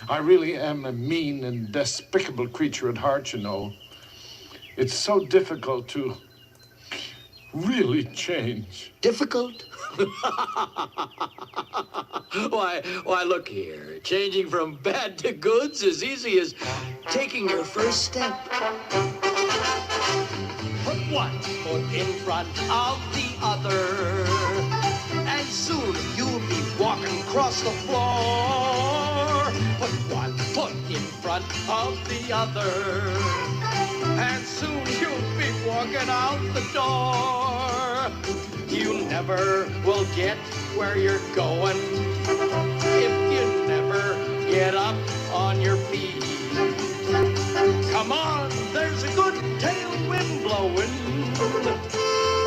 I really am a mean and despicable creature at heart, you know. It's so difficult to really change. Difficult? Why, look here. Changing from bad to good's as easy as taking your first step. Put one foot in front of the other, and soon you'll be walking across the floor. Put one foot in front of the other, and soon you'll be walking out the door. You never will get where you're going if you never get up on your feet. Come on, there's a good tailwind blowing.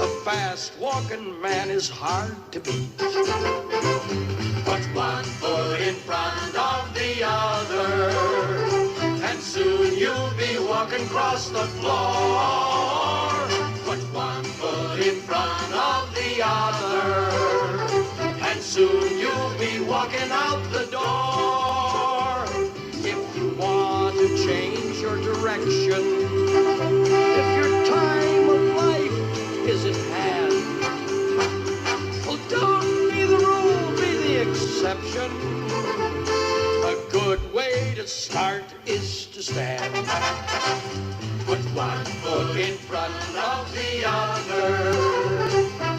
A fast-walking man is hard to beat. Put one foot in front of the other, and soon you'll be walking across the floor. Put one foot in front of the other, and soon you'll be walking out the door. If you want to change your direction, if your time of life is at hand, well, don't be the rule, be the exception. A good way to start is to stand. Put one foot in front of the other,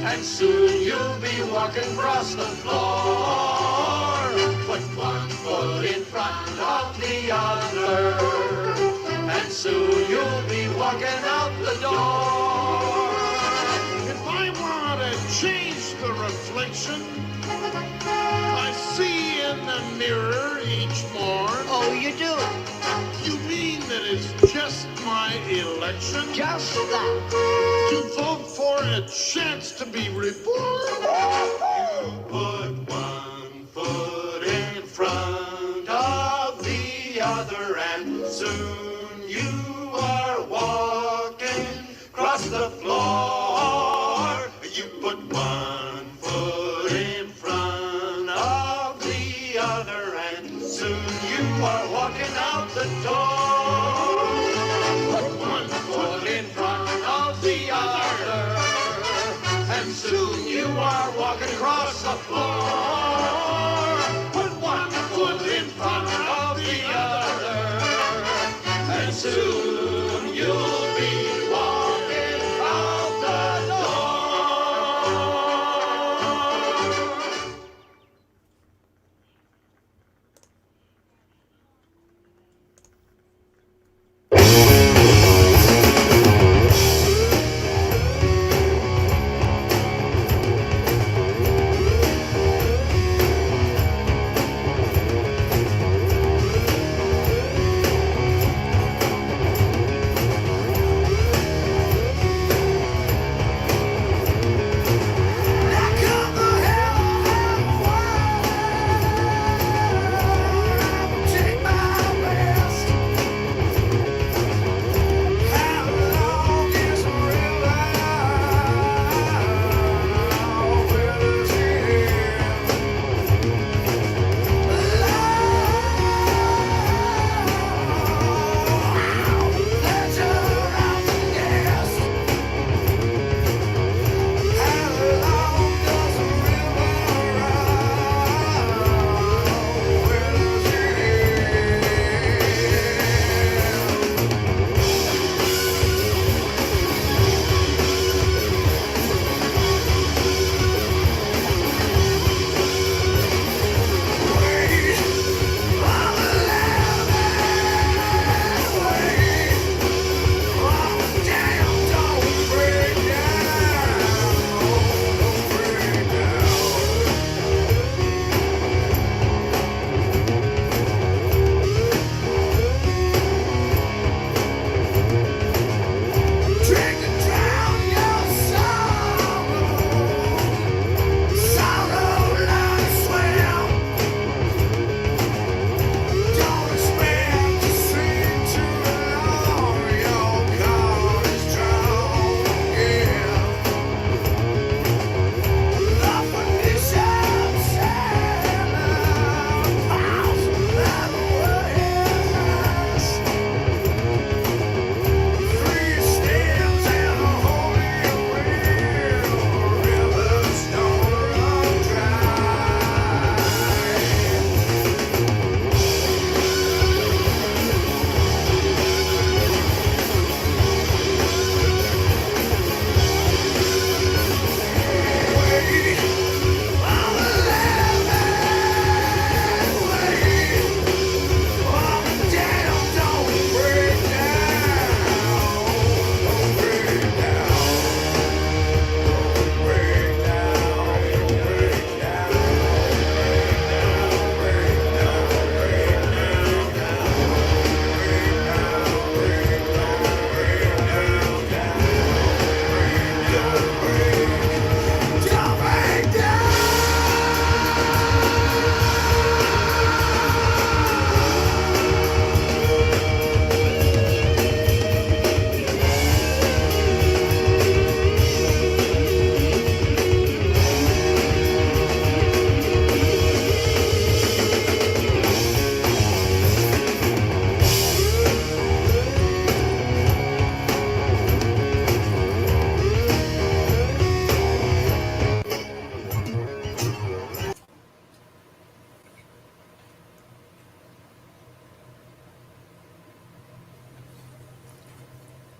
and soon you'll be walking across the floor. Put one foot in front of the other, and soon you'll be walking out the door. If I want to change the reflection I see in the mirror each morn. Oh, you do? You mean that it's just my election? Just that. To vote for a chance to be reborn? You put one foot in front of the other, and soon you are walking across the floor. You put one foot in front of the other, and soon you are walking out the door. Put one foot in front of the other, and soon you are walking across the floor. Put one foot in front of the other, and soon you'll be walking out the door.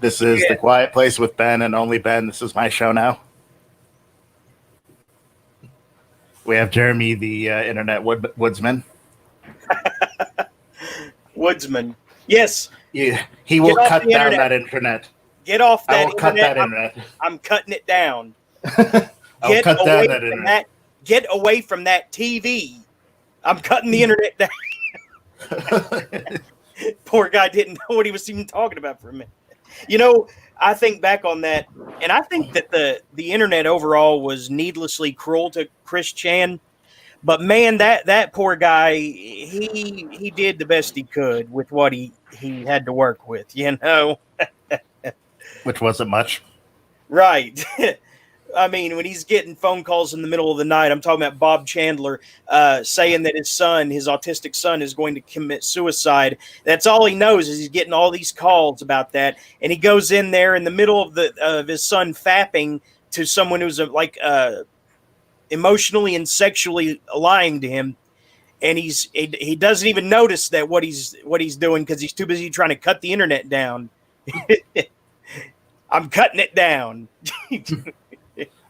This is The Quiet Place with Ben and only Ben. This is my show now. We have Jeremy, the internet woodsman. Woodsman. Yes. Yeah, he will cut down that internet. Get off that I will internet. cut that internet. I'm cutting it down. I'll cut down that internet. Get away from that TV. I'm cutting the internet down. Poor guy didn't know what he was even talking about for a minute. You know, I think back on that, and I think that the internet overall was needlessly cruel to Chris Chan. But man, that poor guy, he did the best he could with what he had to work with, you know. Which wasn't much. Right. I mean, when he's getting phone calls in the middle of the night, I'm talking about Bob Chandler saying that his autistic son, is going to commit suicide. That's all he knows is he's getting all these calls about that. And he goes in there in the middle of his son fapping to someone who's emotionally and sexually lying to him. And he doesn't even notice that what he's doing because he's too busy trying to cut the internet down. I'm cutting it down.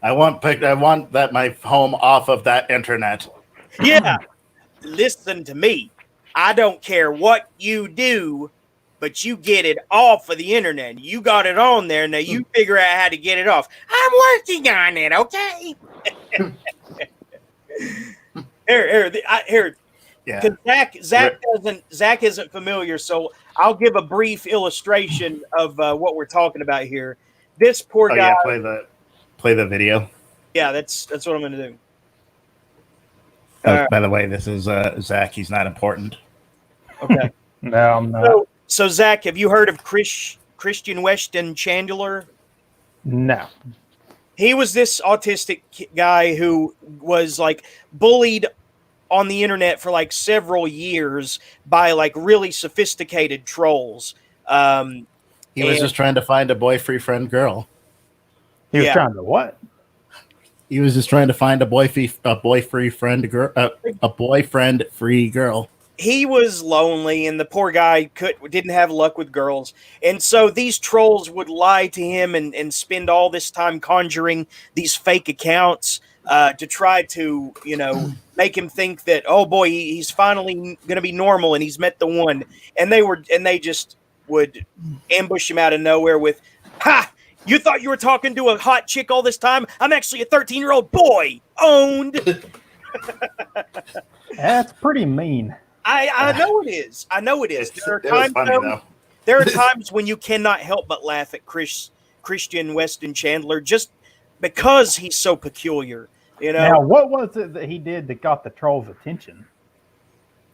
I want that my home off of that internet. Yeah. Listen to me. I don't care what you do, but you get it off of the internet. You got it on there. Now you figure out how to get it off. I'm working on it, okay? Here. Yeah. Zach isn't familiar, so I'll give a brief illustration of what we're talking about here. This poor guy. Yeah, play the video. Yeah, that's what I'm going to do. By the way, this is Zach. He's not important. Okay. No, I'm not. So Zach, have you heard of Christian Weston Chandler? No. He was this autistic guy who was like bullied on the internet for like several years by like really sophisticated trolls. He was just trying to find a boy-free friend girl. He was trying to what? He was just trying to find a boyfriend-free girl. He was lonely, and the poor guy didn't have luck with girls. And so these trolls would lie to him and spend all this time conjuring these fake accounts to try to, make him think that, oh boy, he's finally going to be normal and he's met the one. And they just would ambush him out of nowhere with, ha! You thought you were talking to a hot chick all this time? I'm actually a 13-year-old boy. Owned. That's pretty mean. I know it is. I know it is. There are times when you cannot help but laugh at Christian Weston Chandler just because he's so peculiar. Now, what was it that he did that got the trolls' attention?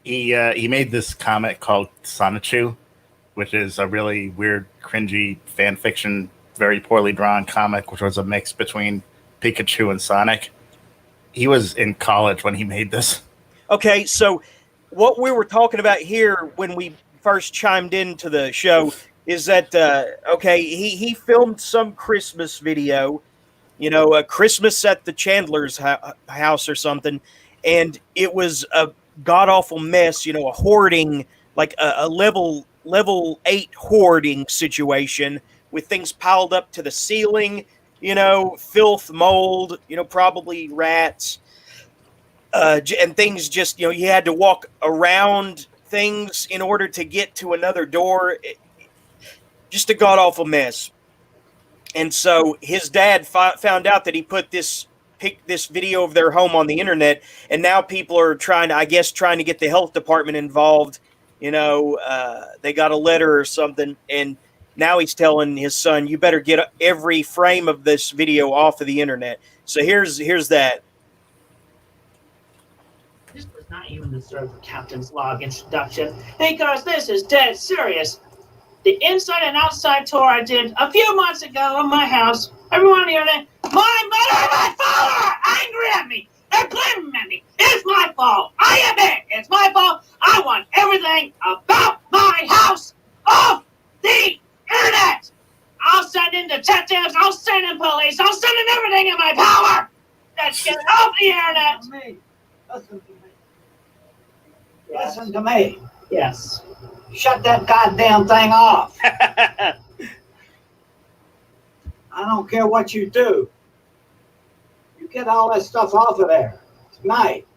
He made this comic called Sonichu, which is a really weird, cringy fan fiction, very poorly drawn comic, which was a mix between Pikachu and Sonic. He was in college when he made this. Okay, so what we were talking about here when we first chimed into the show is that, he filmed some Christmas video, a Christmas at the Chandler's house or something, and it was a god-awful mess, a hoarding, like a level 8 hoarding situation with things piled up to the ceiling, filth, mold, probably rats, and things just, you had to walk around things in order to get to another door. Just a god-awful mess. And so his dad found out that he put this video of their home on the internet, and now people are trying to get the health department involved. They got a letter or something, and now he's telling his son, you better get every frame of this video off of the internet. So here's that. This does not even deserve a captain's log introduction, because this is dead serious. The inside and outside tour I did a few months ago of my house, everyone on the internet, my mother and my father are angry at me. They're blaming me. It's my fault. I admit it's my fault. I want everything about my house off the internet. I'll send in detectives. I'll send in police. I'll send in everything in my power. Let's get it off the internet. Listen to me. Listen to me. Yes. Shut that goddamn thing off. I don't care what you do. You get all that stuff off of there tonight.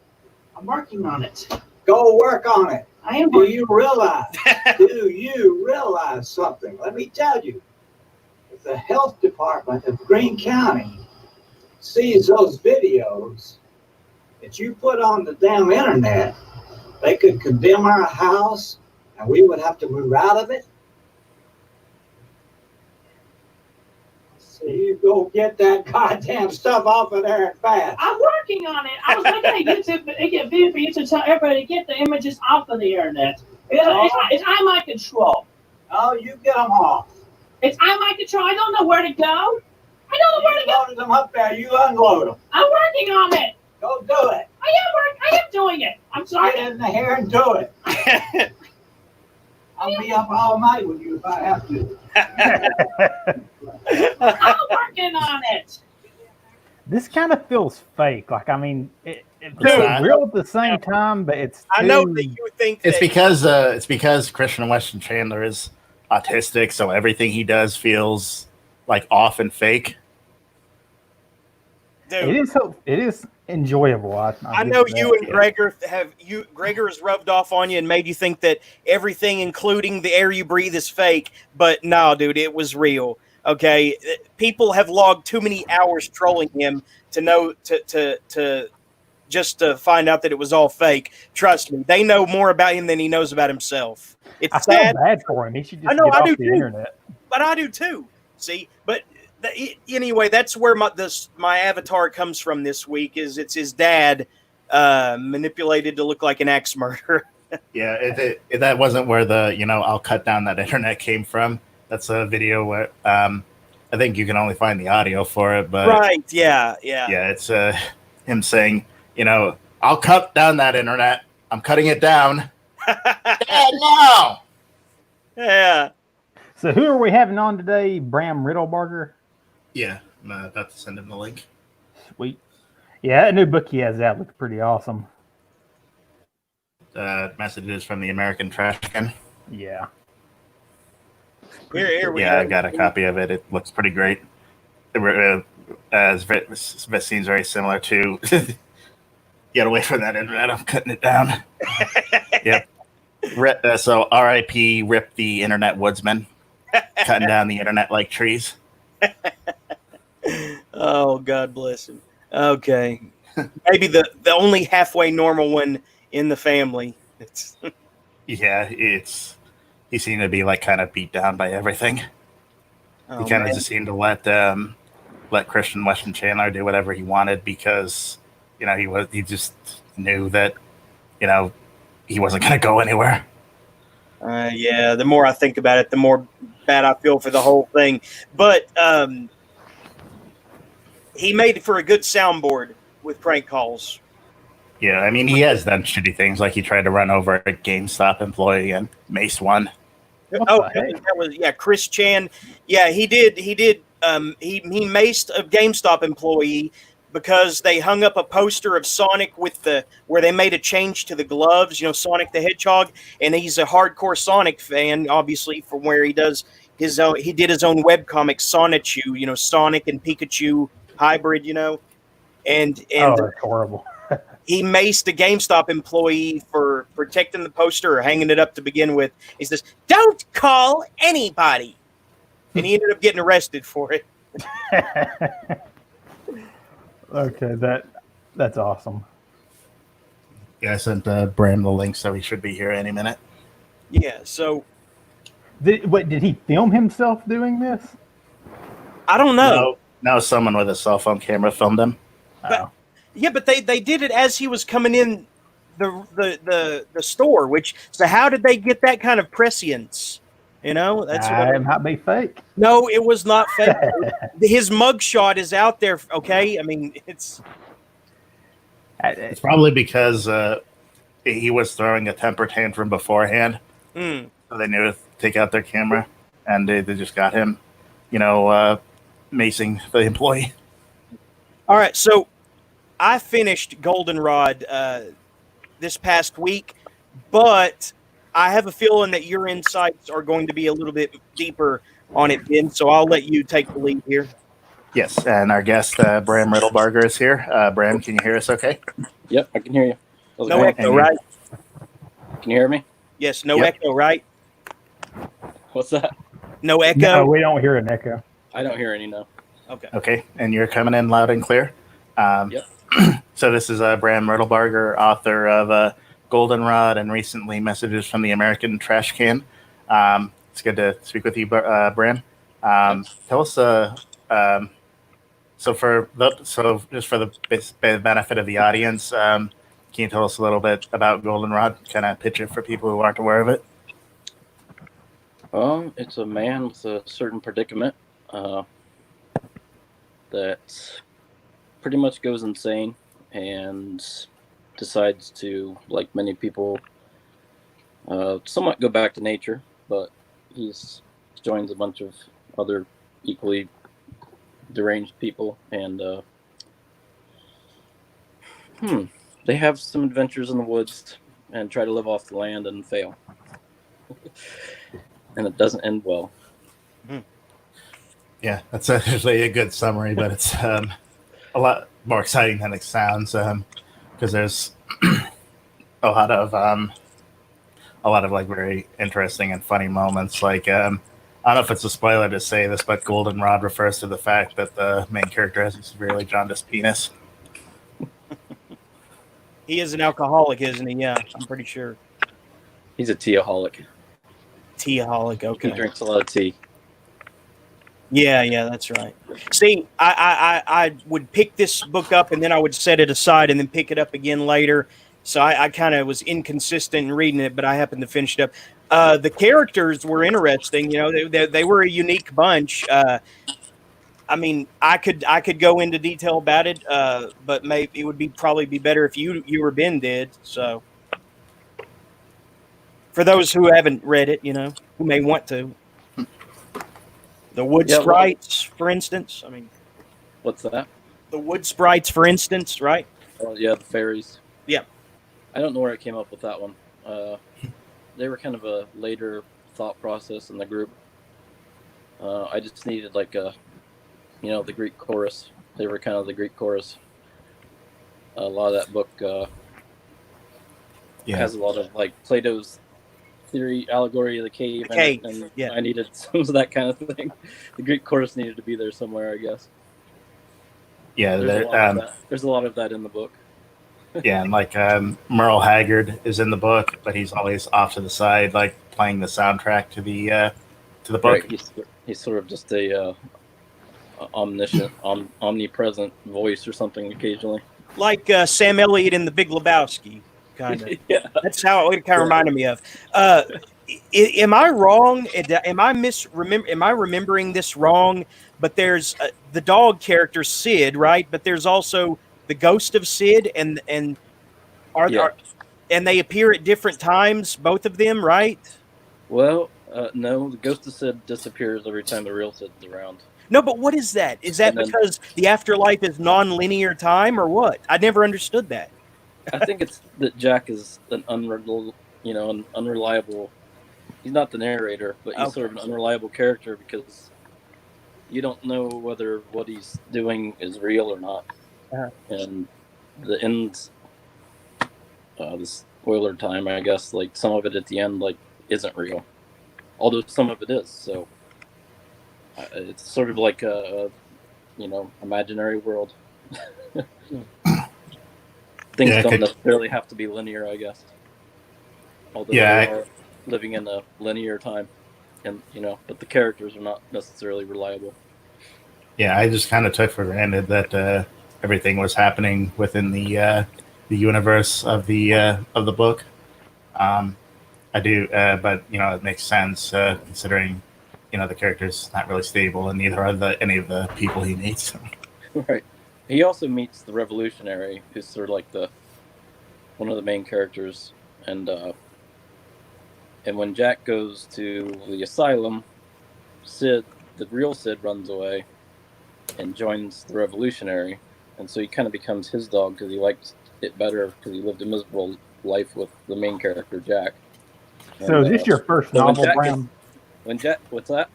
I'm working on it. Go work on it. I am Do working. you realize? Do you realize something? Let me tell you. If the health department of Greene County sees those videos that you put on the damn internet, they could condemn our house and we would have to move out of it. So you go get that goddamn stuff off of there fast. I'm working on it. I was looking at YouTube, it get video for you to tell everybody to get the images off of the internet. It's out of my control. Oh, you get them off. It's out of my control. I don't know where to go. I don't know where to You go. loaded them up there. You unload them. I'm working on it. Go do it. I am doing it. I'm sorry. Get in the hair and do it. I'll be up all night with you if I have to. I'm working on it. This kind of feels fake. Like, I mean, it Dude. feels real at the same time, but it's. I know too- that you would think It's that because Christian Weston Chandler is autistic, so everything he does feels like off and fake. dude, It is enjoyable. I know you and Gregor Gregor has rubbed off on you and made you think that everything, including the air you breathe, is fake. But no, dude, it was real. Okay, people have logged too many hours trolling him to know to just to find out that it was all fake. Trust me, they know more about him than he knows about himself. It's I feel sad, bad for him. He should just I know, get I off do the too. internet. but I do too. See, but anyway, that's where my avatar comes from this week. Is it's his dad manipulated to look like an axe murderer. Yeah, that wasn't where the I'll cut down that internet came from. That's a video where I think you can only find the audio for it, but Right? Yeah. it's him saying, I'll cut down that internet. I'm cutting it down. Dad, no. Yeah. So who are we having on today? Bram Riddlebarger. Yeah, I'm about to send him the link. Sweet. Yeah, that new book he has out looks pretty awesome. Messages from the American Trash Can. Yeah. Here we Yeah, go. I got a copy of it. It looks pretty great. This seems very similar to. Get away from that internet. I'm cutting it down. Yep. So R.I.P. Rip the Internet Woodsman. Cutting down the internet like trees. Oh, God bless him. Okay. Maybe the only halfway normal one in the family. It's Yeah, he seemed to be like kind of beat down by everything. oh, He kind of man. just seemed to let Christian Weston Chandler do whatever he wanted because he just knew that he wasn't going to go anywhere. Yeah, the more I think about it, the more bad I feel for the whole thing. But he made for a good soundboard with prank calls. Yeah, I mean he has done shitty things like he tried to run over a GameStop employee and maced one. Oh, that was Chris Chan. Yeah, he did. He maced a GameStop employee because they hung up a poster of Sonic where they made a change to the gloves, Sonic the Hedgehog, and he's a hardcore Sonic fan, obviously, from where he did his own webcomic Sonichu, Sonic and Pikachu hybrid, and Oh, that's horrible. he maced a GameStop employee for protecting the poster or hanging it up to begin with. He says, "Don't call anybody," and he ended up getting arrested for it. Okay, that's awesome. Yeah, I sent Bram the link, so he should be here any minute. Yeah, so Did he film himself doing this? I don't know. No, someone with a cell phone camera filmed him. Oh. Yeah, but they did it as he was coming in the store. So how did they get that kind of prescience? That's It might be fake. No, it was not fake. His mugshot is out there. Okay, I mean it's probably because he was throwing a temper tantrum beforehand, Mm. so they knew to take out their camera, and they just got him, macing the employee. All right, so I finished Goldenrod this past week, but I have a feeling that your insights are going to be a little bit deeper on it, Ben. So I'll let you take the lead here. Yes, and our guest, Bram Riddlebarger, is here. Bram, can you hear us okay? Yep, I can hear you. How's it No going? echo, right? Can you hear me? Yes, no Yep. echo, right? What's that? No echo. No, we don't hear an echo. I don't hear any now. Okay. Okay, and you're coming in loud and clear. Yep. So this is Bram Riddlebarger, author of Goldenrod and recently Messages from the American Trash Can. It's good to speak with you, Bram. Tell us, just for the benefit of the audience, can you tell us a little bit about Goldenrod? Kind of pitch it for people who aren't aware of it. It's a man with a certain predicament that pretty much goes insane and decides to, like many people, somewhat go back to nature, but he's joins a bunch of other equally deranged people, and they have some adventures in the woods and try to live off the land and fail. And it doesn't end well. Yeah, that's actually a good summary, but it's a lot more exciting than it sounds, because there's a lot of like very interesting and funny moments. Like I don't know if it's a spoiler to say this, but Goldenrod refers to the fact that the main character has a severely jaundiced penis. He is an alcoholic, isn't he? Yeah, I'm pretty sure. He's a teaholic. Teaholic, He okay. drinks a lot of tea. Yeah, that's right. See, I would pick this book up and then I would set it aside and then pick it up again later. So I kind of was inconsistent in reading it, but I happened to finish it up. The characters were interesting. You know, they were a unique bunch. I mean, I could go into detail about it, but maybe it would probably be better if you or Ben did. So, for those who haven't read it, you know, who may want to, the wood sprites, for instance. I mean, what's that? The wood sprites, for instance, right? Oh yeah, the fairies. Yeah. I don't know where I came up with that one. They were kind of a later thought process in the group. I just needed like the Greek chorus. They were kind of the Greek chorus. A lot of that book has a lot of like Plato's theory, allegory of the cave. And yeah. I needed some of that kind of thing. The Greek chorus needed to be there somewhere, I guess. Yeah, there's a lot of that in the book. Yeah, and like Merle Haggard is in the book, but he's always off to the side, like playing the soundtrack to the book. Right. He's sort of just a omniscient, omnipresent voice or something occasionally. Like Sam Elliott in The Big Lebowski, kind of. Yeah. That's how it kind of reminded me of. Am I wrong? Am I remembering this wrong? But there's the dog character Sid, right? But there's also the ghost of Sid, and they appear at different times, both of them, right? Well, no, the ghost of Sid disappears every time the real Sid's around. No, but what is that? Is that because the afterlife is non-linear time, or what? I never understood that. I think it's that Jack is an unreliable. He's not the narrator, but he's sort of an unreliable character because you don't know whether what he's doing is real or not. And the end, the spoiler time, I guess, like some of it at the end, like isn't real, although some of it is. So it's sort of like a imaginary world. Things don't necessarily have to be linear, I guess. Although they are living in a linear time, and but the characters are not necessarily reliable. Yeah, I just kind of took for granted that everything was happening within the universe of the book. I do, but it makes sense considering the character's not really stable, and neither are any of the people he meets. Right. He also meets the revolutionary, who's sort of like one of the main characters, and when Jack goes to the asylum, Sid, the real Sid, runs away and joins the revolutionary, and so he kind of becomes his dog because he likes it better because he lived a miserable life with the main character Jack. So is this your first novel, Bram? What's that?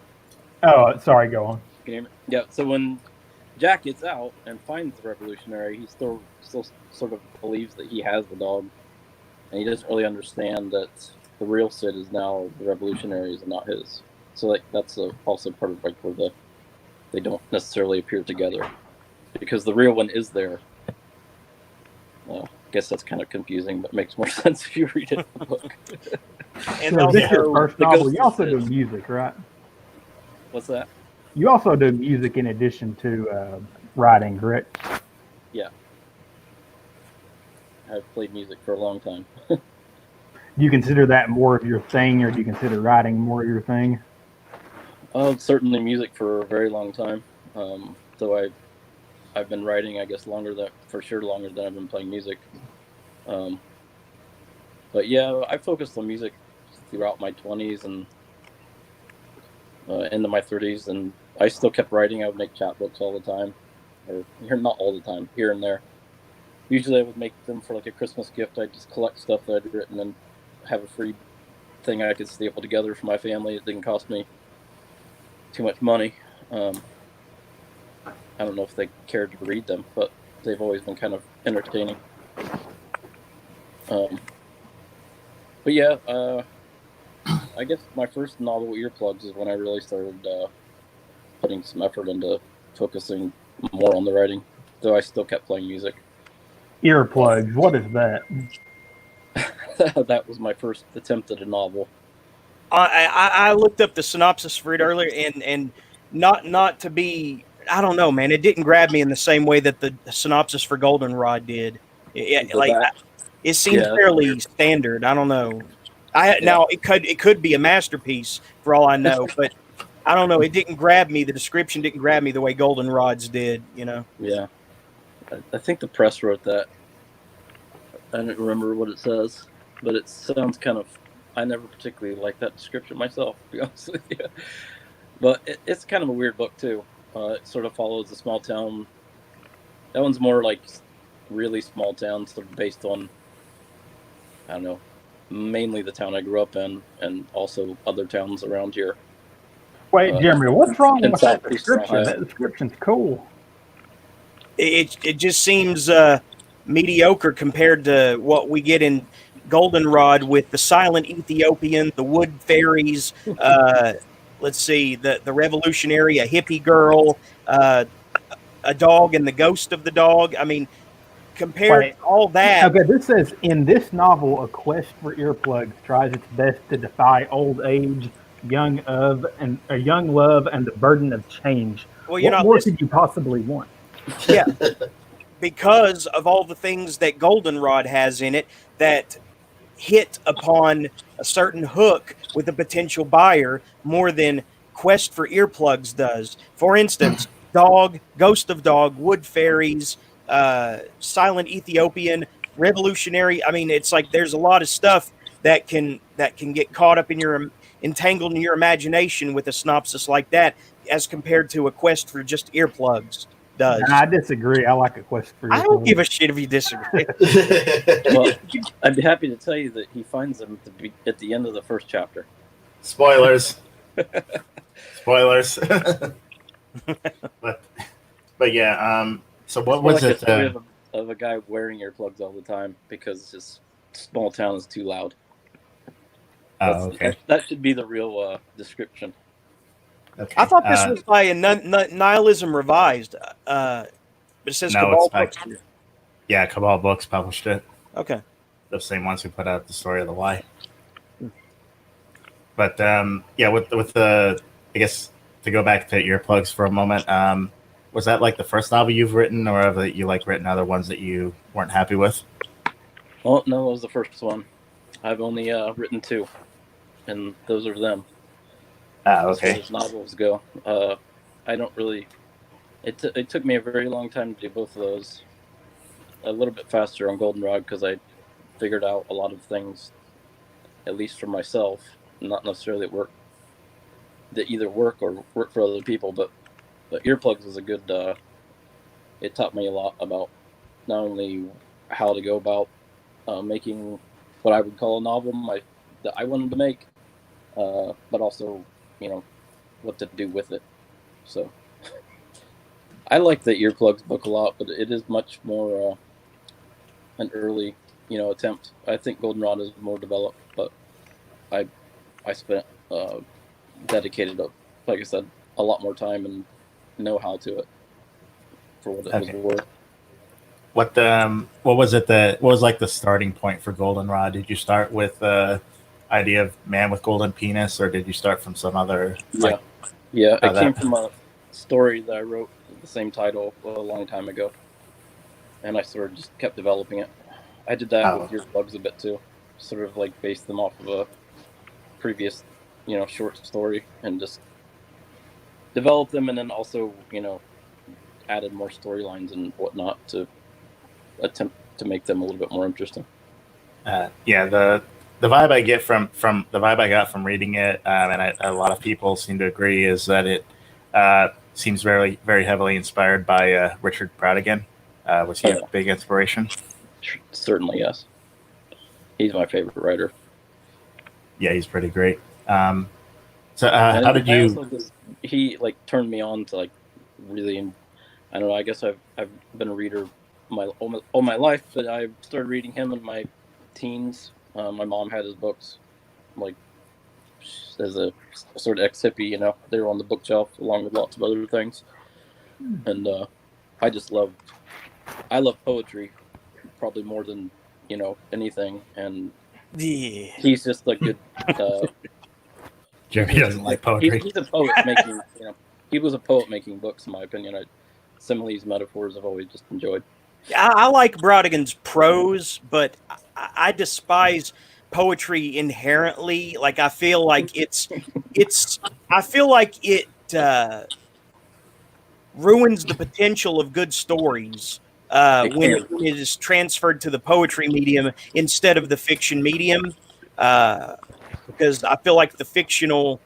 Oh, sorry, go on. Can you hear me? Yeah. So when Jack gets out and finds the revolutionary, he still sort of believes that he has the dog, and he doesn't really understand that the real Sid is now the revolutionaries and not his. So like that's also part of like where they don't necessarily appear together, because the real one is there. Well, I guess that's kind of confusing, but makes more sense if you read it in the book. And So this is your also, first the novel. ghost You also is do this. music, right? What's that? You also do music in addition to writing, correct? Yeah. I've played music for a long time. Do you consider that more of your thing, or do you consider writing more of your thing? Certainly music for a very long time. So I've been writing, I guess, longer than I've been playing music. But yeah, I focused on music throughout my 20s and into my 30s, and I still kept writing. I would make chapbooks all the time, or not all the time, here and there. Usually I would make them for like a Christmas gift. I'd just collect stuff that I'd written and have a free thing I could staple together for my family. It didn't cost me too much money. I don't know if they cared to read them, but they've always been kind of entertaining. But yeah, I guess my first novel, Earplugs, is when I really started putting some effort into focusing more on the writing, though I still kept playing music. Earplugs, what is that? That was my first attempt at a novel. I looked up the synopsis for it earlier, and not to be, I don't know, man. It didn't grab me in the same way that the synopsis for Goldenrod did. It seemed fairly standard. I don't know. Now it could be a masterpiece for all I know, but I don't know. It didn't grab me. The description didn't grab me the way Goldenrod's did. You know. Yeah, I think the press wrote that. I don't remember what it says, but it sounds kind of. I never particularly liked that description myself, to be honest with you. But it's kind of a weird book too. It sort of follows a small town. That one's more like really small town, sort of based on, I don't know, mainly the town I grew up in, and also other towns around here. Wait, Jeremy, what's wrong with that Southeast description? Ohio. That description's cool. It just seems mediocre compared to what we get in Goldenrod with the silent Ethiopian, the wood fairies. Let's see, the revolutionary, a hippie girl, a dog, and the ghost of the dog. I mean, compared to all that. Okay, this says, in this novel, a quest for earplugs tries its best to defy old age, young love, and the burden of change. Well, what more could you possibly want? Yeah, because of all the things that Goldenrod has in it that hit upon a certain hook with a potential buyer more than Quest for Earplugs does. For instance, dog, ghost of dog, wood fairies, silent Ethiopian, revolutionary. I mean, it's like there's a lot of stuff that can get caught up in entangled in your imagination with a synopsis like that, as compared to a quest for just earplugs does. I disagree. I like a quest for earplugs. I don't give a shit if you disagree. Well, I'd be happy to tell you that he finds them at the end of the first chapter. Spoilers. Spoilers. but yeah. So what was like it? A story of a guy wearing earplugs all the time because his small town is too loud. Okay. That should be the real description. Okay. I thought this was by Nihilism Revised, but it says Cabal Books. Yeah, Cabal Books published it. Okay. The same ones who put out the story of the Y. But yeah, with the, I guess, to go back to earplugs for a moment, was that like the first novel you've written, or have you like written other ones that you weren't happy with? Well, no, it was the first one. I've only written 2, and those are them. Okay. As novels go, I don't really. It took me a very long time to do both of those. A little bit faster on Goldenrod because I figured out a lot of things, at least for myself, not necessarily that either work or work for other people. But Earplugs was a good. It taught me a lot about not only how to go about making what I would call a novel that I wanted to make, but also, what to do with it. So I like the Earplugs book a lot, but it is much more an early, attempt. I think Goldenrod is more developed, but I spent dedicated, like I said, a lot more time and know-how to it for what it was worth. What was it what was like the starting point for Goldenrod? Did you start with the idea of man with golden penis, or did you start from some other? Yeah. It came from a story that I wrote with the same title a long time ago, and I sort of just kept developing it. I did that with Earplugs a bit too, sort of like based them off of a previous, short story, and just developed them, and then also, added more storylines and whatnot to attempt to make them a little bit more interesting. The vibe I get from the vibe I got from reading it, and a lot of people seem to agree, is that it seems very, very heavily inspired by Richard Brautigan. Was he a big inspiration? Certainly, yes. He's my favorite writer. Yeah, he's pretty great. How did you? He turned me on to really. I don't know. I guess I've been a reader all my life, but I started reading him in my teens. My mom had his books, as a sort of ex-hippie. They were on the bookshelf along with lots of other things, and I love poetry, probably more than anything, and he's just a good. Jeremy doesn't like poetry. He's a poet making. He was a poet making books, in my opinion. Similes, metaphors, I've always just enjoyed. I like Brautigan's prose, but I despise poetry inherently. I feel like it ruins the potential of good stories when it is transferred to the poetry medium instead of the fiction medium. Because I feel like the fictional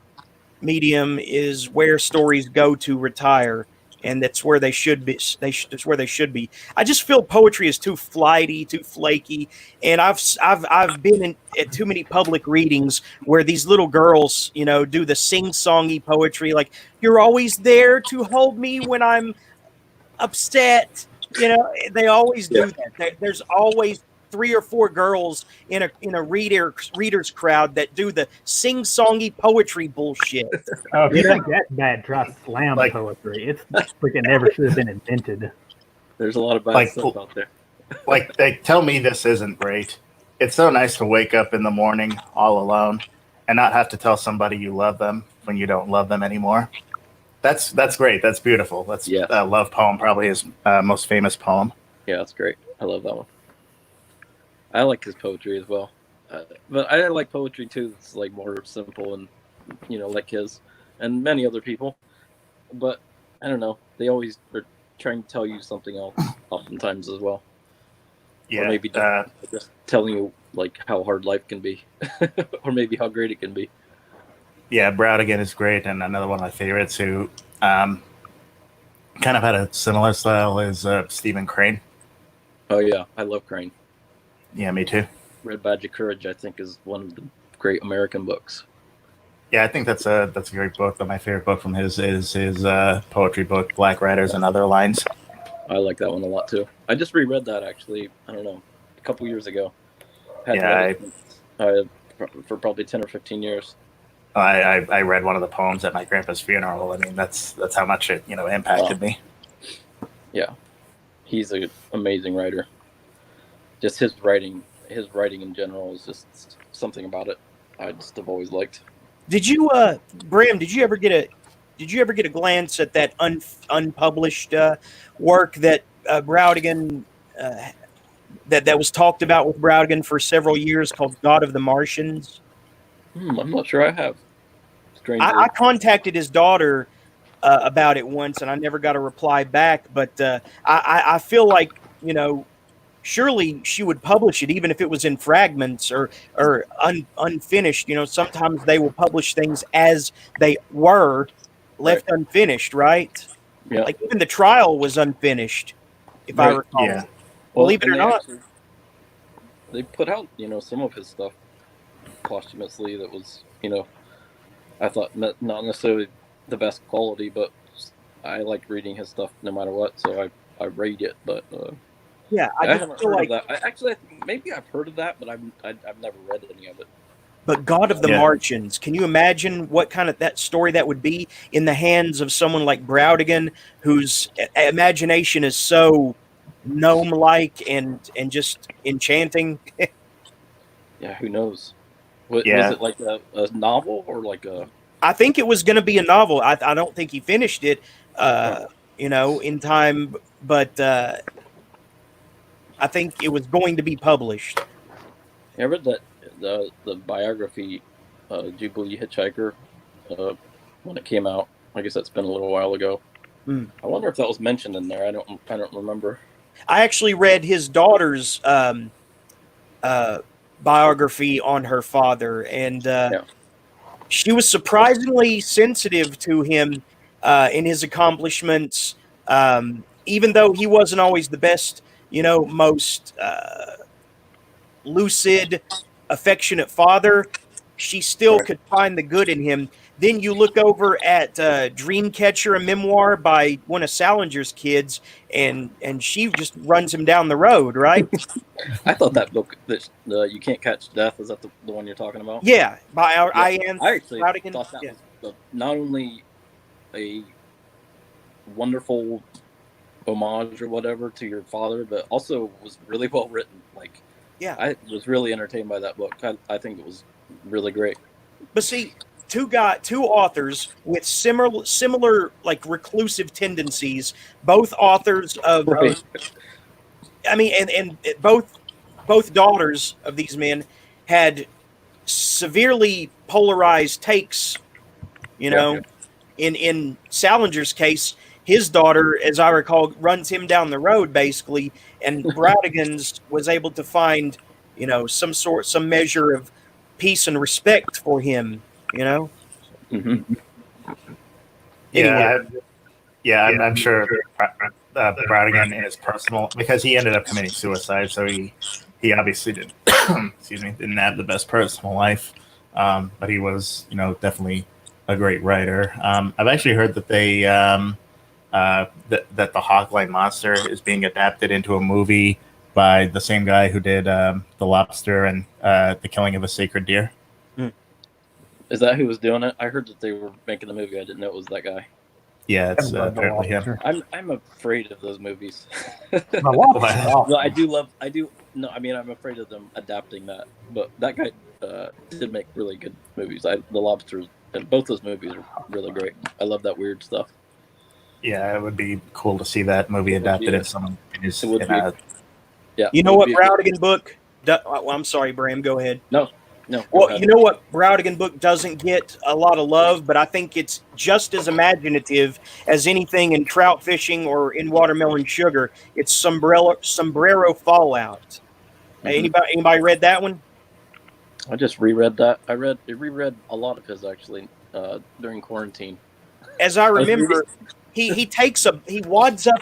medium is where stories go to retire, and that's where they should be. That's where they should be. I just feel poetry is too flighty, too flaky, and I've been at too many public readings where these little girls, do the sing-songy poetry, like "You're always there to hold me when I'm upset." They always do that. There's always 3 or 4 girls in a readers crowd that do the sing-songy poetry bullshit. Oh, if you think that's bad, try slam poetry. It's freaking never should have been invented. There's a lot of bad stuff out there. They tell me this isn't great. It's so nice to wake up in the morning all alone and not have to tell somebody you love them when you don't love them anymore. That's great. That's beautiful. That's love poem, probably his most famous poem. Yeah, that's great. I love that one. I like his poetry as well, but I like poetry too. It's more simple and like his and many other people. But I don't know. They always are trying to tell you something else, oftentimes as well. Yeah, or maybe just telling you how hard life can be, or maybe how great it can be. Yeah, Brautigan is great, and another one of my favorites who kind of had a similar style is Stephen Crane. Oh yeah, I love Crane. Yeah, me too. Red Badge of Courage, I think, is one of the great American books. Yeah, I think that's a great book. But my favorite book from his is his poetry book, Black Riders and Other Lines. I like that one a lot too. I just reread that actually. I don't know, a couple years ago. For probably 10 or 15 years. I read one of the poems at my grandpa's funeral. I mean, that's how much it impacted me. Yeah, he's an amazing writer. Just his writing in general is just something about it I just have always liked. Did you, Bram? Did you ever get a glance at that unpublished work that Brautigan that was talked about with Brautigan for several years called God of the Martians? I'm not sure I have. I contacted his daughter about it once, and I never got a reply back. But I feel like surely she would publish it, even if it was in fragments or unfinished. Sometimes they will publish things as they were left unfinished, right? Yeah. Even the trial was unfinished, if I recall. Yeah. Believe it or not. They put out, some of his stuff posthumously that was, I thought not necessarily the best quality, but I like reading his stuff no matter what, so I read it. But Yeah, I I just haven't feel heard like. of that. I think maybe I've heard of that, but I've never read any of it. But God of the Yeah. Martians, can you imagine what kind of that story that would be in the hands of someone like Browdigan, whose imagination is so gnome-like and just enchanting? Yeah, who knows? Was Yeah. it like a novel or like a? I think it was going to be a novel. I don't think he finished it, in time, but I think it was going to be published. I read that the biography, Jubilee Hitchhiker, when it came out. I guess that's been a little while ago. Hmm. I wonder if that was mentioned in there. I don't remember. I actually read his daughter's biography on her father, and she was surprisingly sensitive to him in his accomplishments, even though he wasn't always the best, most lucid, affectionate father. She still could find the good in him. Then you look over at Dreamcatcher, a memoir by one of Salinger's kids, and she just runs him down the road, right? I thought that book, that You Can't Catch Death, is that the one you're talking about? Yeah, by our I actually Browdigan. thought that was not only a wonderful homage or whatever to your father, but also was really well written. Like, yeah, I was really entertained by that book. I think it was really great. But see, two authors with similar like reclusive tendencies, both authors of, Right. and both daughters of these men had severely polarized takes. In Salinger's case, his daughter, as I recall, runs him down the road basically, and Browdigan's was able to find, some measure of peace and respect for him. Mm-hmm. I'm sure Browdigan in his personal, because he ended up committing suicide, so he obviously did didn't have the best personal life, but he was definitely a great writer. I've actually heard that they that the Hogline Monster is being adapted into a movie by the same guy who did The Lobster and The Killing of a Sacred Deer. Is that who was doing it? I heard that they were making the movie. I didn't know it was that guy. Yeah, it's apparently him. I'm afraid of those movies. Well, I'm afraid of them adapting that. But that guy did make really good movies. The Lobster and both those movies are really great. I love that weird stuff. Yeah, it would be cool to see that movie adapted as someone. Yeah. You know what Browdigan book? Well, I'm sorry, Bram. Go ahead. No. Well, you know what Browdigan book doesn't get a lot of love, but I think it's just as imaginative as anything in trout fishing or in watermelon sugar. It's Sombrero Fallout. Mm-hmm. Anybody read that one? I just reread that. I reread a lot of his actually during quarantine. As I remember, he wads up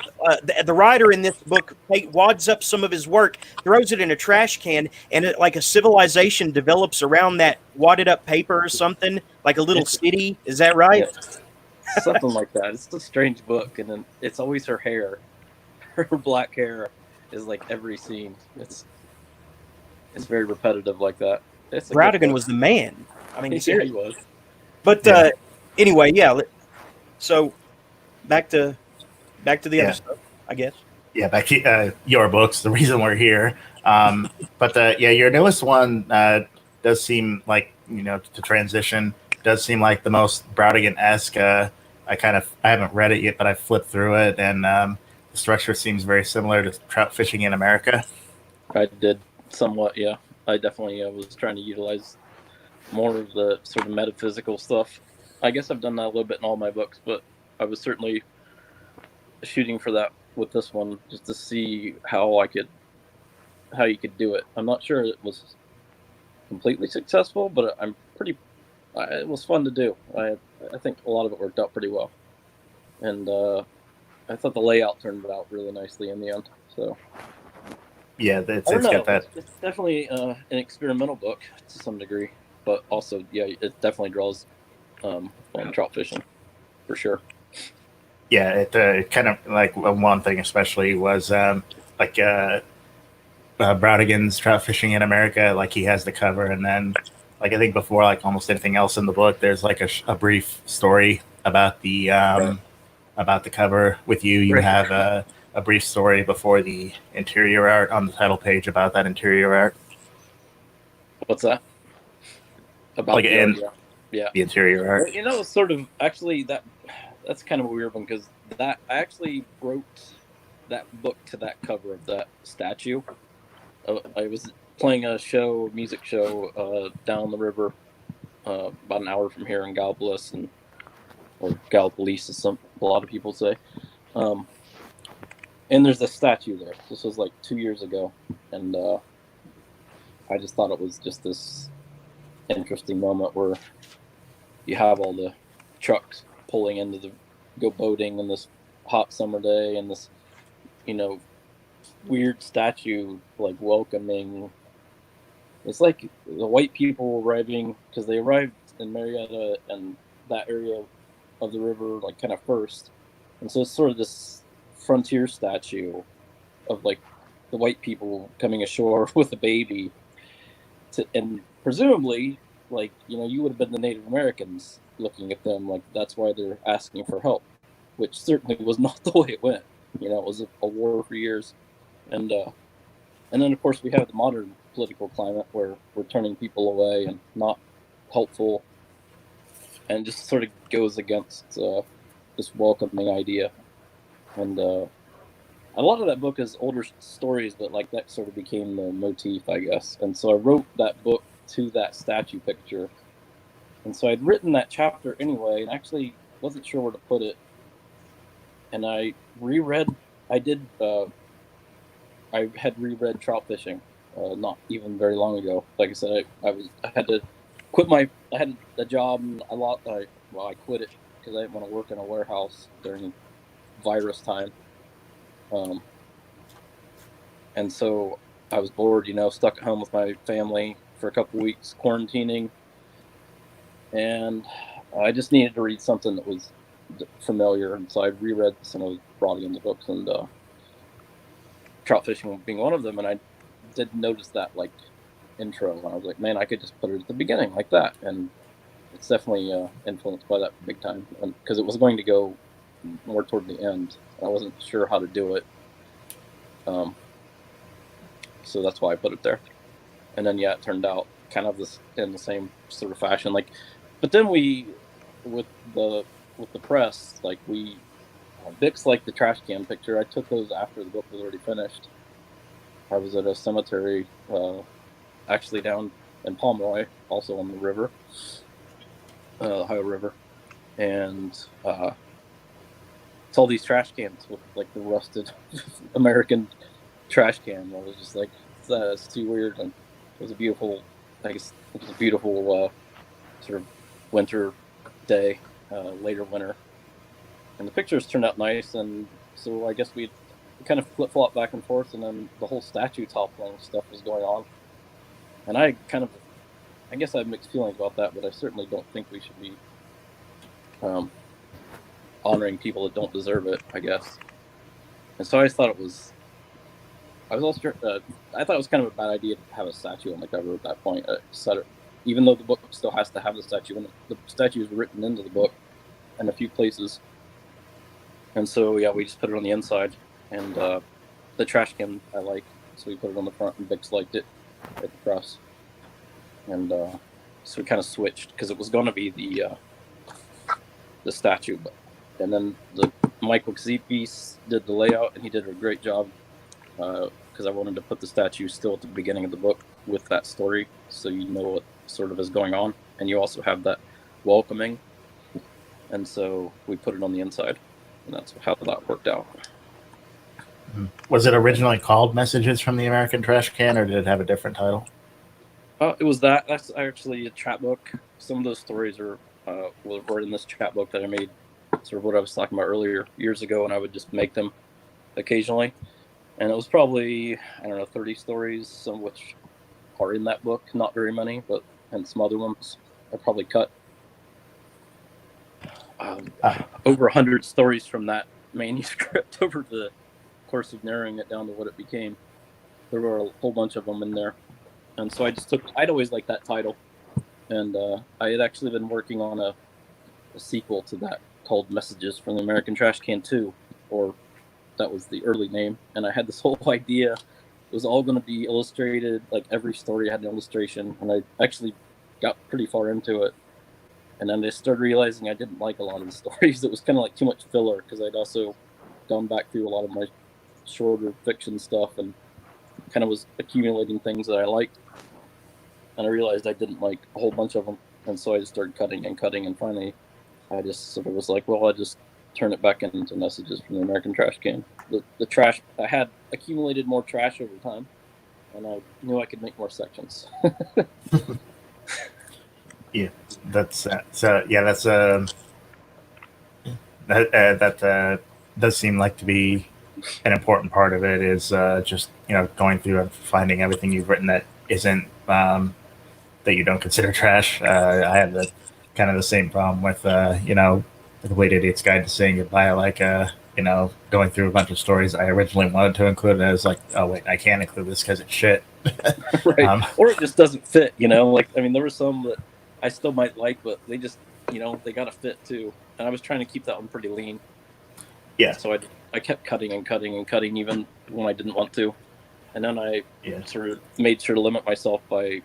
the writer in this book wads up some of his work, throws it in a trash can, and like a civilization develops around that wadded up paper or something, like a little city. Is that right? Yeah. Something like that. It's a strange book, and then it's always her hair. Her black hair is like every scene. It's very repetitive like that. Browdigan was the man. I mean, he was. But anyway, yeah. So back to the other stuff, I guess. Yeah, back to your books. The reason we're here, but your newest one does seem like to transition. Does seem like the most Browdigan-esque. I haven't read it yet, but I flipped through it, and the structure seems very similar to Trout Fishing in America. I did somewhat, yeah. I definitely was trying to utilize more of the sort of metaphysical stuff. I guess I've done that a little bit in all my books, but I was certainly shooting for that with this one, just to see how you could do it. I'm not sure it was completely successful, but it was fun to do. I think a lot of it worked out pretty well, and I thought the layout turned out really nicely in the end. So yeah, it's got that. It's definitely an experimental book to some degree, but also it definitely draws on trout fishing for sure. Yeah, it kind of like one thing especially was Brownigan's trout fishing in America. Like he has the cover, and then like I think before like almost anything else in the book, there's like a brief story about the cover with you. You have a brief story before the interior art on the title page about that interior art. What's that? About like the interior art. You know, sort of actually that's kind of a weird one because I actually wrote that book to that cover of that statue. I was playing a music show down the river, about an hour from here in Gallipolis, or Gallipolis, as a lot of people say. And there's a statue there. This was like 2 years ago, and I just thought it was just this interesting moment where you have all the trucks pulling into go boating on this hot summer day, and this, weird statue like welcoming. It's like the white people arriving, because they arrived in Marietta and that area of the river like kind of first, and so it's sort of this frontier statue of like the white people coming ashore with a baby and presumably like you would have been the Native Americans looking at them like that's why they're asking for help, which certainly was not the way it went. It was a war for years, and then of course we have the modern political climate where we're turning people away and not helpful, and just sort of goes against this welcoming idea. And a lot of that book is older stories, but like that sort of became the motif, I guess. And so I wrote that book to that statue picture. And so I'd written that chapter anyway, and actually wasn't sure where to put it. And I had reread Trout Fishing, not even very long ago. Like I said, I had to quit I had a job, and I quit it because I didn't want to work in a warehouse during virus time. And so I was bored, stuck at home with my family for a couple weeks, quarantining. And I just needed to read something that was familiar. And so I reread some of Brodigan's books, and Trout Fishing being one of them. And I did notice that like intro, and I was like, man, I could just put it at the beginning like that. And it's definitely influenced by that big time, because it was going to go more toward the end. I wasn't sure how to do it, so that's why I put it there. And then it turned out kind of in the same sort of fashion. Like, but then we, with the press, like Dilks, like the trash can picture, I took those after the book was already finished. I was at a cemetery, actually down in Pomeroy, also on the river, Ohio River, and it's all these trash cans with like the rusted American trash can. I was just like, that's too weird. And it was a beautiful, sort of winter day, later winter. And the pictures turned out nice. And so I guess we kind of flip-flop back and forth, and then the whole statue toppling stuff was going on. And I guess I have mixed feelings about that, but I certainly don't think we should be honoring people that don't deserve it, I guess. And so I thought it was kind of a bad idea to have a statue on the cover at that point. Even though the book still has to have the statue, and the statue is written into the book in a few places. And so we just put it on the inside, and the trash can I like, so we put it on the front, and Dilks liked it at the press. And so we kind of switched, because it was going to be the statue, and then Mike Wixiepes did the layout, and he did a great job, because I wanted to put the statue still at the beginning of the book with that story, so you know what sort of is going on, and you also have that welcoming, and so we put it on the inside, and that's how that worked out. Was it originally called Messages from the American Trash Can, or did it have a different title? It was that. That's actually a chapbook. Some of those stories were in this chapbook that I made, sort of what I was talking about earlier, years ago, and I would just make them occasionally. And it was probably, 30 stories, some of which are in that book, not very many, and some other ones I probably cut. over 100 stories from that manuscript over the course of narrowing it down to what it became. There were a whole bunch of them in there. And so I'd always liked that title. And I had actually been working on a sequel to that called Messages from the American Trash Can 2, or that was the early name. And I had this whole idea. It was all going to be illustrated, like every story had an illustration. And I actually got pretty far into it. And then I started realizing I didn't like a lot of the stories. It was kind of like too much filler, because I'd also gone back through a lot of my shorter fiction stuff and kind of was accumulating things that I liked. And I realized I didn't like a whole bunch of them. And so I just started cutting. And finally, I just sort of was like, well, I'll just turn it back into Messages from the American Trash Can. The trash, I had accumulated more trash over time, and I knew I could make more sections. Yeah, that's that does seem like to be an important part of it, is just going through and finding everything you've written that isn't that you don't consider trash. I had kind of the same problem with the Complete Idiot's Guide to Saying Goodbye. Like going through a bunch of stories I originally wanted to include, and I was like, oh wait, I can't include this because it's shit. Right. Or it just doesn't fit. Like, I mean, there were some that I still might like, but they just, they got to fit too. And I was trying to keep that one pretty lean. Yeah. So I kept cutting even when I didn't want to. And then I sort of made sure to limit myself by,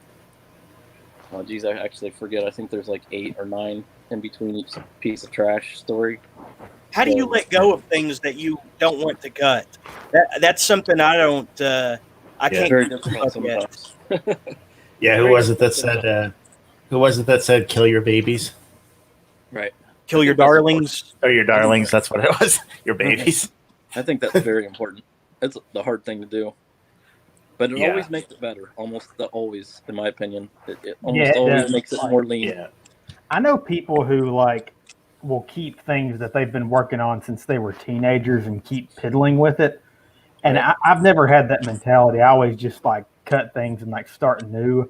I actually forget. I think there's like 8 or 9 in between each piece of trash story. How do you let go of things that you don't want to cut? That's something I don't, I can't. Very difficult sometimes. Yeah, who was it that said kill your babies? Right. Kill your darlings. Or your darlings, that's what it was. Your babies. I think that's very important. It's the hard thing to do. But it always makes it better. Almost always, in my opinion. It almost always makes it more lean. Yeah. I know people who will keep things that they've been working on since they were teenagers and keep piddling with it. And I've never had that mentality. I always just cut things and start new.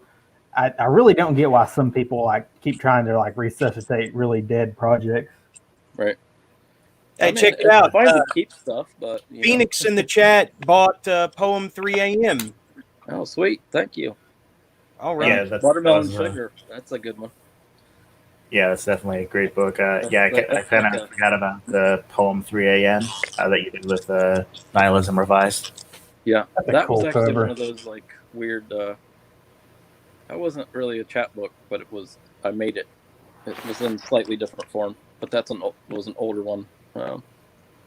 I really don't get why some people keep trying to resuscitate really dead projects. Right. Hey, check it out. Fine to keep stuff, but Phoenix in the chat bought poem 3 a.m. Oh, sweet! Thank you. All right. Yeah, Watermelon Sugar. That's a good one. Yeah, that's definitely a great book. I kind of forgot about the poem 3 a.m. That you did with Nihilism Revised. Yeah, that cool was actually cover. one of those weird. That wasn't really a chapbook, but it was. I made it. It was in slightly different form, but was an older one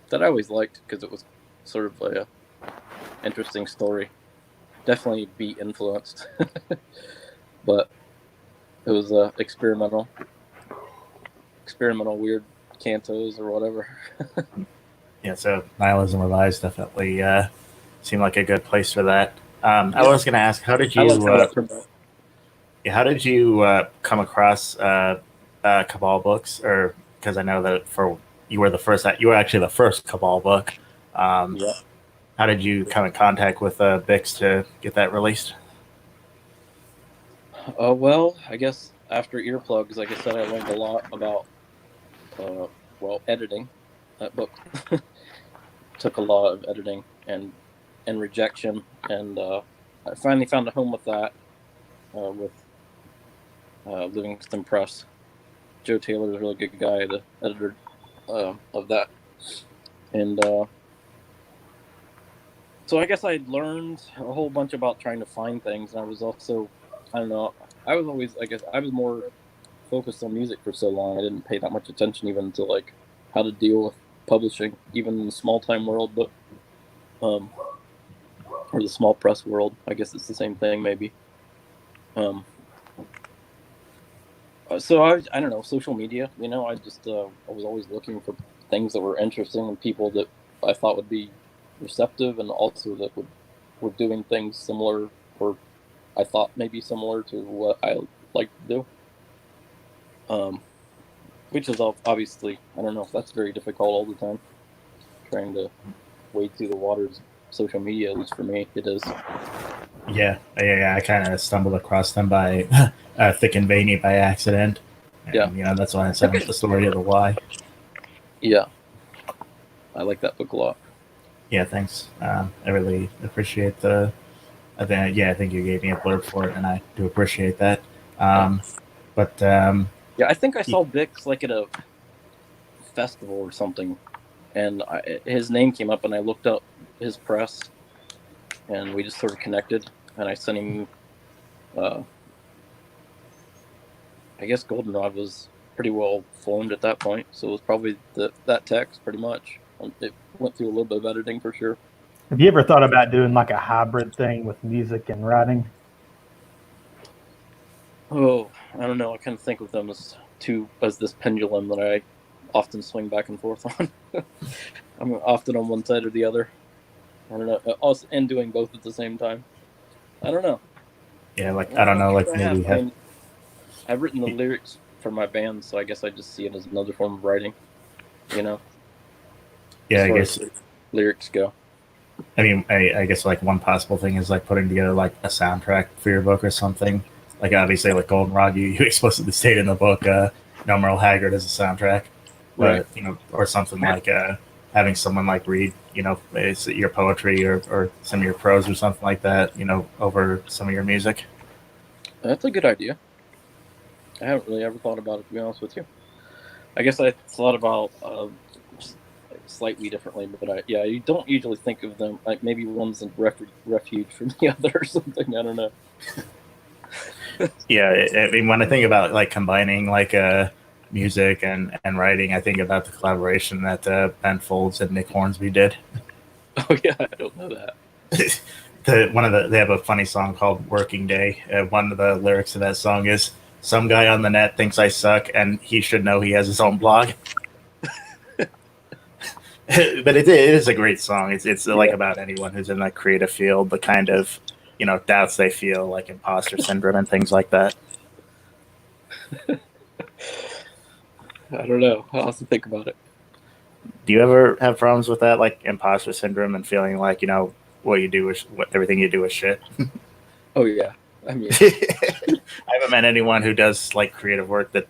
that I always liked because it was sort of a interesting story. Definitely beat influenced, but it was experimental weird cantos or whatever. Yeah, so Nihilism Revised definitely seemed like a good place for that. I was going to ask, how did you come across Cabal books? Or because I know that you were actually the first Cabal book. How did you come in contact with Bix to get that released? Well, I guess after Earplugs, like I said, I learned a lot about editing. That book took a lot of editing and rejection, and I finally found a home with that with Livingston Press. Joe Taylor is a really good guy, the editor of that, and so I guess I learned a whole bunch about trying to find things, and I was also, I don't know, I was more focused on music for so long. I didn't pay that much attention even to how to deal with publishing, even in the small time world, but or the small press world. I guess it's the same thing, maybe. So I don't know, social media. I just I was always looking for things that were interesting and people that I thought would be receptive, and also that were doing things similar, or I thought maybe similar to what I like to do. Which is obviously, I don't know if that's very difficult all the time. Trying to wade through the waters of social media, at least for me, it is. Yeah. I kind of stumbled across them by Thick and Veiny by accident. And, that's why I sent the story of the Y. Yeah, I like that book a lot. Yeah, thanks. I really appreciate the. I think you gave me a blurb for it, and I do appreciate that. But yeah, I think I saw Bix like at a festival or something, and his name came up, and I looked up his press, and we just sort of connected, and I sent him. I guess Goldenrod was pretty well formed at that point, so it was probably that text pretty much. It went through a little bit of editing for sure. Have you ever thought about doing like a hybrid thing with music and writing? Oh, I don't know. I kind of think of them as this pendulum that I often swing back and forth on. I'm often on one side or the other. I don't know. Also, and doing both at the same time. I don't know. Yeah, I don't know, maybe I've written the lyrics for my band, so I guess I just see it as another form of writing. Yeah, I guess lyrics go. I mean, I guess one possible thing is putting together a soundtrack for your book or something. Obviously, Goldenrod, you explicitly state in the book, No Merle Haggard as a soundtrack, but right. Or something having someone read, your poetry or some of your prose or something like that, over some of your music. That's a good idea. I haven't really ever thought about it, to be honest with you. I guess I thought about slightly differently, but you don't usually think of them maybe one's a refuge from the other or something. I don't know. Yeah, I mean, when I think about combining music and writing, I think about the collaboration that Ben Folds and Nick Hornsby did. Oh yeah, I don't know that. They have a funny song called "Working Day." One of the lyrics of that song is, "Some guy on the net thinks I suck, and he should know he has his own blog." But it is a great song. It's about anyone who's in that creative field, the kind of doubts they feel, like imposter syndrome and things like that. I don't know. I'll have to think about it. Do you ever have problems with that, imposter syndrome and feeling everything you do is shit? Oh yeah. I mean, I haven't met anyone who does creative work that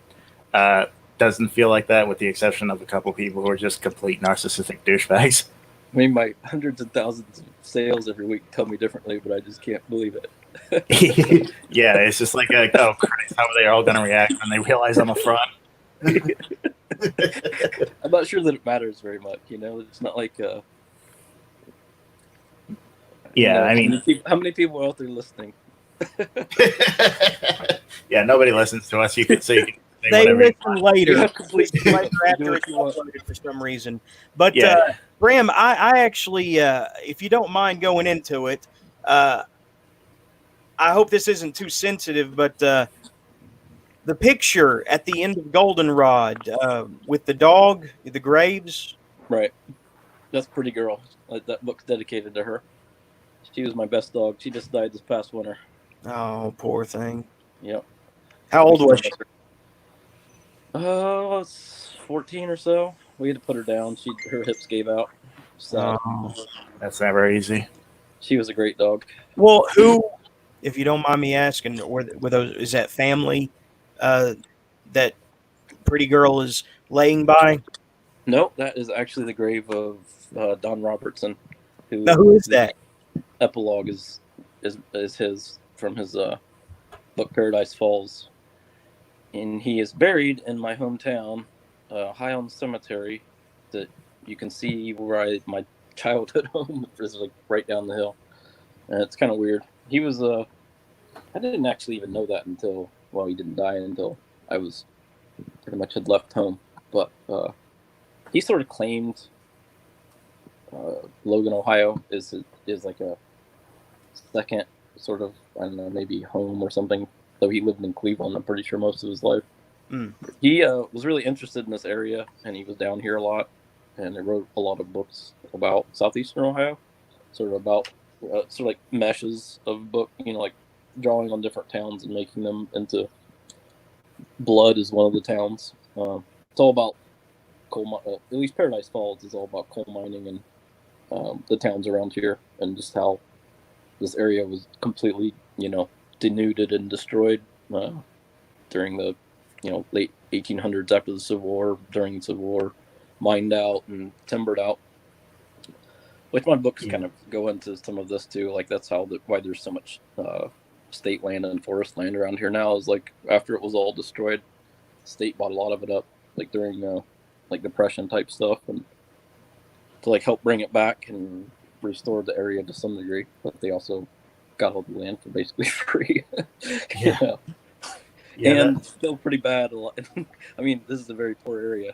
doesn't feel like that, with the exception of a couple people who are just complete narcissistic douchebags. I mean, my hundreds of thousands of sales every week tell me differently, but I just can't believe it. Yeah, it's just oh Christ, how are they all going to react when they realize I'm a fraud? I'm not sure that it matters very much. It's not like. Yeah, I mean, how many people are out there listening? Yeah, nobody listens to us. You can say. They listen later after it's uploaded for some reason. But Bram, I actually, if you don't mind going into it, I hope this isn't too sensitive, but the picture at the end of Goldenrod with the dog, the graves. Right. That's Pretty Girl. That book's dedicated to her. She was my best dog. She just died this past winter. Oh, poor thing. Yep. How old was she? It's 14 or so. We had to put her down. Her hips gave out. So that's never easy. She was a great dog. Well, who, if you don't mind me asking, were those? Is that family that Pretty Girl is laying by? Nope, that is actually the grave of Don Robertson. Now, who is that? Epilogue is his from his book Paradise Falls. And he is buried in my hometown, Highland Cemetery, that you can see where my childhood home is right down the hill. And it's kind of weird. He was I didn't actually even know that until he didn't die until I was pretty much had left home. But he sort of claimed Logan, Ohio is like a second sort of, I don't know, maybe home or something. Though he lived in Cleveland, I'm pretty sure most of his life. He was really interested in this area, and he was down here a lot, and he wrote a lot of books about southeastern Ohio, sort of about meshes of book, drawing on different towns and making them into. Blood is one of the towns. It's all about coal. At least Paradise Falls is all about coal mining and the towns around here, and just how this area was completely, denuded and destroyed during the late 1800s after the Civil War, during the Civil War, mined out and timbered out. Which my books kind of go into some of this too. Like that's why there's so much state land and forest land around here now. Is like after it was all destroyed, the state bought a lot of it up, like during like Depression type stuff, and to like help bring it back and restore the area to some degree. But they also got all the land for basically free. Yeah. And still pretty bad. I mean, this is a very poor area.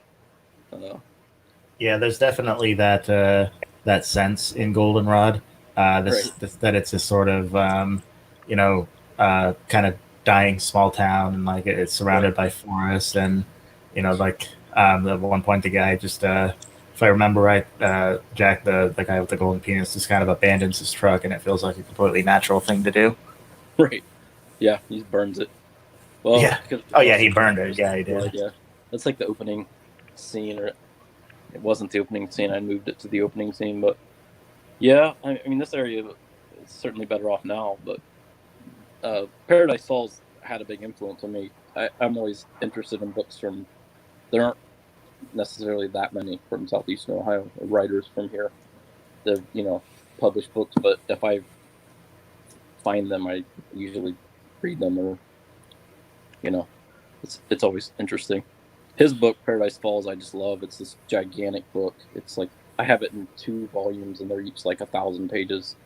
Yeah, there's definitely that sense in Goldenrod, that it's a sort of kind of dying small town, and like it's surrounded by forest, and like at one point the guy just if I remember right, Jack, the guy with the golden penis, just kind of abandons his truck, and it feels like a completely natural thing to do. Right. Yeah, he burns it. Well, yeah. Oh yeah, he burned it. Yeah, he did. Yeah, that's like the opening scene, or it wasn't the opening scene. I moved it to the opening scene, but yeah, I mean this area is certainly better off now. But Paradise Falls had a big influence on me. I'm always interested in books from. There aren't necessarily that many from Southeastern Ohio writers from here. They've published books, but if I find them, I usually read them, or it's always interesting. His book Paradise Falls I just love. It's this gigantic book. It's like I have it in 2 volumes, and they're each like 1,000 pages.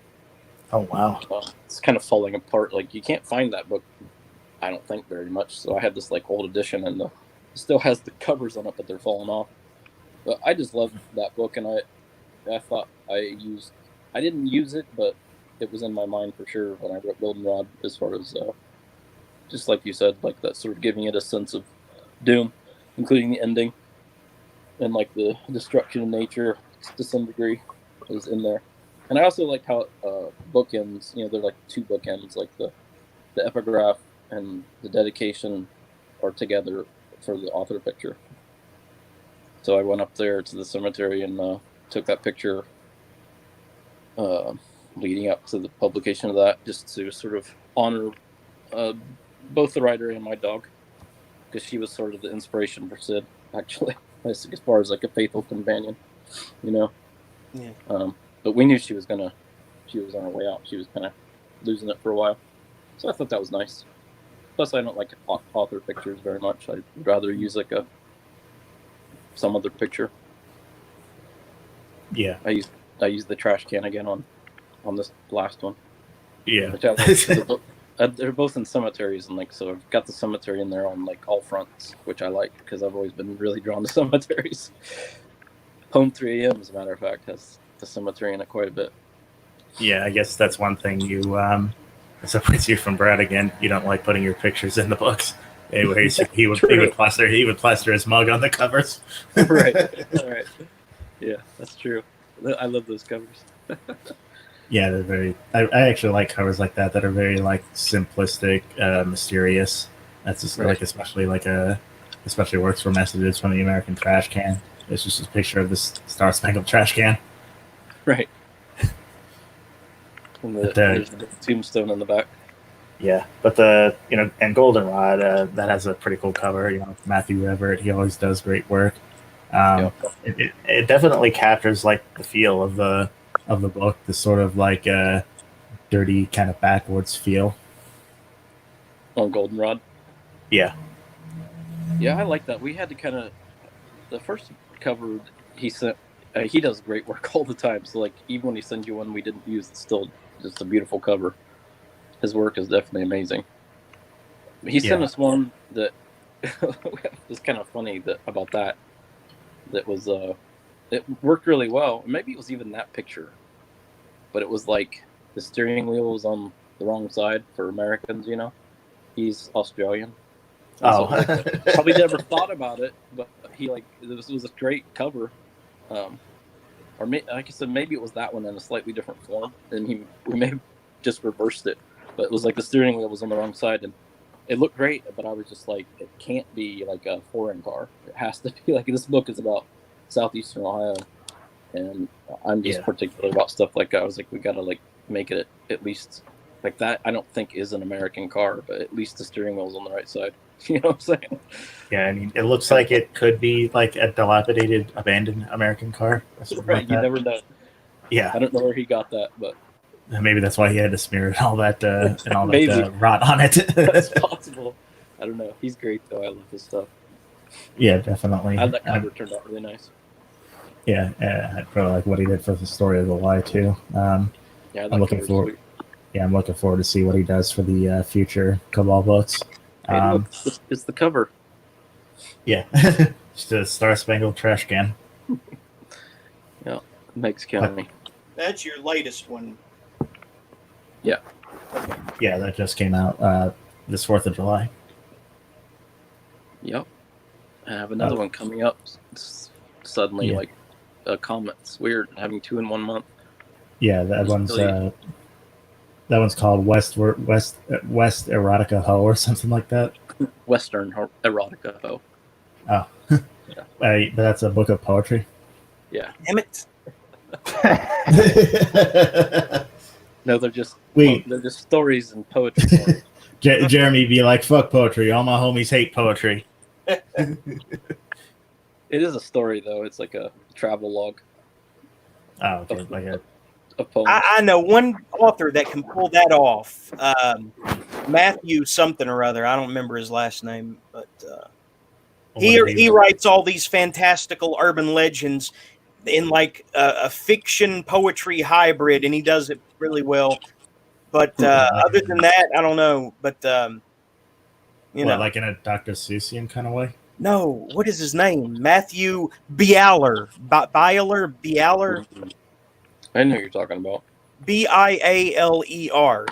Oh wow. It's kind of falling apart. Like you can't find that book, I don't think, very much. So I have this like old edition, and it still has the covers on it, but they're falling off. But I just love that book, and I thought I didn't use it, but it was in my mind for sure when I wrote Goldenrod, as far as just like you said, like that sort of giving it a sense of doom, including the ending, and like the destruction of nature to some degree is in there. And I also like how bookends, they're like 2 bookends, like the epigraph and the dedication are together for the author picture. So I went up there to the cemetery and took that picture leading up to the publication of that, just to sort of honor both the writer and my dog, because she was sort of the inspiration for Sid, actually, as far as like a faithful companion, Yeah. But we knew she was on her way out. She was kind of losing it for a while, so I thought that was nice. Plus, I don't like author pictures very much. I'd rather use like some other picture. Yeah. I used the trash can again on this last one. Yeah. They're both in cemeteries, and like so I've got the cemetery in there on like all fronts, which I like because I've always been really drawn to cemeteries. Home 3 AM, as a matter of fact, has the cemetery in it quite a bit. Yeah, I guess that's one thing you separates you from Brad again. You don't like putting your pictures in the books. Anyways, he would plaster his mug on the covers. Right. All right. Yeah, that's true. I love those covers. Yeah, they're very. I actually like covers like that are very like simplistic, mysterious. That's just Right. like especially works for messages from the American trash can. It's just a picture of this Star Spangled trash can. Right. And there's the tombstone in the back. Yeah, but and Goldenrod, that has a pretty cool cover. Matthew Everett, he always does great work. It definitely captures like the feel of the book, the sort of like dirty kind of backwoods feel. On Goldenrod. Yeah. Yeah, I like that. We had to kind of the first cover he sent. He does great work all the time. So like even when he sends you one we didn't use, it's still just a beautiful cover. His work is definitely amazing. He sent us one that was kind of funny about that. That was it worked really well. Maybe it was even that picture, but it was like the steering wheel was on the wrong side for Americans. He's Australian. Oh, so, probably never thought about it, but he this was a great cover. Or like I said, maybe it was that one in a slightly different form, and we may have just reversed it. But it was like the steering wheel was on the wrong side, and it looked great. But I was just like, it can't be like a foreign car. It has to be like this book is about Southeastern Ohio, and I'm just particular about stuff like that. I was like, we gotta like make it at least Like that, I don't think is an American car, but at least the steering wheel's on the right side. You know what I'm saying? Yeah, I mean, it looks like it could be like a dilapidated, abandoned American car. Or something Right, like you that. never know. Yeah, I don't know where he got that, but maybe that's why he had to smear all that and all Maybe. that rot on it. that's possible. I don't know. He's great though. I love his stuff. Yeah, definitely. And that cover turned out really nice. Yeah, I really like what he did for the story of the lie too. Yeah, I'm looking forward. Yeah, I'm looking forward to see what he does for the future Cabal books. Hey, look, it's the cover. Yeah, just a Star Spangled Trash Can. Yeah, Meg's killing me. That's your latest one. Yeah. Yeah, that just came out this 4th of July. Yep. I have another one coming up suddenly, Yeah. like a comet. It's weird having 2 in 1 month. Yeah, that one's called West Erotica Ho or something like that. Western erotica. Oh, Oh, but that's a book of poetry. yeah. Damn it. No, they're just Wait. they're just stories and poetry. form. Jeremy be like, "Fuck poetry. All my homies hate poetry." It is a story though. It's like a travel log Oh, okay. Like a of poems. I know one author that can pull that off. Matthew something or other. I don't remember his last name, but he writes all these fantastical urban legends in like a fiction poetry hybrid, and he does it really well. But other than that, I don't know. But you know, like in a Dr. Seussian kind of way. no, what is his name? Matthew Bialer. Bialer. I know who you're talking about. Bialer.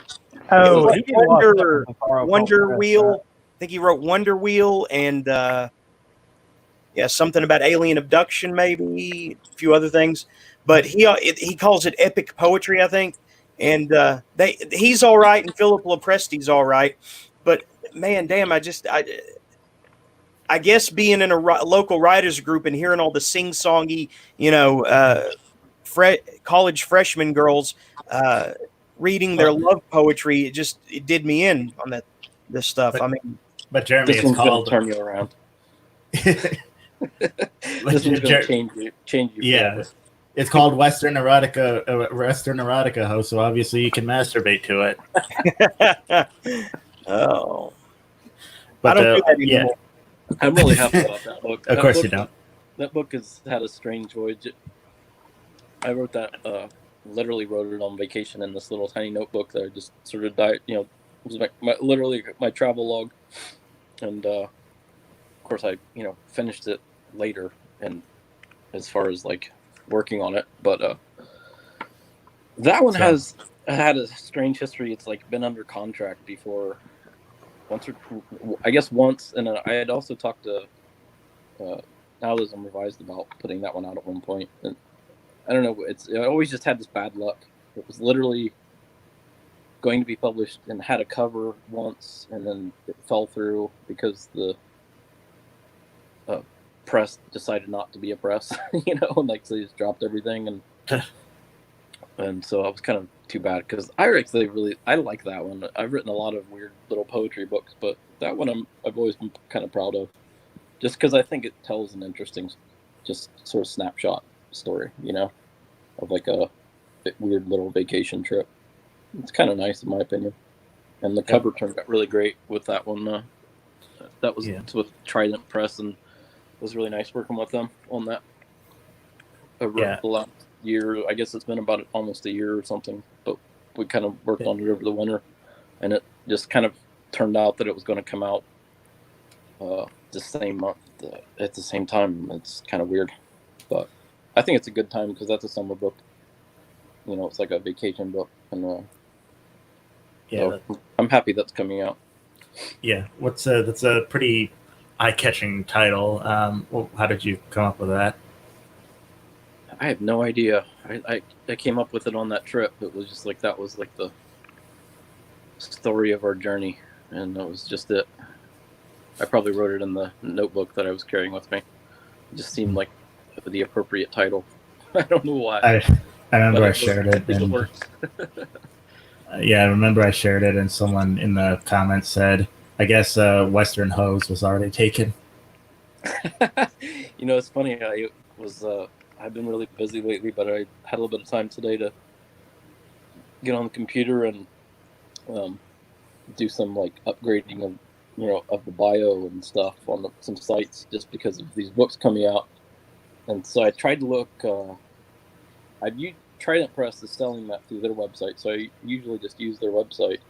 Oh, Like he did a lot of Wonder, stuff with Taro Wonder Press, Wheel. I think he wrote Wonder Wheel and something about alien abduction, maybe a few other things. But he calls it epic poetry, I think. And he's all right, and Philip Lopresti's all right. But man, damn, I guess being in a local writers group and hearing all the sing-songy, college freshman girls reading their love poetry, it did me in on this stuff. But- I mean, But Jeremy, This it's one's gonna called. turn you around. This one's gonna change you. Yeah, forever. it's called Western Erotica Ho. So obviously you can masturbate to it. oh, But I don't do that yeah, anymore. I'm really happy about that book. of course you don't. That book has had a strange voyage. I wrote that, literally wrote it on vacation in this little tiny notebook that I just sort of died, it was literally my travel log. And, of course I, finished it later and as far as like working on it, but, that one has had a strange history. It's like been under contract before once, and I had also talked to, Nihilism Revised about putting that one out at one point, and I don't know. I always just had this bad luck. It was literally going to be published and had a cover once, and then it fell through because the press decided not to be a press. So they just dropped everything, and so it was kind of too bad because I like that one. I've written a lot of weird little poetry books, but that one I've always been kind of proud of. Just because I think it tells an interesting, just sort of snapshot story, of like a weird little vacation trip. It's kind of nice in my opinion. And the cover turned out really great with that one. That was with Trident Press, and it was really nice working with them on that. Over the last year, I guess it's been about almost a year or something, but we kind of worked on it over the winter, and it just kind of turned out that it was going to come out the same month at the same time. It's kind of weird, but I think it's a good time because that's a summer book. It's like a vacation book, and so I'm happy that's coming out. Yeah, that's a pretty eye-catching title. How did you come up with that? I have no idea. I came up with it on that trip. It was just like that was like the story of our journey, and that was just it. I probably wrote it in the notebook that I was carrying with me. It just seemed like the appropriate title. I don't know why. I remember I shared it. It works. Yeah, I remember I shared it, and someone in the comments said, "I guess Western Hose was already taken." It's funny. I've been really busy lately, but I had a little bit of time today to get on the computer and do some like upgrading of of the bio and stuff on some sites just because of these books coming out. And so I tried to look. Trident Press is selling that through their website, so I usually just use their website.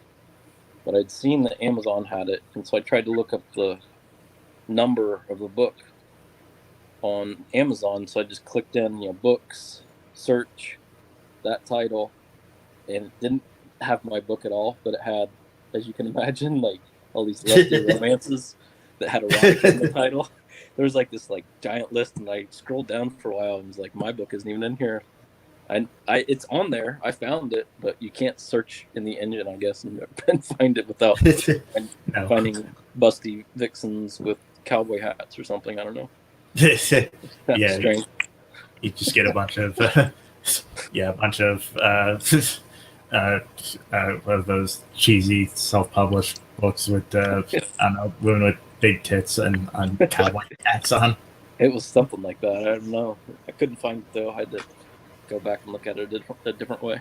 But I'd seen that Amazon had it, and so I tried to look up the number of the book on Amazon. So I just clicked in, books, search that title, and it didn't have my book at all, but it had, as you can imagine, like all these Rusty romances that had erotic in the title. There was like this giant list, and I scrolled down for a while and was like, my book isn't even in here. It's on there. I found it, but you can't search in the engine, I guess, and find it without finding busty vixens with cowboy hats or something. I don't know. Yeah, strange. You just get a bunch of of those cheesy self-published books with I don't know, women with big tits and cowboy hats on. It was something like that. I don't know. I couldn't find it though. I had to go back and look at it a different way.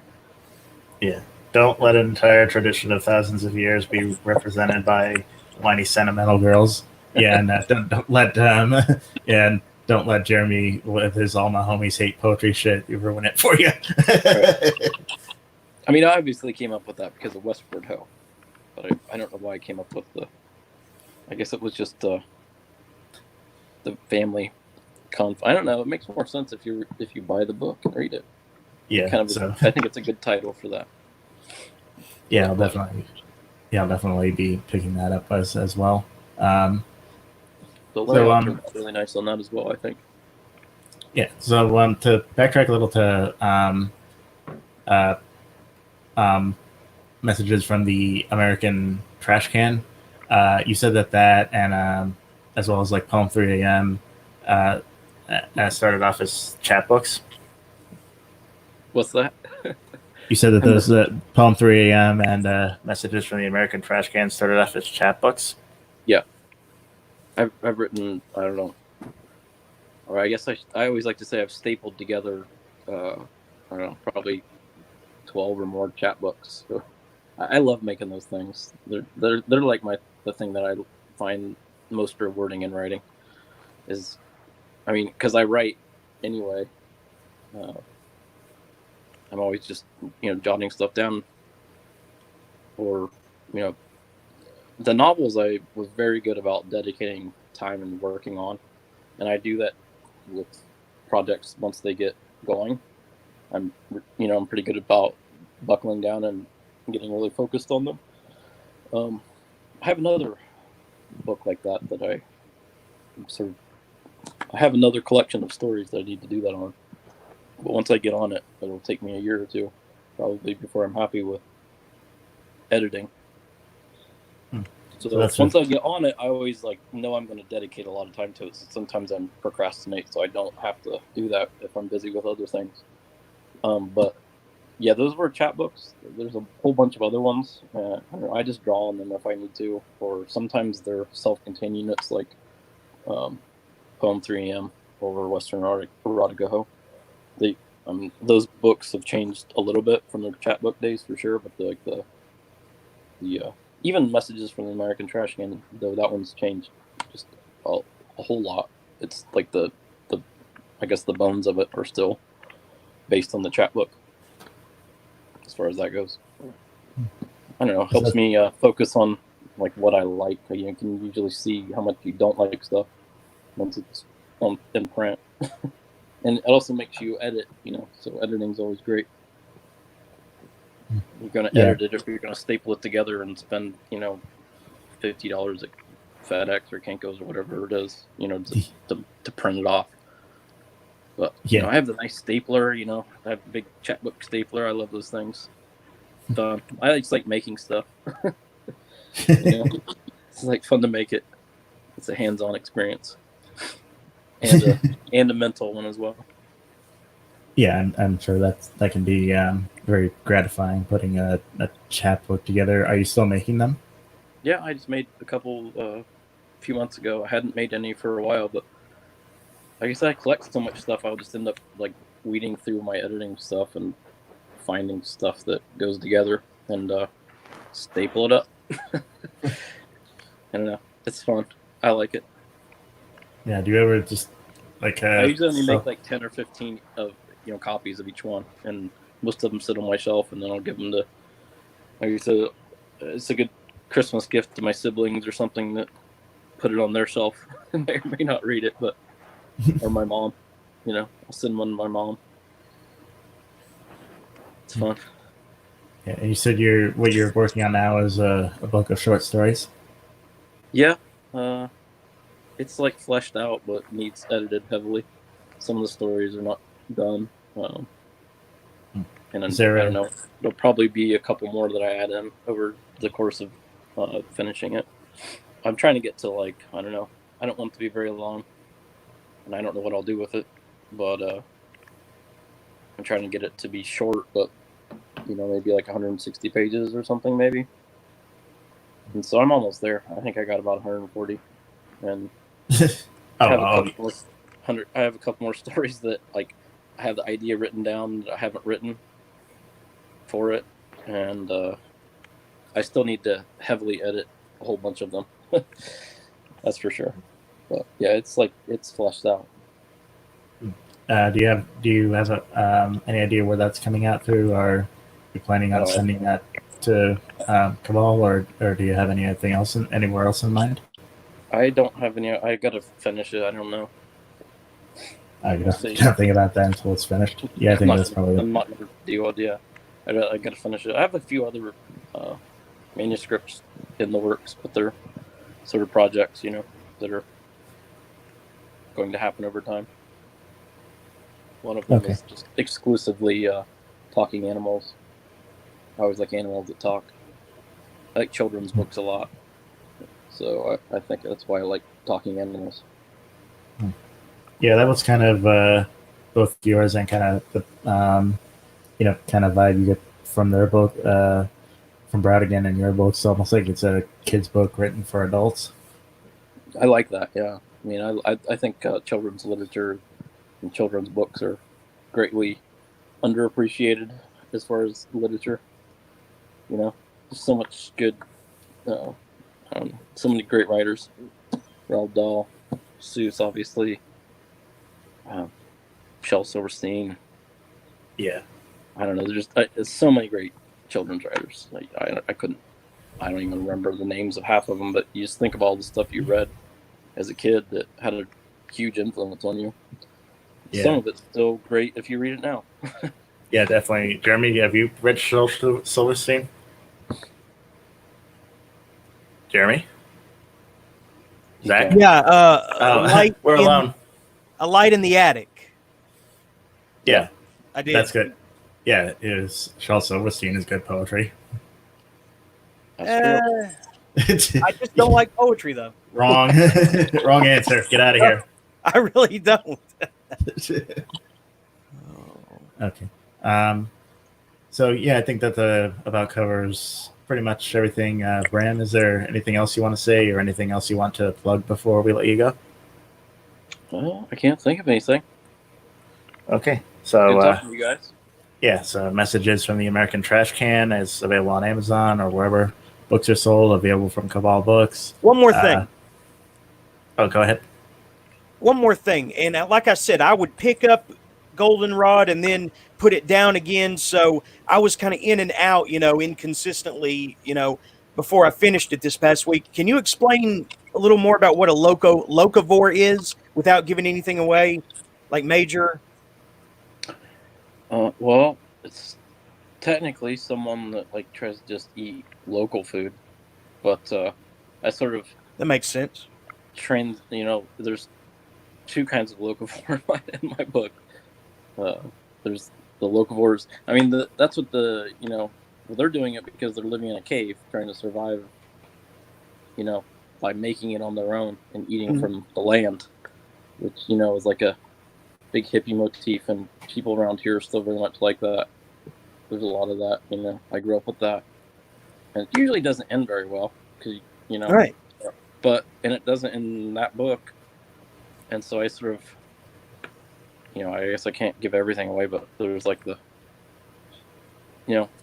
Yeah. Don't let an entire tradition of thousands of years be represented by whiny sentimental girls. Yeah, and don't let don't let Jeremy with his all my homies hate poetry shit ruin it for you. Right. I mean, I obviously came up with that because of Westward Ho, but I don't know why I came up with I guess it was just the family I don't know. It makes more sense if you buy the book and read it. Yeah, I think it's a good title for that. Yeah, I'll definitely be picking that up as well. The layout turned out really nice on that as well, I think. Yeah. So to backtrack a little to messages from the American Trash Can, you said that and as well as like Poem 3 a.m. Started off as chat books. What's that? You said that those Poem 3 a.m. and messages from the American Trash Can started off as chat books. Yeah, I've written, I don't know, or I guess I always like to say I've stapled together I don't know, probably 12 or more chat books. So I love making those things. They're like the thing that I find most rewarding in writing is, I mean, because I write anyway. I'm always just jotting stuff down. Or the novels I was very good about dedicating time and working on, and I do that with projects once they get going. I'm pretty good about buckling down and getting really focused on them. I have another book like that I have another collection of stories that I need to do that on. But once I get on it, it'll take me a year or two, probably, before I'm happy with editing. So once I get on it, I always know I'm going to dedicate a lot of time to it. So sometimes I procrastinate, so I don't have to do that if I'm busy with other things. But yeah, those were chat books. There's a whole bunch of other ones. I don't know, I just draw on them if I need to, or sometimes they're self-contained units like Poem 3 AM or Western Erotica Ho. Those books have changed a little bit from their chat book days for sure, but the even messages from the American Trash Can, though, that one's changed just a whole lot. It's like the I guess the bones of it are still based on the chat book as far as that goes. I don't know, it helps me focus on what I like. You can usually see how much you don't like stuff once it's in print. And it also makes you edit, so editing's always great. You're going to edit it if you're going to staple it together and spend, $50 at FedEx or Kinko's or whatever it is, to print it off. But, I have the nice stapler, I have a big chatbook stapler. I love those things. I just like making stuff. It's fun to make it. It's a hands-on experience. And a mental one as well. Yeah, I'm sure that can be very gratifying putting a chapbook together. Are you still making them? Yeah, I just made a couple a few months ago. I hadn't made any for a while, but like I said, I collect so much stuff, I'll just end up like weeding through my editing stuff and finding stuff that goes together and staple it up. I don't know. It's fun. I like it. Yeah. Do you ever just like? I usually only make like 10 or 15 of copies of each one, and most of them sit on my shelf, and then I'll give them to. Like I said, it's a good Christmas gift to my siblings or something that put it on their shelf. They may not read it, but or my mom. I'll send one to my mom. It's fun. Yeah, and you said what you're working on now is a book of short stories. Yeah, it's like fleshed out, but needs edited heavily. Some of the stories are not done, and I don't know. There'll probably be a couple more that I add in over the course of finishing it. I'm trying to get to I don't know. I don't want it to be very long, and I don't know what I'll do with it, but I'm trying to get it to be short, but maybe like 160 pages or something, maybe. And so I'm almost there. I think I got about 140, and I have a couple more stories that I have the idea written down that I haven't written for it, and I still need to heavily edit a whole bunch of them. That's for sure. But yeah, it's fleshed out. Do you have any idea where that's coming out through, or are you planning on sending that to Cabal, or do you have anything else anywhere else in mind? I don't have any. I gotta finish it. I don't know. You don't think about that until it's finished. Yeah, I think that's probably. I'm not gonna deal with. Yeah, I gotta finish it. I have a few other manuscripts in the works, but they're sort of projects, that are going to happen over time. One of them is just exclusively talking animals. I always like animals that talk. I like children's books a lot, so I think that's why I like talking animals. Yeah, that was kind of both yours and kind of the kind of vibe you get from their book, from Bradigan and your book. It's almost like it's a kid's book written for adults. I like that. Yeah, I mean, I think children's literature and children's books are greatly underappreciated as far as literature. There's so much good, so many great writers. Roald Dahl, Seuss, obviously, Shel Silverstein. Yeah, I don't know. There's so many great children's writers. I don't even remember the names of half of them, but you just think of all the stuff you read as a kid that had a huge influence on you. Yeah. Some of it's still great if you read it now. Yeah, definitely. Jeremy, have you read Shel Silverstein? Jeremy? Zach? Yeah, we're alone. A Light in the Attic. Yeah. I did. That's good. Yeah, Shel Silverstein is good poetry. I just don't like poetry, though. Wrong. Wrong answer. Get out of here. I really don't. Okay. So yeah, I think that about covers pretty much everything. Bram, is there anything else you want to say or anything else you want to plug before we let you go? Well, I can't think of anything. Okay. So good talking to you guys. Yeah, so Messages from the American Trash Can is available on Amazon or wherever books are sold, available from Cabal Books. One more thing. Go ahead. One more thing. And like I said, I would pick up Goldenrod and then put it down again. So I was kind of in and out, inconsistently, before I finished it this past week. Can you explain a little more about what a locavore is without giving anything away, like major? Well, it's technically someone that tries to just eat local food, but I sort of that makes sense. There's two kinds of locavore in my book. There's the locavores. I mean, that's what they're doing it because they're living in a cave, trying to survive. By making it on their own and eating from the land, which is like a big hippie motif, and people around here are still very much like that. There's a lot of that. I grew up with that, and it usually doesn't end very well because Right. And it doesn't in that book, and so I sort of, I guess I can't give everything away, but there's like the,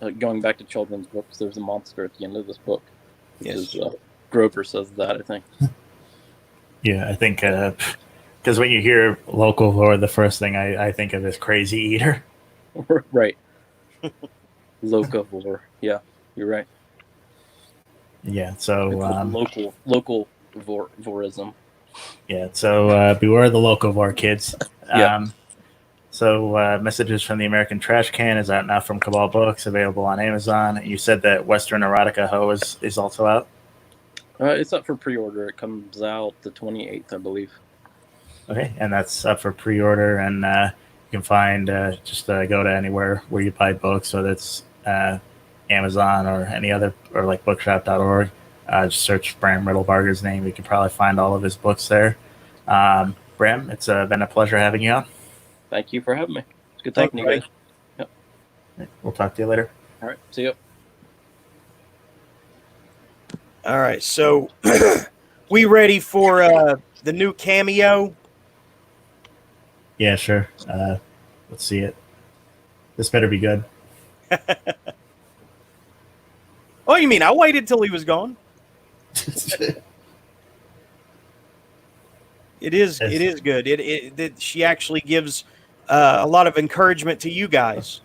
like going back to children's books, there's a monster at the end of this book. Yes. Grover says that, I think. Yeah, I think because when you hear local lore, the first thing I think of is Crazy Eater. Right. Locavore. Yeah, you're right. Yeah, so local vorism. Yeah, so beware the locavore, kids. Yeah. So Messages from the American Trash Can is out now from Cabal Books, available on Amazon. You said that Western Erotica Ho is also out? It's up for pre-order. It comes out the 28th, I believe. Okay, and that's up for pre-order, and you can find, just go to anywhere where you buy books, whether it's Amazon or any other, or like bookshop.org. Just search Bram Riddlebarger's name. You can probably find all of his books there. Bram, it's been a pleasure having you on. Thank you for having me. It's good talking to you guys. Yep. We'll talk to you later. All right, see you. All right, so we ready for the new cameo? Yeah, sure. Let's see it. This better be good. Oh, you mean I waited till he was gone? It is good. She actually gives a lot of encouragement to you guys.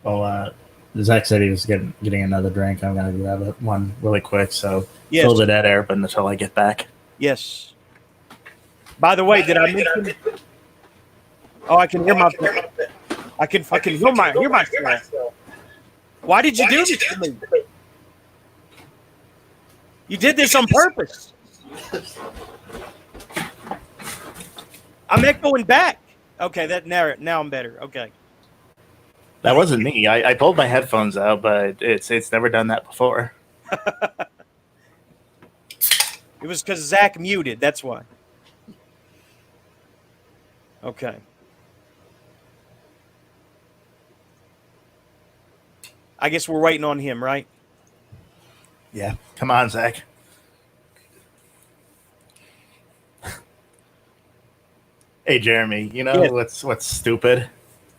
Well, Zach said he was getting another drink. I'm going to grab one really quick. So Yes. fill the dead air, but until I get back. Yes. By the way, did I mention? Oh, I can hear my. I can fucking hear myself. Why did you do this to me? You did this on purpose. I'm echoing back. Okay, now I'm better. Okay. That wasn't me. I pulled my headphones out, but it's never done that before. It was because Zach muted. That's why. Okay. I guess we're waiting on him, right? Yeah. Come on, Zach. Hey, Jeremy, you know what's stupid?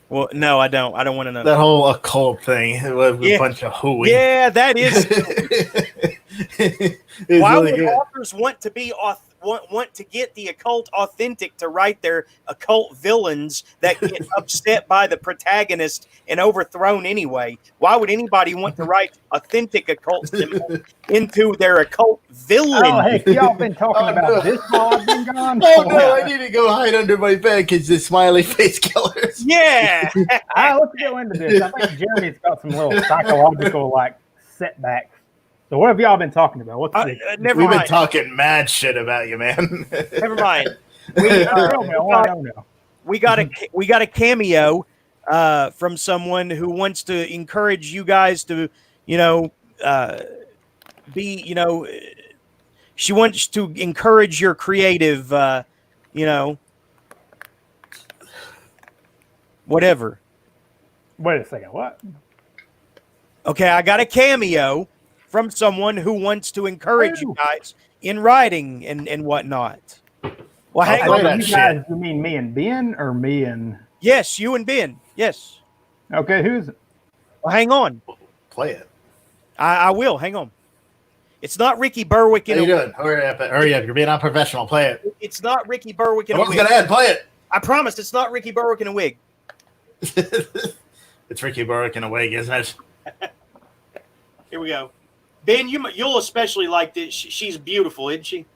Well, no, I don't. I don't want to know. That whole occult thing with a bunch of hooey. Yeah, that is. Why really would good. authors want to be want to get the occult authentic to write their occult villains that get upset by the protagonist and overthrown anyway? Why would anybody want to write authentic occult symbols into their occult villain? Oh, heck, y'all been talking about this while I've been gone? Oh no, I need to go hide under my bed because the smiley face killers. Yeah. Let's go into this. I think Jeremy's got some little psychological setbacks. So what have y'all been talking about? What's the never We've mind. been talking mad shit about you, man. Never mind. I don't know. We got a cameo from someone who wants to encourage you guys to, be, she wants to encourage your creative, whatever. Wait a second. What? Okay, I got a cameo from someone who wants to encourage you guys in writing and whatnot. Well, hang play on. that You guys, you mean me and Ben or me and? Yes, you and Ben. Yes. Okay, who's? Well, hang on. Play it. I will. Hang on. It's not Ricky Berwick in How a you doing? Hurry up. You're being unprofessional. Play it. It's not Ricky Berwick in I a was wig. going to add. Play it. I promise it's not Ricky Berwick in a wig. It's Ricky Berwick in a wig, isn't it? Here we go. Ben, you'll especially like this. She's beautiful, isn't she?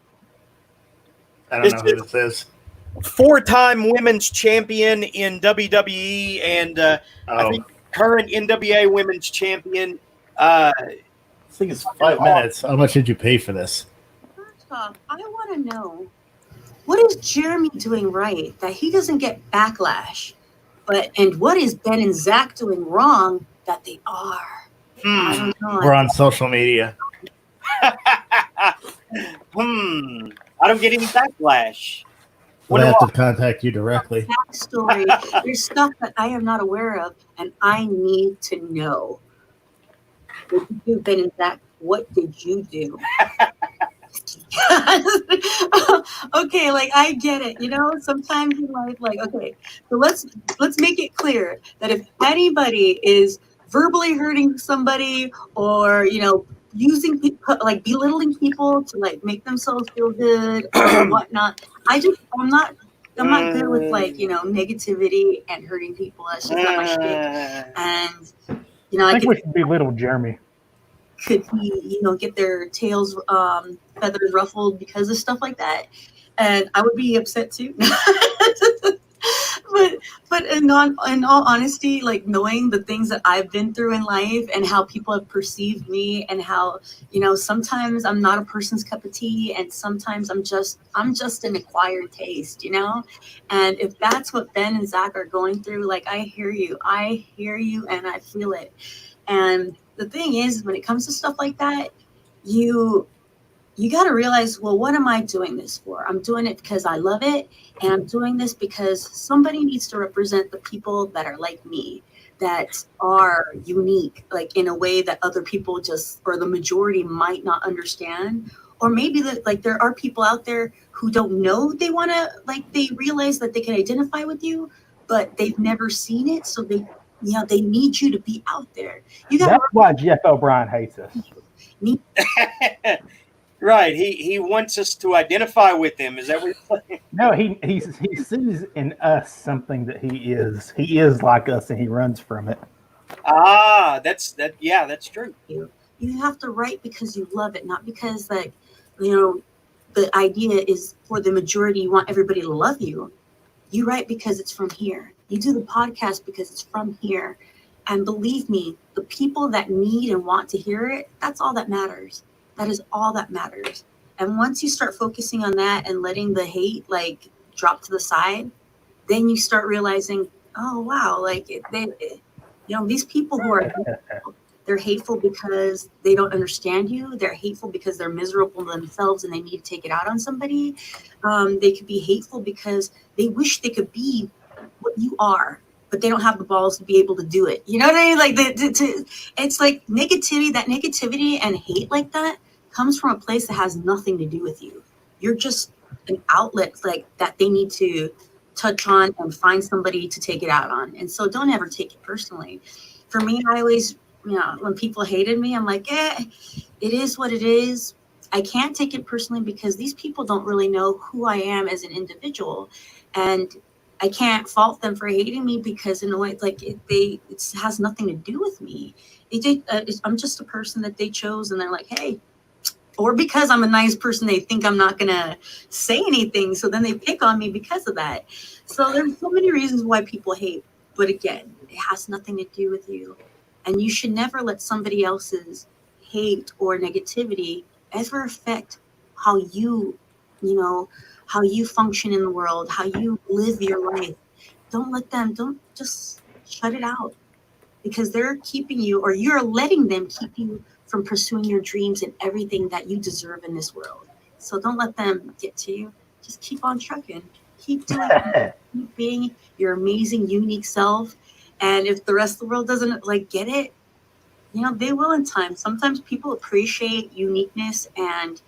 I don't know who this is. 4-time women's champion in WWE and I think current NWA women's champion. This thing is 5 minutes. How much did you pay for this? First off, I want to know, what is Jeremy doing right that he doesn't get backlash? And what is Ben and Zach doing wrong that they are? I don't know. We're on social media. I don't get any backlash. They have to contact you directly. Backstory. There's stuff that I am not aware of, and I need to know. What did you do, Ben and Zach? What did you do? Okay, like I get it. You know, sometimes in life, like, okay, so let's make it clear that if anybody is verbally hurting somebody or, you know, using people, like belittling people to like make themselves feel good or whatnot, I'm not good with, like, you know, negativity and hurting people. That's just not my shit. And, you know, I think we should belittle Jeremy. Could he, you know, get their tails feathers ruffled because of stuff like that, and I would be upset too. but in all honesty, like knowing the things that I've been through in life and how people have perceived me, and how, you know, sometimes I'm not a person's cup of tea, and sometimes I'm just an acquired taste, you know. And if that's what Ben and Zach are going through, like, I hear you, and I feel it. And the thing is, when it comes to stuff like that, you got to realize, well, what am I doing this for? I'm doing it because I love it, and I'm doing this because somebody needs to represent the people that are like me, that are unique, like in a way that other people just, or the majority, might not understand. Or maybe that, like, there are people out there who don't know they want to, like, they realize that they can identify with you, but they've never seen it, so they, you know, they need you to be out there. That's why Jeff O'Brien hates us. Right. He wants us to identify with him. Is that what you're saying? No, he sees in us something that he is. He is like us, and he runs from it. Ah, that's true. You have to write because you love it, not because, like, you know, the idea is for the majority, you want everybody to love you. You write because it's from here. You do the podcast because it's from here. And believe me, the people that need and want to hear it, that's all that matters. That is all that matters. And once you start focusing on that and letting the hate, like, drop to the side, then you start realizing, oh, wow, like, you know, these people who are, they're hateful because they don't understand you. They're hateful because they're miserable themselves and they need to take it out on somebody. They could be hateful because they wish they could be what you are, but they don't have the balls to be able to do it. You know what I mean? Like, it's like negativity. That negativity and hate like that comes from a place that has nothing to do with you. You're just an outlet, like, that they need to touch on and find somebody to take it out on. And so don't ever take it personally. For me, I always, you know, when people hated me, I'm like, it is what it is. I can't take it personally because these people don't really know who I am as an individual. And I can't fault them for hating me because, in a way, like, it has nothing to do with me. I'm just a person that they chose, and they're like, hey. Or because I'm a nice person, they think I'm not going to say anything, so then they pick on me because of that. So there's so many reasons why people hate. But again, it has nothing to do with you. And you should never let somebody else's hate or negativity ever affect how you function in the world, how you live your life. Don't just shut it out, because they're keeping you, or you're letting them keep you from pursuing your dreams and everything that you deserve in this world. So don't let them get to you. Just keep on trucking. Keep doing it. Keep being your amazing, unique self. And if the rest of the world doesn't, like, get it, you know, they will in time. Sometimes people appreciate uniqueness and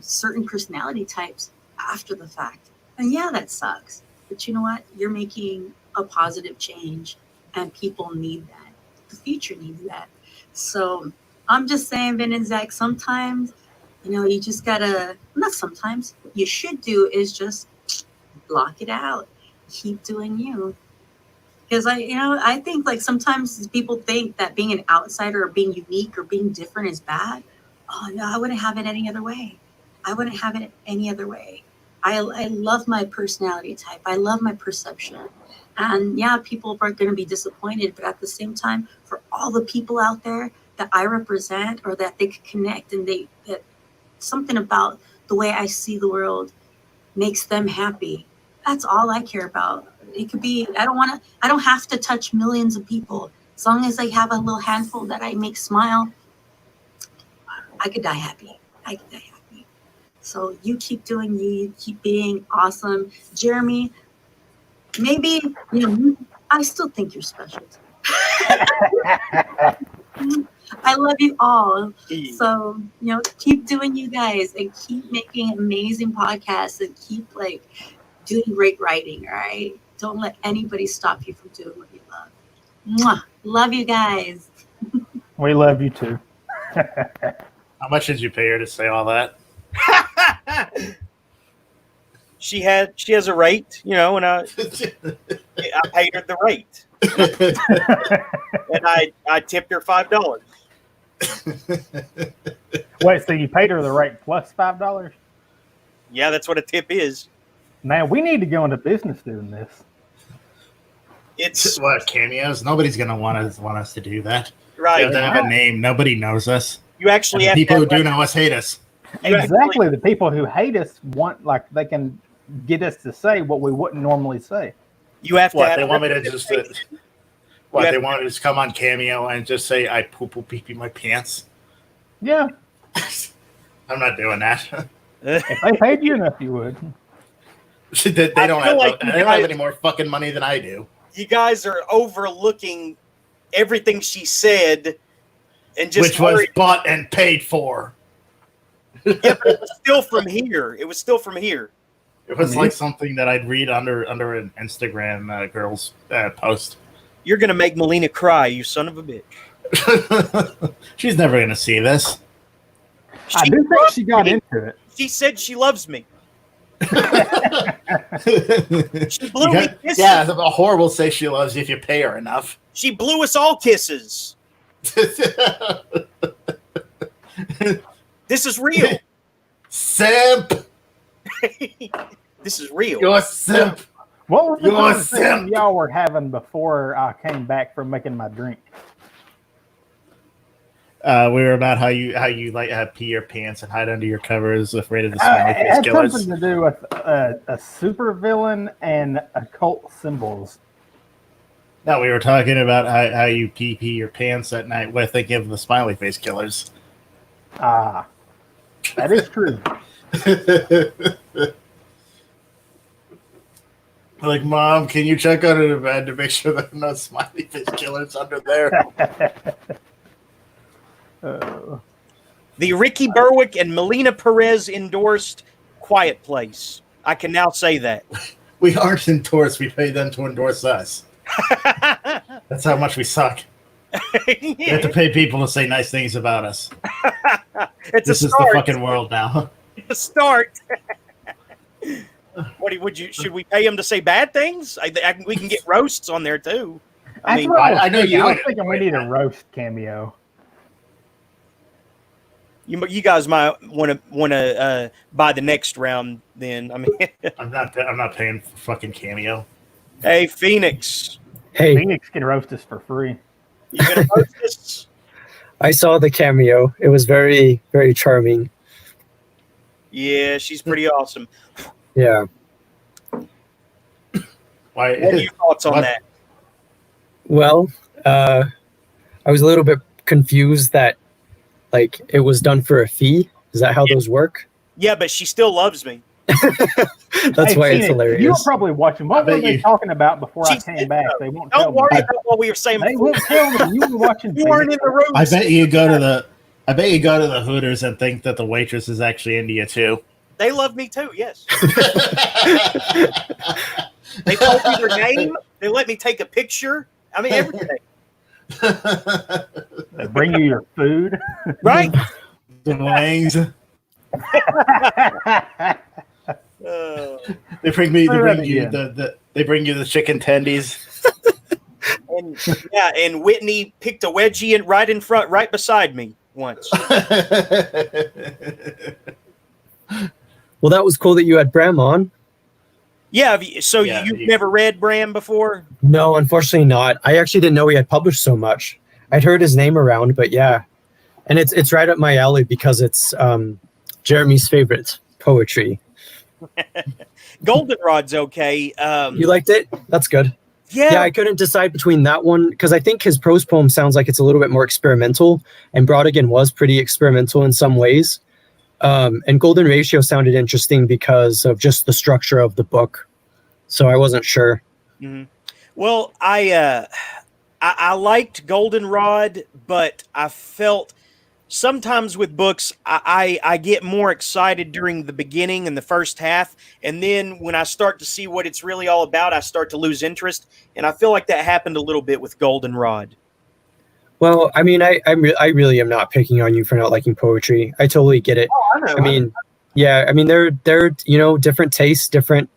certain personality types after the fact. And yeah, that sucks. But you know what? You're making a positive change, and people need that. The future needs that. So I'm just saying, Ben and Zach, sometimes, you know, you just gotta, not sometimes, what you should do is just block it out. Keep doing you. Because I think, like, sometimes people think that being an outsider or being unique or being different is bad. Oh no, I wouldn't have it any other way. I love my personality type. I love my perception. And yeah, people are going to be disappointed, but at the same time, for all the people out there that I represent, or that they could connect, and that something about the way I see the world makes them happy. That's all I care about. It could be, I don't have to touch millions of people. As long as I have a little handful that I make smile, I could die happy. So you keep doing you keep being awesome. Jeremy, maybe, I still think you're special. I love you all. So, keep doing you guys and keep making amazing podcasts and keep doing great writing, all right? Don't let anybody stop you from doing what you love. Mwah. Love you guys. We love you too. How much did you pay her to say all that? She has a rate, and I paid her the rate. And I tipped her $5. Wait, so you paid her the rate plus $5? Yeah, that's what a tip is. Man, we need to go into business doing this. It's what, cameos? Nobody's gonna want us to do that. Right. We have to have a name. Nobody knows us. You actually and have people to who do know us hate us. Exactly. The people who hate us want, they can get us to say what we wouldn't normally say. You have to. They want me to just. They want to just come on Cameo and just say I poo pee pee my pants. Yeah. I'm not doing that. If they paid you enough, you would. they don't have any more fucking money than I do. You guys are overlooking everything she said, and just which was bought and paid for. Yeah, but it was still from here. It was like something that I'd read under an Instagram girl's post. You're gonna make Melina cry, you son of a bitch. She's never gonna see this. I do think she got into it. She said she loves me. She blew me kisses. Yeah, a whore will say she loves you if you pay her enough. She blew us all kisses. This is real. Simp. This is real. You're a simp. What was the conversation y'all were having before I came back from making my drink? We were about how you pee your pants and hide under your covers afraid of the smiley face killers. It had something to do with a supervillain and occult symbols. No, we were talking about how you pee your pants at night while thinking of the smiley face killers. Ah, that is true. Like, Mom, can you check under the bed to make sure there are no smiley face killers under there? The Ricky Berwick and Melina Perez endorsed Quiet Place. I can now say that. We aren't endorsed. We pay them to endorse us. That's how much we suck. We have to pay people to say nice things about us. This is the fucking world now. A start. Should we pay them to say bad things? We can get roasts on there too. I was thinking we need a roast cameo. You guys might want to buy the next round. Then I'm not paying for fucking cameo. Hey, Phoenix. Hey, Phoenix can roast us for free. You gonna roast us? I saw the cameo. It was very, very charming. Yeah, she's pretty awesome. Yeah. What are your thoughts on that? Well, I was a little bit confused that it was done for a fee. Is that how those work? Yeah, but she still loves me. That's why it's hilarious. You were probably watching. What were they talking about before I came back? They won't tell me. Don't worry about what we were saying. They won't tell me. You were watching. You weren't in the room. I bet you go to the Hooters and think that the waitress is actually India too. They love me too. Yes. They told me their name. They let me take a picture. I mean, everything. They bring you your food, right? The wings. They bring you the chicken tendies. And Whitney picked a wedgie right in front, right beside me once. Well, that was cool that you had Bram on. Yeah, so you've never read Bram before? No, unfortunately not. I actually didn't know he had published so much. I'd heard his name around, but yeah. And it's right up my alley because it's Jeremy's favorite poetry. Goldenrod's okay. You liked it? That's good. Yeah, I couldn't decide between that one because I think his prose poem sounds like it's a little bit more experimental, and Brodigan was pretty experimental in some ways. And Golden Ratio sounded interesting because of just the structure of the book. So I wasn't sure. Mm-hmm. Well, I liked Goldenrod, but I felt sometimes with books, I get more excited during the beginning and the first half. And then when I start to see what it's really all about, I start to lose interest. And I feel like that happened a little bit with Goldenrod. Well, I mean, I really am not picking on you for not liking poetry. I totally get it. Oh, I know. I mean, yeah, I mean, they're different tastes, different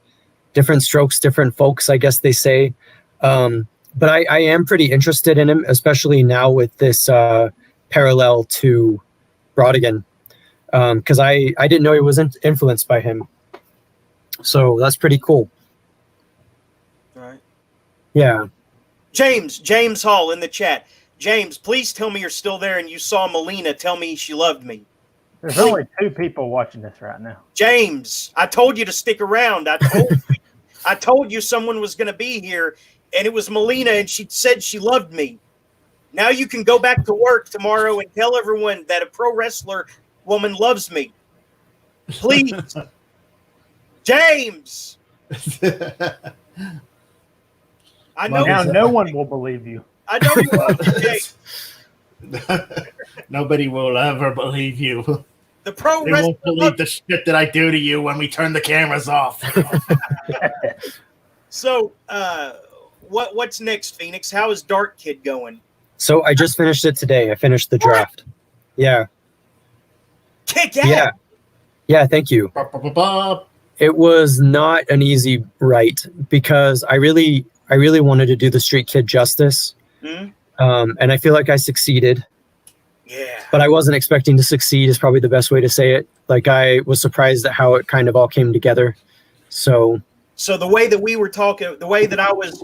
strokes, different folks, I guess they say. But I am pretty interested in him, especially now with this parallel to Brodigan, because I didn't know he was influenced by him. So that's pretty cool. All right. Yeah. James Hall in the chat. James, please tell me you're still there and you saw Melina tell me she loved me. There's only 2 people watching this right now. James, I told you to stick around. I told you someone was going to be here, and it was Melina, and she said she loved me. Now you can go back to work tomorrow and tell everyone that a pro wrestler woman loves me. Please. James. I know. Now no one will believe you. I know you love me, James. Nobody will ever believe you. The pro They wrestler won't believe the shit that I do to you when we turn the cameras off. So, what's next, Phoenix? How is Dark Kid going? So I just finished it today. I finished the draft. Yeah. Kick ass. Yeah. Yeah, thank you. It was not an easy write because I really wanted to do the Street Kid justice. Mm-hmm. And I feel like I succeeded. Yeah. But I wasn't expecting to succeed is probably the best way to say it. Like I was surprised at how it kind of all came together. So the way that we were talking, the way that I was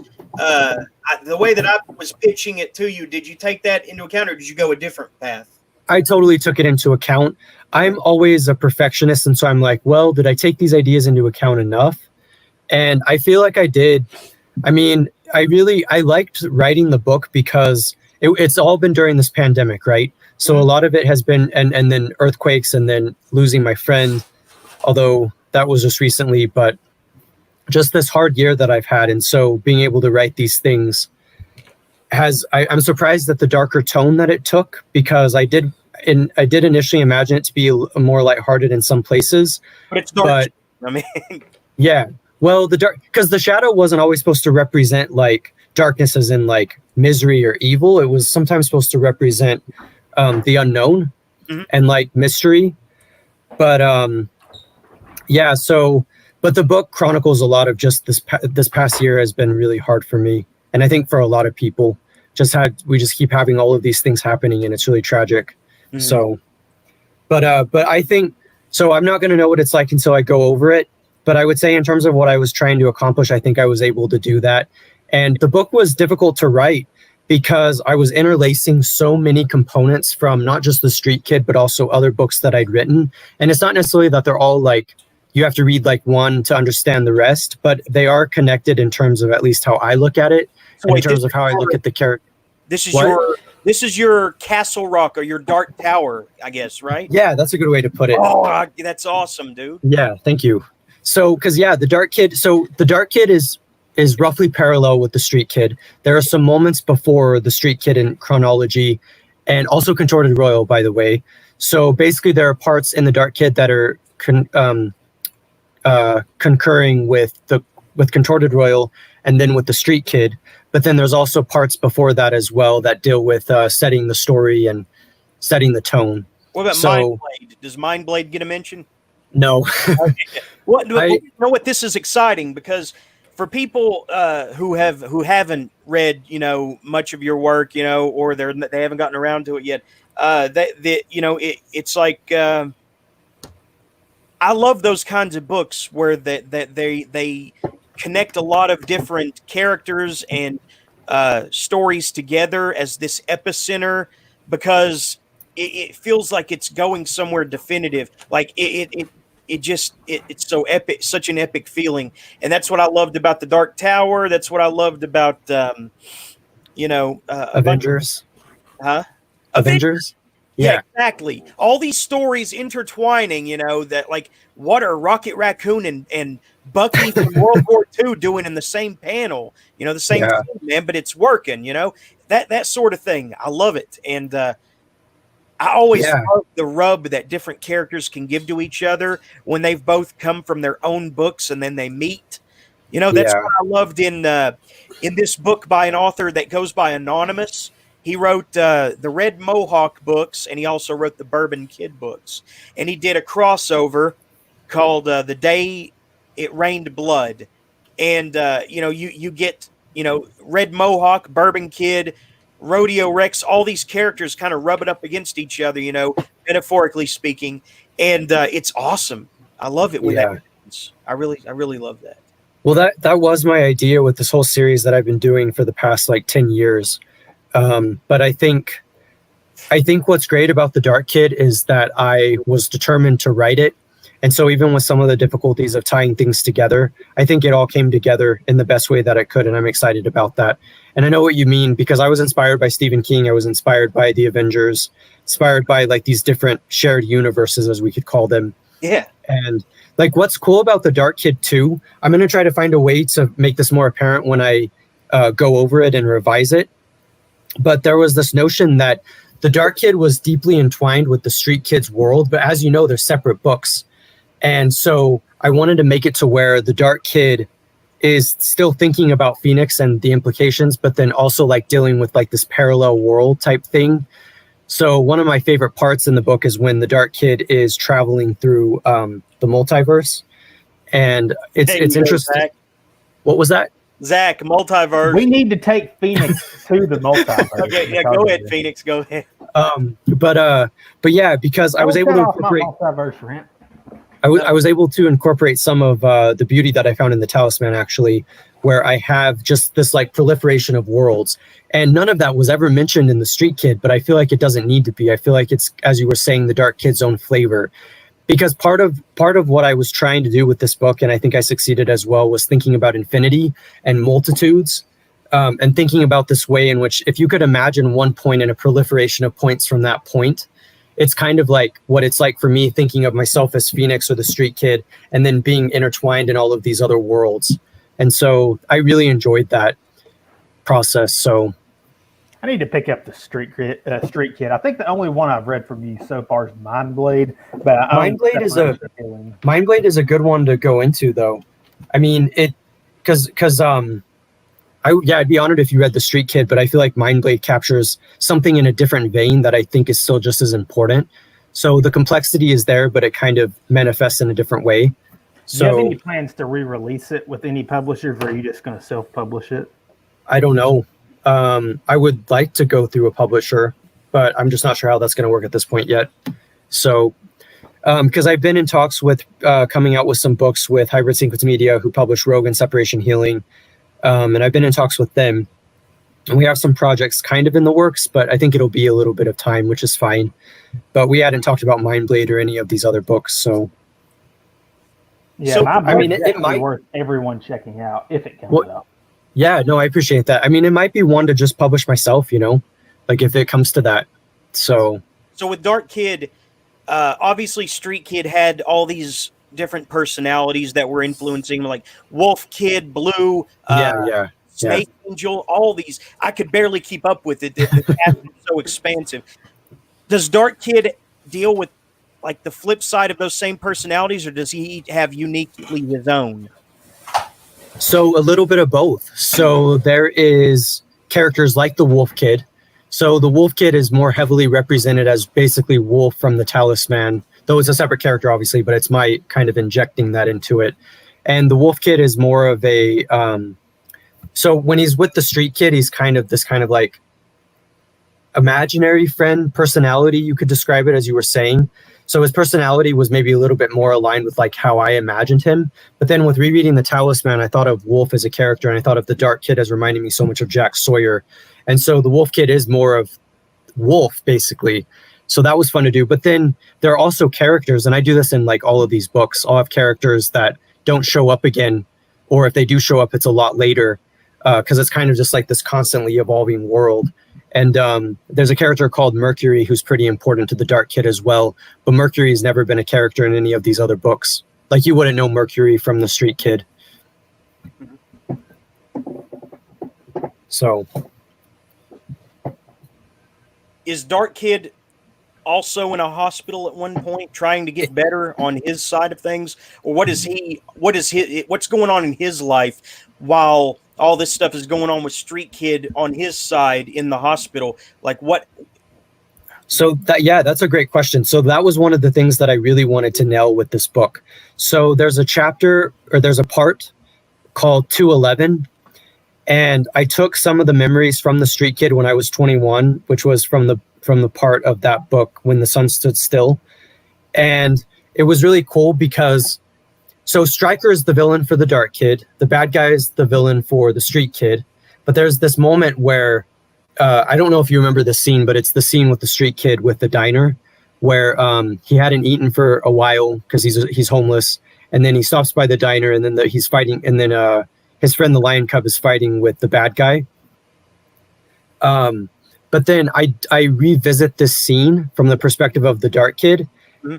pitching it to you, did you take that into account or did you go a different path? I totally took it into account. I'm always a perfectionist. And so I'm like, well, did I take these ideas into account enough? And I feel like I did. I mean, I liked writing the book because it's all been during this pandemic, right? So a lot of it has been, and then earthquakes and then losing my friend, although that was just recently, but just this hard year that I've had. And so being able to write these things I'm surprised at the darker tone that it took because I did initially imagine it to be more lighthearted in some places. But it's dark. I mean, yeah. Well, because the shadow wasn't always supposed to represent like darkness as in like misery or evil. It was sometimes supposed to represent the unknown and like mystery. But yeah, so but the book chronicles a lot of just this past year has been really hard for me. And I think for a lot of people, we just keep having all of these things happening and it's really tragic. Mm-hmm. So, but I think, so I'm not going to know what it's like until I go over it. But I would say in terms of what I was trying to accomplish, I think I was able to do that. And the book was difficult to write because I was interlacing so many components from not just The Street Kid, but also other books that I'd written. And it's not necessarily that they're all like, you have to read like one to understand the rest, but they are connected in terms of at least how I look at it, so in terms of how I look at the character. This is your Castle Rock or your Dark Tower, I guess, right? Yeah, that's a good way to put it. Oh, that's awesome, dude. Yeah, thank you. So, because yeah, the Dark Kid is roughly parallel with the Street Kid. There are some moments before the Street Kid in chronology, and also Contorted Royal, by the way. So basically, there are parts in the Dark Kid that are concurring with Contorted Royal, and then with the Street Kid. But then there's also parts before that as well that deal with setting the story and setting the tone. What about Mindblade? Does Mindblade get a mention? No. You know what? This is exciting because for people who haven't read, much of your work, or they haven't gotten around to it yet, it's like I love those kinds of books where they connect a lot of different characters and stories together as this epicenter because it feels like it's going somewhere definitive. Like it's so epic, such an epic feeling. And that's what I loved about the Dark Tower. That's what I loved about, Avengers. Huh? Avengers. Yeah, exactly. All these stories intertwining, that like what are Rocket Raccoon and Bucky from World War II doing in the same panel? The same thing, man, but it's working, that sort of thing. I love it. And I always love the rub that different characters can give to each other when they've both come from their own books and then they meet. That's what I loved in this book by an author that goes by Anonymous. He wrote the Red Mohawk books, and he also wrote the Bourbon Kid books. And he did a crossover called The Day It Rained Blood. And, you get, Red Mohawk, Bourbon Kid, Rodeo Rex, all these characters kind of rub it up against each other, metaphorically speaking. And it's awesome. I love it when that happens. I really love that. Well, that was my idea with this whole series that I've been doing for the past 10 years. But I think what's great about The Dark Kid is that I was determined to write it. And so even with some of the difficulties of tying things together, I think it all came together in the best way that it could. And I'm excited about that. And I know what you mean, because I was inspired by Stephen King. I was inspired by the Avengers, inspired by these different shared universes, as we could call them. Yeah. And what's cool about The Dark Kid too, I'm going to try to find a way to make this more apparent when I go over it and revise it. But there was this notion that The Dark Kid was deeply entwined with the Street Kid's world. But as you know, they're separate books. And so I wanted to make it to where The Dark Kid is still thinking about Phoenix and the implications, but then also dealing with this parallel world type thing. So one of my favorite parts in the book is when The Dark Kid is traveling through the multiverse. And it's interesting. Zach. What was that? Zach, multiverse. We need to take Phoenix to the multiverse. Okay, yeah, go ahead, Phoenix. Go ahead. But yeah, because I was able to incorporate multiverse for him. I was able to incorporate some of the beauty that I found in the Talisman, actually, where I have just this proliferation of worlds. And none of that was ever mentioned in the Street Kid, but I feel like it doesn't need to be. I feel like it's, as you were saying, the Dark Kid's own flavor. Because part of what I was trying to do with this book, and I think I succeeded as well, was thinking about infinity and multitudes, and thinking about this way in which if you could imagine one point and a proliferation of points from that point, it's kind of like what it's like for me thinking of myself as Phoenix or the Street Kid, and then being intertwined in all of these other worlds. And so I really enjoyed that process. So I need to pick up the Street Kid. I think the only one I've read from you so far is Mind Blade. But Mind Blade is a good one to go into, though. I mean, I'd be honored if you read The Street Kid, but I feel like Mind Blade captures something in a different vein that I think is still just as important. So the complexity is there, but it kind of manifests in a different way. So, do you have any plans to re-release it with any publishers, or are you just going to self-publish it? I don't know. I would like to go through a publisher, but I'm just not sure how that's going to work at this point yet. So, because I've been in talks with coming out with some books with Hybrid Sequence Media, who publish Rogue and Separation Healing. And I've been in talks with them, and we have some projects kind of in the works, but I think it'll be a little bit of time, which is fine. But we hadn't talked about Mind Blade or any of these other books. So, yeah, so, I mean, it might be worth everyone checking out if it comes out. Yeah, no, I appreciate that. I mean, it might be one to just publish myself, if it comes to that. So with Dark Kid, obviously Street Kid had all these different personalities that were influencing, like Wolf Kid, Blue, Snake Angel, all these. I could barely keep up with it. The cast is so expansive. Does Dark Kid deal with the flip side of those same personalities, or does he have uniquely his own? So a little bit of both. So there is characters like the Wolf Kid. So the Wolf Kid is more heavily represented as basically Wolf from the Talisman, though it's a separate character, obviously, but it's my kind of injecting that into it. And the Wolf Kid is more of a, so when he's with the Street Kid, he's kind of imaginary friend personality, you could describe it, as you were saying. So his personality was maybe a little bit more aligned with how I imagined him. But then with rereading the Talisman, I thought of Wolf as a character, and I thought of the Dark Kid as reminding me so much of Jack Sawyer. And so the Wolf Kid is more of Wolf, basically. So that was fun to do. But then there are also characters, and I do this in all of these books. I'll have characters that don't show up again, or if they do show up, it's a lot later, because it's kind of just this constantly evolving world. And there's a character called Mercury who's pretty important to the Dark Kid as well. But Mercury's never been a character in any of these other books. Like, you wouldn't know Mercury from the Street Kid. So, is Dark Kid also in a hospital at one point, trying to get better on his side of things, or what's going on in his life while all this stuff is going on with Street Kid on his side in the hospital? Like, what? So that's a great question. So that was one of the things that I really wanted to nail with this book. So there's a chapter, or there's a part called 211. And I took some of the memories from the Street Kid when I was 21, which was from the part of that book, When the Sun Stood Still. And it was really cool because, so Stryker is the villain for the Dark Kid. The bad guy is the villain for the Street Kid. But there's this moment where, I don't know if you remember the scene, but it's the scene with the Street Kid with the diner where he hadn't eaten for a while because he's homeless. And then he stops by the diner, and then he's fighting. And then his friend, the Lion Cub, is fighting with the bad guy. But then I revisit this scene from the perspective of the Dark Kid.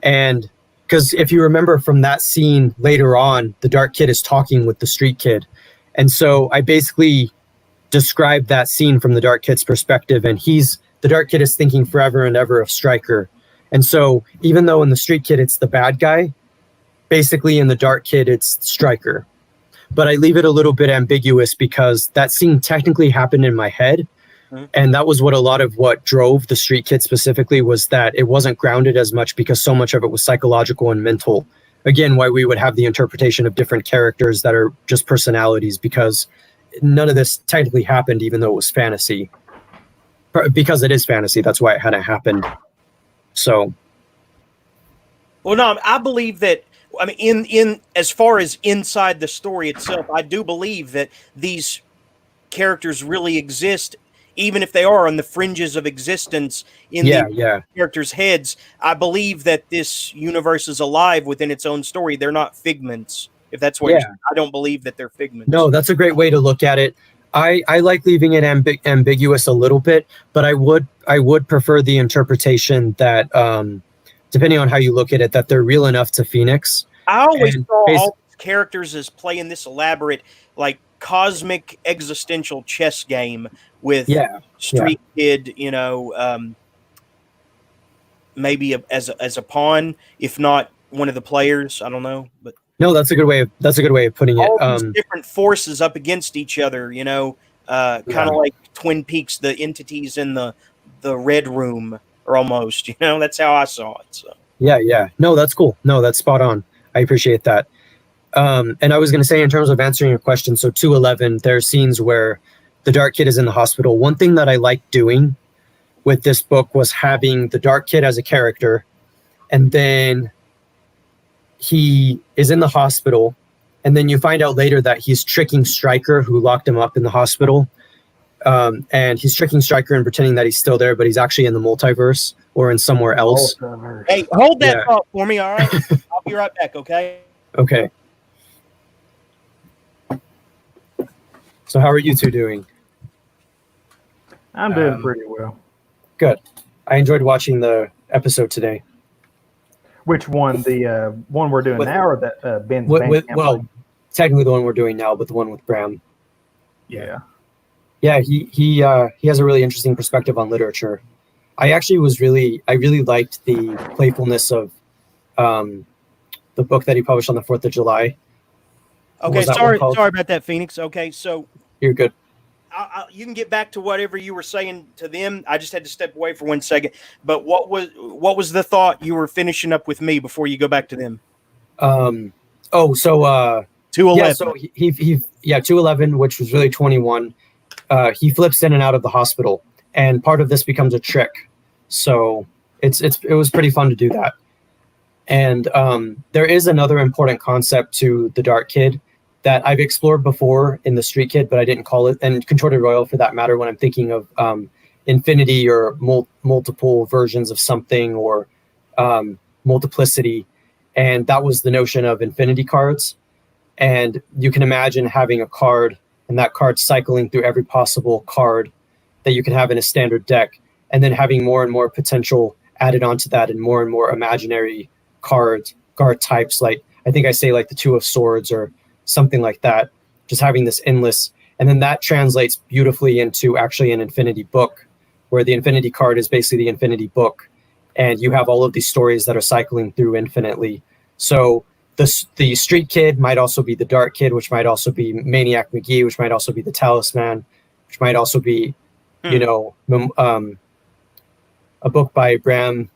And because if you remember from that scene later on, the Dark Kid is talking with the Street Kid. And so I basically described that scene from the Dark Kid's perspective. And the Dark Kid is thinking forever and ever of Stryker. And so even though in the Street Kid it's the bad guy, basically in the Dark Kid it's Stryker. But I leave it a little bit ambiguous because that scene technically happened in my head. And that was what a lot of what drove the Street Kid specifically, was that it wasn't grounded as much because so much of it was psychological and mental. Again, why we would have the interpretation of different characters that are just personalities, because none of this technically happened, even though it was fantasy. Because it is fantasy, that's why it hadn't happened. So. Well, no, I believe that, I mean, in as far as inside the story itself, I do believe that these characters really exist, even if they are on the fringes of existence in the characters' heads. I believe that this universe is alive within its own story. They're not figments. If that's what I don't believe that they're figments. No, that's a great way to look at it. I like leaving it ambiguous a little bit, but I would prefer the interpretation that, depending on how you look at it, that they're real enough to Phoenix. I always saw all these characters as playing this elaborate, like, cosmic existential chess game with Street Kid, you know, maybe as a pawn, if not one of the players. I don't know, but no, that's a good way of putting it. All these different forces up against each other, you know, kind of like Twin Peaks, the entities in the Red Room, or almost, you know. That's how I saw it. So no, that's cool. No, that's spot on. I appreciate that. And I was going to say, in terms of answering your question, so 211, there are scenes where the Dark Kid is in the hospital. One thing that I liked doing with this book was having the Dark Kid as a character, and then he is in the hospital, and then you find out later that he's tricking Stryker, who locked him up in the hospital. And he's tricking Stryker and pretending that he's still there, but he's actually in the multiverse or in somewhere else. Hey, hold that thought for me, all right? I'll be right back, okay? Okay. So how are you two doing? I'm doing pretty well. Good. I enjoyed watching the episode today. Which one? The one we're doing now, or that Ben's well, technically the one we're doing now, but the one with Bram. Yeah. Yeah, he has a really interesting perspective on literature. I really liked the playfulness of the book that he published on the 4th of July. Okay, sorry about that, Phoenix. Okay, so you're good. You can get back to whatever you were saying to them. I just had to step away for 1 second. But what was the thought you were finishing up with me before you go back to them? 211. Yeah, so he 211, which was really 21. He flips in and out of the hospital, and part of this becomes a trick. So it was pretty fun to do that. And there is another important concept to the Dark Kid that I've explored before in the Street Kid, but I didn't call it, and Contorted Royal for that matter, when I'm thinking of infinity or multiple versions of something, or multiplicity. And that was the notion of infinity cards. And you can imagine having a card, and that card cycling through every possible card that that you can have in a standard deck, and then having more and more potential added onto that, and more imaginary guard types. Like I think I say like the Two of Swords or something like that. Just having this endless, and then that translates beautifully into actually an Infinity book, where the Infinity card is basically the Infinity book, and you have all of these stories that are cycling through infinitely. So the Street Kid might also be the Dark Kid, which might also be Maniac McGee, which might also be the Talisman, which might also be, you know, a book by Bram.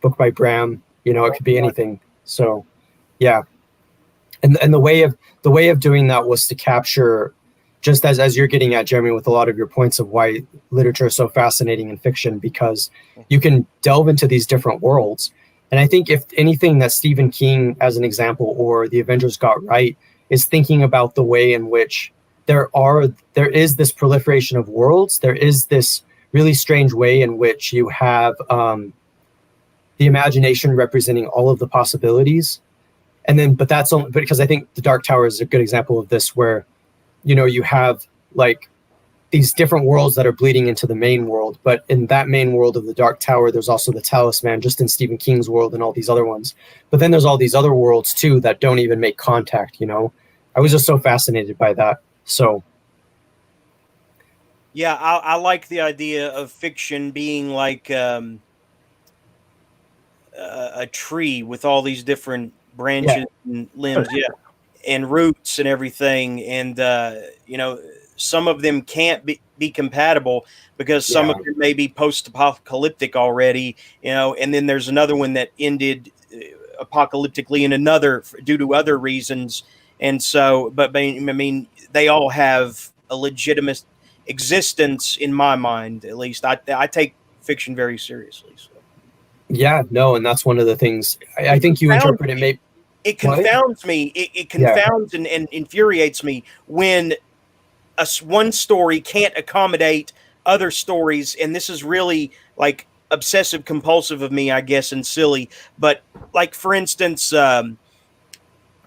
You know, it could be anything. So, yeah. And the way of doing that was to capture, just as you're getting at, Jeremy, with a lot of your points of why literature is so fascinating in fiction, because you can delve into these different worlds. And I think if anything that Stephen King, as an example, or the Avengers got right, is thinking about the way in which there is this proliferation of worlds. There is this really strange way in which you have the imagination representing all of the possibilities. And then, but that's only because I think the Dark Tower is a good example of this, where, you know, you have like these different worlds that are bleeding into the main world. But in that main world of the Dark Tower, there's also the Talisman, just in Stephen King's world, and all these other ones. But then there's all these other worlds too that don't even make contact, you know? I was just so fascinated by that. So. Yeah, I like the idea of fiction being like a tree with all these different branches and limbs, and roots and everything. And, you know, some of them can't be compatible because some of them may be post-apocalyptic already, you know, and then there's another one that ended apocalyptically in another due to other reasons. And so, but I mean, they all have a legitimate existence in my mind, at least. I take fiction very seriously. So. Yeah, no, and that's one of the things I think you interpret it. Maybe it confounds me. It confounds and infuriates me when one story can't accommodate other stories, and this is really like obsessive compulsive of me, I guess, and silly. But like, for instance,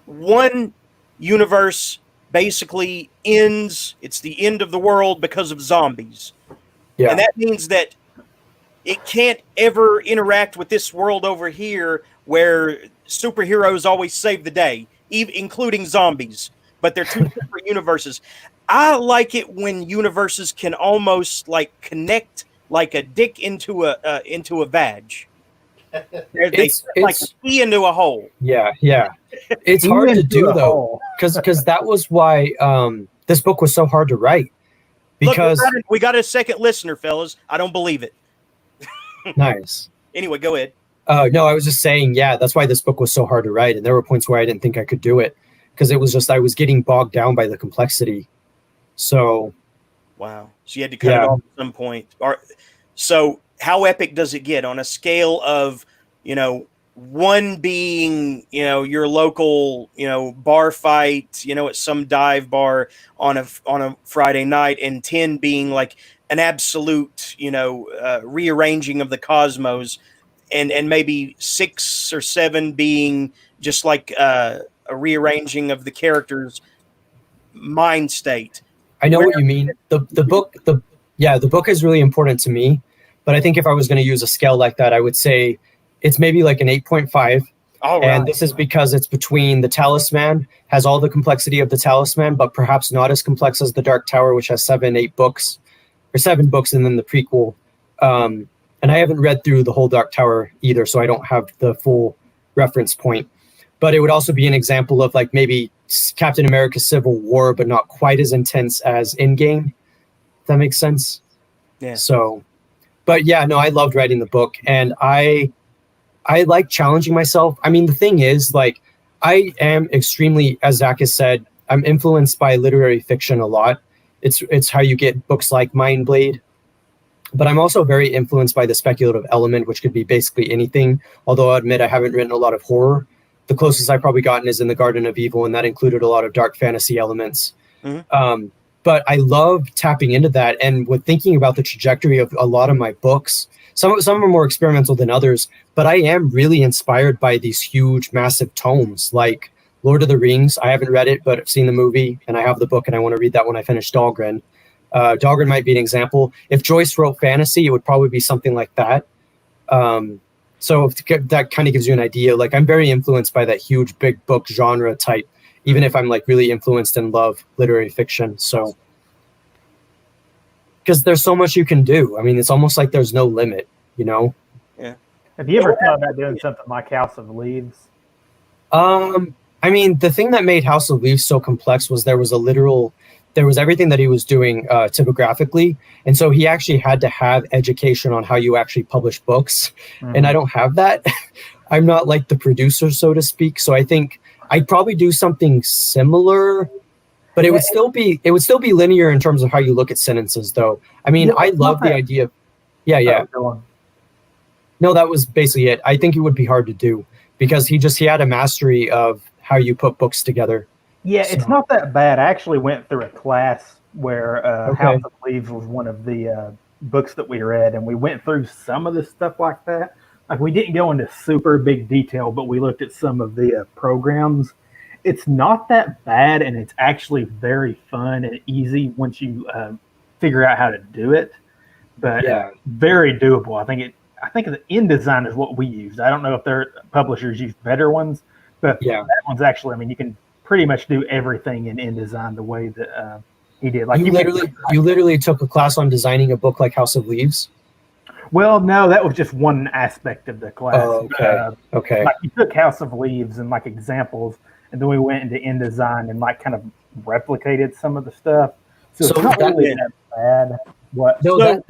one universe basically ends. It's the end of the world because of zombies, and that means that it can't ever interact with this world over here where superheroes always save the day, including zombies. But they're two separate universes. I like it when universes can almost like connect like a dick into a vag. They like pee into a hole. Yeah. It's hard to do though, because that was why this book was so hard to write. Because look, we got a second listener, fellas. I don't believe it. Nice. Anyway, go ahead. No, I was just saying, that's why this book was so hard to write, and there were points where I didn't think I could do it because it was just I was getting bogged down by the complexity. So, wow. So you had to cut it off at some point. So how epic does it get on a scale of, you know, one being, you know, your local, you know, bar fight, you know, at some dive bar on a Friday night, and 10 being like an absolute, you know, rearranging of the cosmos, and maybe 6 or 7 being just like a rearranging of the character's mind state. I know what you mean. The book is really important to me, but I think if I was going to use a scale like that, I would say it's maybe like an 8.5. And this is because it's between the Talisman, has all the complexity of the Talisman, but perhaps not as complex as the Dark Tower, which has 7 books, and then the prequel. And I haven't read through the whole Dark Tower either, so I don't have the full reference point. But it would also be an example of like maybe Captain America Civil War, but not quite as intense as Endgame. If that makes sense. Yeah. So, but yeah, no, I loved writing the book, and I like challenging myself. I mean, the thing is, like, I am extremely, as Zach has said, I'm influenced by literary fiction a lot. It's how you get books like Mind Blade. But I'm also very influenced by the speculative element, which could be basically anything. Although I admit I haven't written a lot of horror. The closest I've probably gotten is in the Garden of Evil, and that included a lot of dark fantasy elements. Mm-hmm. But I love tapping into that. And with thinking about the trajectory of a lot of my books, some of them are more experimental than others, but I am really inspired by these huge, massive tomes like Lord of the Rings. I haven't read it, but I've seen the movie, and I have the book, and I want to read that when I finish Dahlgren. Dahlgren might be an example. If Joyce wrote fantasy, it would probably be something like that. So that kind of gives you an idea. Like, I'm very influenced by that huge big book genre type, even if I'm like really influenced and love literary fiction. So, because there's so much you can do. I mean, it's almost like there's no limit, you know? Yeah. Have you ever thought about doing something like House of Leaves? I mean, the thing that made House of Leaves so complex was there was everything that he was doing typographically. And so he actually had to have education on how you actually publish books. Mm-hmm. And I don't have that. I'm not like the producer, so to speak. So I think I'd probably do something similar, but it would still be linear in terms of how you look at sentences, though. I mean, I love the idea of, yeah. No, that was basically it. I think it would be hard to do because he had a mastery of how you put books together. Yeah, it's not that bad. I actually went through a class where House of Leaves was one of the books that we read, and we went through some of the stuff like that. Like, we didn't go into super big detail, but we looked at some of the programs. It's not that bad, and it's actually very fun and easy once you figure out how to do it. But very doable. I think the InDesign is what we used. I don't know if their publishers use better ones, but that one's actually, I mean, you can pretty much do everything in InDesign the way that he did. Like, you literally took a class on designing a book like House of Leaves? Well, no, that was just one aspect of the class. Oh, okay. Like, you took House of Leaves and like examples, and then we went into InDesign and like kind of replicated some of the stuff. So it's not really that bad.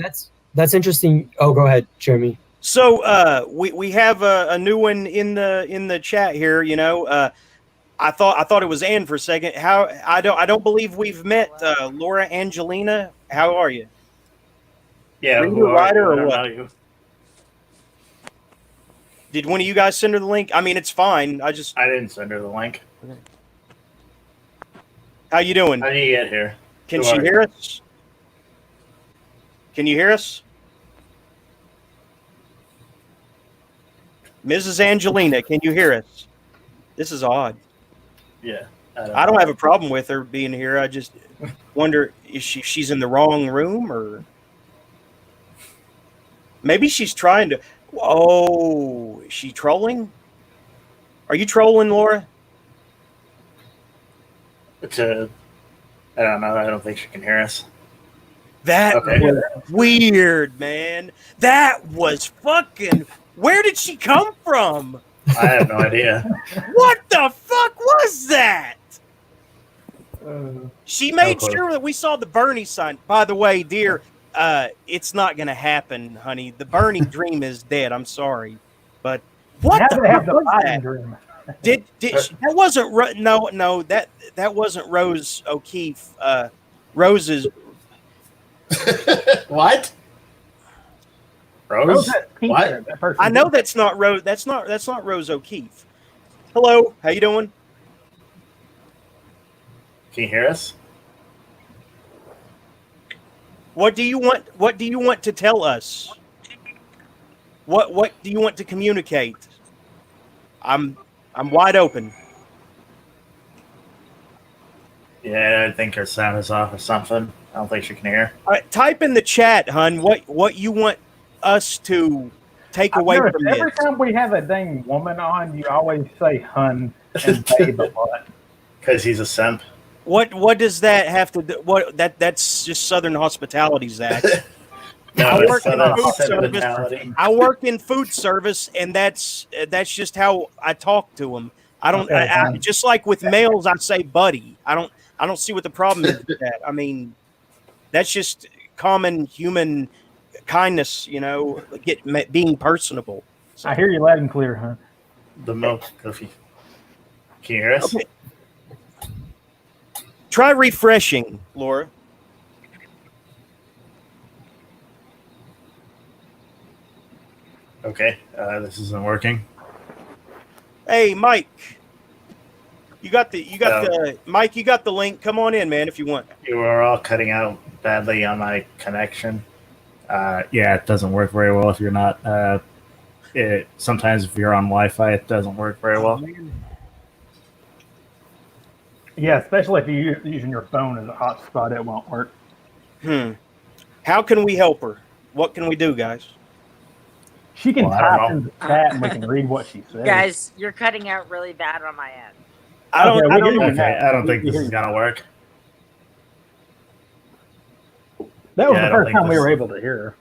That's interesting. Oh, go ahead, Jeremy. So we have a new one in the chat here. You know, I thought it was Ann for a second. How I don't believe we've met Laura Angelina. How are you? Yeah, writer or what? Did one of you guys send her the link? I mean, it's fine. I didn't send her the link. How you doing? How do you get here? Can she hear us? Can you hear us? Mrs. Angelina, can you hear us? This is odd. Yeah. I don't have a problem with her being here. I just wonder, is she's in the wrong room, or maybe she's trying to. Oh, is she trolling? Are you trolling, Laura? I don't know. I don't think she can hear us. That was weird, man. That was fucking. Where did she come from? I have no idea. What the fuck was that? She made sure that we saw the Bernie sign. By the way, dear, it's not going to happen, honey. The Bernie dream is dead. I'm sorry, but what the fuck was that? Dream. Did that wasn't no that wasn't Rose O'Keefe. Rose's what? Rose? What? I know that's not Rose. That's not Rose O'Keefe. Hello, how you doing? Can you hear us? What do you want? What do you want to tell us? What do you want to communicate? I'm wide open. Yeah, I think her sound is off or something. I don't think she can hear. All right, type in the chat, hun. What you want us to take away from this? Every time we have a dang woman on, you always say "hun" and "babe" a lot. Because he's a simp. What does that have to do? That's just Southern hospitality, Zach. No, I work in food service, and that's just how I talk to them. I don't. Okay, I just like with males, I say "buddy." I don't see what the problem is with that. I mean, that's just common human kindness, you know, being personable. So. I hear you loud and clear, huh? The milk coffee. Can you hear us? Okay. Try refreshing, Laura. Okay, this isn't working. Hey, Mike. You got the Mike. You got the link. Come on in, man, if you want. You are all cutting out badly on my connection. Yeah, it doesn't work very well if you're not. Sometimes if you're on Wi-Fi, it doesn't work very well. Yeah, especially if you're using your phone as a hotspot, it won't work. How can we help her? What can we do, guys? She can Well, I don't type know. in the chat and we can read what she says. Guys, you're cutting out really bad on my end. I don't know. Okay, I don't think this is gonna work. That was Yeah, I the don't first think time we this- were able to hear her.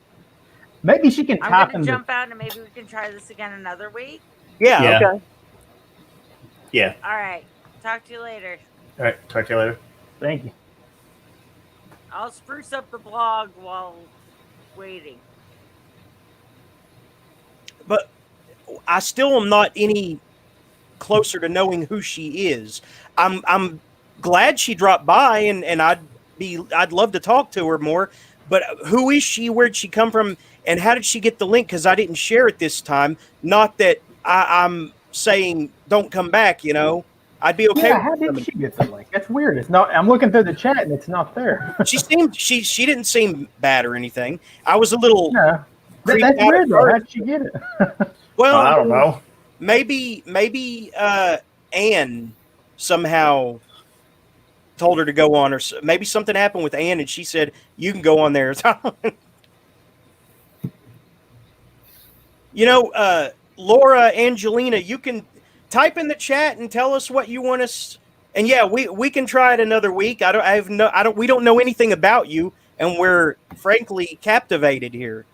Maybe she can I'm type gonna in jump out and maybe we can try this again another week. Yeah. Okay. Yeah. All right. Talk to you later. All right. Talk to you later. Thank you. I'll spruce up the blog while waiting. But I still am not any closer to knowing who she is. I'm glad she dropped by, and I'd love to talk to her more. But who is she? Where'd she come from? And how did she get the link? Because I didn't share it this time. Not that I'm saying don't come back. You know, I'd be okay. Yeah, how did she get the link? That's weird. It's not. I'm looking through the chat and it's not there. She didn't seem bad or anything. I was a little. Yeah. creeped That's out weird at though. first. How'd she get it? Well, I don't know. Maybe Anne somehow told her to go on, or maybe something happened with Anne and she said you can go on there. You know, Laura, Angelina, you can type in the chat and tell us what you want us. And yeah, we can try it another week. We don't know anything about you, and we're frankly captivated here.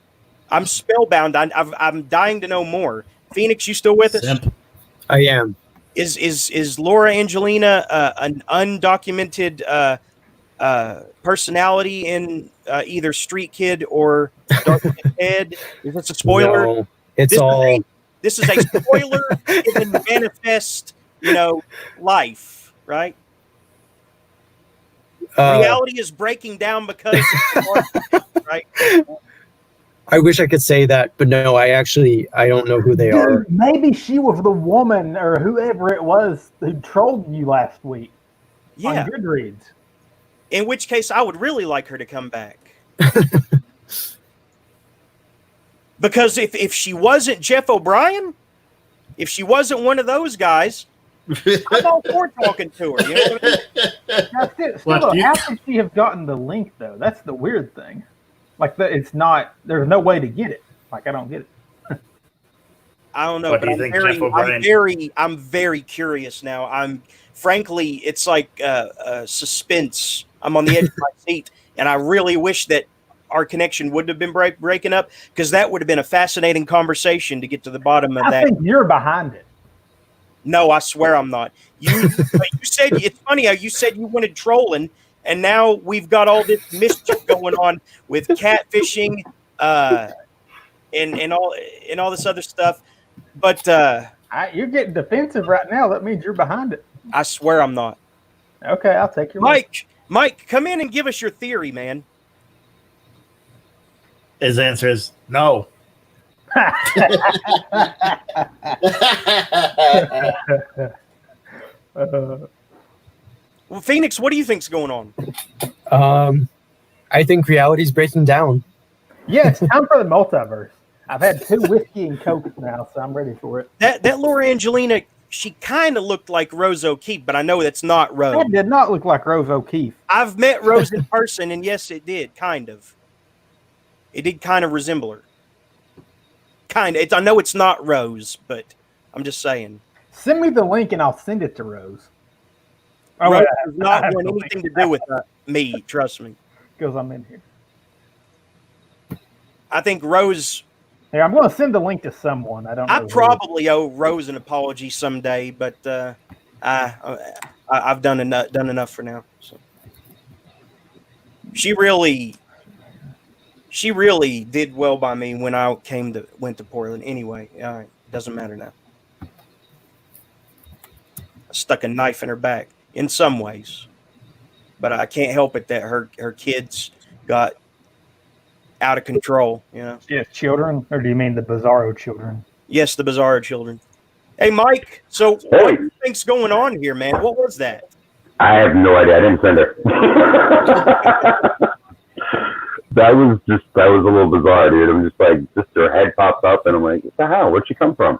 I'm spellbound. I'm dying to know more. Phoenix, you still with us? Simp. I am. Is Laura Angelina an undocumented personality in either Street Kid or Dark Head? Is this a spoiler? No, it's all. This is a spoiler in manifest, life, right? Reality is breaking down because right? I wish I could say that, but no, I don't know who they are. Dude, maybe she was the woman or whoever it was who trolled you last week on Goodreads. In which case, I would really like her to come back. Because if she wasn't Jeff O'Brien, if she wasn't one of those guys, I'm all for talking to her. You know what I mean? Now, still, how could she have gotten the link though? That's the weird thing. Like it's not. There's no way to get it. Like I don't get it. I don't know. What do But you think, Jeff O'Brien? I'm very curious now. Frankly, it's like suspense. I'm on the edge of my seat, and I really wish that our connection wouldn't have been breaking up, because that would have been a fascinating conversation to get to the bottom of that. I think you're behind it. No, I swear I'm not. You said it's funny how you said you wanted trolling, and now we've got all this mischief going on with catfishing, and all this other stuff. But you're getting defensive right now. That means you're behind it. I swear I'm not. Okay, I'll take your Mike, come in and give us your theory, man. His answer is no. Well, Phoenix, what do you think's going on? I think reality's breaking down. Yeah, it's time for the multiverse. I've had 2 whiskey and cokes now, so I'm ready for it. That Laura Angelina, she kind of looked like Rose O'Keefe, but I know that's not Rose. That did not look like Rose O'Keefe. I've met Rose in person, and yes, it did, kind of. It did kind of resemble her. Kind of. I know it's not Rose, but I'm just saying. Send me the link, and I'll send it to Rose. Oh, Rose does not want anything to do with me, trust me. Because I'm in here. I think Rose... Hey, I'm going to send the link to someone. I don't know. I probably owe Rose an apology someday, but I've done enough for now. So. She really did well by me when I went to Portland. Anyway, doesn't matter now. I stuck a knife in her back in some ways, but I can't help it that her kids got out of control. Yes, children, or do you mean the Bizarro children? Yes, the Bizarro children. Hey, Mike. So what do you think's going on here, man? What was that? I have no idea. I didn't send it. That was a little bizarre, dude. I'm just like, her head popped up, and I'm like, what the hell? Where'd she come from?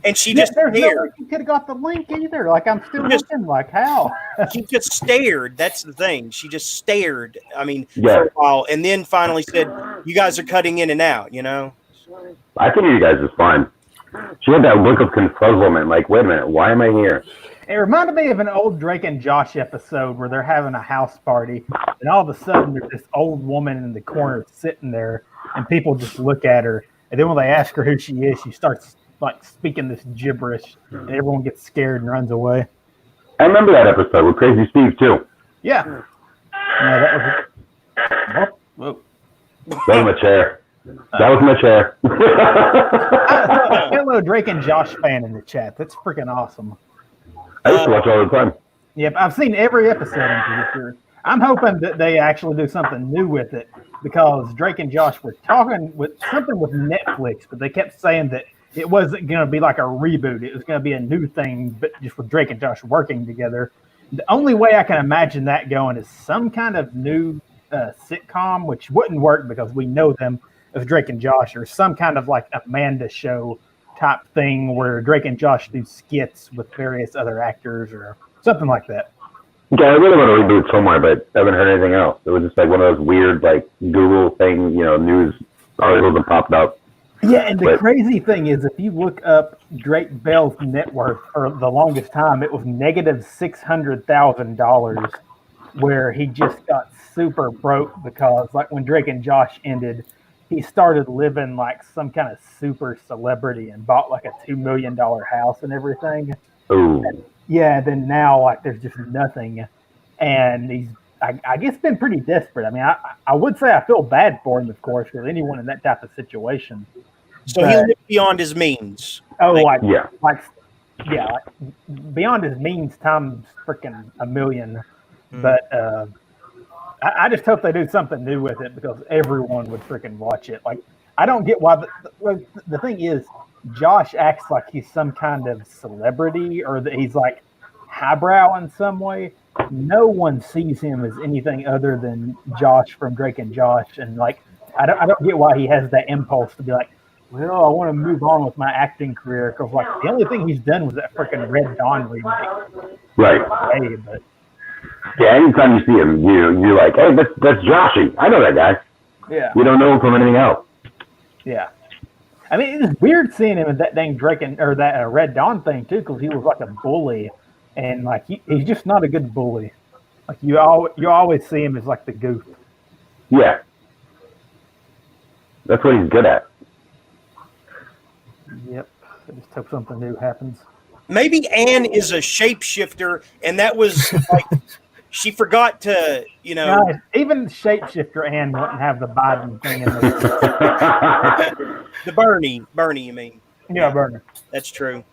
And she Yeah, just there's no stared. way you could have got the link either. Like, I'm still looking. Like, how? She just stared. That's the thing. She just stared. I mean, Yeah. for a while, and then finally said, "You guys are cutting in and out." You know. I think you guys is fine. She had that look of confuzzlement, like, wait a minute, why am I here? It reminded me of an old Drake and Josh episode where they're having a house party, and all of a sudden there's this old woman in the corner sitting there, and people just look at her, and then when they ask her who she is, she starts like speaking this gibberish, and everyone gets scared and runs away. I remember that episode with Crazy Steve, too. Yeah. Yeah, that was. That was my chair. That was my chair. Hello, Drake and Josh fan in the chat. That's freaking awesome. I used to watch all the time. Yep, I've seen every episode. I'm hoping that they actually do something new with it, because Drake and Josh were talking with something with Netflix, but they kept saying that it wasn't going to be like a reboot. It was going to be a new thing, but just with Drake and Josh working together. The only way I can imagine that going is some kind of new sitcom, which wouldn't work because we know them as Drake and Josh, or some kind of like Amanda show type thing where Drake and Josh do skits with various other actors or something like that. Yeah, I really want to reboot somewhere, but I haven't heard anything else. It was just like one of those weird, like, Google thing, news articles that popped up. Yeah, and the crazy thing is, if you look up Drake Bell's net worth for the longest time, it was negative $600,000, where he just got super broke because, like, when Drake and Josh ended, he started living like some kind of super celebrity and bought like a $2 million house and everything. Ooh. Yeah, then now like there's just nothing, and he's I guess been pretty desperate. I mean, I would say I feel bad for him, of course, for anyone in that type of situation. So he lived beyond his means. Oh, like beyond his means times freaking a million. But I just hope they do something new with it, because everyone would freaking watch it. Like, I don't get why. The thing is, Josh acts like he's some kind of celebrity, or that he's like highbrow in some way. No one sees him as anything other than Josh from Drake and Josh, and like I don't get why he has that impulse to be like, well, I want to move on with my acting career, because like the only thing he's done was that freaking Red Dawn remake. Right. Hey, but yeah, anytime you see him, you're like, hey, that's Joshy. I know that guy. yeah, You don't know him from anything else. yeah. I mean, it's weird seeing him in that dang Drake or that Red Dawn thing too, because he was like a bully, and like he's just not a good bully. Like you always see him as like the goof. Yeah. That's what he's good at. Yep. I just hope something new happens. Maybe Anne is a shapeshifter, and that was like she forgot to, Guys, even shapeshifter Ann wouldn't have the Biden thing in there. The Bernie, you mean? Yeah, Bernie. That's true.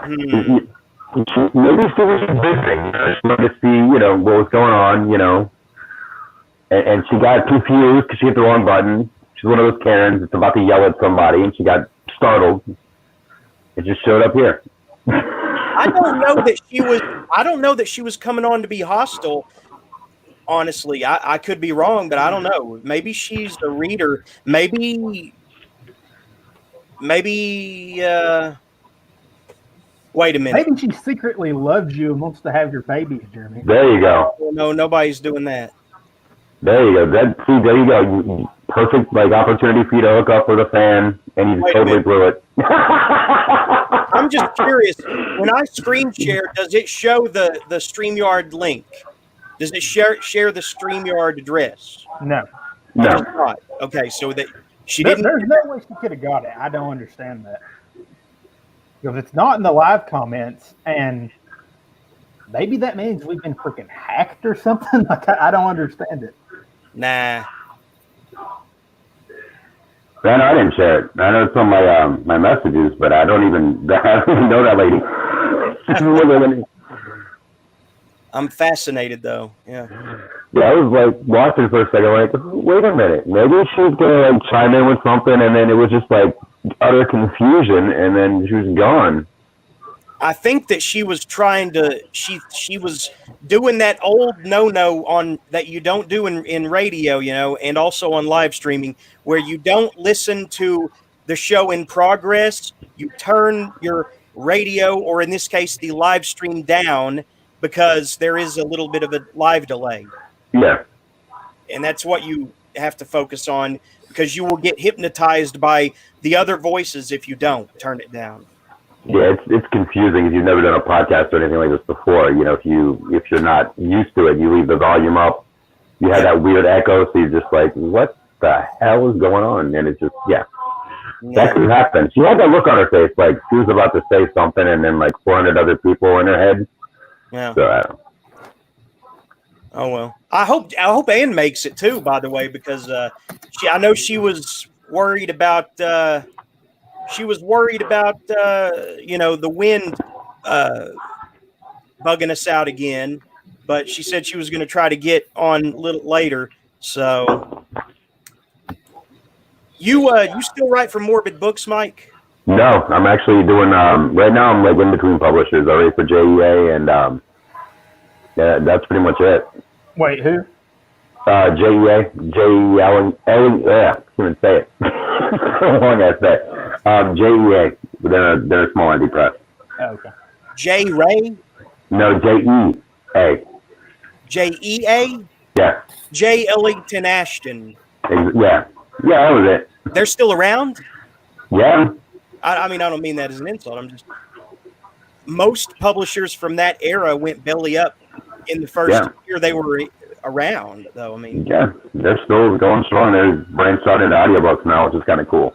Maybe she was visiting. She wanted to see, what was going on, and she got confused because she hit the wrong button. She's one of those Karens that's about to yell at somebody, and she got startled. It just showed up here. I don't know that she was coming on to be hostile. Honestly, I could be wrong, but I don't know. Maybe she's a reader. Maybe. Wait a minute. Maybe she secretly loves you and wants to have your babies, Jeremy. There you go. No, nobody's doing that. There you go. There you go. Perfect opportunity for you to hook up with a fan, and you just totally blew it. I'm just curious. When I screen share, does it show the StreamYard link? Does it share the StreamYard address? No. No. It does not. Okay, so that she didn't. There's no way she could have got it. I don't understand that. Because it's not in the live comments, and maybe that means we've been freaking hacked or something. Like I don't understand it. Nah. Man, I didn't share it. I know it's on my messages, but I don't even know that lady. I'm fascinated though. Yeah. Yeah, I was watching for a second, wait a minute. Maybe she's gonna chime in with something, and then it was just utter confusion, and then she was gone. I think that she was trying to. She was doing that old no on that you don't do in radio, and also on live streaming, where you don't listen to the show in progress, you turn your radio, or in this case, the live stream down, because there is a little bit of a live delay. Yeah. And that's what you have to focus on, because you will get hypnotized by the other voices if you don't turn it down. Yeah, it's confusing if you've never done a podcast or anything like this before. You know, if you're not used to it, you leave the volume up. You have that weird echo, so you're just like, what the hell is going on? And it's just, that could happen. She had that look on her face, like she was about to say something, and then like 400 other people in her head. Yeah. So I don't know. Oh well, I hope Ann makes it too. By the way, because I know she was worried about the wind bugging us out again, but she said she was going to try to get on a little later. So you still write for Morbid Books, Mike? No, I'm actually doing right now. I'm like in between publishers. I write for JEA, and that's pretty much it. Wait, who? JEA, yeah, can't even say it. So long I say. JEA, they're a small indie press. Oh, okay. J. Ray? No, JEA. JEA? Yeah. J. Ellington Ashton. Yeah, that was it. They're still around? Yeah. I mean, I don't mean that as an insult. I'm just, most publishers from that era went belly up in the first year they were around, though. I mean, yeah, they're still going strong. They're branched out into audiobooks now, which is kind of cool.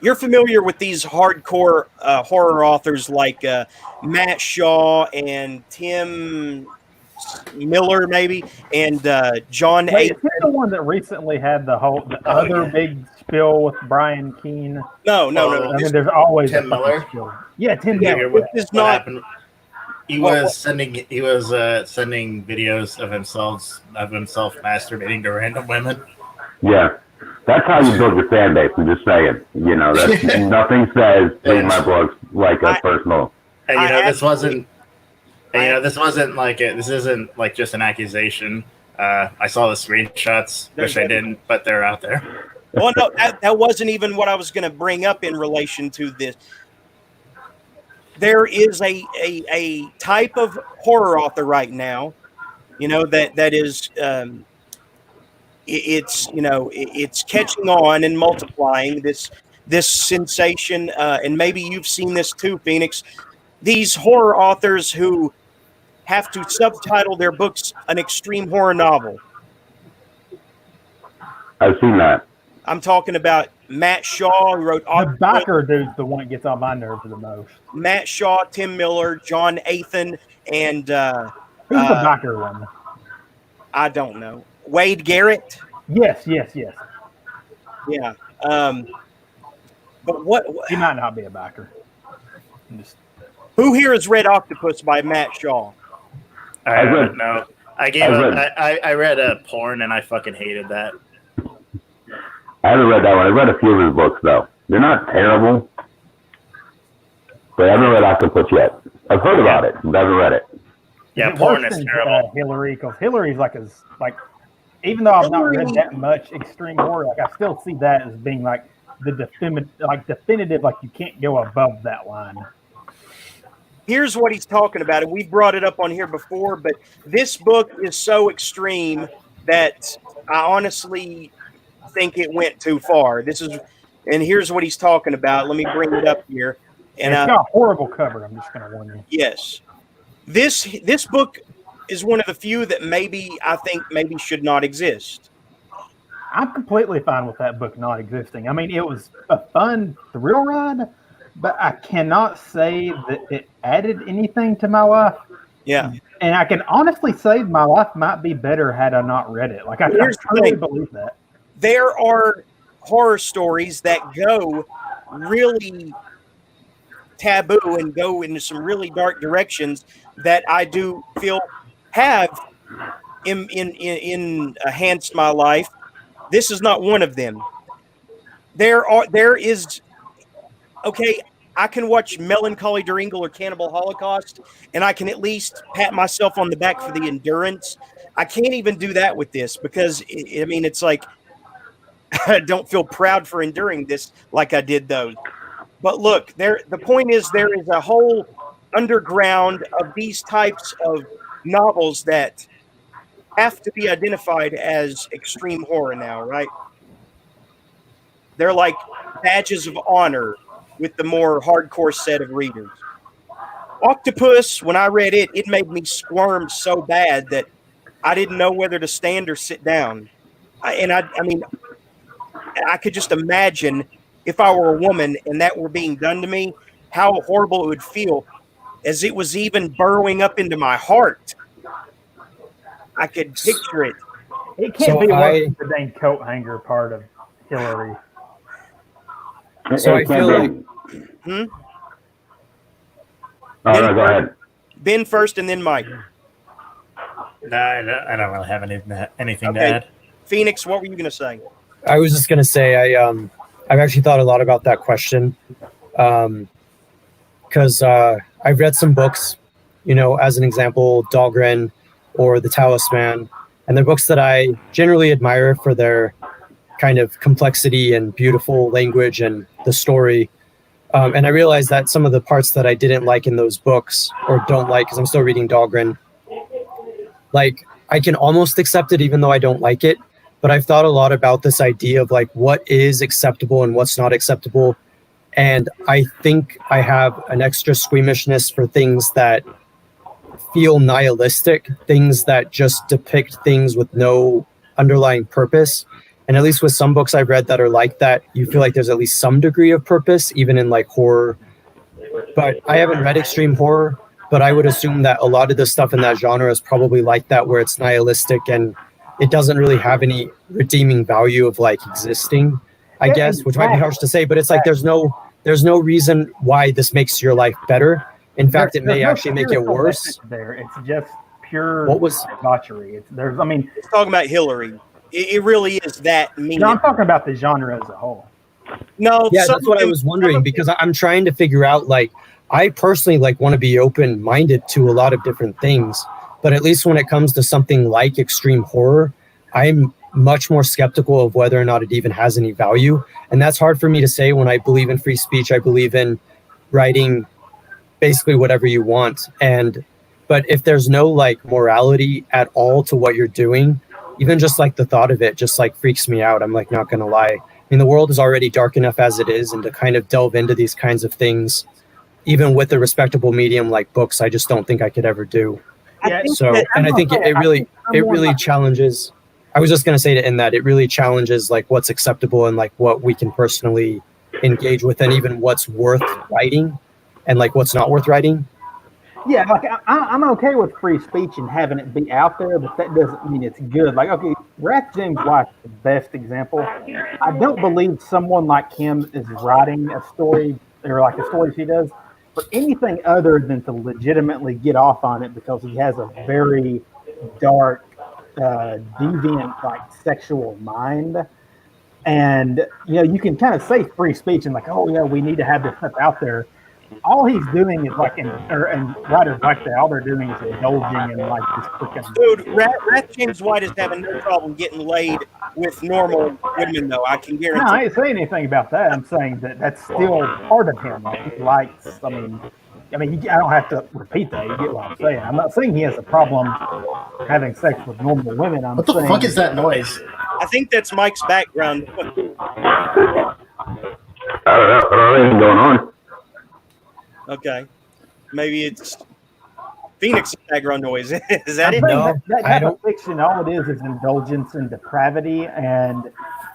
You're familiar with these hardcore horror authors like Matt Shaw and Tim Miller, maybe, and John Wait, A. is he the one that recently had the other big spill with Brian Keene? No. I mean, there's always Tim Miller. Yeah, Tim Miller. What happened? He was sending videos of himself masturbating to random women. Yeah, that's how you build your fan base. I'm just saying, you know, that's nothing says read my books like a personal. And this wasn't like it. This isn't like just an accusation. I saw the screenshots. Wish I didn't, but they're out there. Well, no, that wasn't even what I was going to bring up in relation to this. There is a type of horror author right now, that is, it's catching on and multiplying this sensation, and maybe you've seen this too, Phoenix. These horror authors who have to subtitle their books an extreme horror novel. I've seen that. I'm talking about Matt Shaw, who wrote the Backer dude's the one that gets on my nerves the most. Matt Shaw, Tim Miller, John Athan, and who's the Backer one? I don't know. Wade Garrett. Yes. Yeah. But what? He might not be a Backer. Who here has read Octopus by Matt Shaw? I read a porn and I fucking hated that. I haven't read that one. I read a few of his books though. They're not terrible, but I haven't read Octopus yet. I've heard about it, but I haven't read it. Yeah, porn is terrible. Hillary, because Hillary's like even though I've not read that much extreme horror, like I still see that as being like the definitive, like you can't go above that line. Here's what he's talking about, and we brought it up on here before, but this book is so extreme that I honestly think it went too far. And here's what he's talking about. Let me bring it up here. And it's got a horrible cover. I'm just going to warn you. Yes, this book is one of the few that I think should not exist. I'm completely fine with that book not existing. I mean, it was a fun thrill ride, but I cannot say that it added anything to my life. Yeah. And I can honestly say my life might be better had I not read it. Like I truly believe that. There are horror stories that go really taboo and go into some really dark directions that I do feel have enhanced my life. This is not one of them. I can watch Melancholy Durango or Cannibal Holocaust, and I can at least pat myself on the back for the endurance. I can't even do that with this because, it's like don't feel proud for enduring this like I did those. But look, the point is there is a whole underground of these types of novels that have to be identified as extreme horror now, right? They're like badges of honor with the more hardcore set of readers. Octopus, when I read it, it made me squirm so bad that I didn't know whether to stand or sit down. I mean, I could just imagine if I were a woman and that were being done to me, how horrible it would feel, as it was even burrowing up into my heart. I could picture it. It can't be worse than the dang coat hanger part of Hillary. So I feel like... No, go ahead. Ben first and then Mike. No, I don't really have anything to add. Phoenix, what were you going to say? I was just going to say I've actually thought a lot about that question because I've read some books, as an example, Dahlgren or The Talisman, and they're books that I generally admire for their kind of complexity and beautiful language and the story. And I realized that some of the parts that I didn't like in those books or don't like, because I'm still reading Dahlgren, like I can almost accept it even though I don't like it. But I've thought a lot about this idea of like what is acceptable and what's not acceptable. And I think I have an extra squeamishness for things that feel nihilistic, things that just depict things with no underlying purpose. And at least with some books I've read that are like that, you feel like there's at least some degree of purpose, even in like horror. But I haven't read extreme horror, but I would assume that a lot of the stuff in that genre is probably like that, where it's nihilistic and it doesn't really have any redeeming value of like existing, I guess, which might be harsh to say, but it's like there's no reason why this makes your life better. In fact, it may actually make it worse. There, it's just pure debauchery. It's talking about Hillary. It really is that mean. No, I'm talking about the genre as a whole. No, yeah, that's what I was wondering, because I'm trying to figure out, like, I personally like want to be open-minded to a lot of different things, but at least when it comes to something like extreme horror, I'm much more skeptical of whether or not it even has any value. And that's hard for me to say when I believe in free speech. I believe in writing basically whatever you want. But if there's no like morality at all to what you're doing, even just like the thought of it just like freaks me out. I'm like not going to lie. I mean, the world is already dark enough as it is, and to kind of delve into these kinds of things, even with a respectable medium like books, I just don't think I could ever do. Yeah, so, and I think it really challenges. I was just going to say to end that it really challenges like what's acceptable and like what we can personally engage with, and even what's worth writing and like what's not worth writing. Yeah, like I'm okay with free speech and having it be out there, but that doesn't mean it's good. Like, okay, Wrath James White's the best example. I don't believe someone like him is writing a story or like the stories he does for anything other than to legitimately get off on it, because he has a very dark, deviant, like sexual mind. And you can kind of say free speech and like, oh yeah, we need to have this stuff out there. All he's doing is like, and writers like that, all they're doing is indulging in like this freaking. Dude, Wrath James White is having no problem getting laid with normal women, though. I can guarantee. No, I ain't saying anything about that. I'm saying that that's still part of him. Like, he likes. I mean, I don't have to repeat that. You get what I'm saying. I'm not saying he has a problem having sex with normal women. What the fuck is that noise? I think that's Mike's background. I don't know. I don't know anything going on. Okay, maybe it's Phoenix's background noise. Is that it? No, that type of fiction, all it is indulgence and depravity, and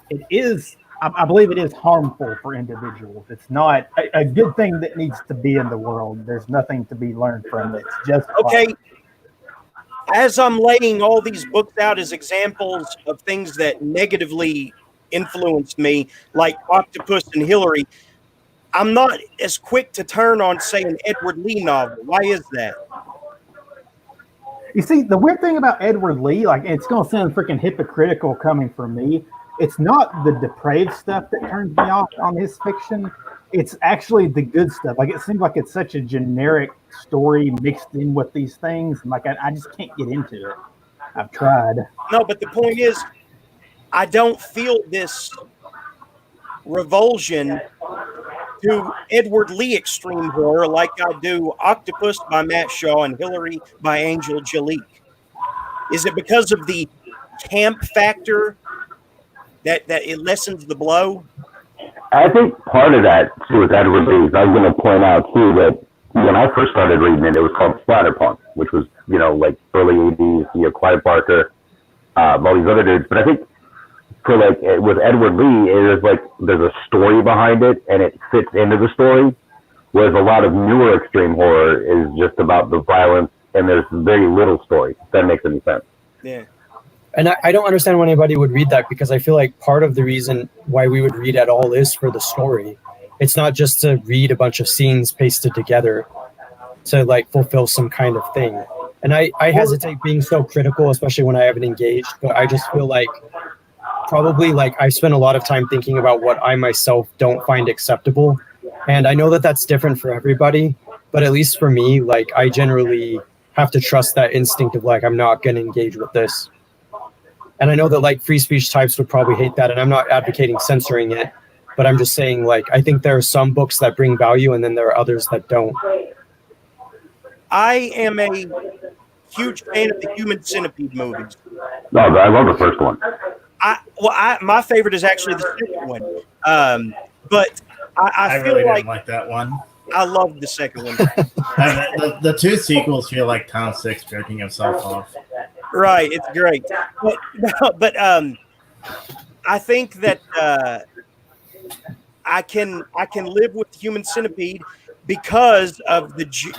it is. I believe it is harmful for individuals. It's not a good thing that needs to be in the world. There's nothing to be learned from it. It's just okay. As I'm laying all these books out as examples of things that negatively influenced me, like Octopus and Hillary, I'm not as quick to turn on, say, an Edward Lee novel. Why is that? You see, the weird thing about Edward Lee, like, it's going to sound freaking hypocritical coming from me. It's not the depraved stuff that turns me off on his fiction. It's actually the good stuff. Like, it seems like it's such a generic story mixed in with these things. And like, I just can't get into it. I've tried. No, but the point is, I don't feel this revulsion to Edward Lee extreme horror like I do Octopus by Matt Shaw and Hillary by Angel Jalique? Is it because of the camp factor that it lessens the blow? I think part of that too is Edward Lee's. I was going to point out too that when I first started reading it, it was called Splatterpunk, which was, you know, like early 80s, you know, Clive Barker, all these other dudes. But I think for like with Edward Lee, it is like there's a story behind it and it fits into the story, whereas a lot of newer extreme horror is just about the violence and there's very little story, if that makes any sense. Yeah. And I don't understand why anybody would read that, because I feel like part of the reason why we would read at all is for the story. It's not just to read a bunch of scenes pasted together to like fulfill some kind of thing. And I hesitate being so critical, especially when I haven't engaged, but I just feel like probably like I've spent a lot of time thinking about what I myself don't find acceptable. And I know that that's different for everybody, but at least for me, like I generally have to trust that instinct of like, I'm not going to engage with this. And I know that like free speech types would probably hate that. And I'm not advocating censoring it, but I'm just saying like, I think there are some books that bring value and then there are others that don't. I am a huge fan of the Human Centipede movies. No, I love the first one. My favorite is actually the second one. But I feel really like didn't like that one. I love the second one. The two sequels feel like Tom Six jerking himself off. Right, it's great. But I think that I can live with Human Centipede because of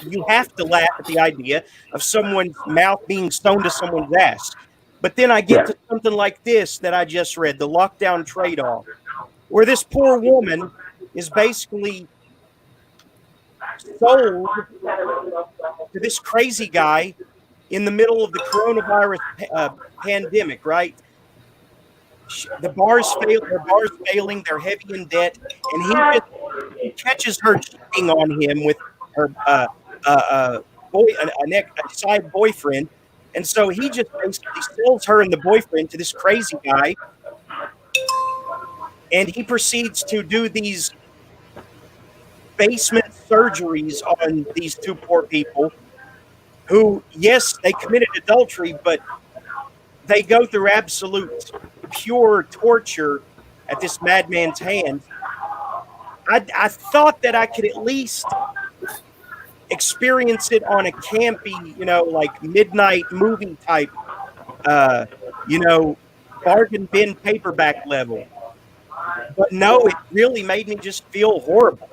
you have to laugh at the idea of someone's mouth being sewn to someone's ass. But then I get to something like this that I just read, The Lockdown Trade-Off, where this poor woman is basically sold to this crazy guy in the middle of the coronavirus pandemic, right? The bar's failing, they're heavy in debt, and he just catches her cheating on him with her a side boyfriend, and so he just basically sells her and the boyfriend to this crazy guy, and he proceeds to do these basement surgeries on these two poor people who, yes, they committed adultery, but they go through absolute pure torture at this madman's hands. I thought that I could at least experience it on a campy, like midnight movie type, bargain bin paperback level. But no, it really made me just feel horrible.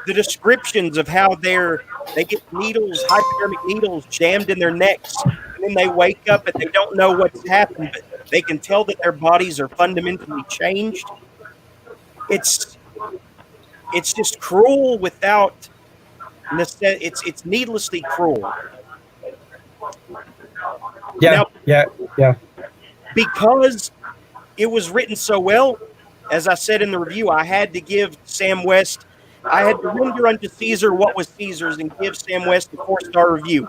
The descriptions of how they get needles, hypodermic needles jammed in their necks, and then they wake up and they don't know what's happened, but they can tell that their bodies are fundamentally changed. It's just cruel without necessity. It's needlessly cruel. Yeah, yeah. Because it was written so well, as I said in the review, I had to give Sam West, I had to render unto Caesar what was Caesar's and give Sam West a 4-star review.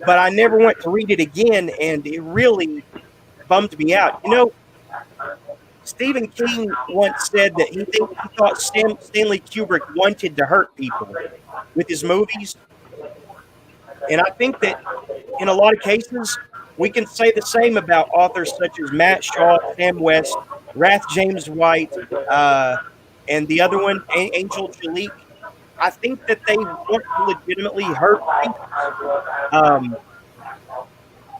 But I never went to read it again, and it really bummed me out. Stephen King once said that he thought Stanley Kubrick wanted to hurt people with his movies. And I think that in a lot of cases, we can say the same about authors such as Matt Shaw, Sam West, Rath James White, and the other one, Angel Jalique. I think that they want to legitimately hurt people.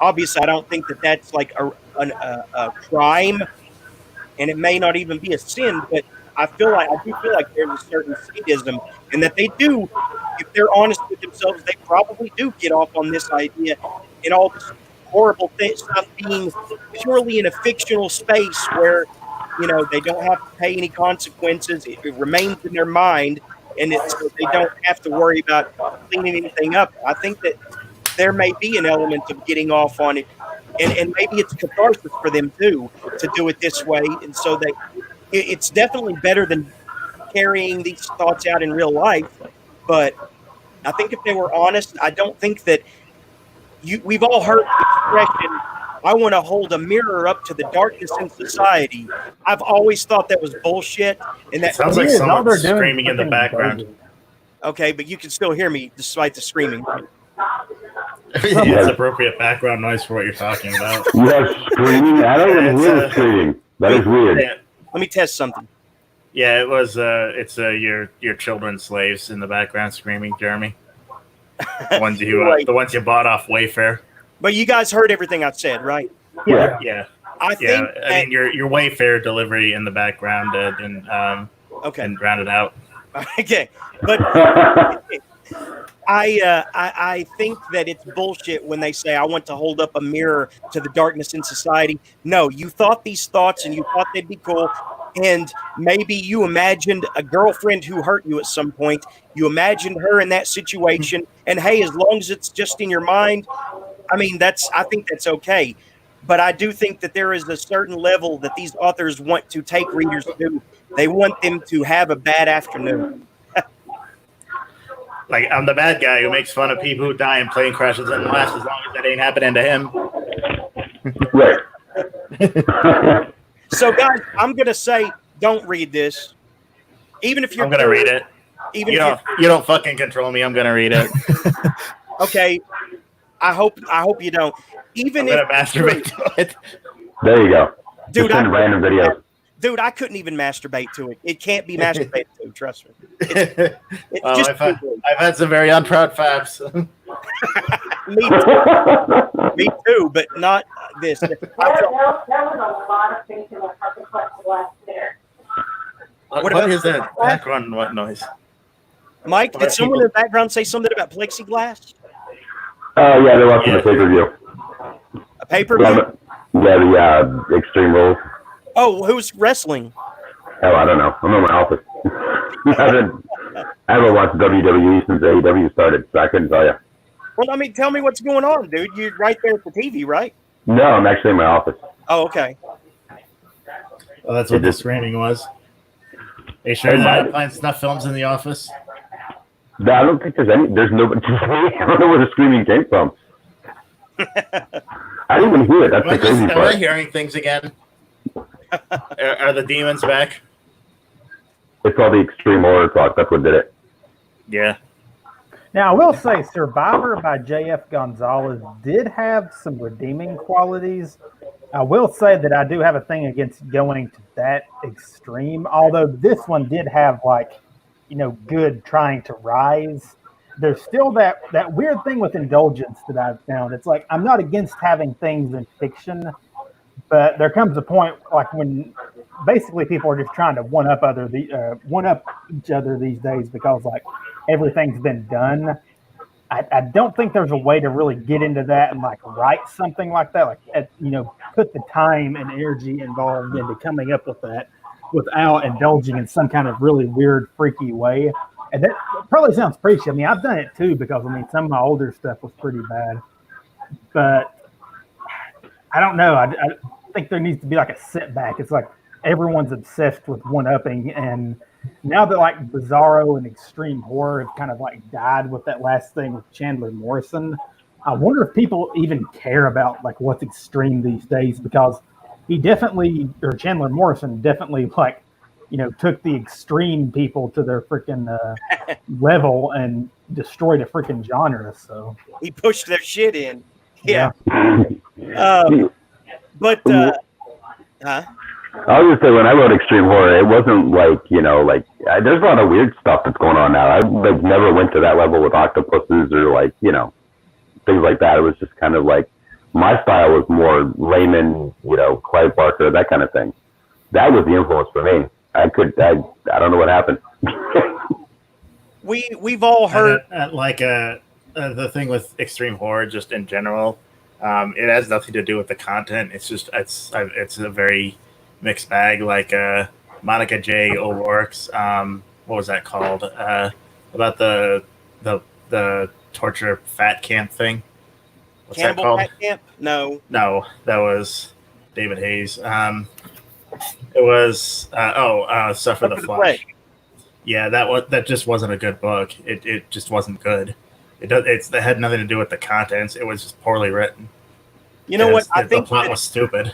Obviously, I don't think that that's like a crime, and it may not even be a sin, but I do feel like there's a certain sadism, and that they do, if they're honest with themselves, they probably do get off on this idea and all this horrible stuff being purely in a fictional space where, they don't have to pay any consequences. It remains in their mind, and so they don't have to worry about cleaning anything up. I think that there may be an element of getting off on it, and maybe it's catharsis for them too to do it this way. And so it's definitely better than carrying these thoughts out in real life. But I think if they were honest, I don't think that we've all heard the expression, I want to hold a mirror up to the darkness in society. I've always thought that was bullshit. And that Sounds like someone's screaming in the background. Okay, but you can still hear me despite the screaming. It's appropriate background noise for what you're talking about. You have screaming? I don't even hear screaming. That is weird. Let me test something. Yeah, it was. It's your children's slaves in the background screaming, Jeremy. The ones you bought off Wayfair. But you guys heard everything I said, right? Yeah. Yeah. I think. I mean, your Wayfair delivery in the background and drowned it out. Okay, but I think that it's bullshit when they say I want to hold up a mirror to the darkness in society. No, you thought these thoughts and you thought they'd be cool, and maybe you imagined a girlfriend who hurt you at some point. You imagined her in that situation, and hey, as long as it's just in your mind, I mean, I think that's okay. But I do think that there is a certain level that these authors want to take readers to. They want them to have a bad afternoon. Like, I'm the bad guy who makes fun of people who die in plane crashes and laughs as long as that ain't happening to him. Right. So, guys, I'm going to say don't read this. Even if you're I'm going to read it. Even you don't fucking control me. I'm going to read it. Okay. I hope you don't. Even I'm going to masturbate to it. There you go. Dude, send random videos. Dude, I couldn't even masturbate to it. It can't be masturbated to, trust me. It's just I've had some very unproud faps. Me too, but not this. There was a lot of things in the last there. What is that background noise? Mike, did someone in the background say something about plexiglass? Oh, yeah, they're watching the pay-per-view. A pay-per-view? Yeah, the Extreme Rules. Oh, who's wrestling? Oh, I don't know. I'm in my office. I haven't watched WWE since AEW started, so I couldn't tell you. Well, I mean, tell me what's going on, dude. You're right there at the TV, right? No, I'm actually in my office. Oh, okay. Well, that's what the screaming was. Are you sure you're playing snuff films in the office? No, I don't think there's nobody. I don't know where the screaming came from. I didn't even hear it. That's the crazy part. Am I hearing things again? Are the demons back? It's all the extreme horror talk. That's what did it. Yeah. Now, I will say Survivor by J.F. Gonzalez did have some redeeming qualities. I will say that I do have a thing against going to that extreme, although this one did have, good trying to rise. There's still that weird thing with indulgence that I've found. It's like I'm not against having things in fiction, but there comes a point when basically people are just trying to one up each other these days because everything's been done. I don't think there's a way to really get into that and write something like that, put the time and energy involved into coming up with that without indulging in some kind of really weird, freaky way. And that probably sounds preachy. I mean, I've done it too because some of my older stuff was pretty bad, but I don't know. I think there needs to be a setback. It's like everyone's obsessed with one-upping, and now that Bizarro and extreme horror have kind of died with that last thing with Chandler Morrison, I wonder if people even care about what's extreme these days, because Chandler Morrison definitely took the extreme people to their freaking level and destroyed a freaking genre. So he pushed their shit in. Yeah. But I was just say, when I wrote extreme horror, it wasn't there's a lot of weird stuff that's going on now. I never went to that level with octopuses or things like that. It was just kind of my style was more layman, Clive Barker, that kind of thing. That was the influence for me. I don't know what happened. We've all heard the thing with extreme horror, just in general. It has nothing to do with the content. It's just it's a very mixed bag. Monica J. O'Rourke's what was that called? About the torture fat camp thing. What's Cannibal that called? Fat Camp? No, that was David Hayes. It was Suffer the Flesh. Yeah, that just wasn't a good book. It just wasn't good. It had nothing to do with the contents. It was just poorly written. You know what? I The think plot that, was stupid.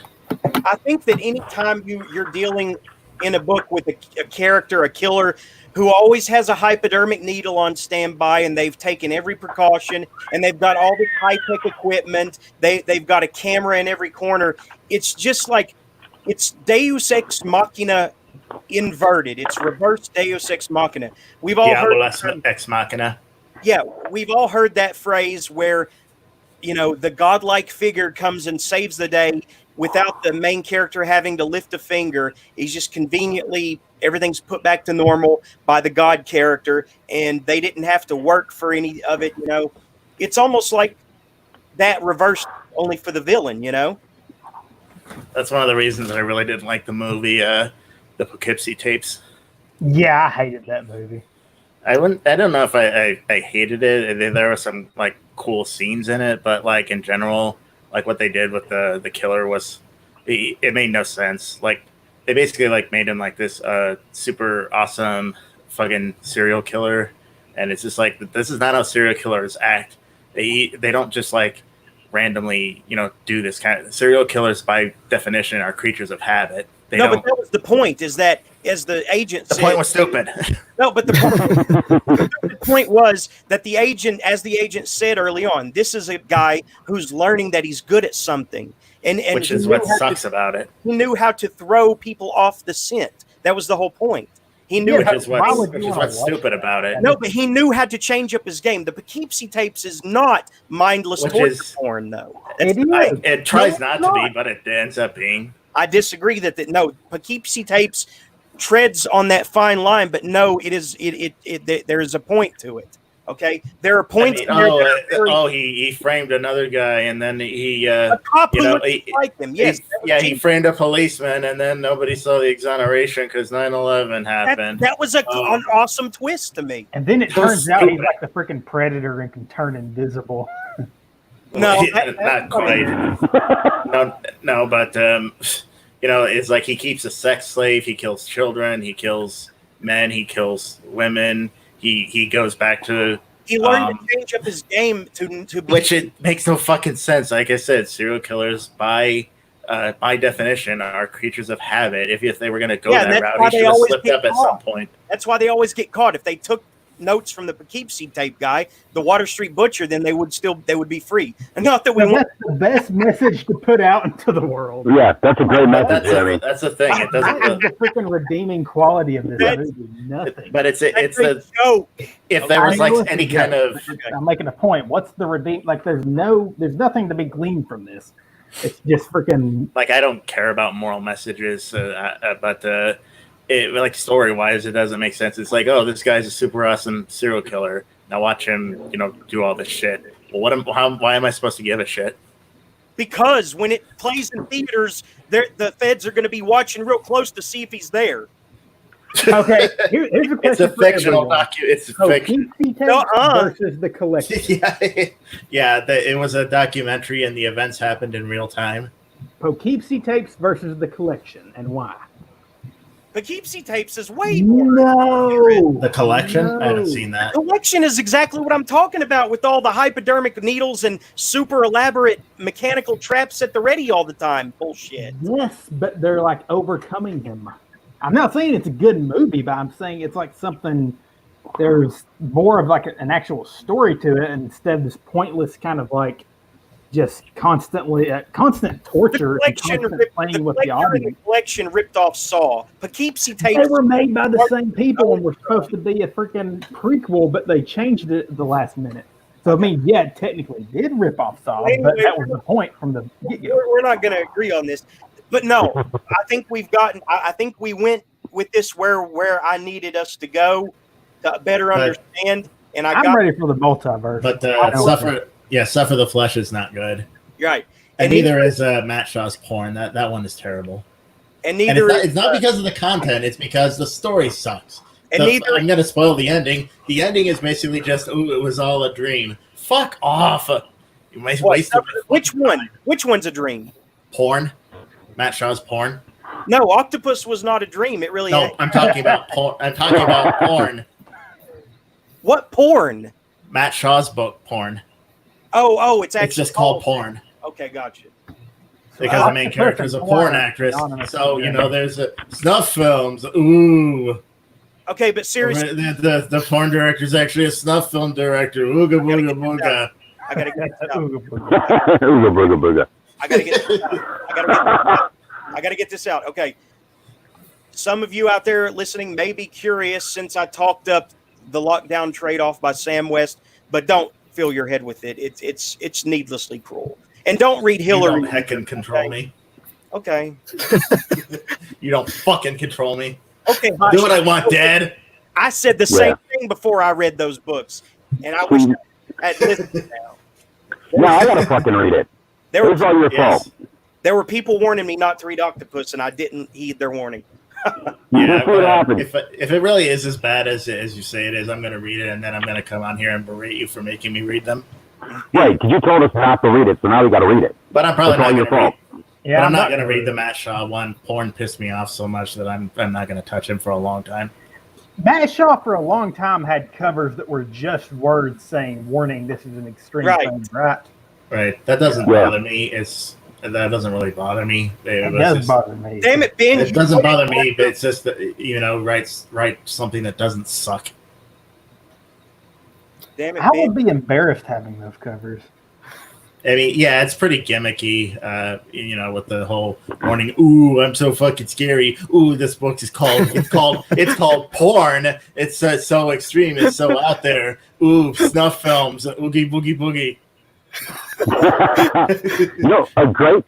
I think that anytime you're dealing in a book with a character, a killer, who always has a hypodermic needle on standby, and they've taken every precaution, and they've got all this high-tech equipment, they've got a camera in every corner. It's just like, it's Deus Ex Machina inverted. It's reverse Deus Ex Machina. We've all heard Ex Machina. Yeah, we've all heard that phrase where, you know, the godlike figure comes and saves the day without the main character having to lift a finger. He's just conveniently, everything's put back to normal by the god character, and they didn't have to work for any of it, you know. It's almost like that reversed only for the villain, you know. That's one of the reasons I really didn't like the movie, the Poughkeepsie tapes. Yeah, I hated that movie. I don't know if I hated it. There were some like cool scenes in it, but like in general, like what they did with the killer was, it made no sense. Like they basically like made him like this super awesome fucking serial killer, and it's just like, this is not how serial killers act. They don't just like randomly, you know, do this kind of. Serial killers by definition are creatures of habit. But that was the point, is that, as the agent said, the point was stupid. No, but the point was that the agent, as the agent said early on, this is a guy who's learning that he's good at something. And which is what sucks about it. He knew how to throw people off the scent. That was the whole point. He knew which is what's stupid about it. No, but he knew how to change up his game. The Poughkeepsie tapes is not mindless torture porn, though. It tries not to be, but it ends up being. I disagree that no, Poughkeepsie tapes treads on that fine line, but no, it is there is a point to it. Okay, there are points. He framed another guy, and then he a cop who looked like him. Yes, he framed a policeman, and then nobody saw the exoneration because 9/11 happened. That was an awesome twist to me. And then it turns out he's like the freaking Predator and can turn invisible. No, not quite. no, but you know, it's like he keeps a sex slave. He kills children. He kills men. He kills women. He goes back to. He learned to change up his game to be. Which it makes no fucking sense. Like I said, serial killers by definition are creatures of habit. If they were going to go that route, he should have slipped up at some point. That's why they always get caught. If they took notes from the Poughkeepsie tape guy, the Water Street Butcher, then they would be free. And not that that's the best message to put out into the world. Yeah, that's a great message. That's the thing. It doesn't. The freaking redeeming quality of this movie, nothing. But it's the joke. If there was like any kind of, I'm making a point. What's the redeem? Like, there's nothing to be gleaned from this. It's just freaking. Like, I don't care about moral messages, but. Like story-wise, it doesn't make sense. It's like, oh, this guy's a super awesome serial killer. Now watch him, you know, do all this shit. Well, why am I supposed to give a shit? Because when it plays in theaters, the feds are going to be watching real close to see if he's there. Okay, here's a question. It's a fictional It's a fiction. Versus the collection. It was a documentary, and the events happened in real time. Poughkeepsie tapes versus the collection, and why? Poughkeepsie tapes is way more. No. The collection? I haven't seen that. The collection is exactly what I'm talking about, with all the hypodermic needles and super elaborate mechanical traps at the ready all the time. Bullshit. Yes, but they're like overcoming him. I'm not saying it's a good movie, but I'm saying it's like something, there's more of like an actual story to it instead of this pointless kind of like just constant torture and constant playing with the audience. The collection ripped off Saw. Poughkeepsie tapes. They were made by the same people and were supposed to be a freaking prequel, but they changed it at the last minute. So I mean, yeah, it technically did rip off Saw, but that was the point from the get-go. We're not going to agree on this, but no, I think I think we went with this where I needed us to go to better understand. And I'm ready for the multiverse. But Suffer the Flesh is not good. You're right. And neither is Matt Shaw's Porn. That one is terrible. And neither it's not because of the content, it's because the story sucks. I'm going to spoil the ending. The ending is basically just, ooh, it was all a dream. Fuck off. You might waste Which one? Which one's a dream? Porn. Matt Shaw's Porn. No, Octopus was not a dream. It really ain't. I'm talking about porn. I'm talking about porn. What porn? Matt Shaw's book Porn. Oh, it's actually just called Porn. Okay, gotcha. because the main character is a porn actress. So there's snuff films. Ooh. Okay, but seriously, the porn director is actually a snuff film director. Ooga booga booga. I gotta get this out. Ooga booga booga. I gotta get this out. I gotta get this out. Okay. Some of you out there listening may be curious since I talked up the lockdown trade-off by Sam West, but don't fill your head with it. It's needlessly cruel. And don't read Hillary. You don't heckin' control me. Okay. You don't fucking control me. Okay. Do what I want, Dad. I said the same thing before I read those books, and I wish I had listened now. No, I gotta fucking read it. It was all your fault. There were people warning me not to read Octopus, and I didn't heed their warning. If it really is as bad as you say it is, I'm going to read it, and then I'm going to come on here and berate you for making me read them. Right, because you told us not to read it, so now we got to read it. But I'm probably not your fault. Yeah, but I'm not going to read the Matt Shaw one. Porn pissed me off so much that I'm not going to touch him for a long time. Matt Shaw for a long time had covers that were just words saying, "Warning, this is an extreme thing," right? Right. That doesn't bother me. That doesn't really bother me. It does bother me. Damn it, Ben. It doesn't bother me, but it's just that, write something that doesn't suck. Damn it, I Ben. would be embarrassed having those covers. I mean, yeah, it's pretty gimmicky, with the whole warning. Ooh, I'm so fucking scary. Ooh, this book is called porn. It's so extreme. It's so out there. Ooh, snuff films. Oogie boogie boogie. A great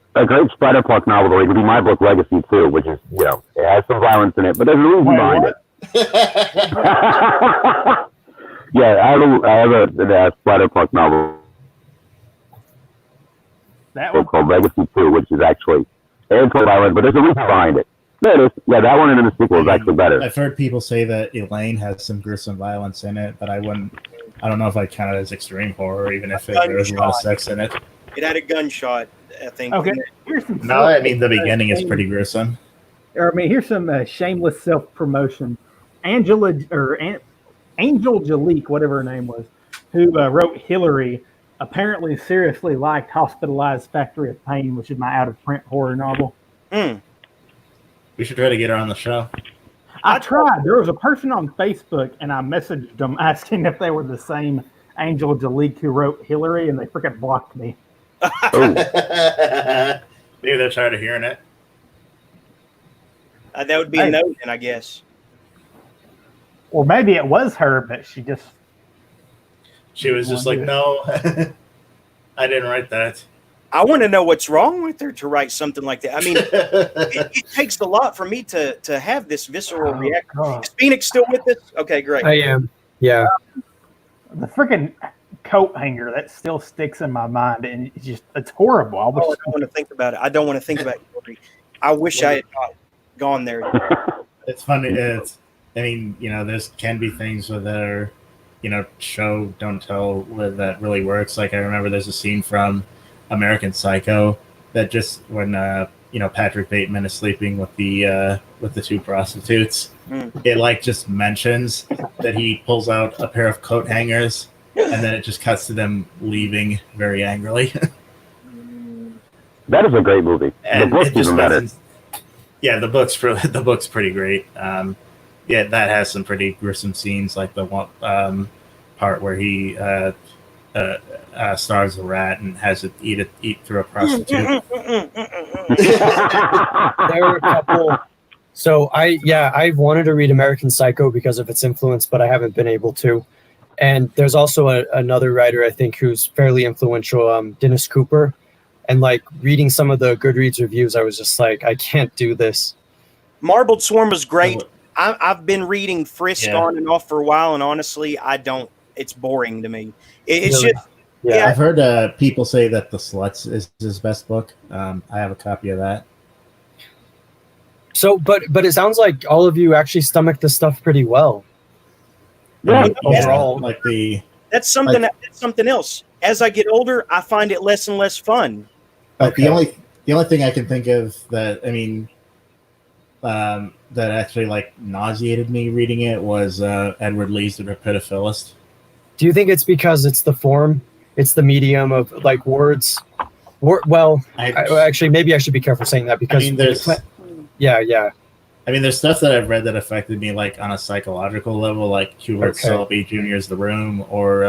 Spider-Punk novel would be my book Legacy too, which is it has some violence in it, but there's a reason behind it. Yeah, I have a Spider-Punk novel called Legacy 2, which is actually violent, but there's a reason behind it. There it is. Yeah, that one and then the sequel is actually better. I've heard people say that Elaine has some gruesome violence in it, but I don't know if I count it as extreme horror, even if there was a lot of sex in it. It had a gunshot, I think. Okay, here's some. No, I mean the beginning is pretty gruesome. Here's some shameless self-promotion. Angel Jalique, whatever her name was, who wrote Hillary, apparently seriously liked Hospitalized Factory of Pain, which is my out-of-print horror novel. We should try to get her on the show. I tried. There was a person on Facebook, and I messaged them asking if they were the same Angel Jalique who wrote Hillary, and they freaking blocked me. Maybe they're tired of hearing it. That would be a no, then, I guess. Or maybe it was her, but she was just like, no, I didn't write that. I want to know what's wrong with her to write something like that. I mean, it takes a lot for me to have this visceral reaction. Is Phoenix still with us? Okay, great. I am. Yeah. The freaking coat hanger that still sticks in my mind, and it's horrible. I don't want to think about it. I don't want to think about it. I wish I had not gone there. It's funny. There's can be things that are, show don't tell that really works. Like I remember there's a scene from American Psycho that just when Patrick Bateman is sleeping with the two prostitutes, it just mentions that he pulls out a pair of coat hangers, and then it just cuts to them leaving very angrily. That is a great movie. The book's even better. Yeah, the book's pretty great. That has some pretty gruesome scenes, like the one part where he starves a rat and has it eat through a prostitute. There were a couple. So I've wanted to read American Psycho because of its influence, but I haven't been able to. And there's also another writer I think who's fairly influential, Dennis Cooper. And reading some of the Goodreads reviews, I was just like, I can't do this. Marbled Swarm was great. I've been reading Frisk on and off for a while, and honestly, I don't. It's boring to me. It's Really? just. Yeah. I've heard people say that The Sluts is his best book. I have a copy of that. So, but it sounds like all of you actually stomach this stuff pretty well. Yeah. Overall, that's something. That's something else. As I get older, I find it less and less fun. But the only thing I can think of that that actually nauseated me reading it was Edward Lee's The Rapidophilist. Do you think it's because it's the form, it's the medium of words Actually, maybe I should be careful saying that because there's yeah. I mean, there's stuff that I've read that affected me, like on a psychological level, like Hubert Selby Jr.'s The Room, or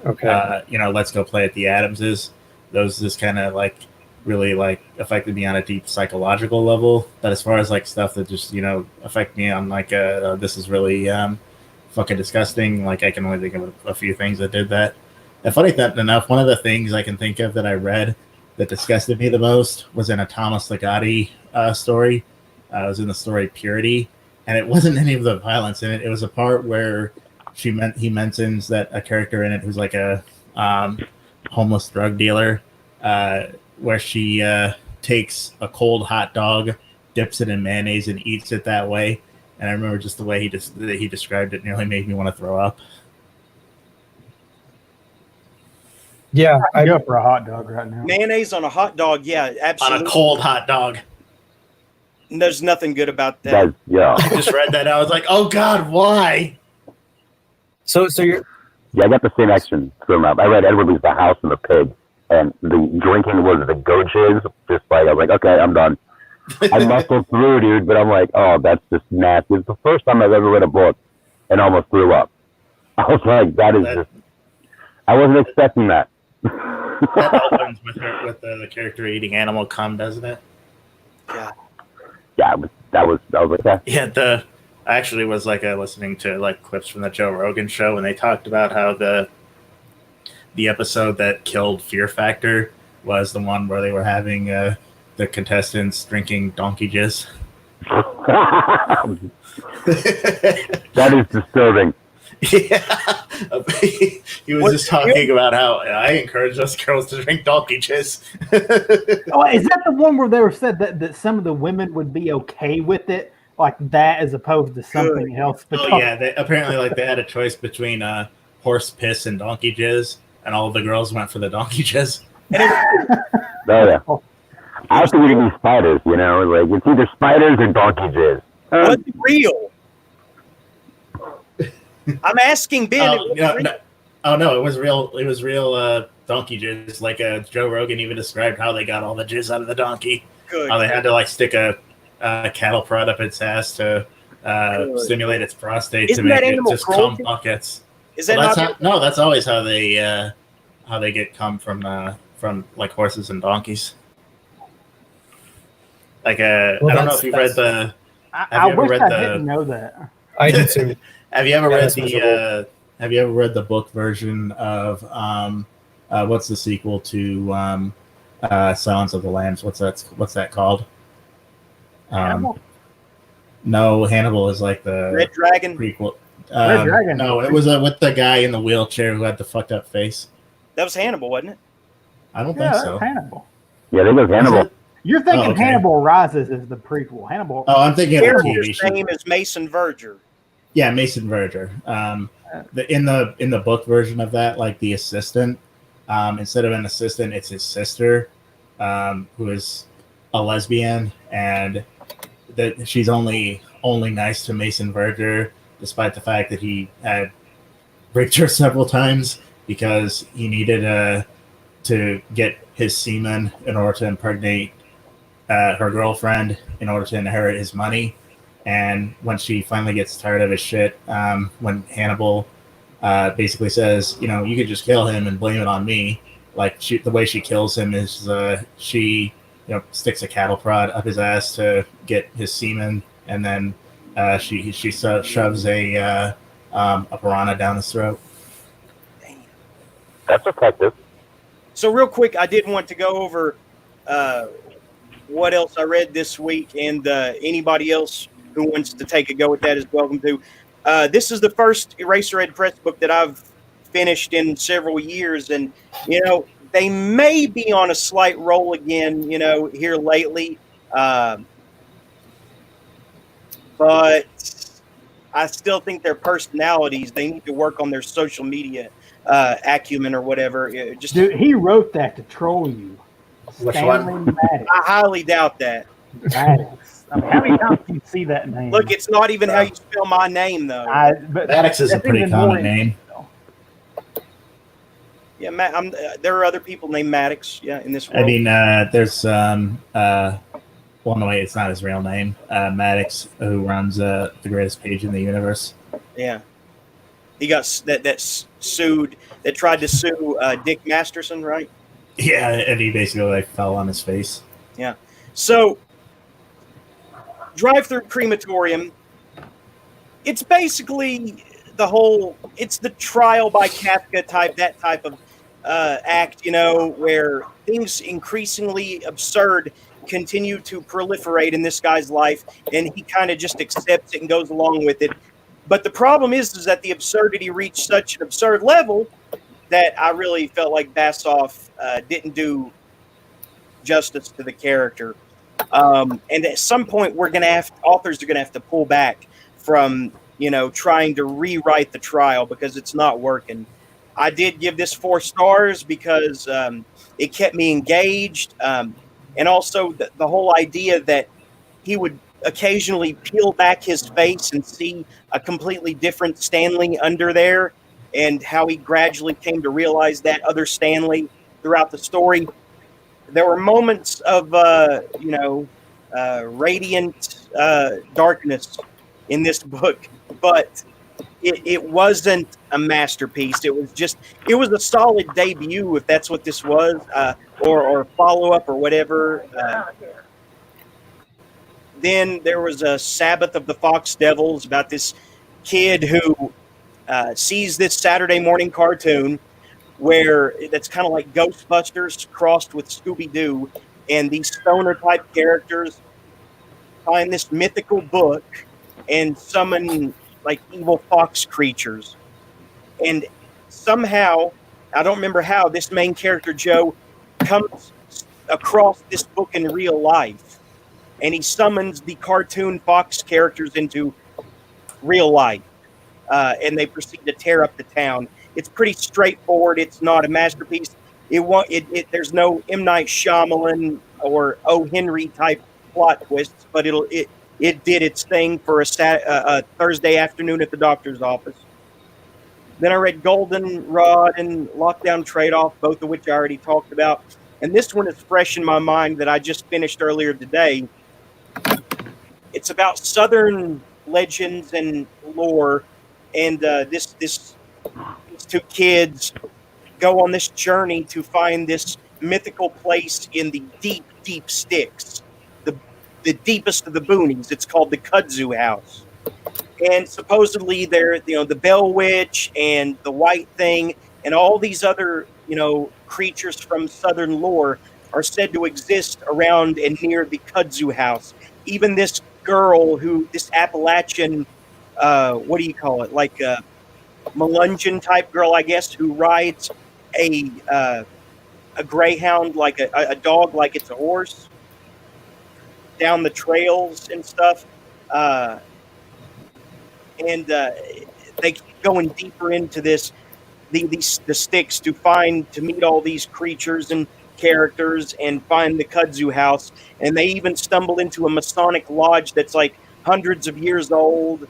Let's Go Play at the Adamses. Those just kind of like really like affected me on a deep psychological level. But as far as like stuff that just affect me on like this is really fucking disgusting, like I can only think of a few things that did that. And funny enough, one of the things I can think of that I read that disgusted me the most was in a Thomas Ligotti story. It was in the story Purity, and it wasn't any of the violence in it. It was a part where he mentions that a character in it who's like a homeless drug dealer, where she takes a cold hot dog, dips it in mayonnaise, and eats it that way. And I remember just the way he described it nearly made me want to throw up. Yeah, I'd go for a hot dog right now. Mayonnaise on a hot dog, yeah, absolutely. On a cold hot dog. There's nothing good about that. Yeah. I just read that. I was like, oh God, why? So you're. Yeah, I got the same action from I read Edward Lee's The House and the Pig, and the drinking was the goat jizz. Just like, I was like, okay, I'm done. I muscled through, dude, but I'm like, oh, that's just nasty. It's the first time I've ever read a book and almost threw up. I was like, that is just. I wasn't expecting that. That opens with the character eating animal cum, doesn't it? Yeah. Yeah, that was like that. Yeah, I actually was like listening to like clips from the Joe Rogan show, and they talked about how the episode that killed Fear Factor was the one where they were having the contestants drinking donkey jizz. That is disturbing. Yeah, he was just talking about how I encourage us girls to drink donkey jizz. Oh, is that the one where they were said that some of the women would be okay with it, like that, as opposed to something else? Oh yeah, apparently like they had a choice between horse piss and donkey jizz, and all of the girls went for the donkey jizz. Oh yeah, I have to eat these spiders. Like it's either spiders or donkey jizz. What's real? I'm asking Ben. No, it was real. It was real donkey jizz. Like Joe Rogan even described how they got all the jizz out of the donkey. Good. How they had to like stick a cattle prod up its ass to stimulate its prostate to make it just cum buckets. Is that that's always how they get cum from like horses and donkeys. Like I don't know if you've read the. I wish I didn't know that. I did too. Have you ever read the book version of what's the sequel to Silence of the Lambs? What's that called? Hannibal? No, Hannibal is like the Red Dragon prequel. Red Dragon. No, it was with the guy in the wheelchair who had the fucked up face. That was Hannibal, wasn't it? I don't think so. Hannibal. Yeah, they was Hannibal. You're thinking Hannibal Rises is the prequel. Hannibal. Oh, I'm thinking of the TV show. His name is Mason Verger. Yeah, Mason Verger. In the book version of that, like the assistant, instead of an assistant, it's his sister, who is a lesbian, and that she's only nice to Mason Verger, despite the fact that he had raped her several times because he needed to get his semen in order to impregnate her girlfriend in order to inherit his money. And when she finally gets tired of his shit, when Hannibal basically says, you could just kill him and blame it on me. Like the way she kills him is she sticks a cattle prod up his ass to get his semen, and then she shoves a piranha down his throat. That's effective. So real quick, I did want to go over what else I read this week, and anybody else who wants to take a go at that is welcome to. This is the first Eraserhead Press book that I've finished in several years, and they may be on a slight roll again, here lately, but I still think their personalities, they need to work on their social media acumen or whatever. Dude, he wrote that to troll you. Which Stanley one? Maddox. I highly doubt that. Maddox. I mean, how many times do you see that name? Look, it's not even how you spell my name, though. Maddox is a pretty common name. Yeah, there are other people named Maddox. Yeah, in this world. I mean, there's well, no, wait, it's not his real name. Maddox, who runs the greatest page in the universe. Yeah, he got sued. That tried to sue Dick Masterson, right? Yeah, and he basically like fell on his face. Yeah. So, drive-through crematorium. It's basically it's the trial by Kafka type of act, where things increasingly absurd continue to proliferate in this guy's life, and he kind of just accepts it and goes along with it. But the problem is that the absurdity reached such an absurd level that I really felt like Bassoff didn't do justice to the character. And at some point, authors are going to have to pull back from, trying to rewrite the trial because it's not working. I did give this 4 stars because it kept me engaged. And also the whole idea that he would occasionally peel back his face and see a completely different Stanley under there, and how he gradually came to realize that other Stanley throughout the story. There were moments of, radiant darkness in this book, but it wasn't a masterpiece. It was a solid debut, if that's what this was, or follow-up or whatever. Then there was a Sabbath of the Fox Devils about this kid who sees this Saturday morning cartoon that's kind of like Ghostbusters crossed with Scooby-Doo, and these stoner-type characters find this mythical book and summon like evil fox creatures. And somehow, I don't remember how, this main character, Joe, comes across this book in real life, and he summons the cartoon fox characters into real life, and they proceed to tear up the town. It's pretty straightforward. It's not a masterpiece. There's no M. Night Shyamalan or O. Henry type plot twists, but it did its thing for a Thursday afternoon at the doctor's office. Then I read Goldenrod and Lockdown Trade-Off, both of which I already talked about. And this one is fresh in my mind that I just finished earlier today. It's about Southern legends and lore, and these 2 kids go on this journey to find this mythical place in the deep, deep sticks, the deepest of the boonies. It's called the Kudzu House. And supposedly they're, the Bell Witch and the White Thing and all these other, creatures from Southern lore are said to exist around and near the Kudzu House. Even this girl this Appalachian, what do you call it? Like a Melungeon type girl, I guess, who rides a greyhound, like a dog, like it's a horse, down the trails and stuff. And they keep going deeper into the sticks to meet all these creatures and characters and find the Kudzu House. And they even stumble into a Masonic lodge that's like hundreds of years old,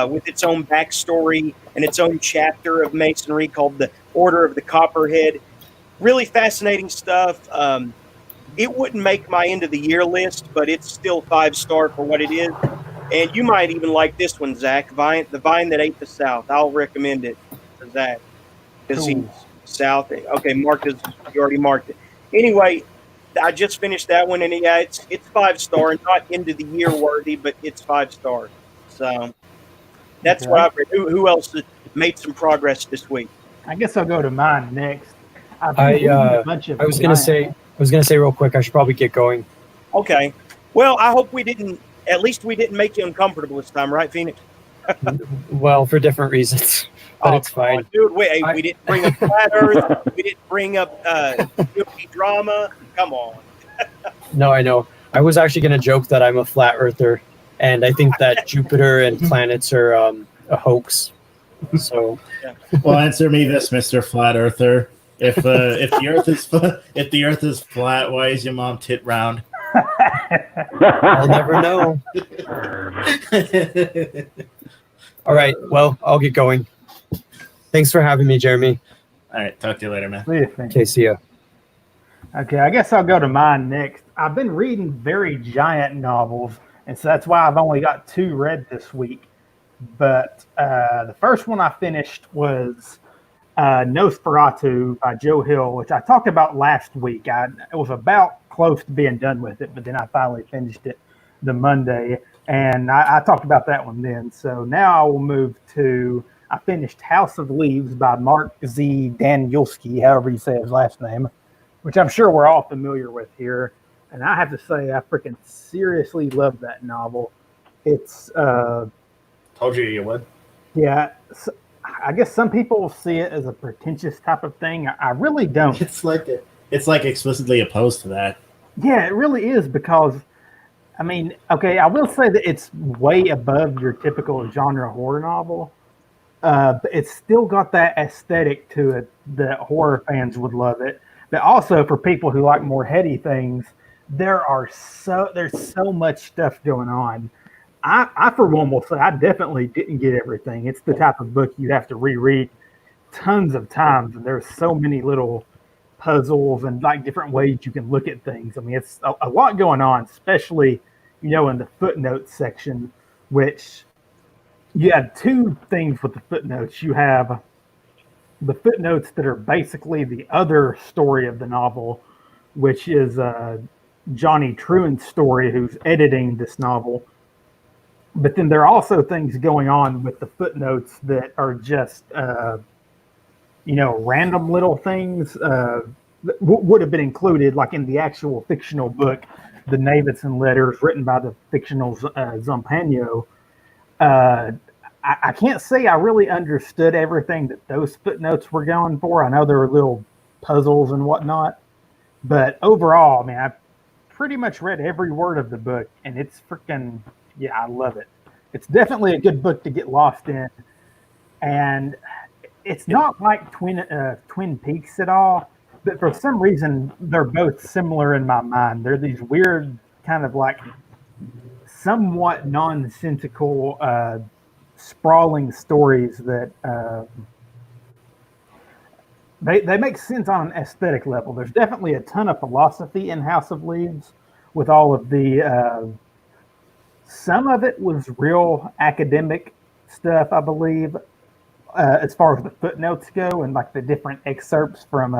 with its own backstory and its own chapter of Masonry called the Order of the Copperhead. Really fascinating stuff. It wouldn't make my end of the year list, but it's still 5-star for what it is. And you might even like this one, Zach. The Vine That Ate the South. I'll recommend it for Zach because he's South. Okay, you already marked it. Anyway, I just finished that one, and yeah, it's 5-star, not end of the year worthy, but it's 5-star. So that's what I've read. Who else made some progress this week? I guess I'll go to mine next. I was gonna say real quick, I should probably get going. Okay. Well, I hope at least we didn't make you uncomfortable this time, right, Phoenix? Well, for different reasons, but it's fine. Dude, we didn't bring up Flat Earth. We didn't bring up guilty drama. Come on. No, I know. I was actually going to joke that I'm a flat earther, and I think that Jupiter and planets are a hoax. So, well, answer me this, Mr. Flat Earther. If the Earth is flat, why is your mom tit round? I'll never know. All right. Well, I'll get going. Thanks for having me, Jeremy. All right, talk to you later, man. See you, Finn. Okay, see ya. Okay, I guess I'll go to mine next. I've been reading very giant novels, and so that's why I've only got 2 read this week. But the first one I finished was Nosferatu by Joe Hill, which I talked about last week. It was about close to being done with it, but then I finally finished it the Monday, and I talked about that one then. So now I will move to, I finished House of Leaves by Mark Z. Danielski, however you say his last name, which I'm sure we're all familiar with here. And I have to say, I freaking seriously love that novel. It's Told you would. yeah. I guess some people see it as a pretentious type of thing. I really don't. It's like explicitly opposed to that. Yeah, it really is, because, I mean, okay, I will say that it's way above your typical genre horror novel, but it's still got that aesthetic to it that horror fans would love it. But also for people who like more heady things, there's so much stuff going on. I for one will say I definitely didn't get everything. It's the type of book you have to reread tons of times, and there's so many little puzzles and like different ways you can look at things. I mean, it's a lot going on, especially, in the footnotes section, which you have 2 things with the footnotes. You have the footnotes that are basically the other story of the novel, which is Johnny Truant's story, who's editing this novel. But then there are also things going on with the footnotes that are just, random little things that would have been included, like in the actual fictional book, the Davidson letters written by the fictional Zampano. I can't say I really understood everything that those footnotes were going for. I know there were little puzzles and whatnot. But overall, I mean, I pretty much read every word of the book, and it's freaking... Yeah, I love it. It's definitely a good book to get lost in. And it's not like Twin Peaks at all, but for some reason, they're both similar in my mind. They're these weird, kind of like somewhat nonsensical, sprawling stories that they make sense on an aesthetic level. There's definitely a ton of philosophy in House of Leaves with all of the... some of it was real academic stuff, I believe, as far as the footnotes go, and like the different excerpts from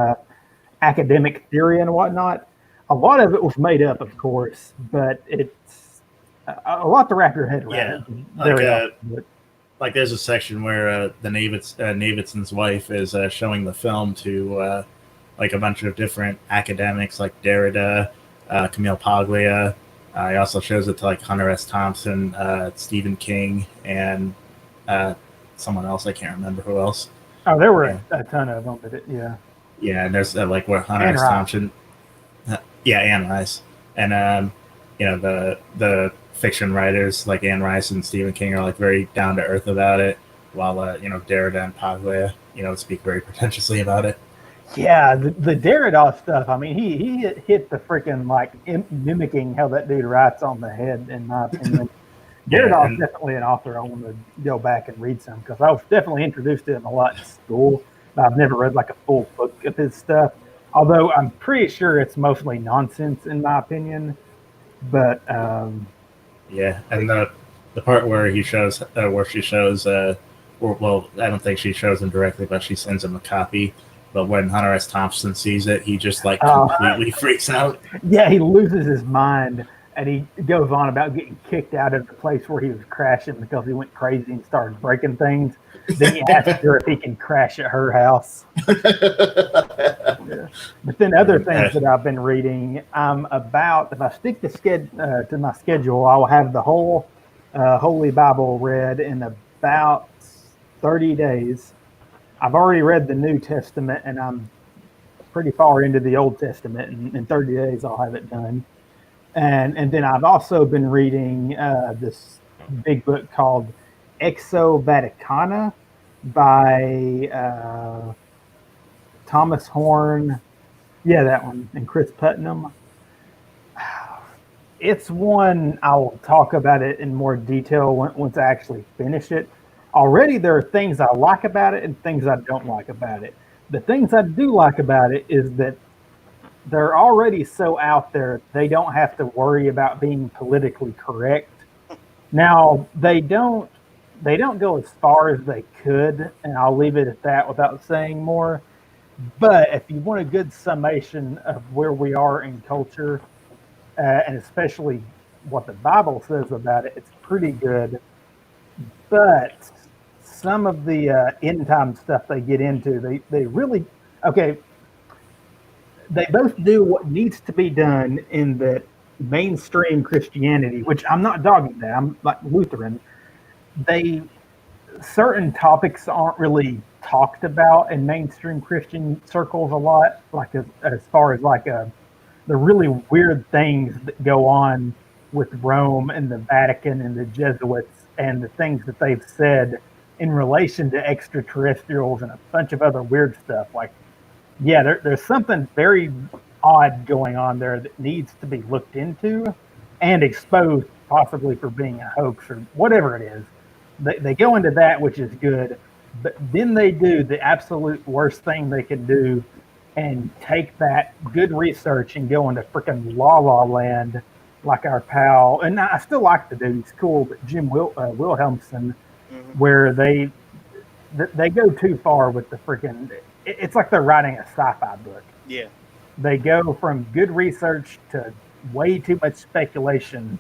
academic theory and whatnot. A lot of it was made up, of course, but it's a lot to wrap your head around. Yeah, like there's a section where the Davidson's wife is showing the film to like a bunch of different academics, like Derrida, Camille Paglia. He also shows it to like Hunter S. Thompson, Stephen King, and someone else. I can't remember who else. Oh, there were a ton of them, but yeah. Yeah, and there's like where Hunter S. Thompson. Yeah, Anne Rice, and the fiction writers like Anne Rice and Stephen King are like very down to earth about it, while Derrida and Paglia speak very pretentiously about it. Yeah, the Derrida stuff. I mean, he hit the freaking like mimicking how that dude writes on the head, in my opinion. Derrida is definitely an author I want to go back and read some, because I was definitely introduced to him a lot in school, but I've never read like a full book of his stuff. Although I'm pretty sure it's mostly nonsense in my opinion. But yeah, and the part where she shows, well, I don't think she shows him directly, but she sends him a copy. But when Hunter S. Thompson sees it, he just like completely freaks out. Yeah, he loses his mind, and he goes on about getting kicked out of the place where he was crashing because he went crazy and started breaking things. Then he asks her if he can crash at her house. Yeah. But then other things that I've been reading, if I stick to my schedule, I will have the whole Holy Bible read in about 30 days. I've already read the New Testament, and I'm pretty far into the Old Testament. And in 30 days, I'll have it done. And then I've also been reading this big book called Exo Vaticana by Thomas Horn. Yeah, that one. And Chris Putnam. It's one I will talk about it in more detail once I actually finish it. Already there are things I like about it and things I don't like about it. the things I do like about it is that they're already so out there, they don't have to worry about being politically correct. Now, they don't go as far as they could, and I'll leave it at that without saying more. But if you want a good summation of where we are in culture, and especially what the Bible says about it, it's pretty good. But some of the end time stuff they get into, they really, okay, they both do what needs to be done in that mainstream Christianity, which I'm not dogging that, I'm like Lutheran. Certain topics aren't really talked about in mainstream Christian circles a lot, like as far as like the really weird things that go on with Rome and the Vatican and the Jesuits and the things that they've said in relation to extraterrestrials and a bunch of other weird stuff. Like, yeah, there's something very odd going on there that needs to be looked into and exposed, possibly for being a hoax or whatever it is. They go into that, which is good, but then they do the absolute worst thing they can do and take that good research and go into freaking la land like our pal. And I still like the dude, he's cool, but Jim Wilhelmsen, where they go too far with the freaking, it's like they're writing a sci-fi book. Yeah. They go from good research to way too much speculation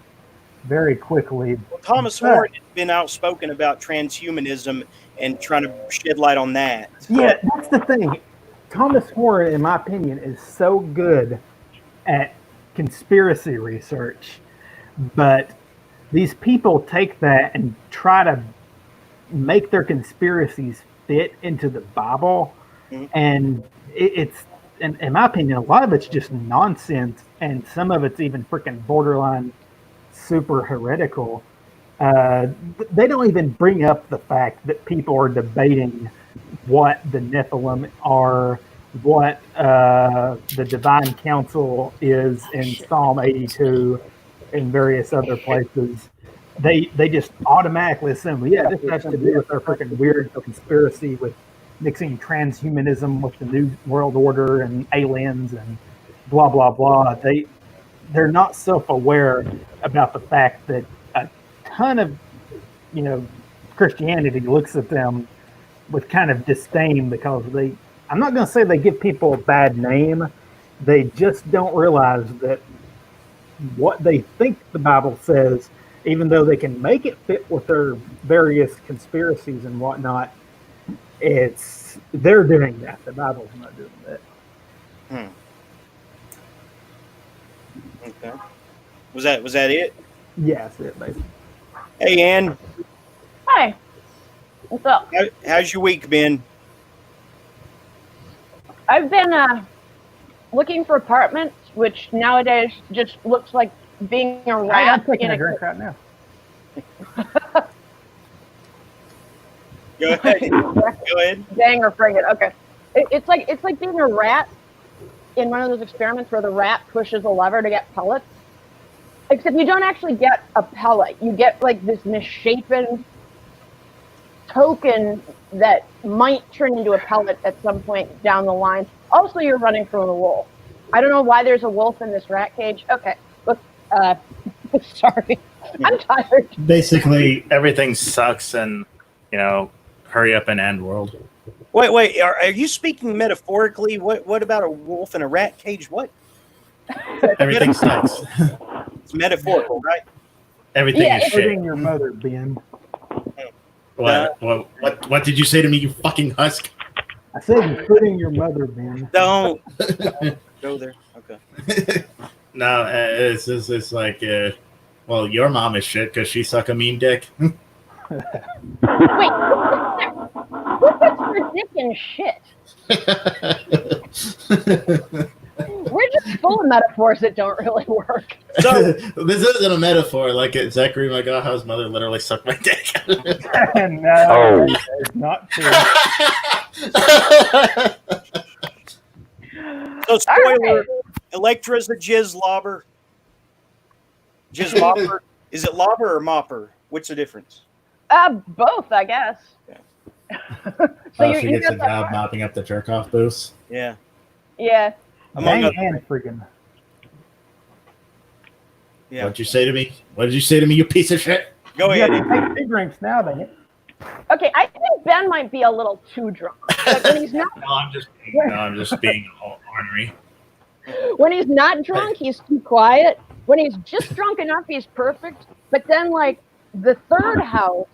very quickly. Well, Thomas Horn has been outspoken about transhumanism and trying to shed light on that. Yeah, that's the thing. Thomas Horn, in my opinion, is so good at conspiracy research, but these people take that and try to make their conspiracies fit into the Bible, and it's, in my opinion, a lot of it's just nonsense, and some of it's even freaking borderline super heretical. They don't even bring up the fact that people are debating what the Nephilim are, what the divine council is in Psalm 82 and various other places. They just automatically assume, yeah, this has to do with their freaking weird conspiracy with mixing transhumanism with the New World Order and aliens and blah, blah, blah. They're not self-aware about the fact that a ton of, Christianity looks at them with kind of disdain because I'm not going to say they give people a bad name. They just don't realize that what they think the Bible says, even though they can make it fit with their various conspiracies and whatnot, they're doing that. The Bible's not doing that. Okay. Was that it? Yeah, that's it, basically. Hey, Ann. Hi. What's up? How's your week been? I've been looking for apartments, which nowadays just looks like being a rat. I'm taking a drink right now. Go ahead. Dang or frigate. Okay. It's like being a rat in one of those experiments where the rat pushes a lever to get pellets. Except you don't actually get a pellet. You get like this misshapen token that might turn into a pellet at some point down the line. Also, you're running from a wolf. I don't know why there's a wolf in this rat cage. Okay. Look, sorry. I'm tired. Basically, everything sucks and, hurry up and end world. Wait. Are you speaking metaphorically? What about a wolf in a rat cage? What? Everything sucks. It's metaphorical, right? Everything is shit. Putting your mother, Ben. What did you say to me, you fucking husk? I said you're putting your mother, Ben. Don't go there. Okay. No, it's like, well, your mom is shit because she suck a mean dick. Wait, who puts her dick in shit? We're just full of metaphors that don't really work. So this isn't a metaphor. Like Zachary McGaw's mother literally sucked my dick. No, it's not true. So spoiler: Electra's a jizz lobber. Jizz lobber. Is it lobber or mopper? What's the difference? Both, I guess. Yeah. She gets a job mopping up the jerk off booths. Yeah. Yeah. Dang and freaking. Yeah. What'd you say to me? What did you say to me, you piece of shit? Go ahead. Yeah, they take big drinks now, they. Okay, I think Ben might be a little too drunk. Like when he's not, No, I'm just being ornery. when he's not drunk, he's too quiet. When he's just drunk enough, he's perfect. But then, like the third house,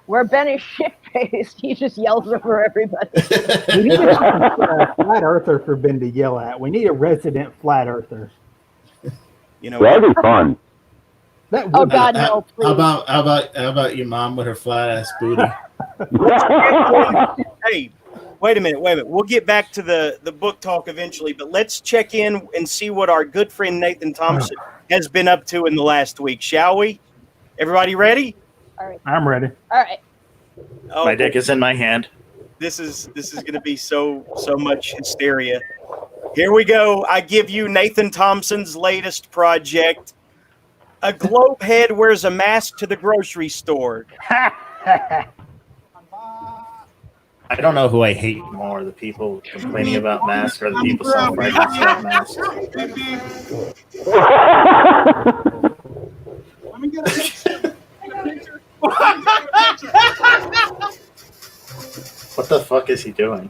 where Ben is shit-faced, he just yells over everybody. We need a flat earther for Ben to yell at. We need a resident flat earther. You know, That'd be fun. That Oh would God, How no! Please. about your mom with her flat ass booty? Hey, wait a minute. We'll get back to the book talk eventually, but let's check in and see what our good friend Nathan Thompson has been up to in the last week, shall we? Everybody ready? All right. I'm ready. All right. Oh, My dick is in my hand. This is going to be so much hysteria. Here we go. I give you Nathan Thompson's latest project. A globe head wears a mask to the grocery store. I don't know who I hate more, the people complaining about masks or the people celebrating about masks. Let me get a picture. What the fuck is he doing?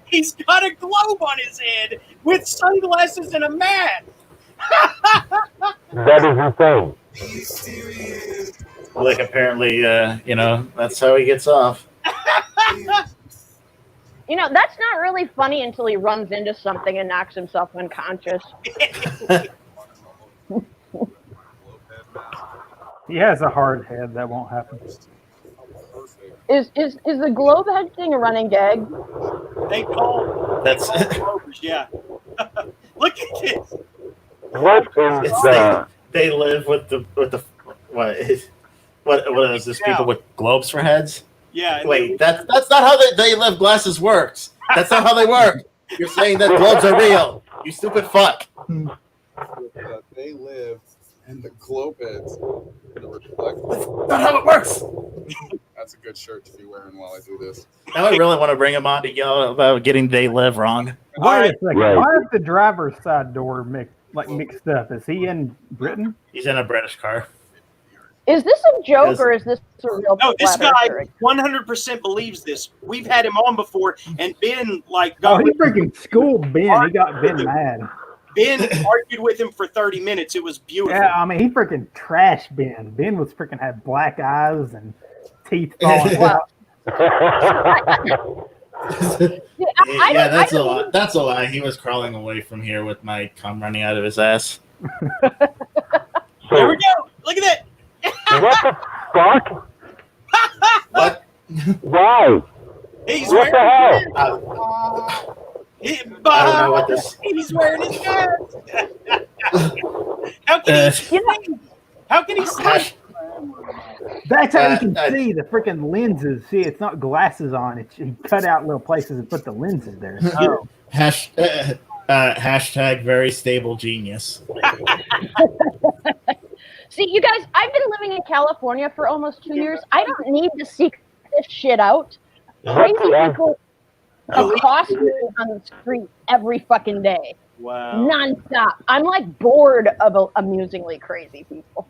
He's got a globe on his head with sunglasses and a mask. That is insane. Like, apparently, that's how he gets off. You know, that's not really funny until he runs into something and knocks himself unconscious. He has a hard head. That won't happen. Is the globe head thing a running gag? They call That's globers, yeah. Look at this. What is that? They live with the what is this? Yeah. People with globes for heads? Yeah. Wait, that's not how they live glasses works. That's not how they work. You're saying that globes are real. You stupid fuck. They live in the globe heads. That's not how it works. That's a good shirt to be wearing while I do this. Now I really want to bring him on to yell about getting they live wrong. Wait a second. Right. Why is the driver's side door mixed up? Is he in Britain? He's in a British car. Is this a joke or is this a real? No, this flat guy earth? 100% believes this. We've had him on before, and Ben Oh, got he freaking schooled Ben. He got Ben mad. Ben argued with him for 30 minutes. It was beautiful. Yeah, I mean, he freaking trashed Ben. Ben was freaking had black eyes and teeth falling out. Yeah, that's a lie. That's a lie. He was crawling away from here with my cum running out of his ass. Here we go. Look at that. What the fuck? What? Why? He's What the wearing hell? I don't know what this. He's wearing his mask. How can he sleep? That's how you can see the freaking lenses. See, it's not glasses on. It's he cut out little places and put the lenses there. Oh. Hashtag very stable genius. See, you guys, I've been living in California for almost 2 years. I don't need to seek this shit out. Crazy people accost me on the street every fucking day. Wow. Nonstop. I'm like bored of amusingly crazy people.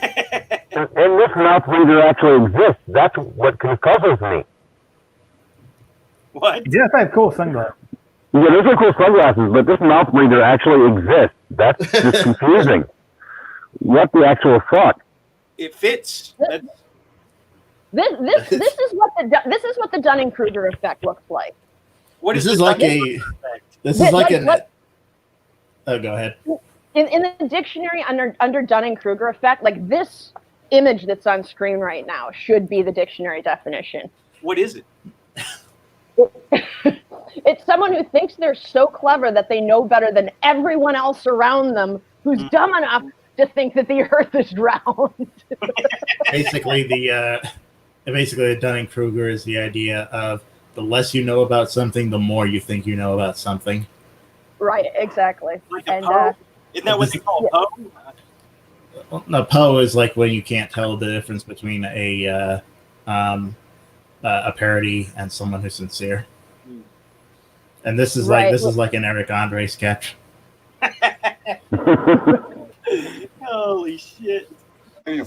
And this mouth reader actually exists. That's what covers me. What? He does have cool sunglasses. Yeah, those are cool sunglasses, but this mouth reader actually exists. That's just confusing. What the actual fuck? It fits. This is what the Dunning-Kruger effect looks like. What This is is the like Dunning- a. This is like an. Oh, go ahead. In the dictionary under Dunning-Kruger effect, like this image that's on screen right now should be the dictionary definition. What is it? It's someone who thinks they're so clever that they know better than everyone else around them who's dumb enough to think that the earth is round. Basically, the Dunning-Kruger is the idea of the less you know about something, the more you think you know about something. Right, exactly. And isn't that what they call Poe? Well, no, Poe is like when you can't tell the difference between a a parody and someone who's sincere. And this is Right. like an Eric Andre sketch. Holy shit.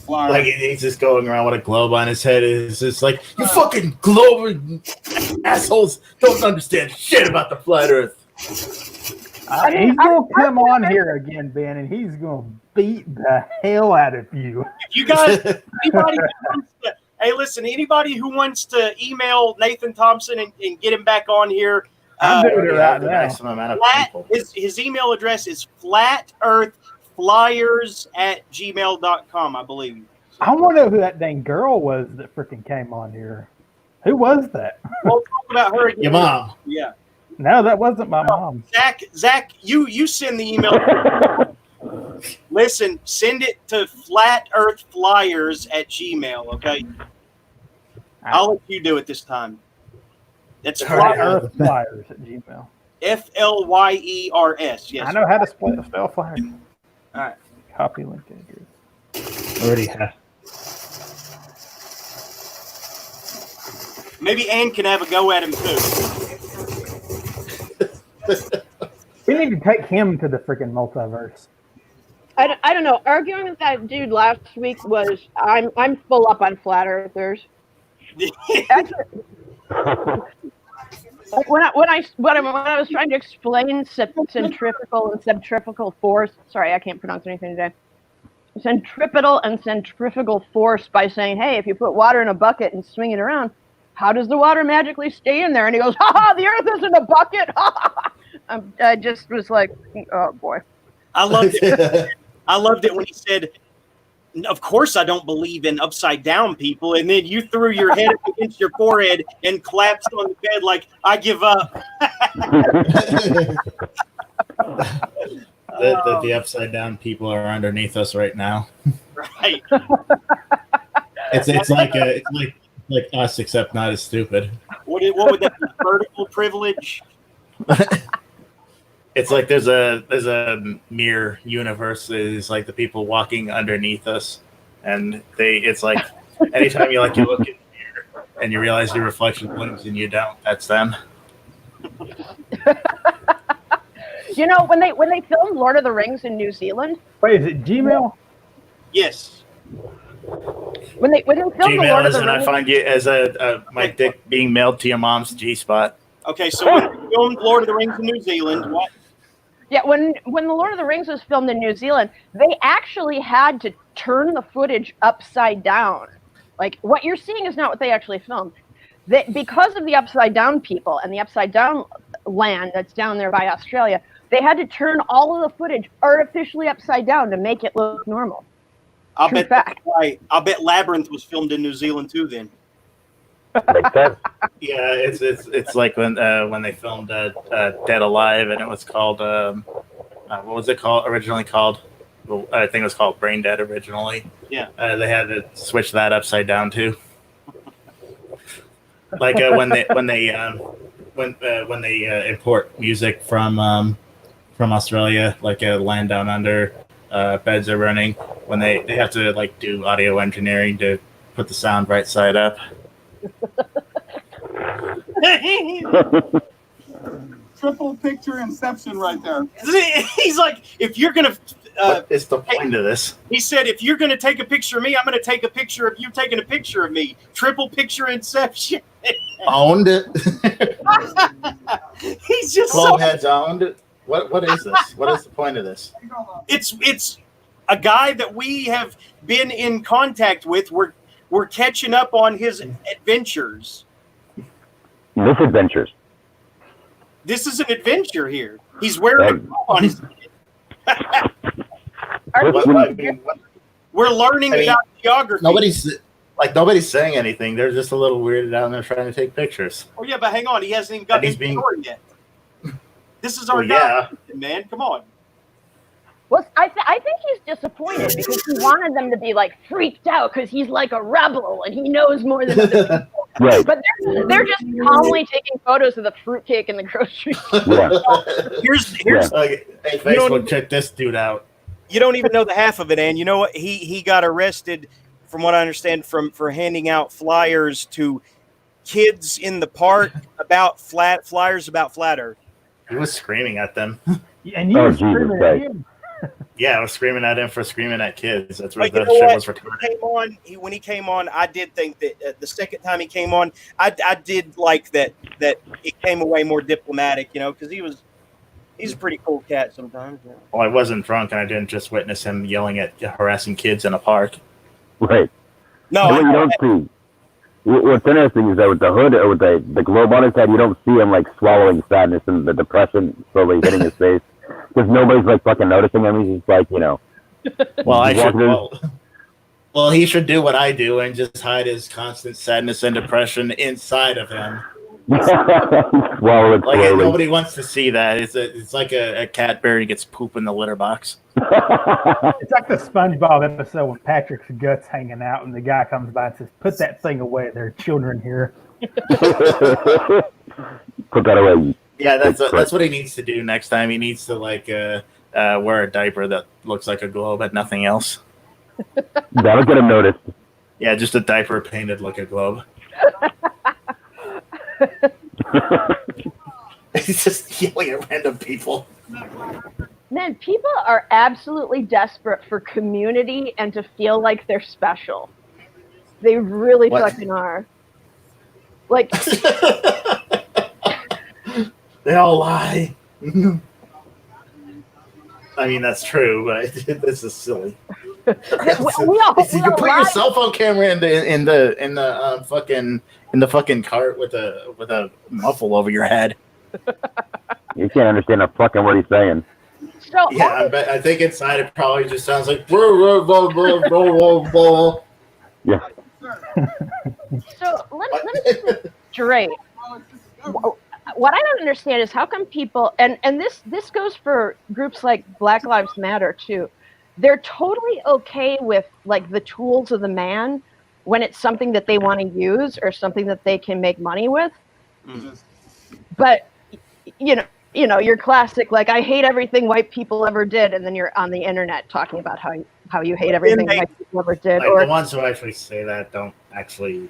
Like he's just going around with a globe on his head. It's just like, you fucking globe assholes don't understand shit about the flat Earth. He's gonna come on here again, Ben, and he's gonna beat the hell out of you. You guys, anybody who wants to, hey, listen, anybody who wants to email Nathan Thompson and get him back on here, I'm doing it right now. His email address is flatearthflyers@gmail.com, I believe. I want to know who that dang girl was that freaking came on here. Who was that? We'll talk about her again. Your mom. Yeah. No, that wasn't my mom. Zach, you send the email. Listen, send it to flatearthflyers@gmail, okay? I'll let you do it this time. That's Flatearthflyers@gmail. FLYERS. Yes. I know how to spell flyers. All right. Copy link address. Already have. Maybe Ann can have a go at him too. We need to take him to the freaking multiverse. I don't know. Arguing with that dude last week was I'm full up on flat earthers. When I was trying to explain centrifugal and centrifugal force, sorry, I can't pronounce anything today. Centripetal and centrifugal force by saying, hey, if you put water in a bucket and swing it around, how does the water magically stay in there? And he goes, ha ha, the earth isn't a bucket. I just was like, oh boy. I loved it. I loved it when he said, of course I don't believe in upside down people. And then you threw your head up against your forehead and collapsed on the bed like, I give up. The upside down people are underneath us right now. Right. It's like us, except not as stupid. What would that be? Vertical privilege? It's like there's a mirror universe. It's like the people walking underneath us, and it's like anytime you look in the mirror and you realize your reflection blinks and you don't, that's them. You know, when they filmed Lord of the Rings in New Zealand. Wait, is it Gmail? Yes. When they filmed the Lord Gmail of is, the and I Rings. find you as my dick being mailed to your mom's G-spot. Okay, so when they filmed Lord of the Rings in New Zealand, what? Yeah, when the Lord of the Rings was filmed in New Zealand, they actually had to turn the footage upside down. Like, what you're seeing is not what they actually filmed. Because of the upside down people and the upside down land that's down there by Australia, they had to turn all of the footage artificially upside down to make it look normal. I'll bet Labyrinth was filmed in New Zealand too. Then. Yeah, it's like when they filmed Dead Alive, and it was called what was it originally called? Well, I think it was called Brain Dead originally. Yeah. They had to switch that upside down too. Like when they import music from Australia, like Land Down Under, Beds Are Running, when they have to like do audio engineering to put the sound right side up. Triple picture inception right there. He's like, if you're gonna what is the point of this? He said, if you're gonna take a picture of me, I'm gonna take a picture of you taking a picture of me. Triple picture inception. Owned it. He's just Clubheads owned it. What is this? What is the point of this? It's a guy that we have been in contact with. We're catching up on his adventures. Misadventures. This is an adventure here. He's wearing a glove on his head. We're learning about geography. Nobody's saying anything. They're just a little weirded out and they're trying to take pictures. Oh yeah, but hang on, he hasn't even got his story yet. This is our Well, yeah. guy, man. Come on. Well, I think he's disappointed because he wanted them to be like freaked out because he's like a rebel and he knows more than other people. Right. But they're just calmly taking photos of the fruitcake in the grocery store. Here's Hey, Facebook, check this dude out. You don't even know the half of it, Ann. You know what? He got arrested, from what I understand, for handing out flyers to kids in the park about flyers about flat Earth. He was screaming at them. And you were screaming at him. Yeah, I was screaming at him for screaming at kids. That's But what you that know shit what? was retarded. When he came on, I did think that the second time he came on, I did like that he came away more diplomatic, because he's a pretty cool cat sometimes. Yeah. Well, I wasn't drunk, and I didn't just witness him yelling at harassing kids in a park. Right. No, what you don't see. What's interesting is that with the hood or with the globe on his head, you don't see him like swallowing sadness and the depression slowly hitting his face because nobody's like fucking noticing him. He's just like, Well, Well, he should do what I do and just hide his constant sadness and depression inside of him. Swallow it Like slowly. nobody wants to see that. It's like a cat bear gets poop in the litter box. It's like the SpongeBob episode when Patrick's gut's hanging out and the guy comes by and says, "Put that thing away. There are children here." Put that away. Yeah, that's what he needs to do next time. He needs to wear a diaper that looks like a globe and nothing else. That'll get him noticed. Yeah, just a diaper painted like a globe. He's just yelling at random people. Man, people are absolutely desperate for community and to feel like they're special. They really fucking are. Like, they all lie. I mean, that's true, but this is silly. we all You can put your cell phone camera in the fucking cart with a muffle over your head. You can't understand a fucking word he's saying. So, Yeah, I think inside it probably just sounds like blah, blah, blah, blah, blah. Yeah. So let me get this straight. What I don't understand is how come people, and this goes for groups like Black Lives Matter too, they're totally okay with like the tools of the man when it's something that they want to use or something that they can make money with. Mm-hmm. But you know your classic like I hate everything white people ever did, and then you're on the internet talking about how you hate everything white people ever did. Like, or the ones who actually say that don't actually.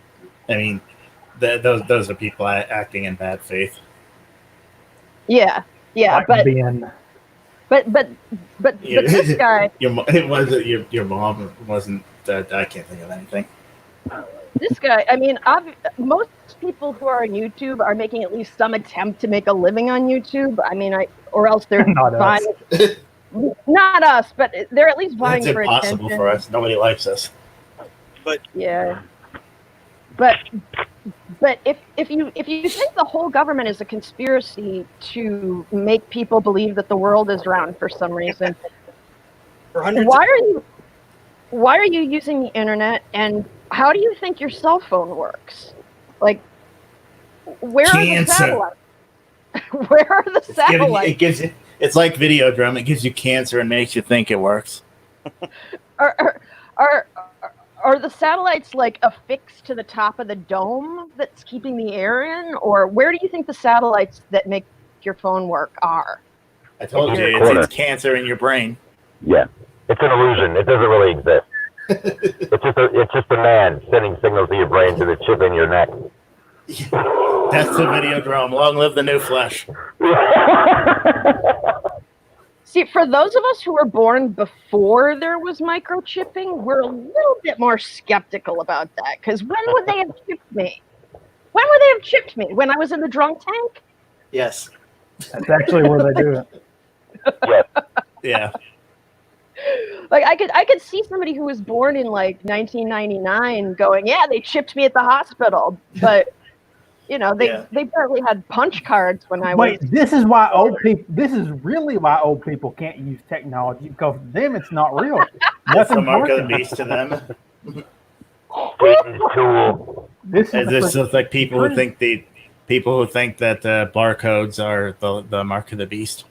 I mean, those are people acting in bad faith. Yeah, Like but Ben. but this guy. Your mom wasn't. I can't think of anything. This guy, I mean, most people who are on YouTube are making at least some attempt to make a living on YouTube. I mean, or else they're Not vying. Not us, but they're at least vying It's for impossible attention. for us. Nobody likes us. But yeah, but if you think the whole government is a conspiracy to make people believe that the world is round for some reason, why are you using the internet, and how do you think your cell phone works? Like, where are the satellites? Where are the satellites? It's like Videodrome. It gives you cancer and makes you think it works. Are the satellites like affixed to the top of the dome that's keeping the air in, or where do you think the satellites that make your phone work are? I told you, it's cancer in your brain. Yeah, it's an illusion. It doesn't really exist. It's just a man sending signals to your brain to the chip in your neck. That's the Videodrome. Long live the new flesh. See, for those of us who were born before there was microchipping, we're a little bit more skeptical about that. Because when would they have chipped me? When would they have chipped me? When I was in the drunk tank? Yes. That's actually where they do it. Yeah. Like I could see somebody who was born in like 1999 going, yeah, they chipped me at the hospital, but they barely had punch cards when I was. Wait, this is why old people. This is really why old people can't use technology, because for them it's not real. That's the Nothing's mark of the working. beast to them. Satan's tool. This is like people who think that barcodes are the mark of the beast.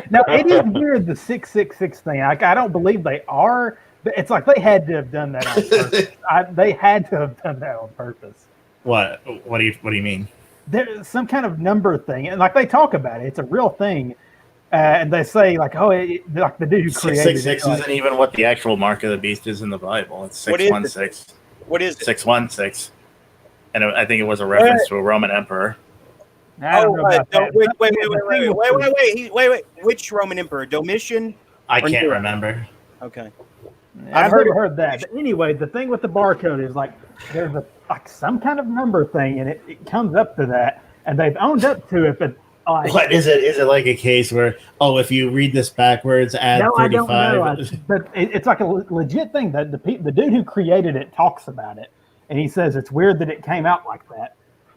Now it is weird, the 666 thing. I don't believe they are. But it's like they had to have done that on purpose. They had to have done that on purpose. What do you mean? There's some kind of number thing, and like they talk about it, it's a real thing, and they say like, like the dude who created 666 it. isn't even what the actual mark of the beast is in the Bible. It's 616. What is it? 616. and I think it was a reference to a Roman emperor. I don't know about that. Wait. Which Roman emperor? Domitian? I Or can't Nero? remember. Okay. I've never heard that. But anyway, the thing with the barcode is like there's some kind of number thing, and it comes up to that, and they've owned up to it. But What is it? Is it like a case where if you read this backwards, add no, 35? I don't know. But it's like a legit thing. That the dude who created it talks about it, and he says it's weird that it came out like that.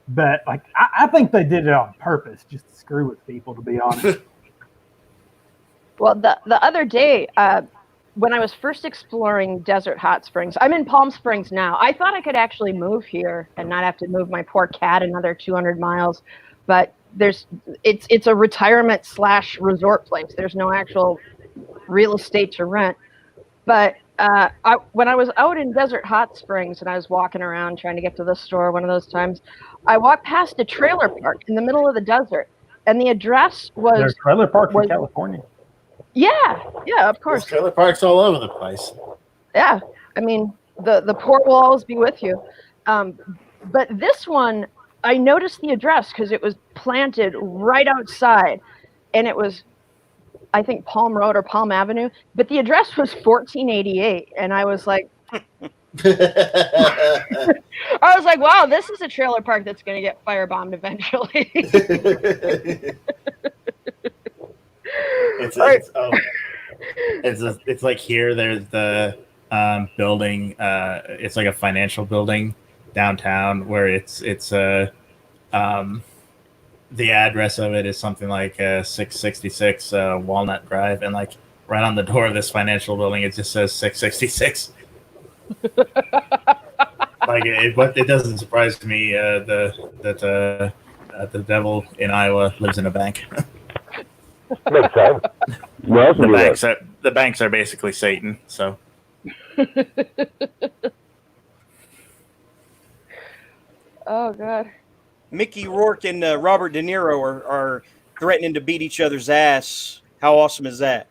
But like I think they did it on purpose, just to screw with people, to be honest. Well, the other day, when I was first exploring Desert Hot Springs, I'm in Palm Springs now. I thought I could actually move here and not have to move my poor cat another 200 miles. But it's a retirement / resort place. There's no actual real estate to rent. But when I was out in Desert Hot Springs and I was walking around trying to get to the store one of those times, I walked past a trailer park in the middle of the desert, and the address was... There's trailer parks in California. Yeah, of course. There's trailer parks all over the place. Yeah, I mean, the port will always be with you. But this one, I noticed the address because it was planted right outside, and it was, I think, Palm Road or Palm Avenue, but the address was 1488, and I was like, wow, this is a trailer park that's going to get firebombed eventually. It's like here. There's the building. It's like a financial building downtown where the address of it is something like 666 Walnut Drive, and like right on the door of this financial building, it just says 666. Like it doesn't surprise me that the devil in Iowa lives in a bank. Makes sense. The banks are basically Satan. So. Oh God. Mickey Rourke and Robert De Niro are threatening to beat each other's ass. How awesome is that?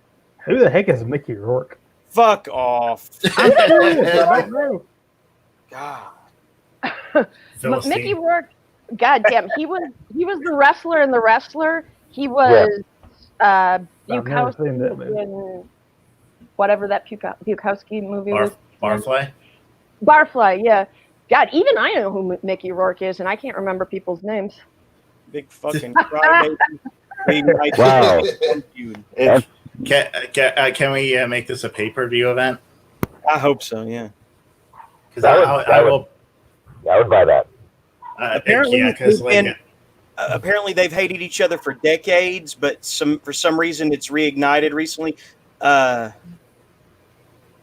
Who the heck is Mickey Rourke? Fuck off. I'm serious. I don't know. God. Mickey Rourke, goddamn, he was the wrestler in The Wrestler. He was Bukowski in whatever that Bukowski movie was. Barfly? Barfly, yeah. God, even I know who Mickey Rourke is, and I can't remember people's names. Big fucking crybaby. Wow. Can we make this a pay-per-view event? I hope so, yeah. Because I would buy that. Apparently they've hated each other for decades, but for some reason it's reignited recently. I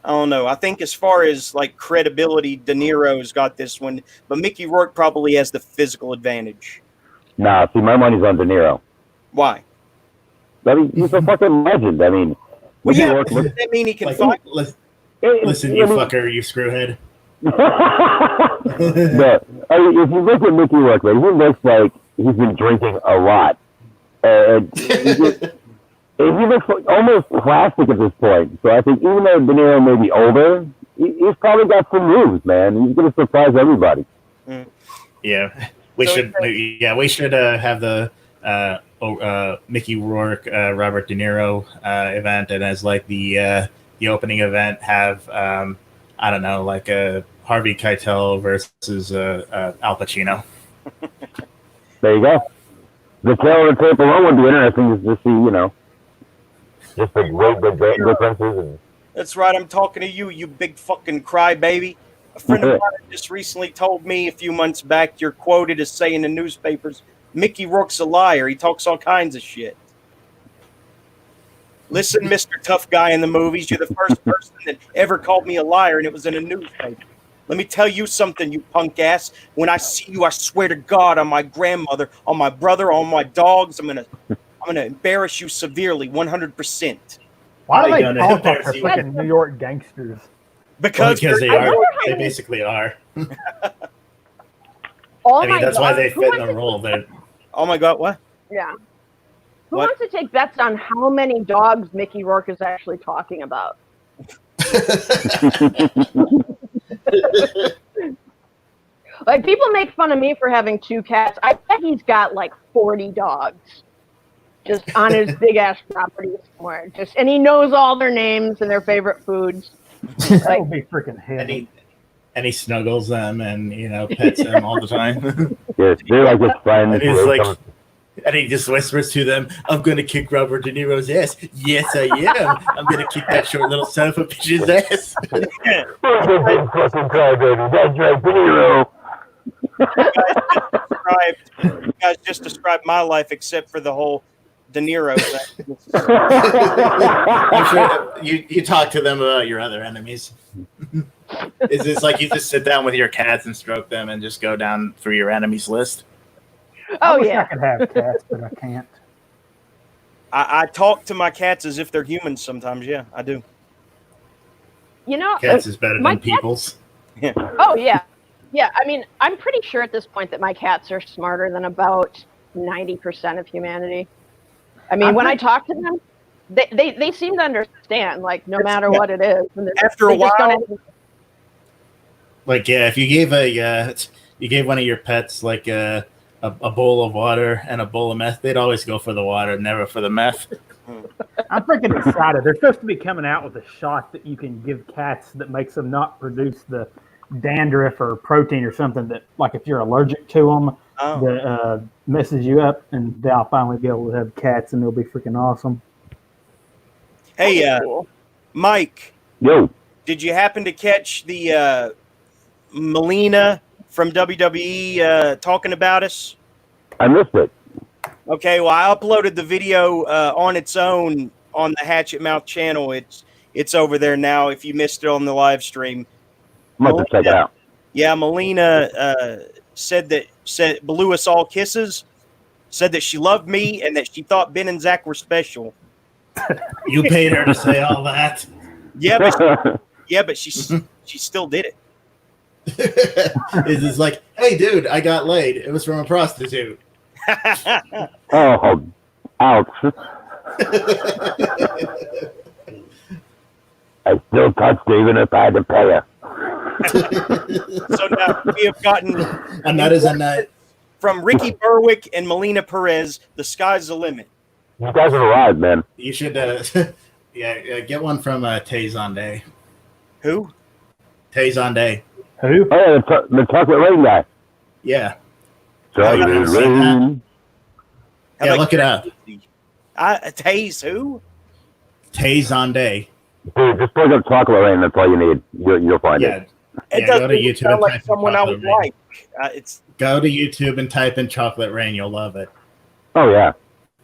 don't know. I think as far as like credibility, De Niro's got this one, but Mickey Rourke probably has the physical advantage. Nah, see, my money's on De Niro. Why? I mean, he's a fucking legend. I mean, well, yeah, does that mean he can fight? Listen, you fucker, you screwhead. But I mean, if you look at Mickey Rourke, right, he looks like he's been drinking a lot, and he looks like almost plastic at this point. So I think even though De Niro may be older, he's probably got some moves, man. He's gonna surprise everybody. Yeah, we should have the Mickey Rourke, Robert De Niro event, and as like the opening event have I don't know, like a Harvey Keitel versus Al Pacino. There you go. The tail of the tape alone would be interesting to see, just the great differences. And... That's right. I'm talking to you, you big fucking crybaby. A friend of mine just recently told me a few months back you're quoted as saying in newspapers, Mickey Rourke's a liar. He talks all kinds of shit. Listen, Mr. Tough Guy in the movies, you're the first person that ever called me a liar, and it was in a newspaper. Let me tell you something, you punk ass. When I see you, I swear to God, on my grandmother, on my brother, on my dogs, I'm gonna embarrass you severely, 100%. Why do they talk like they're fucking New York gangsters? Because they are. They basically are. That's why they fit in the role. Oh my God, what? Yeah. Who wants to take bets on how many dogs Mickey Rourke is actually talking about? Like, people make fun of me for having 2 cats. I bet he's got like 40 dogs just on his big ass property somewhere. And he knows all their names and their favorite foods. That would be freaking heavy. And he snuggles them and pets them all the time. Yes, they're like his friends. And he's like, and he just whispers to them, "I'm gonna kick Robert De Niro's ass. Yes, I am. I'm gonna kick that short little son of a bitch's ass." Fucking crybaby. That's right, De Niro. You guys just described my life, except for the whole De Niro thing. I'm sure you talk to them about your other enemies. Is this like you just sit down with your cats and stroke them and just go down through your enemies list? I wish yeah. I could have cats, but I can't. I talk to my cats as if they're humans sometimes. Yeah, I do. You know, Cats is better my than people's. Yeah. Oh, yeah. Yeah, I mean, I'm pretty sure at this point that my cats are smarter than about 90% of humanity. I mean, when I talk to them, they seem to understand, like, no matter what it is. And After a while, like if you gave one of your pets like a bowl of water and a bowl of meth, they'd always go for the water, never for the meth. I'm freaking excited. They're supposed to be coming out with a shot that you can give cats that makes them not produce the dandruff or protein or something that, like, if you're allergic to them, that messes you up, and they'll finally be able to have cats, and they'll be freaking awesome. Hey, Mike. Yo. Did you happen to catch the Melina from WWE talking about us? I missed it. Okay, well, I uploaded the video on its own on the Hatchet Mouth channel. It's over there now. If you missed it on the live stream, I'm about to check it out. Yeah, Melina blew us all kisses. Said that she loved me and that she thought Ben and Zach were special. You paid her to say all that. Yeah, but she still did it. It's just like, hey, dude, I got laid. It was from a prostitute. Oh, ouch. I still touched even if I had to pay her. So now we have gotten and that is a nut. From Ricky Berwick and Melina Perez. The sky's the limit. You guys have arrived, man. You should, get one from Tay Who? Tay Who? Oh, yeah, the chocolate rain guy. Yeah. Chocolate rain. Yeah, look it up. Taze who? Tay. Dude, just plug up chocolate rain. That's all you need. You'll find it. It go to doesn't YouTube sound and like type in someone I would chocolate rain. like. Go to YouTube and type in Chocolate Rain. You'll love it. Oh, yeah.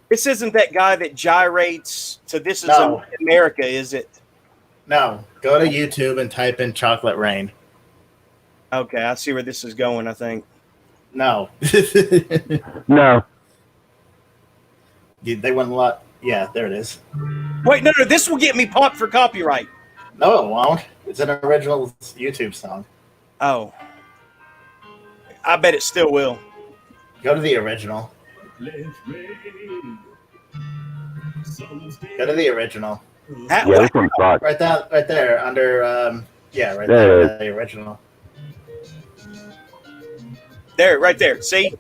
This isn't that guy that gyrates to This Is No. America, is it? No. Go to YouTube and type in Chocolate Rain. Okay, I see where this is going, I think. No. No. They wouldn't let. Yeah, there it is. Wait, no, this will get me popped for copyright. No, it won't. It's an original YouTube song. Oh. I bet it still will. Go to the original. Go to the original. Yeah, this one sucks. Right there, under, right There there, it is. the original. There, right there. See?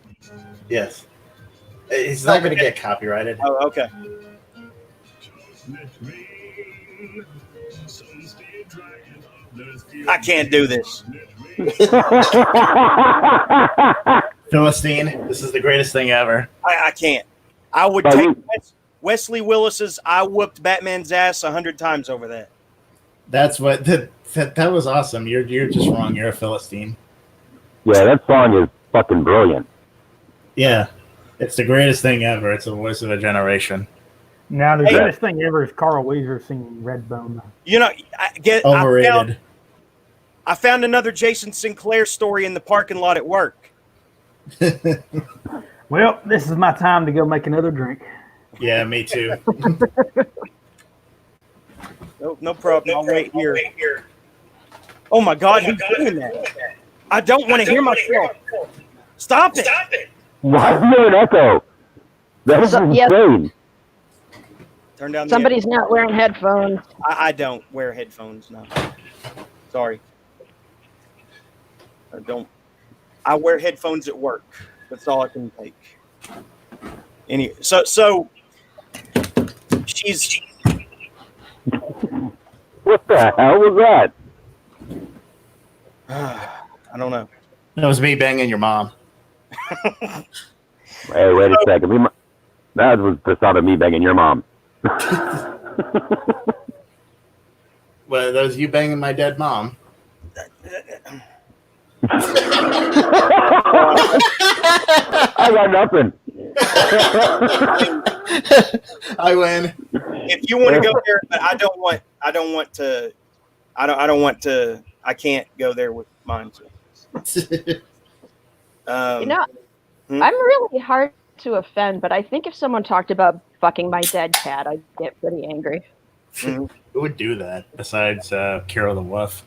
Yes. It's not going to get copyrighted. Oh, okay. I can't do this. Philistine, this is the greatest thing ever. I can't. I would take Wesley Willis's I whooped Batman's ass 100 times over that. That's what that was awesome. You're just wrong. You're a Philistine. Yeah, that song is fucking brilliant. Yeah, it's the greatest thing ever. It's the voice of a generation. Now, the greatest thing ever is Carl Weezer singing Redbone. You know, Overrated. I found another Jason Sinclair story in the parking lot at work. Well, this is my time to go make another drink. Yeah, me too. No problem. I'll wait here. Oh my God, who's doing that? I don't want to hear myself. Stop it. Why is there an echo? That is insane. Turn down. Somebody's not wearing headphones. I don't wear headphones. No. Sorry. I don't. I wear headphones at work. That's all I can take. Anyway, so she's. What the hell was that? I don't know. That was me banging your mom. Hey, wait a second. That was the sound of me banging your mom. Well, that was you banging my dead mom. I got nothing. I win. If you want to go there, but I don't want to. I can't go there with mine. I'm really hard to offend, but I think if someone talked about fucking my dead cat, I'd get pretty angry. Who would do that besides Carol the Wolf?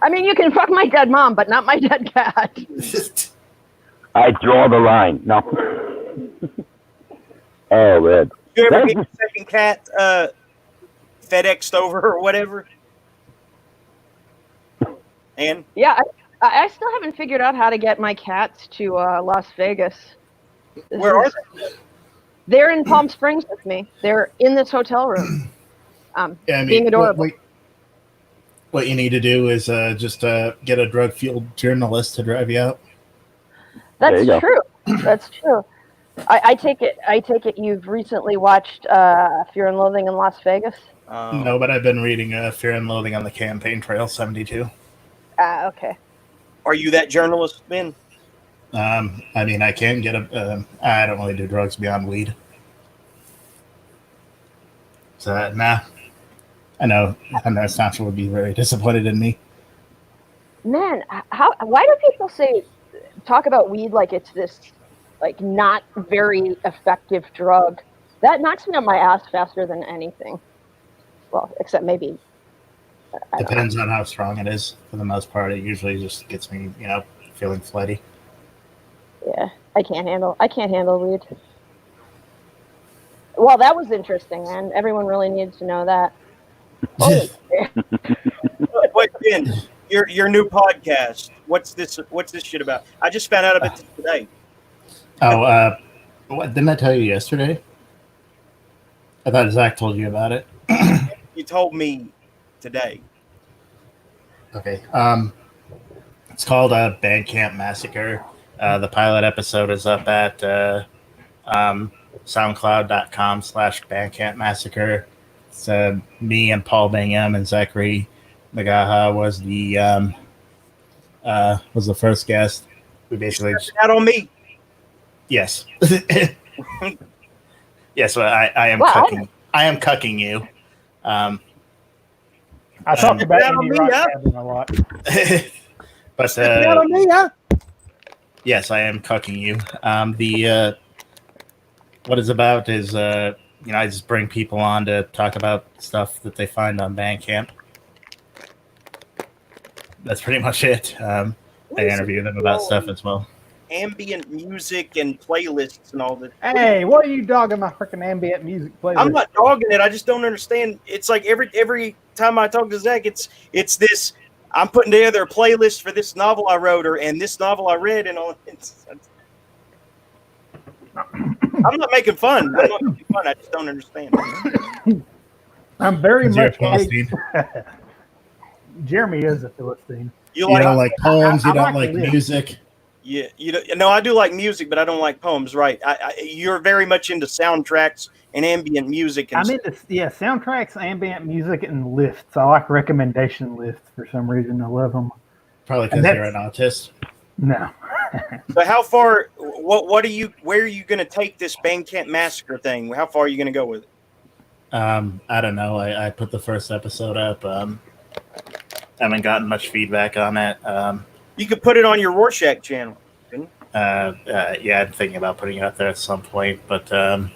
I mean, you can fuck my dead mom, but not my dead cat. I draw the line. No. Oh, man. You ever get your second cat FedExed over or whatever? And yeah, I still haven't figured out how to get my cats to Las Vegas. Where are they? They're in Palm Springs with me. They're in this hotel room. Being adorable. What you need to do is just get a drug-fueled journalist to drive you out. That's true. That's true. I take it you've recently watched Fear and Loathing in Las Vegas? No, but I've been reading Fear and Loathing on the Campaign Trail 72. Okay. Are you that journalist, Ben? I mean, I can get I don't really do drugs beyond weed. So, nah. I know Sancho would be very disappointed in me. Man, why do people talk about weed like it's this, like, not very effective drug? That knocks me on my ass faster than anything. Well, except maybe. Depends on how strong it is. For the most part, it usually just gets me, feeling flighty. Yeah, I can't handle weed. Well, that was interesting, man. Everyone really needs to know that. Wait, Ben, your new podcast. What's this shit about? I just found out about it today. What didn't I tell you yesterday? I thought Zach told you about it. You told me today. Okay. It's called Bandcamp Massacre. The pilot episode is up at soundcloud.com/Bandcamp Massacre. It's me and Paul Bingham and Zachary Nagaha was the first guest. We basically out on me. Yes. Yes, well, I am cucking. I am cucking you. I talk about indie rock cabin a lot. But yes, I am cucking you. What it's about is I just bring people on to talk about stuff that they find on Bandcamp. That's pretty much it. I interview them about stuff as well. Ambient music and playlists and all that. Hey, what are you dogging my freaking ambient music playlist? I'm not dogging it. I just don't understand. It's like every time I talk to Zach, it's this. I'm putting together a playlist for this novel I wrote and this novel I read and all. I'm not making fun. I just don't understand. I'm very much Jeremy is a Philistine. You don't like poems. You don't like music. Yeah, no, I do like music, but I don't like poems. Right? You're very much into soundtracks and ambient music. And I'm into soundtracks, ambient music, and lists. I like recommendation lists for some reason. I love them. Probably because you're an autist. No. So how far? Where are you going to take this Bandcamp Massacre thing? How far are you going to go with it? I don't know. I put the first episode up. Haven't gotten much feedback on it. You could put it on your Rorschach channel. Yeah, I'm thinking about putting it up there at some point, but I'm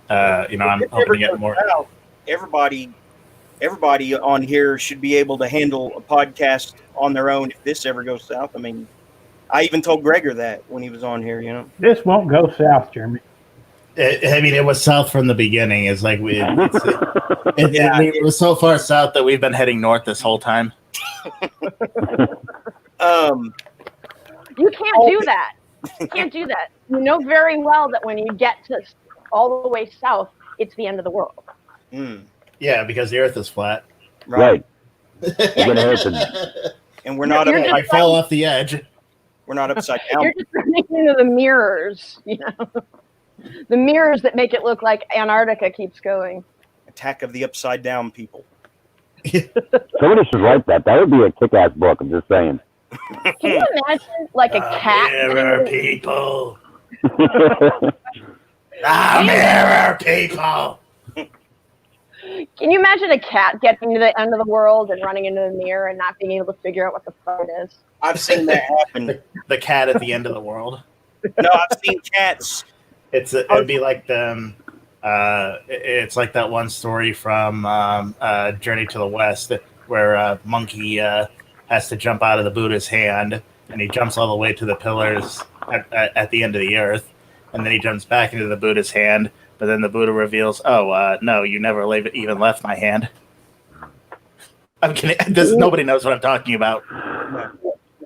hoping to get more. Everybody on here should be able to handle a podcast on their own if this ever goes south. I mean, I even told Gregor that when he was on here. This won't go south, Jeremy. It was south from the beginning. It's like it was so far south that we've been heading north this whole time. You can't do that. You can't do that. You know very well that when you get to all the way south, it's the end of the world. Yeah, because the Earth is flat. Right. And we're not. If you fall off the edge. We're not upside down. You're just running into the mirrors, you know, the mirrors that make it look like Antarctica keeps going. Attack of the Upside Down people. Somebody should write that. That would be a kick-ass book. I'm just saying. Can you imagine like a cat? Mirror people. The mirror people. Can you imagine a cat getting to the end of the world and running into the mirror and not being able to figure out what the fuck it is? I've seen that happen. The cat at the end of the world. No, I've seen cats. It'd be like it's like that one story from Journey to the West where a monkey has to jump out of the Buddha's hand, and he jumps all the way to the pillars at the end of the earth, and then he jumps back into the Buddha's hand, but then the Buddha reveals, no, you never even left my hand. I'm kidding. Nobody knows what I'm talking about.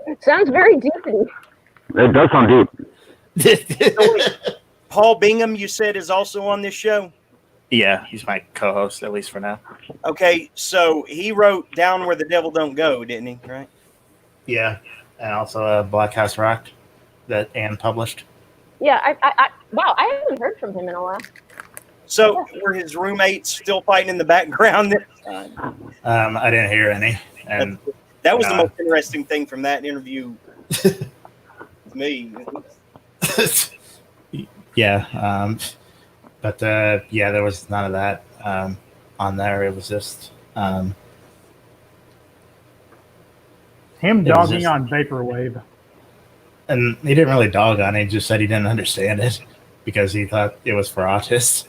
It sounds very deep. It does sound deep. Paul Bingham, you said, is also on this show? Yeah, he's my co-host, at least for now. Okay, so he wrote Down Where the Devil Don't Go, didn't he? Right? Yeah, and also Black House Rock that Anne published. Yeah, wow, I haven't heard from him in a while. So were his roommates still fighting in the background? I didn't hear any. And that was the most interesting thing from that interview to me. Yeah, but there was none of that on there. It was just him dogging on Vaporwave. And he didn't really dog on it. He just said he didn't understand it because he thought it was for autists.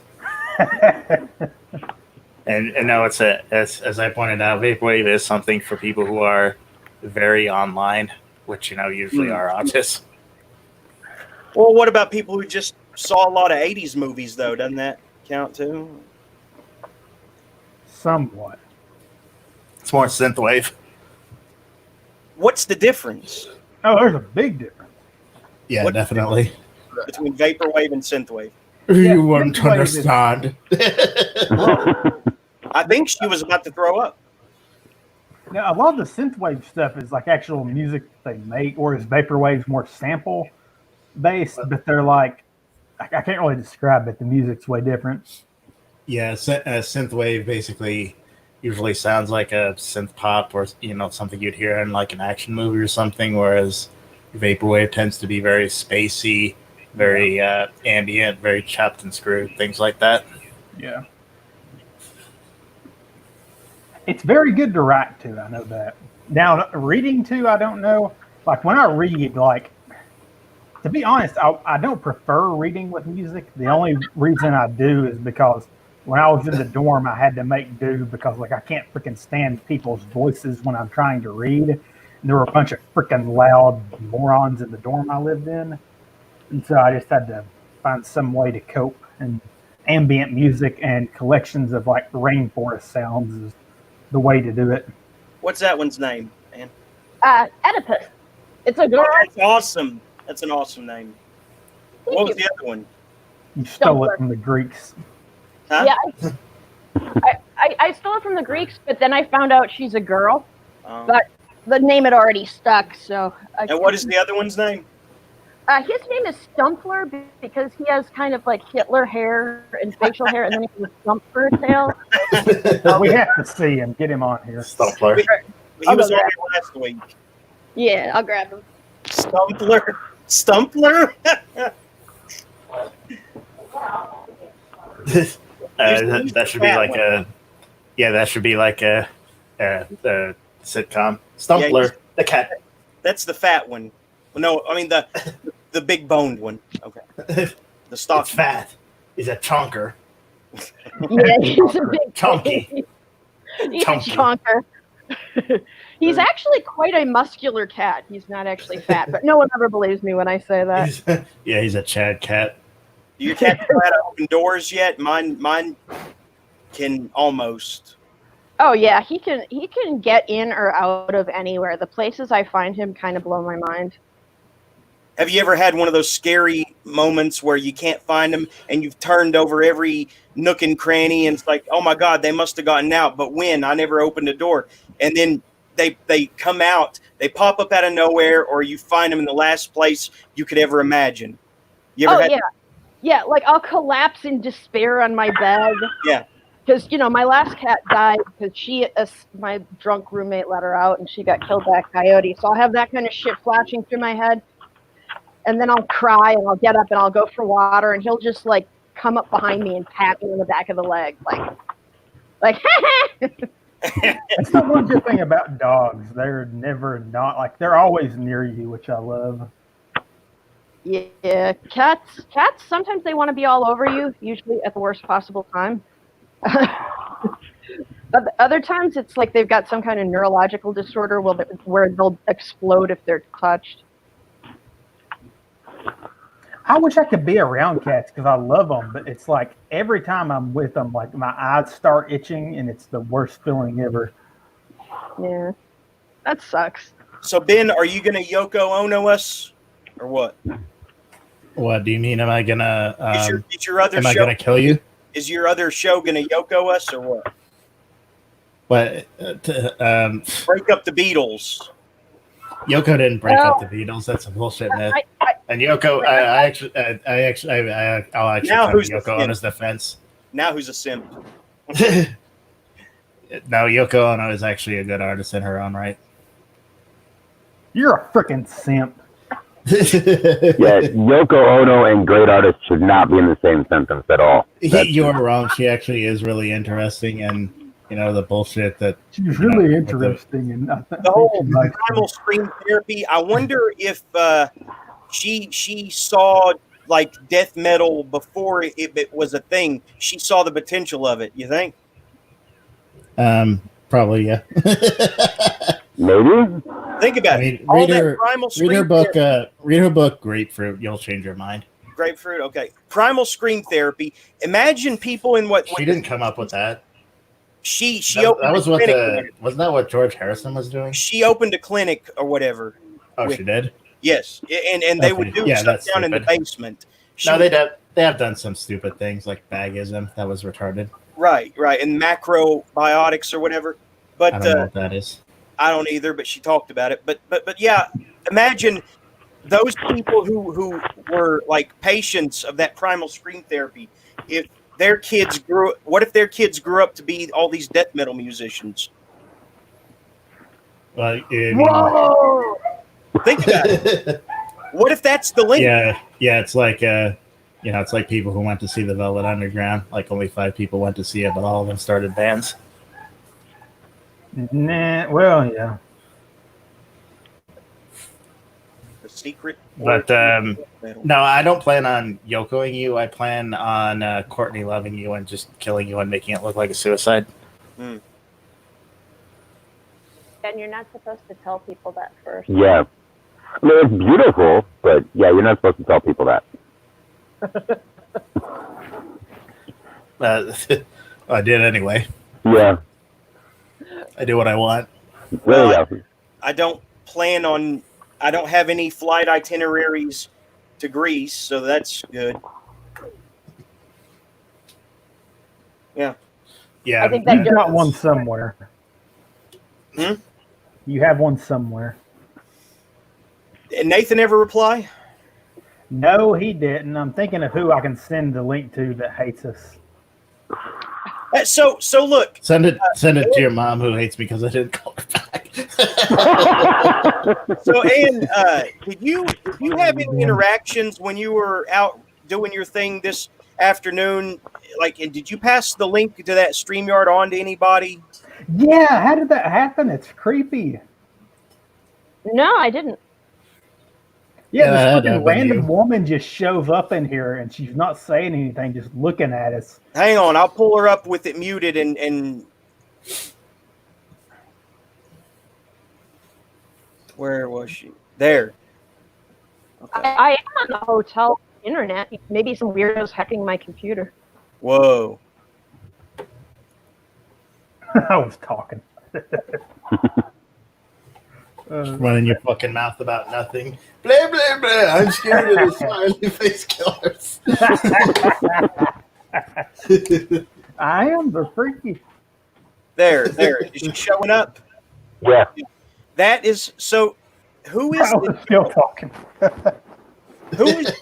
and no, it's as I pointed out, Vaporwave is something for people who are very online, which usually are autists. Well, what about people who just saw a lot of 80s movies, though? Doesn't that count, too? Somewhat. It's more synthwave. What's the difference? Oh, there's a big difference. Yeah, definitely. Between Vaporwave and synthwave. You won't understand. I think she was about to throw up. Now, a lot of the synthwave stuff is like actual music they make, whereas Vaporwave's more sample based, but they're like, I can't really describe it. The music's way different. Yeah, synthwave basically usually sounds like a synth pop or something you'd hear in like an action movie or something, whereas Vaporwave tends to be very spacey, very ambient, very chopped and screwed, things like that. Yeah. It's very good to write to, I know that. Now, reading to, I don't know. Like, when I read, like, to be honest, I don't prefer reading with music. The only reason I do is because when I was in the dorm, I had to make do because, like, I can't freaking stand people's voices when I'm trying to read. And there were a bunch of freaking loud morons in the dorm I lived in. And so I just had to find some way to cope. And ambient music and collections of, like, rainforest sounds is the way to do it. What's that one's name, man? Oedipus. It's a girl. Oh, that's awesome. That's an awesome name. What was the other one? You stole it from the Greeks. Huh? Yeah. I stole it from the Greeks, but then I found out she's a girl. But the name had already stuck, so. And what is the other one's name? His name is Stumpler because he has kind of like Hitler hair and facial hair, and then he has a Stumpler tail. We have to see him. Get him on here. Stumpler. He was on here last week. Yeah, I'll grab him. Stumpler? Stumpler? That should be like a. Yeah, that should be like a sitcom. Stumpler, Yeah, the cat. That's the fat one. No, I mean the big boned one. Okay. The stock. It's fat. He's a chonker. Yeah, he's a big chunky. He's Chunky. a chonker. He's actually quite a muscular cat. He's not actually fat, but no one ever believes me when I say that. Yeah, he's a Chad cat. Do your cats know how to open doors yet? Mine can almost. Oh yeah, he can get in or out of anywhere. The places I find him kind of blow my mind. Have you ever had one of those scary moments where you can't find them and you've turned over every nook and cranny and it's like, oh my God, they must have gotten out. But when? I never opened the door. And then they come out, they pop up out of nowhere, or you find them in the last place you could ever imagine. You ever had? Yeah. Yeah, like I'll collapse in despair on my bed. Yeah. Because, my last cat died because my drunk roommate let her out and she got killed by a coyote. So I'll have that kind of shit flashing through my head. And then I'll cry and I'll get up and I'll go for water and he'll just like come up behind me and pat me in the back of the leg. Like That's the one good thing about dogs. They're never not like they're always near you, which I love. Yeah, cats sometimes they want to be all over you, usually at the worst possible time. Other times it's like they've got some kind of neurological disorder where they'll explode if they're touched. I wish I could be around cats because I love them, but it's like every time I'm with them, like my eyes start itching, and it's the worst feeling ever. Yeah, that sucks. So Ben, are you gonna Yoko Ono us, or what? What do you mean? Am I gonna? Is your other am show I gonna kill you? Is your other show gonna Yoko us or what? What? Break up the Beatles. Yoko didn't break up the Beatles. That's a bullshit myth. And Yoko, I'll actually Now come who's to the Yoko simp? Ono's defense. Now who's a simp? No, Yoko Ono is actually a good artist in her own right. You're a freaking simp. Yeah, Yoko Ono and great artists should not be in the same sentence at all. You're wrong. She actually is really interesting, and the bullshit that She's really interesting, and The whole primal scream therapy. I wonder if she saw like death metal before it was a thing. She saw the potential of it. You think? Probably, yeah. Maybe. Think about it. All that primal read her scream book. therapy. Read her book, Grapefruit. You'll change your mind. Grapefruit. Okay. Primal scream therapy. Imagine people in what She didn't come up with that. She That opened was a what clinic. wasn't that what George Harrison was doing? She opened a clinic or whatever. Oh, she did. Yes, and they Okay. would do Yeah, stuff that's down in the stupid. basement. No, they have done some stupid things like bagism. That was retarded. Right, and macrobiotics or whatever. But I don't know what that is. I don't either. But she talked about it. But yeah, imagine those people who were like patients of that primal scream therapy. If their kids grew up to be all these death metal musicians? Well, Whoa! Think about it. What if that's the link? Yeah. It's like it's like people who went to see the Velvet Underground. Like only 5 people went to see it, but all of them started bands. Nah, well, yeah. The secret. But no, I don't plan on Yokoing you. I plan on Courtney loving you and just killing you and making it look like a suicide. And you're not supposed to tell people that first. Yeah. I mean, it's beautiful, but yeah, you're not supposed to tell people that. I did anyway. Yeah. I do what I want. I don't have any flight itineraries to Greece, so that's good. Yeah. Yeah. I think that You got one somewhere. You have one somewhere. And Nathan ever reply? No, he didn't. I'm thinking of who I can send the link to that hates us. So look. Send it to your mom who hates me because I didn't call her back. So Ann, did you have any interactions when you were out doing your thing this afternoon? Like, and did you pass the link to that StreamYard on to anybody? Yeah, how did that happen? It's creepy. No, I didn't. Yeah, Yeah, this that fucking random woman just shows up in here and she's not saying anything, just looking at us. Hang on, I'll pull her up with it muted and where was she? There. I am on the hotel internet. Maybe some weirdos hacking my computer. Whoa. I was talking. Running your fucking mouth about nothing. Blah, blah, blah. I'm scared of the smiley face killers. I am the freaky. There. Is she showing up? Yeah. That is so. Who is? I was still talking. Who is?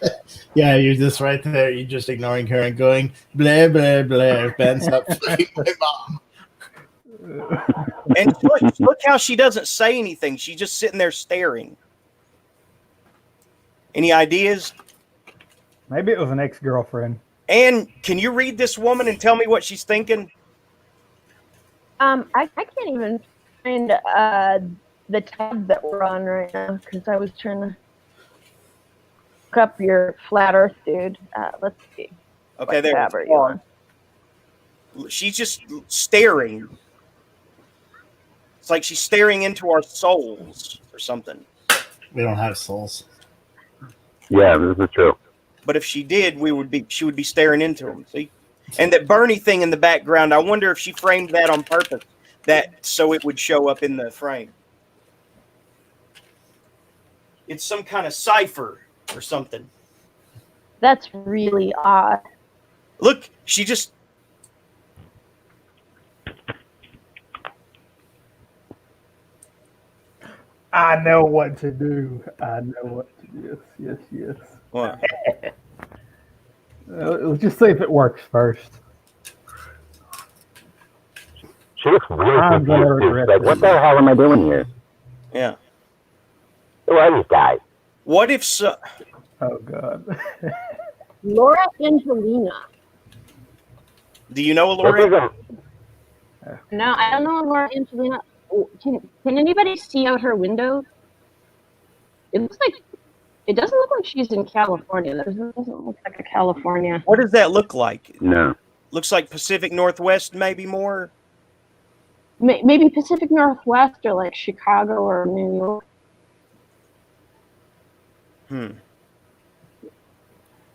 Yeah, you're just right there. You're just ignoring her and going blah blah blah. Ben's up fucking my mom. And look how she doesn't say anything. She's just sitting there staring. Any ideas? Maybe it was an ex-girlfriend. And can you read this woman and tell me what she's thinking? I can't even find the tab that we're on right now because I was trying to look up your flat Earth dude. Let's see. Okay, What there tab are we you are. She's just staring. It's like she's staring into our souls or something. We don't have souls. Yeah, this is true. But if she did, she would be staring into them. See, and that Bernie thing in the background. I wonder if she framed that on purpose, that so it would show up in the frame. It's some kind of cipher or something. That's really odd. Look, she just. I know what to do. Yes. What? Let's just see if it works first. She looks really I'm gonna confused. regret Like, this. what the hell am I doing here? Yeah. Who are these guys? What if so? Oh God. Laura Angelina. Do you know Laura? No, I don't know Laura Angelina. Oh, can anybody see out her window? It doesn't look like she's in California. That doesn't look like a California. What does that look like? No. Looks like Pacific Northwest, maybe more. Maybe Pacific Northwest or like Chicago or New York.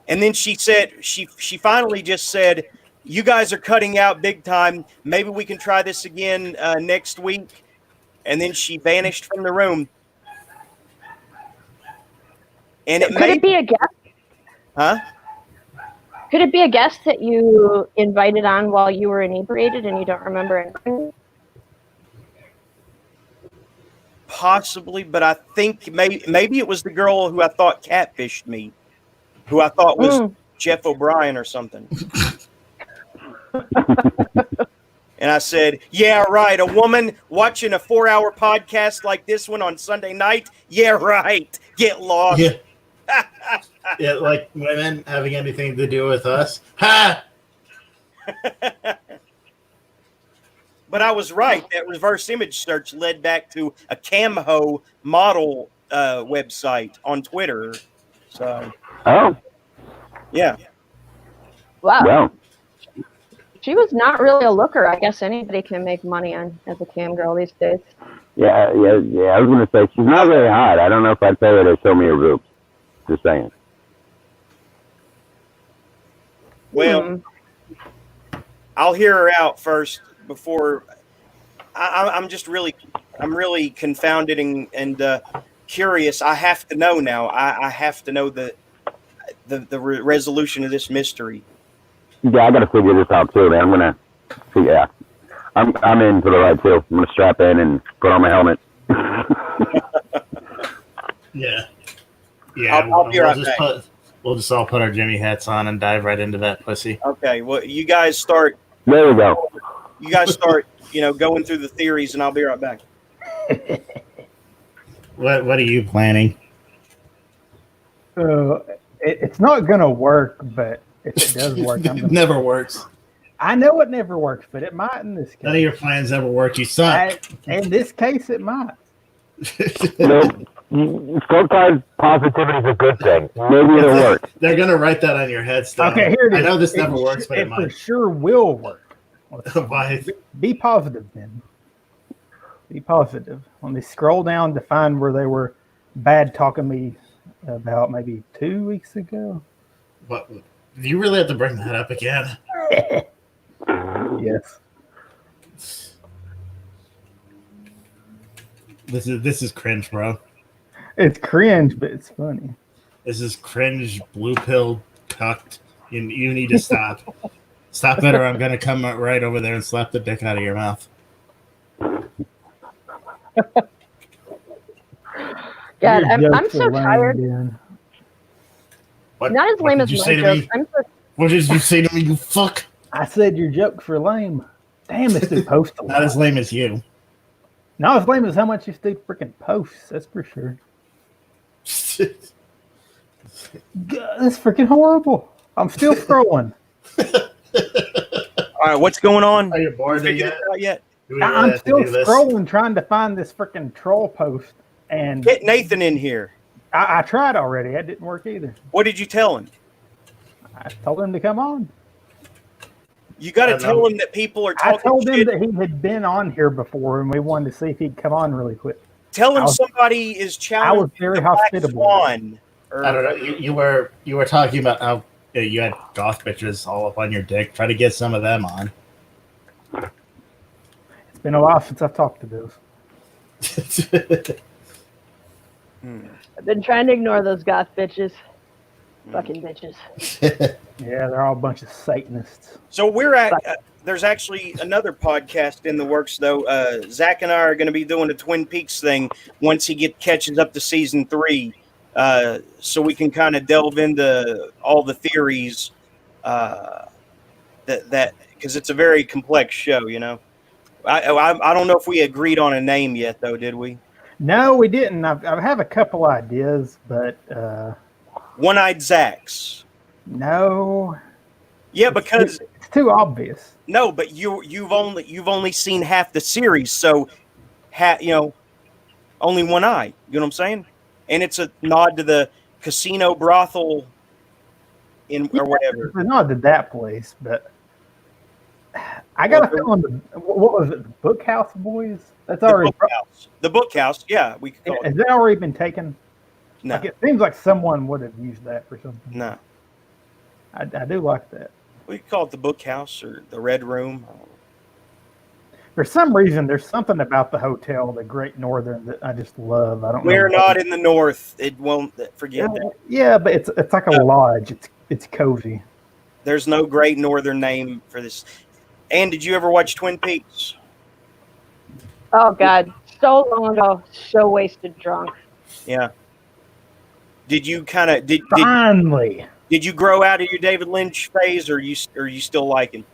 And then she said, she finally just said, "You guys are cutting out big time. Maybe we can try this again next week." And then she vanished from the room. And Could it be a guest? Huh? Could it be a guest that you invited on while you were inebriated and you don't remember anything? Possibly, but I think maybe it was the girl who I thought catfished me, who I thought was Jeff O'Brien or something. And I said, "Yeah, right. A woman watching a 4-hour podcast like this one on Sunday night. Yeah, right. Get lost." Yeah. Yeah, like women having anything to do with us. Ha! But I was right. That reverse image search led back to a Camho model website on Twitter. So. Oh. Yeah. Wow. Well. She was not really a looker. I guess anybody can make money on as a cam girl these days. Yeah. I was gonna say she's not very hot. I don't know if I'd tell her to show me her boobs. Just saying. Well, I'll hear her out first before. I'm really confounded and curious. I have to know now. I have to know the resolution of this mystery. Yeah, I gotta figure this out too, man. I'm gonna see. Yeah, I'm in for the ride too. I'm gonna strap in and put on my helmet. Yeah. Yeah. I'll be right back. We'll just all put our Jimmy hats on and dive right into that pussy. Okay. Well, you guys start. There we go. You guys start. Going through the theories, and I'll be right back. What are you planning? It's not gonna work, but if it does work, It never works. I know it never works, but it might in this case. None of your plans ever work. You suck. In this case, it might. Sometimes positivity is a good thing. Maybe it'll work. They're gonna write that on your headstone. Okay, here it is. I know this never works, but it for might. sure will work. Why? Be positive, then. Be positive. Let me scroll down to find where they were bad talking me about maybe 2 weeks ago. What? Do you really have to bring that up again? Yes. This is cringe, bro. It's cringe, but it's funny. This is cringe, blue pill, cucked. You need to stop. Stop it, or I'm gonna come right over there and slap the dick out of your mouth. God, Your I'm jokes so are lame, tired. Dan. What? Not as What lame did as you my say to jokes. me? I'm so What did you say to me, you fuck? I said your jokes were lame. Damn, this dude posts a lot. Not as lame as you. Not as lame as how much this dude freaking posts. That's for sure. God, that's freaking horrible. I'm still scrolling. All right, what's going on? Are you bored Figured yet? it out yet? Do we really I'm have to still do this? scrolling trying to find this freaking troll post. And Get Nathan in here. I tried already. That didn't work either. What did you tell him? I told him to come on. You got to tell him that people are I talking told him shit. that he had been on here before, and we wanted to see if he'd come on really quick. Tell him I was- somebody is challenging I was very the Black hospitable. Swan. Or, I don't know. You were talking about how you had goth bitches all up on your dick. Try to get some of them on. It's been a while since I've talked to those. I've been trying to ignore those goth bitches. Fucking bitches. Yeah, they're all a bunch of Satanists. So we're at. There's actually another podcast in the works, though. Zach and I are going to be doing a Twin Peaks thing once he catches up to season 3, so we can kind of delve into all the theories. That because it's a very complex show, you know. I don't know if we agreed on a name yet, though. Did we? No, we didn't. I have a couple ideas, but One-eyed Zacks. no. Yeah, because It's too obvious. no, but you've only seen half the series, so only one eye. You know what I'm saying? And it's a nod to the casino brothel or whatever. It's not to that place, but I got a feeling. What was it? The Bookhouse Boys? That's already. The bookhouse. Yeah, we could call Has it. that already been taken? No. Like, it seems like someone would have used that for something. No. I do like that. We could call it the bookhouse or the Red Room. For some reason, there's something about the hotel, the Great Northern, that I just love. I don't know. We're what not it- in the north. It won't forget that. Yeah, but it's like a lodge. It's cozy. There's no great northern name for this. And did you ever watch Twin Peaks? Oh God, so long ago, so wasted drunk. Yeah. Did you kind of Finally. Did you grow out of your David Lynch phase, or you still like him?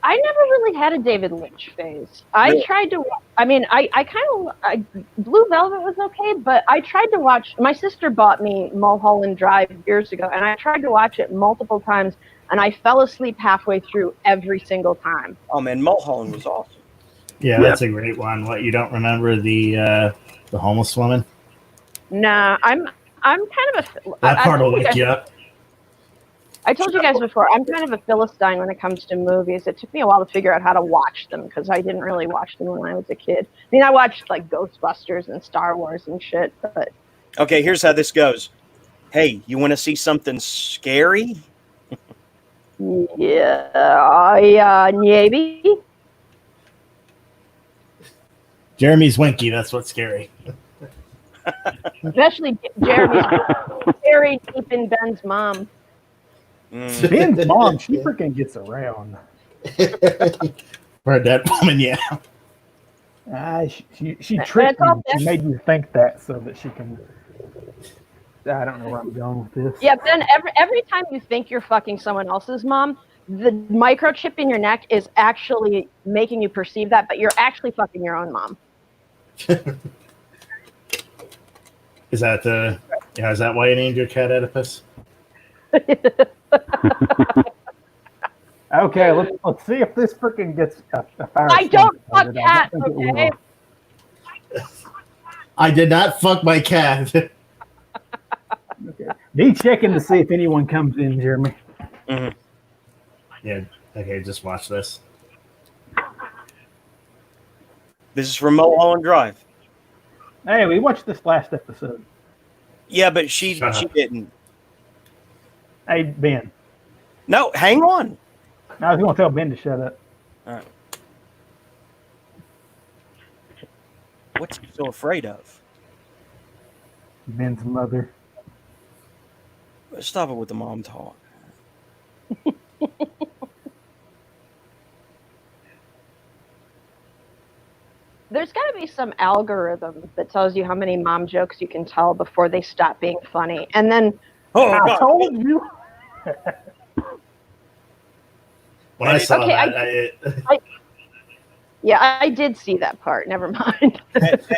I never really had a David Lynch phase. I Really? tried to. I mean, I kind of Blue Velvet was okay, but I tried to watch. My sister bought me Mulholland Drive years ago, and I tried to watch it multiple times, and I fell asleep halfway through every single time. Oh man, Mulholland was awesome. Yeah, that's a great one. What, you don't remember the homeless woman? Nah, I'm kind of a. That I part will told you wake guys- you up. I told you guys before, I'm kind of a Philistine when it comes to movies. It took me a while to figure out how to watch them because I didn't really watch them when I was a kid. I mean, I watched like Ghostbusters and Star Wars and shit, but Okay, here's how this goes. Hey, you want to see something scary? yeah, maybe. Jeremy's winky. That's what's scary. Especially Jeremy's buried deep in Ben's mom. Ben's mom, she freaking gets around. For a dead woman, yeah. She tricked you. She made you think that so that she can. I don't know where I'm going with this. Yeah, Ben, every time you think you're fucking someone else's mom, the microchip in your neck is actually making you perceive that, but you're actually fucking your own mom. Is that is that why you named your cat Oedipus? Okay, let's see if this freaking gets a fire. I don't fuck started. I cats, don't think it okay? will. I did not fuck my cat. Be checking to see if anyone comes in, Jeremy. Mm-hmm. Yeah. Okay, just watch this. This is from Mulholland Drive. Hey, we watched this last episode. Yeah, but she Shut up. didn't. Hey, Ben. No, hang on. I was going to tell Ben to shut up. All right. What's he so afraid of? Ben's mother. Stop it with the mom talk. There's got to be some algorithm that tells you how many mom jokes you can tell before they stop being funny. And then, I told you. When I saw okay, that, I did see that part. Never mind.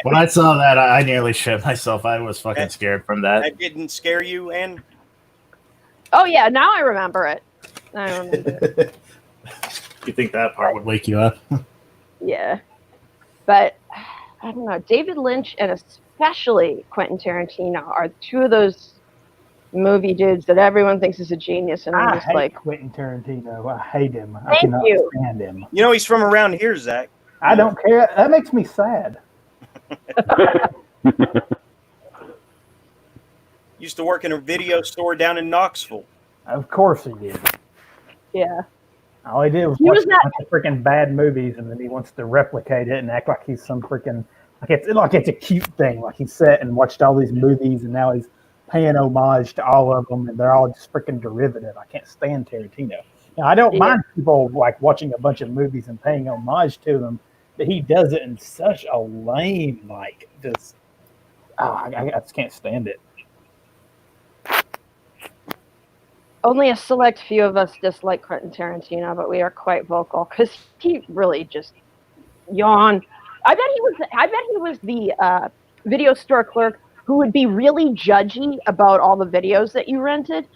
when I saw that, I nearly shit myself. I was fucking scared from that. That didn't scare you, and Oh yeah, now I remember it. I remember it. You think that part would wake you up? Yeah, but I don't know. David Lynch and especially Quentin Tarantino are two of those movie dudes that everyone thinks is a genius, and I'm I just hate like, Quentin Tarantino. I hate him. I Thank cannot you. stand him. you know he's from around here, Zach. I don't care. That makes me sad. Used to work in a video store down in Knoxville. Of course he did. yeah. All he did was He watch was a bunch of freaking bad movies, and then he wants to replicate it and act like he's some freaking like it's a cute thing. Like he sat and watched all these movies, and now he's paying homage to all of them, and they're all just freaking derivative. I can't stand Tarantino. Now, I don't mind people like watching a bunch of movies and paying homage to them, but he does it in such a lame, like just. I just can't stand it. Only a select few of us dislike Quentin Tarantino, but we are quite vocal because he really just yawn. I bet he was the video store clerk who would be really judgy about all the videos that you rented,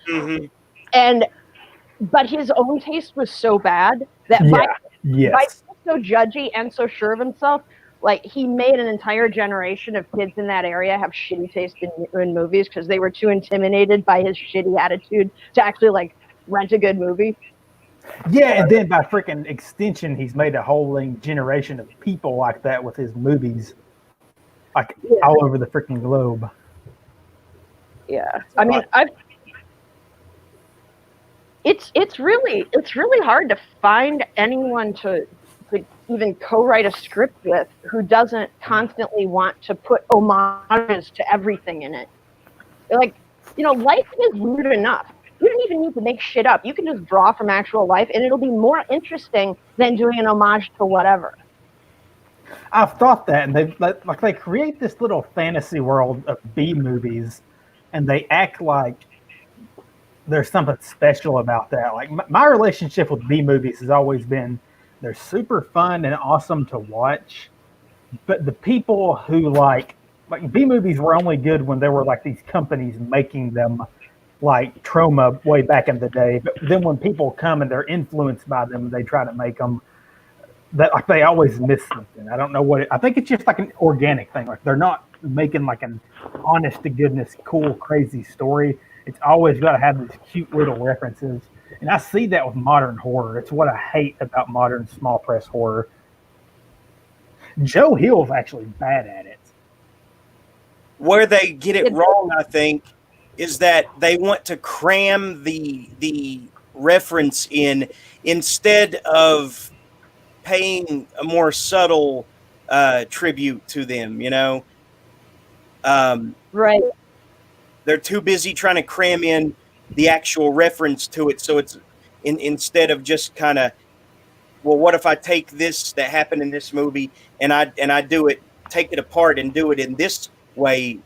but his own taste was so bad that by being so judgy and so sure of himself, like he made an entire generation of kids in that area have shitty taste in movies because they were too intimidated by his shitty attitude to actually like rent a good movie. Yeah, and then by freaking extension, he's made a whole generation of people like that with his movies, like all over the freaking globe. Yeah, I mean, it's really hard to find anyone to even co-write a script with who doesn't constantly want to put homages to everything in it. Like, life is weird enough. You don't even need to make shit up. You can just draw from actual life, and it'll be more interesting than doing an homage to whatever. I've thought that, and they create this little fantasy world of B movies, and they act like there's something special about that. Like my relationship with B movies has always been they're super fun and awesome to watch, but the people who like B movies were only good when there were like these companies making them, like Troma way back in the day. But then when people come and they're influenced by them, they try to make them that like they always miss something. I don't know what I think it's just like an organic thing. Like they're not making like an honest to goodness, cool, crazy story. It's always got to have these cute little references. And I see that with modern horror. It's what I hate about modern small press horror. Joe Hill's actually bad at it. Where they get it wrong, I think, is that they want to cram the reference in instead of paying a more subtle tribute to them, Right. They're too busy trying to cram in the actual reference to it, so it's instead of just kind of, well, what if I take this that happened in this movie and I do it, take it apart and do it in this way,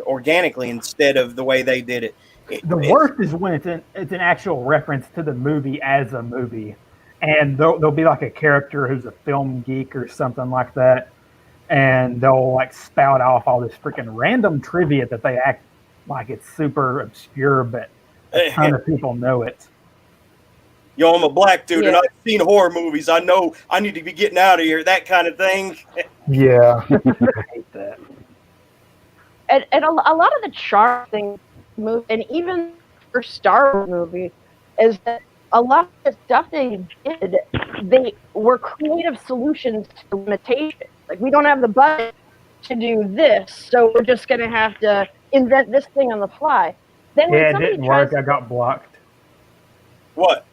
organically instead of the way they did it. The worst is when it's an actual reference to the movie as a movie, and there'll be like a character who's a film geek or something like that, and they'll like spout off all this freaking random trivia that they act like it's super obscure, but a ton of people know it. Yo, I'm a black dude and I've seen horror movies. I know I need to be getting out of here, that kind of thing. Yeah. I hate that. And a lot of the charm thing, and even for Star Wars movie, is that a lot of the stuff they did, they were creative solutions to limitations. Like, we don't have the budget to do this, so we're just going to have to invent this thing on the fly. Then when it didn't work. I got blocked. What?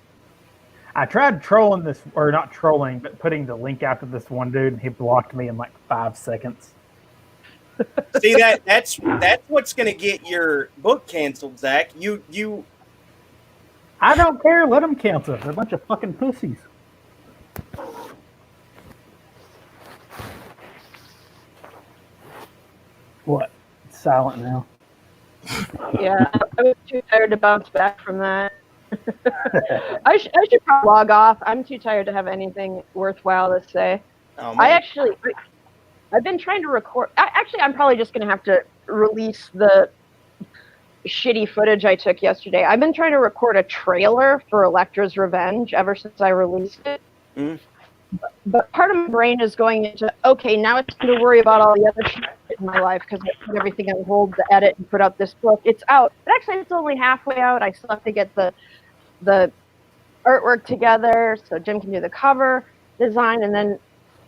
I tried trolling this, or not trolling, but putting the link out to this one dude, and he blocked me in like 5 seconds. See that's what's going to get your book canceled, Zach. You. I don't care. Let them cancel. They're a bunch of fucking pussies. What? It's silent now. Yeah, I was too tired to bounce back from that. I should probably log off. I'm too tired to have anything worthwhile to say. Oh, I've been trying to record. I'm probably just going to have to release the shitty footage I took yesterday. I've been trying to record a trailer for Elektra's Revenge ever since I released it. Mm. But part of my brain is going into, okay, now it's time to worry about all the other shit in my life because I put everything on hold to edit and put out this book. It's out. But actually, it's only halfway out. I still have to get the artwork together so Jim can do the cover design, and then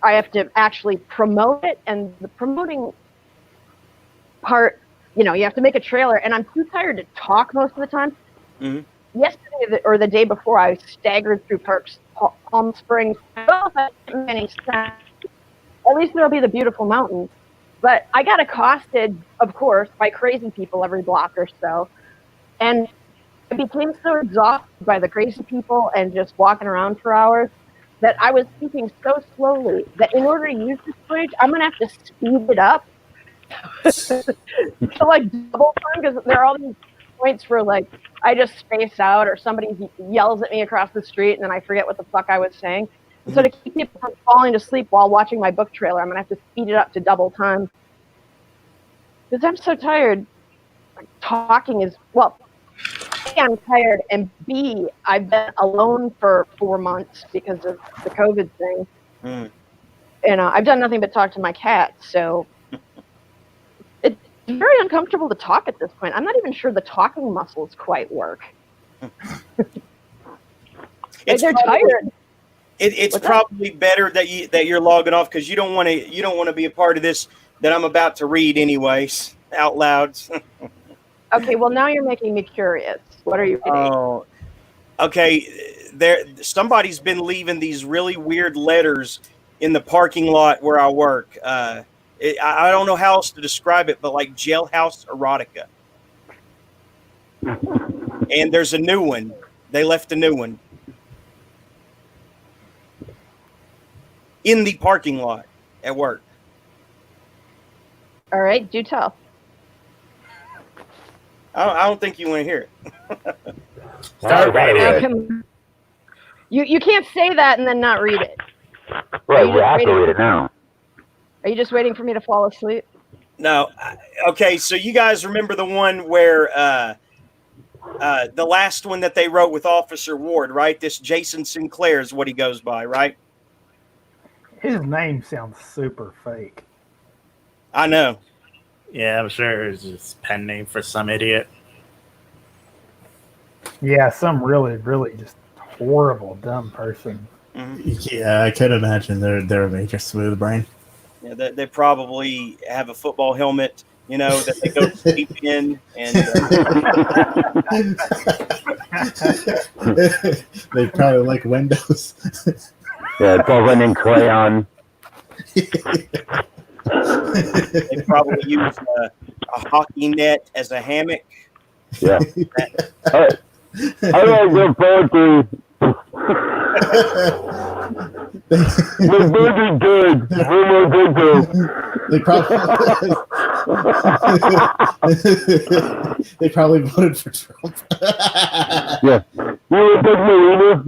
I have to actually promote it. And the promoting part, you have to make a trailer, and I'm too tired to talk most of the time. Mm-hmm. Yesterday or the day before, I staggered through parks, Palm Springs. Well, if that didn't make any sense, at least there'll be the beautiful mountains. But I got accosted, of course, by crazy people every block or so. And I became so exhausted by the crazy people and just walking around for hours that I was speaking so slowly that in order to use this footage, I'm going to have to speed it up to like double time, because there are all these points where like I just space out or somebody yells at me across the street and then I forget what the fuck I was saying. Mm-hmm. So to keep people from falling to sleep while watching my book trailer, I'm going to have to speed it up to double time. Because I'm so tired. Talking is, well, A, I'm tired, and B, I've been alone for 4 months because of the COVID thing. Mm. And I've done nothing but talk to my cat, so it's very uncomfortable to talk at this point. I'm not even sure the talking muscles quite work. They're tired. It's probably better that you're logging off, because you don't want to be a part of this that I'm about to read anyways out loud. Okay, well now you're making me curious. What are you reading? Oh, okay. Somebody's been leaving these really weird letters in the parking lot where I work. I don't know how else to describe it, but like jailhouse erotica. And there's a new one. They left a new one in the parking lot at work. All right, do tell. I don't think you want to hear it. You can't say that and then not read it. Right, we have to read it now. Are you just waiting for me to fall asleep? No. Okay, so you guys remember the one where the last one that they wrote with Officer Ward, right? This Jason Sinclair is what he goes by, right? His name sounds super fake. I know. Yeah, I'm sure it's just a pen name for some idiot. Yeah, some really, really just horrible, dumb person. Mm-hmm. Yeah, I could imagine they're a major smooth brain. Yeah, they probably have a football helmet, that they go to sleep in, and they probably like Windows. Yeah, it's all written in crayon. They probably use a hockey net as a hammock. Yeah. I don't look forward to. We're very good. We're good too. They probably voted for Trump. Yeah. You were big Melina.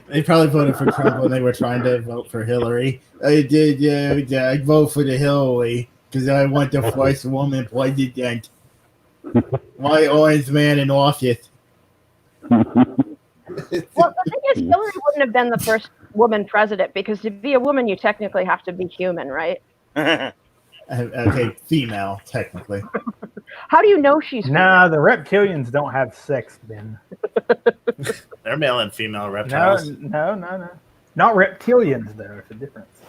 They probably voted for Trump when they were trying to vote for Hillary. I did, yeah. I vote for the Hillary because I want the first woman president. White orange man in office. Well, the thing is, Hillary wouldn't have been the first woman president, because to be a woman, you technically have to be human, right? Okay, female, technically. How do you know she's Nah, the reptilians don't have sex, Ben. They're male and female reptiles. No. Not reptilians, though. It's a difference.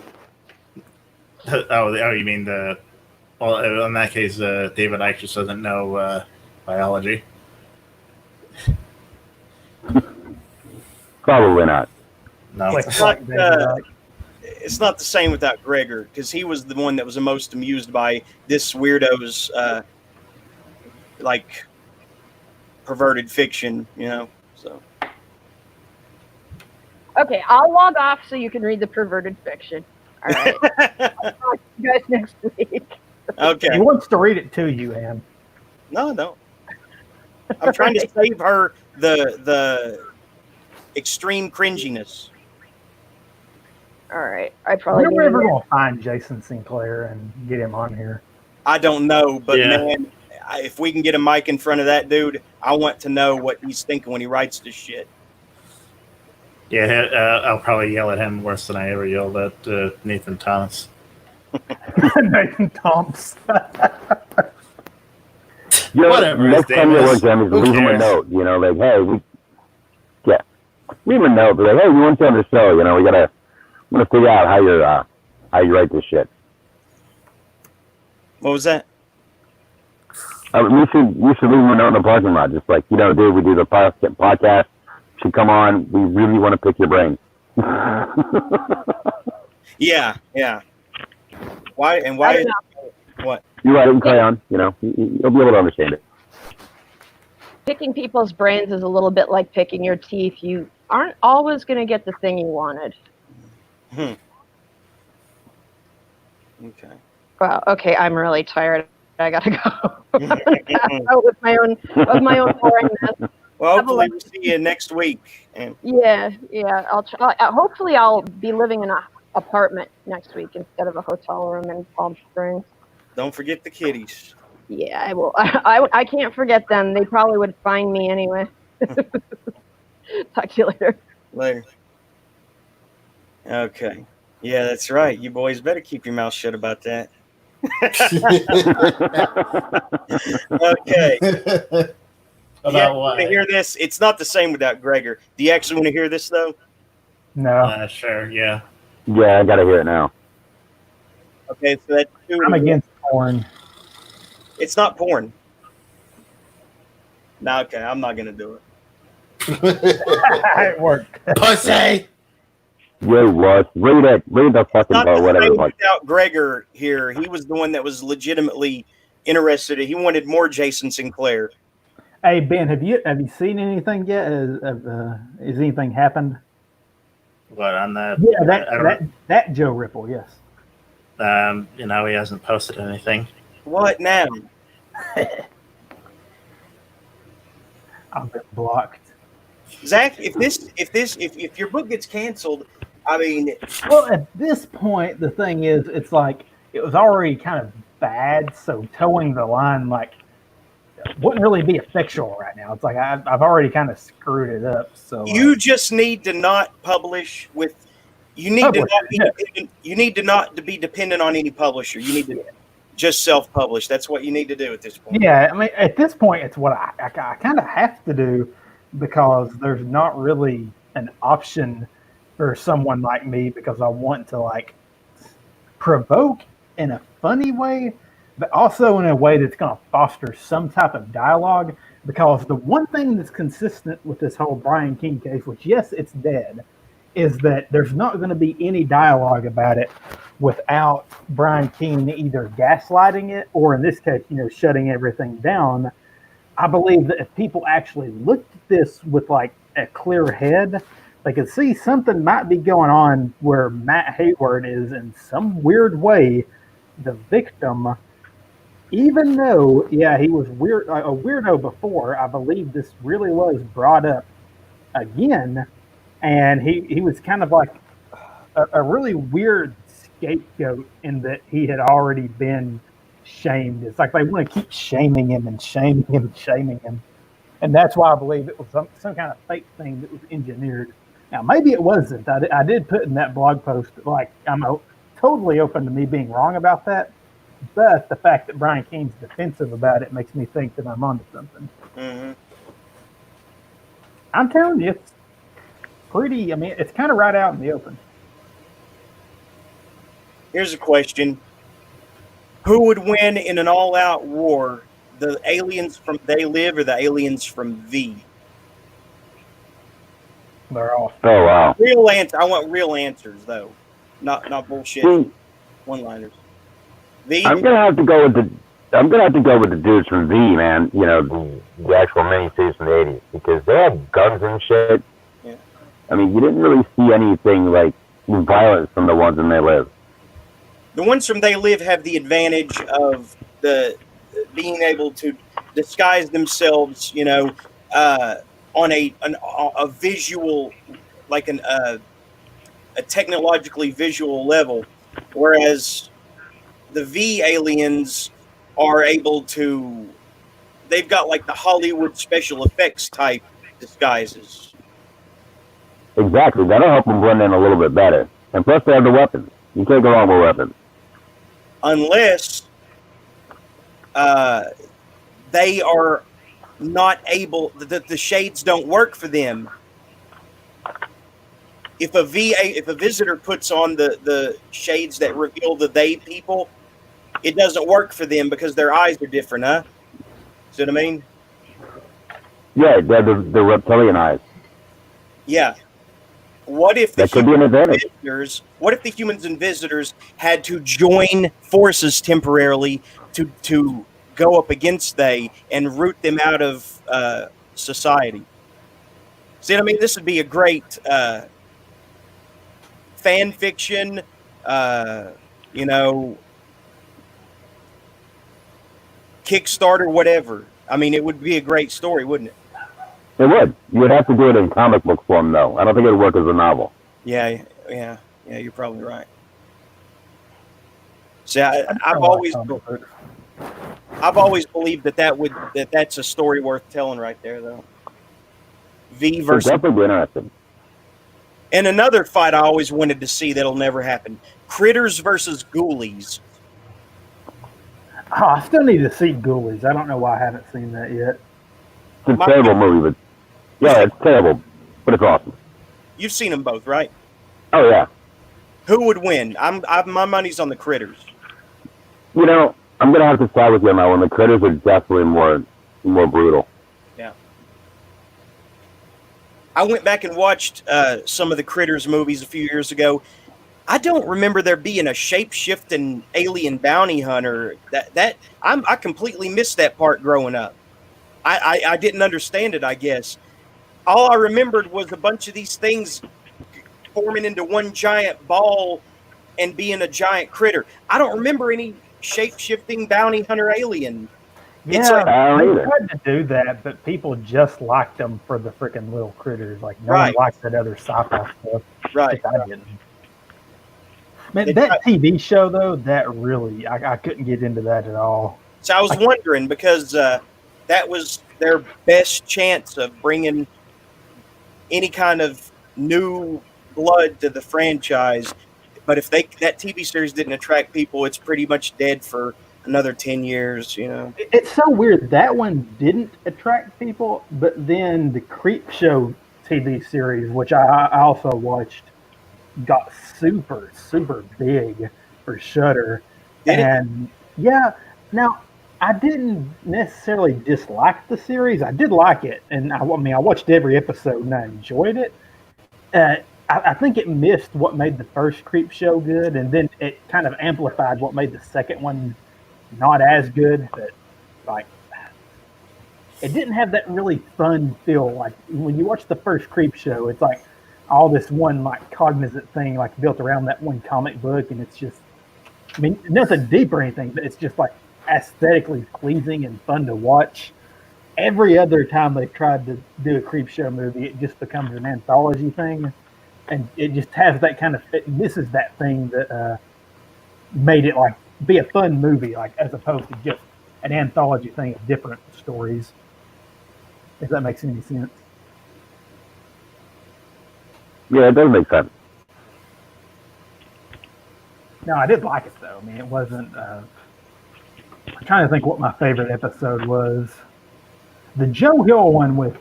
Oh, you mean the... Well, in that case, David Icke just doesn't know biology. Probably not. No. It's it's not the same without Gregor, because he was the one that was the most amused by this weirdo's like perverted fiction, you know. So Okay, I'll log off so you can read the perverted fiction. All right. I'll talk to you guys next week. Okay. He wants to read it to you, Ann. No. I'm trying to save her the extreme cringiness. All right. I probably When are we didn't ever read- going to find Jason Sinclair and get him on here? I don't know, but Yeah. man, if we can get a mic in front of that dude, I want to know what he's thinking when he writes this shit. Yeah, I'll probably yell at him worse than I ever yelled at Nathan Thomas. Nathan Thompson. You know, Whatever next his time name you is. work them, is Who leave him a cares? note. You know, like, hey, leave him a note. Be like, hey, we want you on the show. You know, we want to figure out how you write this shit. What was that? We should leave him a note in the parking lot. Just like, you know, dude, we do the podcast. Should come on. We really want to pick your brain. Yeah. Why? I Why? don't know. What? You write it in crayon. You know, you'll be able to understand it. Picking people's brains is a little bit like picking your teeth. You aren't always going to get the thing you wanted. Okay. Wow. Okay, I'm really tired. I gotta go. Out with my own boringness. Well, Have a hopefully we'll see you next week. And Yeah. Hopefully, I'll be living in an apartment next week instead of a hotel room in Palm Springs. don't forget the kitties. Yeah, I will. I can't forget them. They probably would find me anyway. Talk to you later. Later. Okay. Yeah, that's right. You boys better keep your mouth shut about that. Okay. About what? Want to hear this? It's not the same without Gregor. Do you actually want to hear this though? No. Sure, yeah. Yeah, I gotta hear it now. Okay, so that's two. I'm against porn. It's not porn. No, okay, I'm not gonna do it. It worked. Pussy! Yeah, what? Read the fucking Not part, the whatever. same Like, without Gregor here. He was the one that was legitimately interested. He wanted more Jason Sinclair. Hey Ben, have you seen anything yet? Has anything happened? What, on that? Yeah, I don't- that Joe Ripple, yes. You know, he hasn't posted anything. What now? I've been blocked. Zach, if your book gets canceled, I mean, Well, at this point, the thing is, it's like it was already kind of bad, so towing the line like wouldn't really be effectual right now. It's like I've already kind of screwed it up. So you just need to not publish with. You need to not be dependent, you need to not to be dependent on any publisher. You need to just self-publish. That's what you need to do at this point. yeah, I mean, at this point, it's what I kind of have to do because there's not really an option for someone like me because I want to like provoke in a funny way, but also in a way that's going to foster some type of dialogue. Because the one thing that's consistent with this whole Brian King case, which yes, it's dead, is that there's not going to be any dialogue about it without Brian King either gaslighting it or, in this case, shutting everything down. I believe that if people actually looked at this with like a clear head, they could see something might be going on where Matt Hayward is in some weird way the victim, even though, yeah, he was a weirdo before. I believe this really was brought up again. And he was kind of like a really weird scapegoat in that he had already been shamed. It's like they want to keep shaming him and shaming him and shaming him. And that's why I believe it was some kind of fake thing that was engineered. Now, maybe it wasn't. I did put in that blog post, like, I'm totally open to me being wrong about that. But the fact that Brian King's defensive about it makes me think that I'm onto something. Mm-hmm. I'm telling you, it's pretty, I mean, it's kind of right out in the open. Here's a question. Who would win in an all-out war? The aliens from They Live or the aliens from V? They're off. Oh, wow. Real answer. I want real answers, though. not bullshit See, one-liners. V. I'm gonna have to go with the dudes from V, man. You know, the actual miniseries from the '80s, because they had guns and shit. Yeah. I mean, you didn't really see anything like violent from the ones in They Live. The ones from They Live have the advantage of the being able to disguise themselves, you know, on a visual, like a technologically visual level, whereas the V aliens are able to. They've got like the Hollywood special effects type disguises. Exactly, that'll help them blend in a little bit better. And plus, they have the weapons. You can't go wrong with weapons. Unless they are not able, the shades don't work for them. If a visitor puts on the shades that reveal the they people, it doesn't work for them because their eyes are different, huh? See what I mean? Yeah, they're the reptilian eyes. Yeah. What if That could be an advantage. What if the humans and visitors had to join forces temporarily to go up against they and root them out of society? See what I mean? This would be a great fan fiction, you know, Kickstarter, whatever. I mean, it would be a great story, wouldn't it? It would. You would have to do it in comic book form, though. I don't think it would work as a novel. Yeah, you're probably right. See, I've always believed that's a story worth telling right there, though. V It's versus. definitely interesting. And another fight I always wanted to see that'll never happen: Critters versus Ghoulies. Oh, I still need to see Ghoulies. I don't know why I haven't seen that yet. It's a terrible movie, but yeah, it's terrible, but it's awesome. You've seen them both, right? Oh yeah. Who would win? My money's on the Critters. You know, I'm gonna have to side with you on that one. The Critters are definitely more brutal. Yeah. I went back and watched some of the Critters movies a few years ago. I don't remember there being a shape-shifting alien bounty hunter. I completely missed that part growing up. I didn't understand it, I guess. All I remembered was a bunch of these things forming into one giant ball and being a giant critter. I don't remember any shape-shifting bounty hunter alien. Yeah, It's like, they tried to do that, but people just liked them for the freaking little critters. Like, no one liked that other sci-fi stuff. Right. I didn't. Man, that TV show, though, that really, I couldn't get into that at all. So I was wondering, because that was their best chance of bringing any kind of new blood to the franchise. But if that TV series didn't attract people, it's pretty much dead for another 10 years, you know. It's so weird. That one didn't attract people, but then the Creep Show TV series, which I also watched, got super, super big for Shudder. And yeah, now I didn't necessarily dislike the series. I did like it, and I mean, I watched every episode and I enjoyed it. I think it missed what made the first Creep Show good, and then it kind of amplified what made the second one not as good. But like, it didn't have that really fun feel. Like when you watch the first Creep Show, it's like all this one like cognizant thing like built around that one comic book, and it's just, I mean, nothing deep or anything, but it's just like aesthetically pleasing and fun to watch. Every other time they've tried to do a Creep Show movie, it just becomes an anthology thing, and it just has that kind of, it misses that thing that made it like be a fun movie, like as opposed to just an anthology thing of different stories. If that makes any sense. Yeah, it does make sense. No, I did like it though. I mean, it wasn't. I'm trying to think what my favorite episode was. The Joe Hill one with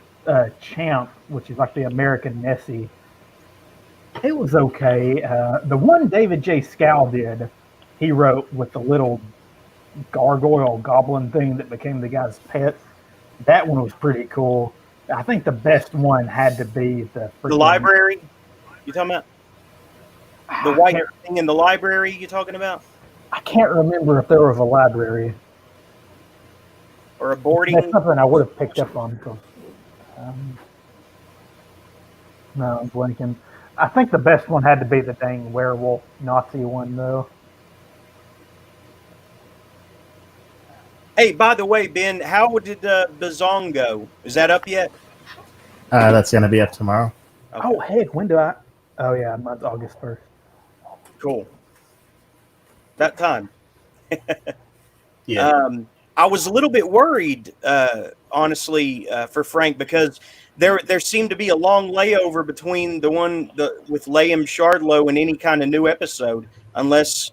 Champ, which is like the American Nessie. It was okay. The one David J. Scow did, he wrote with the little gargoyle goblin thing that became the guy's pet. That one was pretty cool. I think the best one had to be the library. You talking about? The white thing in the library you talking about? I can't remember if there was a library. Or a boarding? That's something I would have picked up on. No, I'm blanking. I think the best one had to be the dang werewolf Nazi one, though. Hey, by the way, Ben, how did Bazong go? Is that up yet? That's going to be up tomorrow. Okay. Oh, heck, when do I? Oh, yeah, mine's August 1st. Cool. That time. Yeah. I was a little bit worried, honestly, for Frank, because there seemed to be a long layover between with Liam Shardlow and any kind of new episode, unless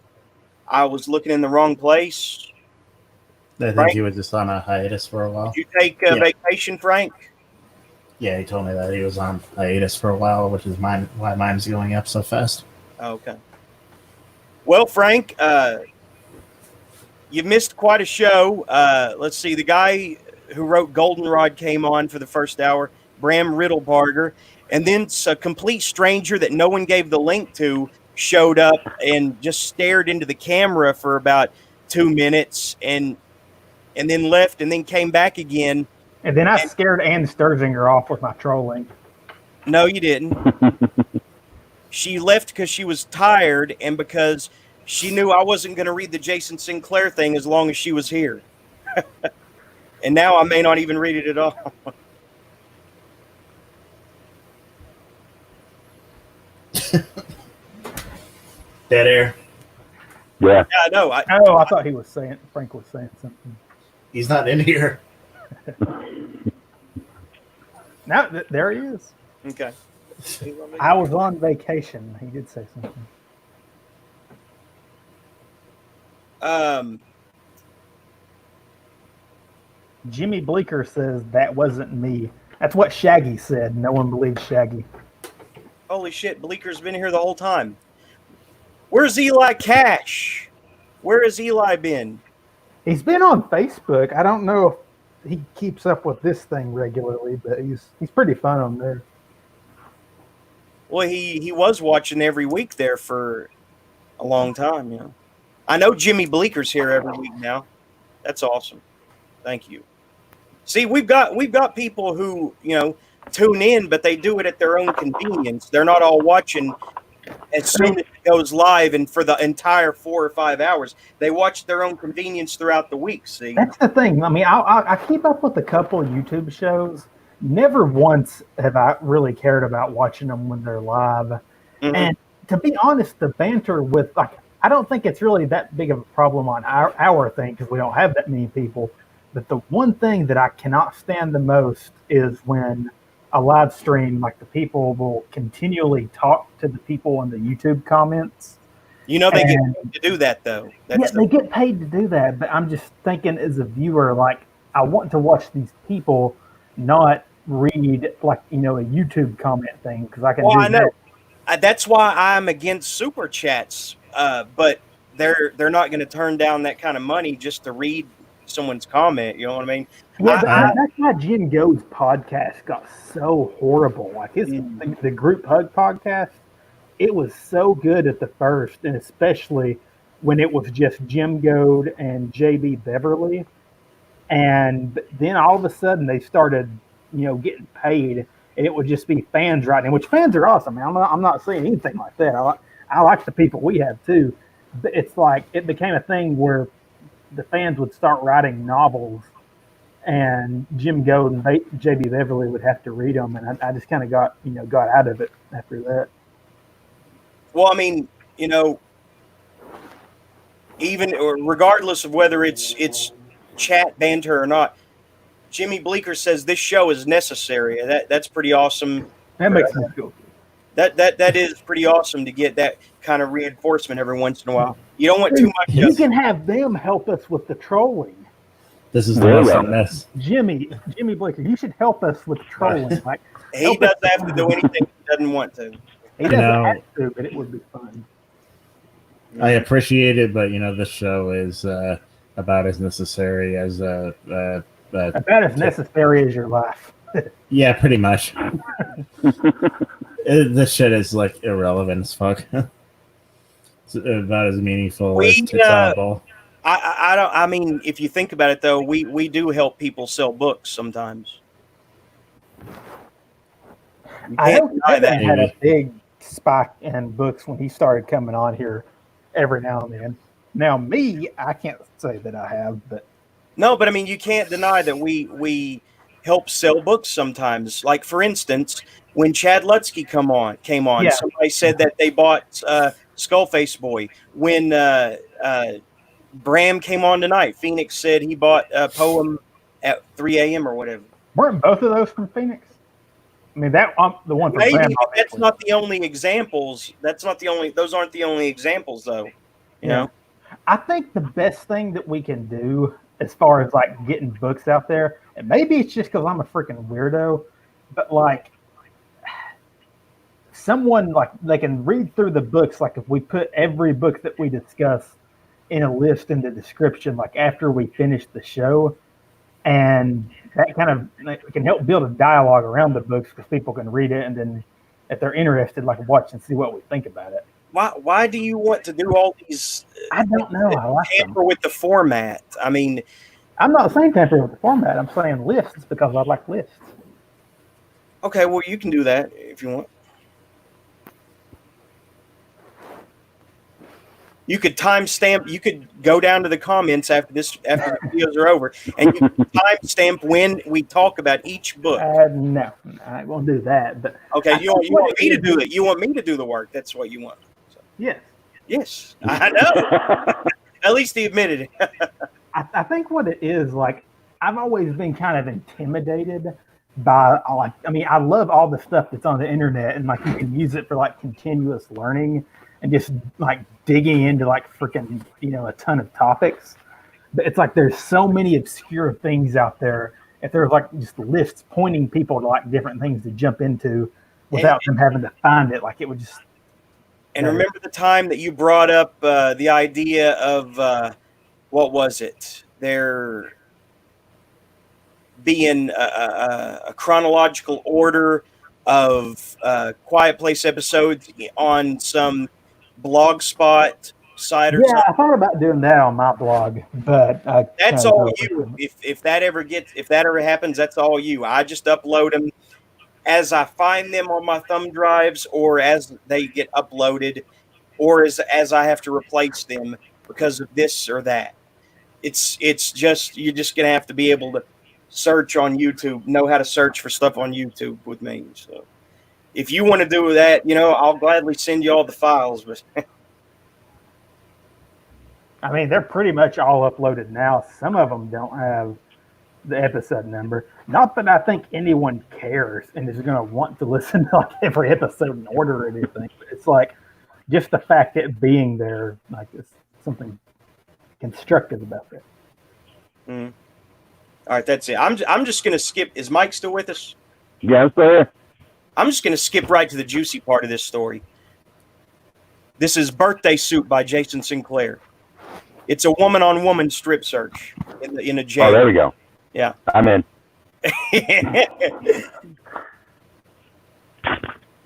I was looking in the wrong place. I think Frank? he was just on a hiatus for a while. Did you take a vacation, Frank? Yeah, he told me that he was on hiatus for a while, which is why mine's going up so fast. Okay. Well, Frank, you missed quite a show. Let's see. The guy who wrote Goldenrod came on for the first hour, Bram Riddlebarger, and then a complete stranger that no one gave the link to showed up and just stared into the camera for about 2 minutes and then left and then came back again. And then I scared Ann Sturzinger off with my trolling. No, you didn't. She left because she was tired and because she knew I wasn't going to read the Jason Sinclair thing as long as she was here. And now I may not even read it at all. Dead air. Yeah. Yeah, I know. I thought Frank was saying something. He's not in here. Now, there he is. Okay. I was on vacation. He did say something. Jimmy Bleeker says that wasn't me. That's what Shaggy said. No one believes Shaggy. Holy shit, Bleeker's been here the whole time. Where's Eli Cash? Where has Eli been? He's been on Facebook. I don't know if he keeps up with this thing regularly, but he's pretty fun on there. Well, he was watching every week there for a long time, you know. I know Jimmy Bleeker's here every week now. That's awesome. Thank you. See, we've got people who, you know, tune in, but they do it at their own convenience. They're not all watching as soon as it goes live and for the entire 4 or 5 hours. They watch their own convenience throughout the week, see? That's the thing. I mean, I keep up with a couple of YouTube shows. Never once have I really cared about watching them when they're live. Mm-hmm. And to be honest, the banter with, like, I don't think it's really that big of a problem on our thing because we don't have that many people. But the one thing that I cannot stand the most is when a live stream, like the people will continually talk to the people in the YouTube comments. You know, they get paid to do that, though. They get paid to do that. But I'm just thinking as a viewer, like, I want to watch these people, not read, like, you know, a YouTube comment thing because I can do I know. that. That's why I'm against super chats. But they're not going to turn down that kind of money just to read someone's comment. You know what I mean? Yeah, that's why Jim Go's podcast got so horrible. Like the group hug podcast, it was so good at the first, and especially when it was just Jim Goad and JB Beverly, and then all of a sudden they started, you know, getting paid, and it would just be fans writing, which fans are awesome. Man. I'm not saying anything like that. I like the people we have too. But it's like it became a thing where the fans would start writing novels, and Jim Goad and JB Beverly would have to read them, and I just kind of got out of it after that. Well, I mean, you know, even or regardless of whether it's chat banter or not, Jimmy Bleeker says this show is necessary. That's pretty awesome. That makes me feel good. That is pretty awesome to get that kind of reinforcement every once in a while. You don't want too much. You can have them help us with the trolling. This is the most mess. Jimmy Bleeker, you should help us with trolling. Like, he doesn't have to do anything he doesn't want to. He doesn't have to, but it would be fun. I appreciate it, but, you know, this show is about as necessary as about as necessary as your life. Yeah, pretty much. This shit is like irrelevant as fuck. about as meaningful We, as Titsable. I don't. I mean, if you think about it, though, we do help people sell books sometimes. You I can't know deny Kevin had a that. big spike in books when he started coming on here every now and then. Now, me, I can't say that I have, but No, but I mean, you can't deny that we help sell books sometimes. Like, for instance, when Chad Lutsky came on, Yeah. somebody said that they bought Skullface Boy. When Bram came on tonight, Phoenix said he bought a poem at 3 a.m. or whatever. weren't both of those from Phoenix? I mean, that the one from Maybe, Grandma. but that's not the only examples. That's not the only. Those aren't the only examples, though. You know. I think the best thing that we can do as far as like getting books out there, and maybe it's just because I'm a freaking weirdo, but like someone like they can read through the books. Like if we put every book that we discuss in a list in the description, like after we finish the show, and that kind of like, can help build a dialogue around the books because people can read it and then if they're interested, like watch and see what we think about it. Why do you want to do all these? I don't know. I like tamper with the format. I mean, I'm not saying tamper with the format. I'm saying lists because I like lists. okay, well, you can do that if you want. You could timestamp. You could go down to the comments after the videos are over, and you can timestamp when we talk about each book. No, I won't do that. But Okay, you want me to do it. You want me to do the work. That's what you want. So, yes, yes, I know. At least he admitted it. I think what it is like. I've always been kind of intimidated by like. I mean, I love all the stuff that's on the internet, and like you can use it for like continuous learning and just like digging into like freaking a ton of topics. But it's like there's so many obscure things out there. If there's like just lists pointing people to like different things to jump into without them having to find it, like it would just. And remember the time that you brought up the idea of what was it? There being a chronological order of Quiet Place episodes on some blog spot site or something. I thought about doing that on my blog, but That's all you. If that ever happens, that's all you. I just upload them as I find them on my thumb drives, or as they get uploaded, or as I have to replace them because of this or that. It's just you're just gonna have to be able to search on YouTube, know how to search for stuff on YouTube with me. So if you want to do that, I'll gladly send you all the files. But I mean, they're pretty much all uploaded now. Some of them don't have the episode number. Not that I think anyone cares and is going to want to listen to like every episode in order or anything. But it's like just the fact that being there, like it's something constructive about that. All right, that's it. I'm just going to skip. Is Mike still with us? Yeah, I'm still here. I'm just going to skip right to the juicy part of this story. This is Birthday Suit by Jason Sinclair. It's a woman-on-woman strip search in a jail. Oh, there we go. Yeah. I'm in.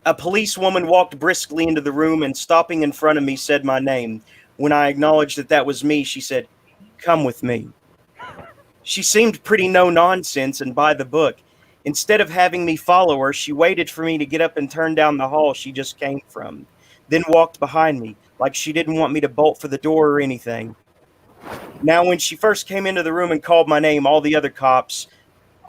A policewoman walked briskly into the room and, stopping in front of me, said my name. When I acknowledged that was me, she said, "Come with me." She seemed pretty no-nonsense and by the book. Instead of having me follow her, she waited for me to get up and turn down the hall she just came from, then walked behind me, like she didn't want me to bolt for the door or anything. Now, when she first came into the room and called my name, all the other cops,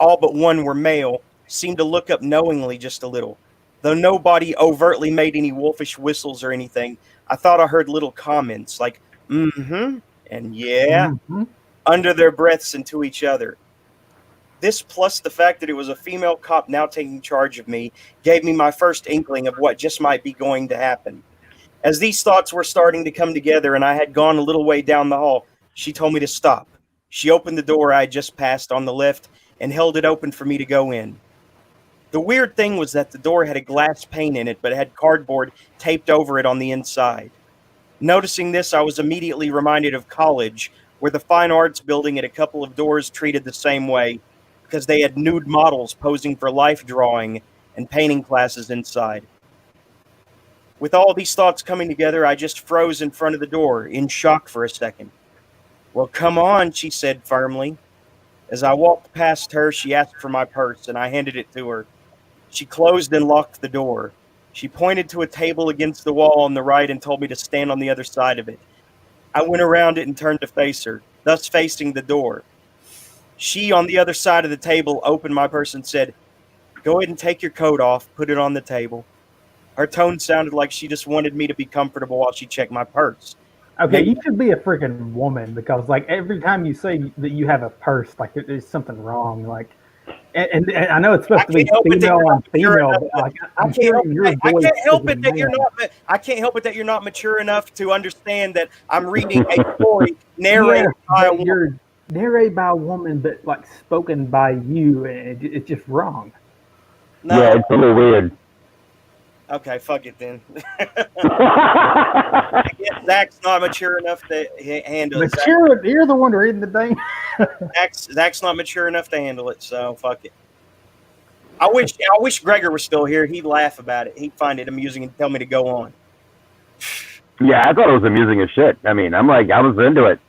all but one were male, seemed to look up knowingly just a little. Though nobody overtly made any wolfish whistles or anything, I thought I heard little comments like, mm-hmm, and yeah, under their breaths and to each other. This, plus the fact that it was a female cop now taking charge of me, gave me my first inkling of what just might be going to happen. As these thoughts were starting to come together and I had gone a little way down the hall, she told me to stop. She opened the door I had just passed on the left and held it open for me to go in. The weird thing was that the door had a glass pane in it, but it had cardboard taped over it on the inside. Noticing this, I was immediately reminded of college, where the fine arts building had a couple of doors treated the same way, because they had nude models posing for life drawing and painting classes inside. With all these thoughts coming together, I just froze in front of the door, in shock for a second. Well, come on, she said firmly. As I walked past her, she asked for my purse, and I handed it to her. She closed and locked the door. She pointed to a table against the wall on the right and told me to stand on the other side of it. I went around it and turned to face her, thus facing the door. She, on the other side of the table, opened my purse and said, "Go ahead and take your coat off, put it on the table." Her tone sounded like she just wanted me to be comfortable while she checked my purse. Okay, you should be a freaking woman because, like, every time you say that you have a purse, like, there's something wrong. Like, and I know it's supposed to be female on female, but like, I can't help it that you're not mature enough to understand that I'm reading a story narrated by a woman. You're narrated by a woman, but like spoken by you, and it's just wrong. No. Yeah, it's a little weird. Okay, fuck it then. I guess Zach's not mature enough to handle it. Mature, you're the one reading the thing. Zach's not mature enough to handle it, so fuck it. I wish Gregor was still here. He'd laugh about it. He'd find it amusing and tell me to go on. Yeah, I thought it was amusing as shit. I mean, I was into it.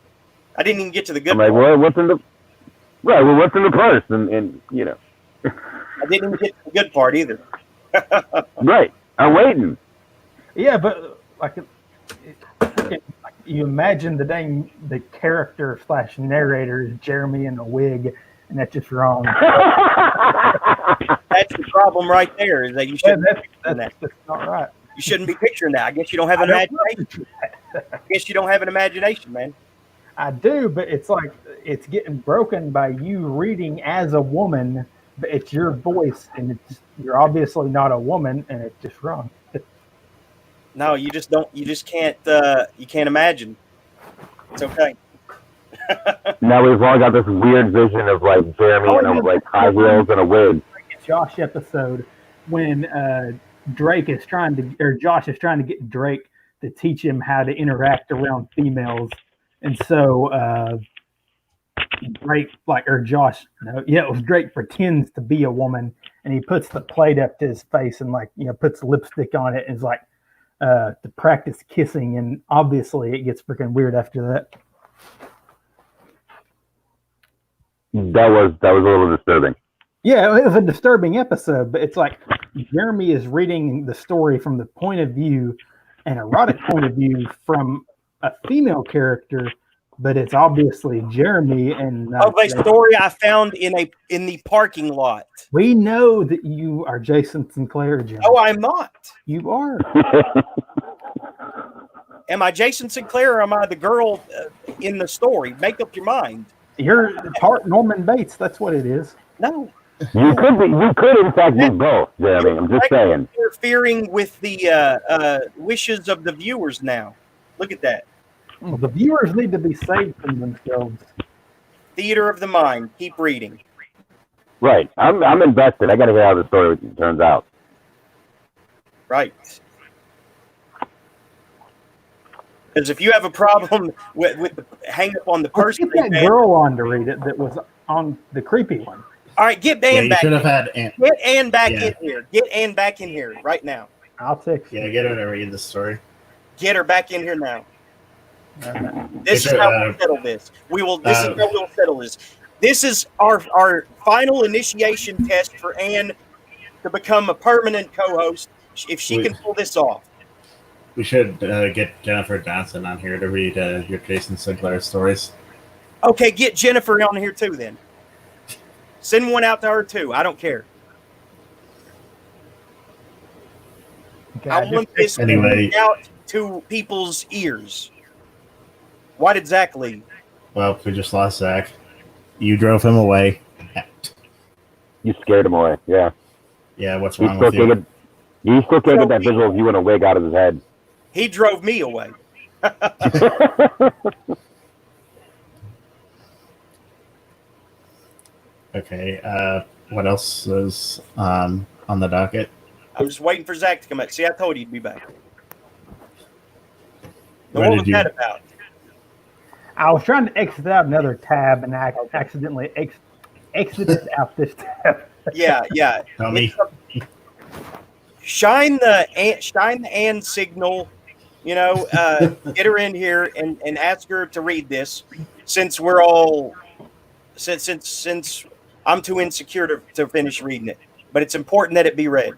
I didn't even get to the good I'm like, part. well, what's in the what's in the purse? And you know. I didn't even get to the good part either. Right. I'm waiting. Yeah, but like you imagine the character / narrator is Jeremy in a wig, and that's just wrong. That's the problem right there. Is that you shouldn't be picturing that. That's not right. You shouldn't be picturing that. I guess you don't have an imagination. I guess you don't have an imagination, man. I do, but it's like it's getting broken by you reading as a woman, but it's your voice, and you're obviously not a woman, and it's just wrong. No, you just don't. You just can't. You can't imagine. It's okay. Now we've all got this weird vision of like Jeremy in like high heels and a wig. Josh episode when Josh is trying to get Drake to teach him how to interact around females, and so Drake Drake pretends to be a woman, and he puts the plate up to his face and puts lipstick on it and is like to practice kissing, and obviously it gets freaking weird after that. That was a little disturbing. Yeah, it was a disturbing episode, but it's like Jeremy is reading the story from the point of view, an erotic point of view from a female character, but it's obviously Jeremy and of a story I found in the parking lot. We know that you are Jason Sinclair, Jeremy. Oh, I'm not. You are. Am I Jason Sinclair or am I the girl in the story? Make up your mind. You're part Norman Bates. That's what it is. No. You could in fact be both, Jeremy. I'm just saying. Interfering with the wishes of the viewers now. Look at that. Well, the viewers need to be saved from themselves. Theater of the mind. Keep reading. Right. I'm invested. I got to hear how the story turns out. Right. Because if you have a problem with the hang up on the person, get that girl on to read it that was on the creepy one. All right, get Ann back. Should have had Ann. Get Ann back in here. Get Ann back in here right now. I'll text. Yeah, get her to read the story. Get her back in here now. This is how we'll settle this. This is how we'll settle this. This is our final initiation test for Ann to become a permanent co-host if she can pull this off. We should get Jennifer Johnson on here to read your Jason Sinclair stories. Okay, get Jennifer on here too then. Send one out to her too. I don't care. Okay, I want this out to people's ears. Why did Zach leave? Well, we just lost Zach. You drove him away. You scared him away. Yeah. Yeah. What's wrong with you? You still can't get that visual of you in a wig out of his head. He drove me away. Okay. What else is on the docket? I was just waiting for Zach to come back. See, I told you he'd be back. What was that about? I was trying to exit out another tab, and I accidentally exited out this tab. Yeah. Tell me. shine the and signal. You know, get her in here and ask her to read this, since we're all since I'm too insecure to finish reading it. But it's important that it be read.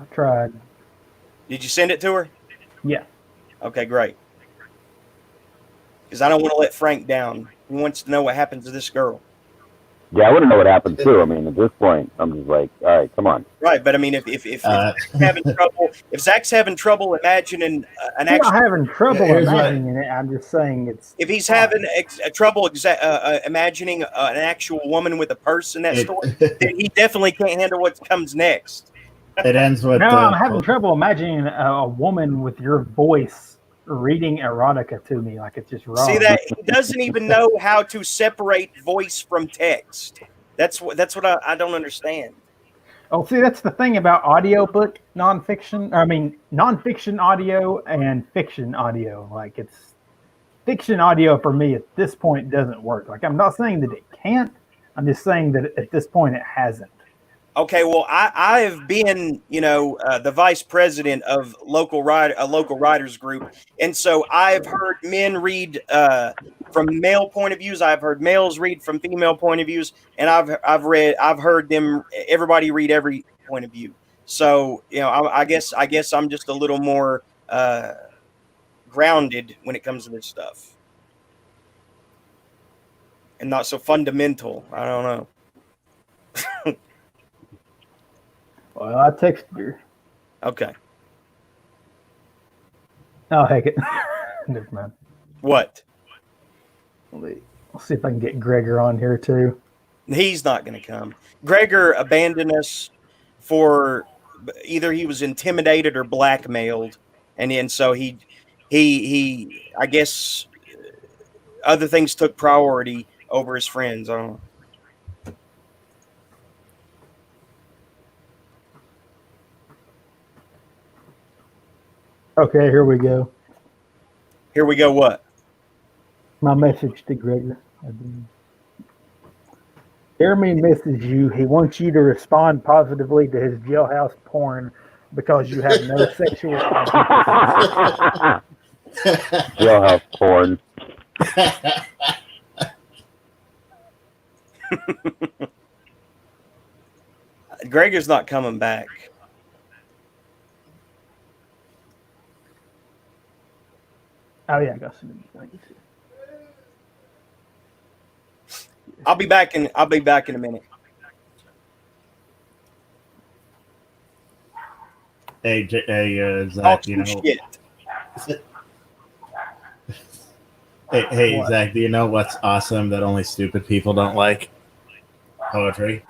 I tried. Did you send it to her? Yeah. Okay, great. Because I don't want to let Frank down. He wants to know what happens to this girl. Yeah, I wouldn't know what happened too. I mean, at this point, I'm just like, all right, come on. Right, but I mean, if Zach's having trouble imagining an I'm actual, not having trouble imagining it. I'm just saying it's. if he's having trouble imagining an actual woman with a purse in that story, then he definitely can't handle what comes next. It ends with. No, I'm having trouble imagining a woman with your voice reading erotica to me. Like, it's just wrong. See that he doesn't even know how to separate voice from text. That's what I don't understand. Oh, see, that's the thing about audiobook nonfiction. I mean, nonfiction audio and fiction audio. Like, it's fiction audio for me at this point doesn't work. Like, I'm not saying that it can't. I'm just saying that at this point it hasn't. Okay, well, I have been, the vice president of a local writers group, and so I've heard men read from male point of views. I've heard males read from female point of views, and I've heard them everybody read every point of view. So I guess I'm just a little more grounded when it comes to this stuff, and not so fundamental. I don't know. Well, I texted her. Okay. Oh, heck it. Never mind. What? I'll see if I can get Gregor on here too. He's not going to come. Gregor abandoned us for either he was intimidated or blackmailed, and so he I guess other things took priority over his friends. I don't know. Okay, here we go. Here we go. What? My message to Gregor. Jeremy misses you. He wants you to respond positively to his jailhouse porn because you have no sexual. Jailhouse porn. Gregor's not coming back. Oh yeah, I got some things. I'll be back in a minute. Hey, Zach, Shit. Hey, What? Zach, do you know what's awesome that only stupid people don't like? Poetry.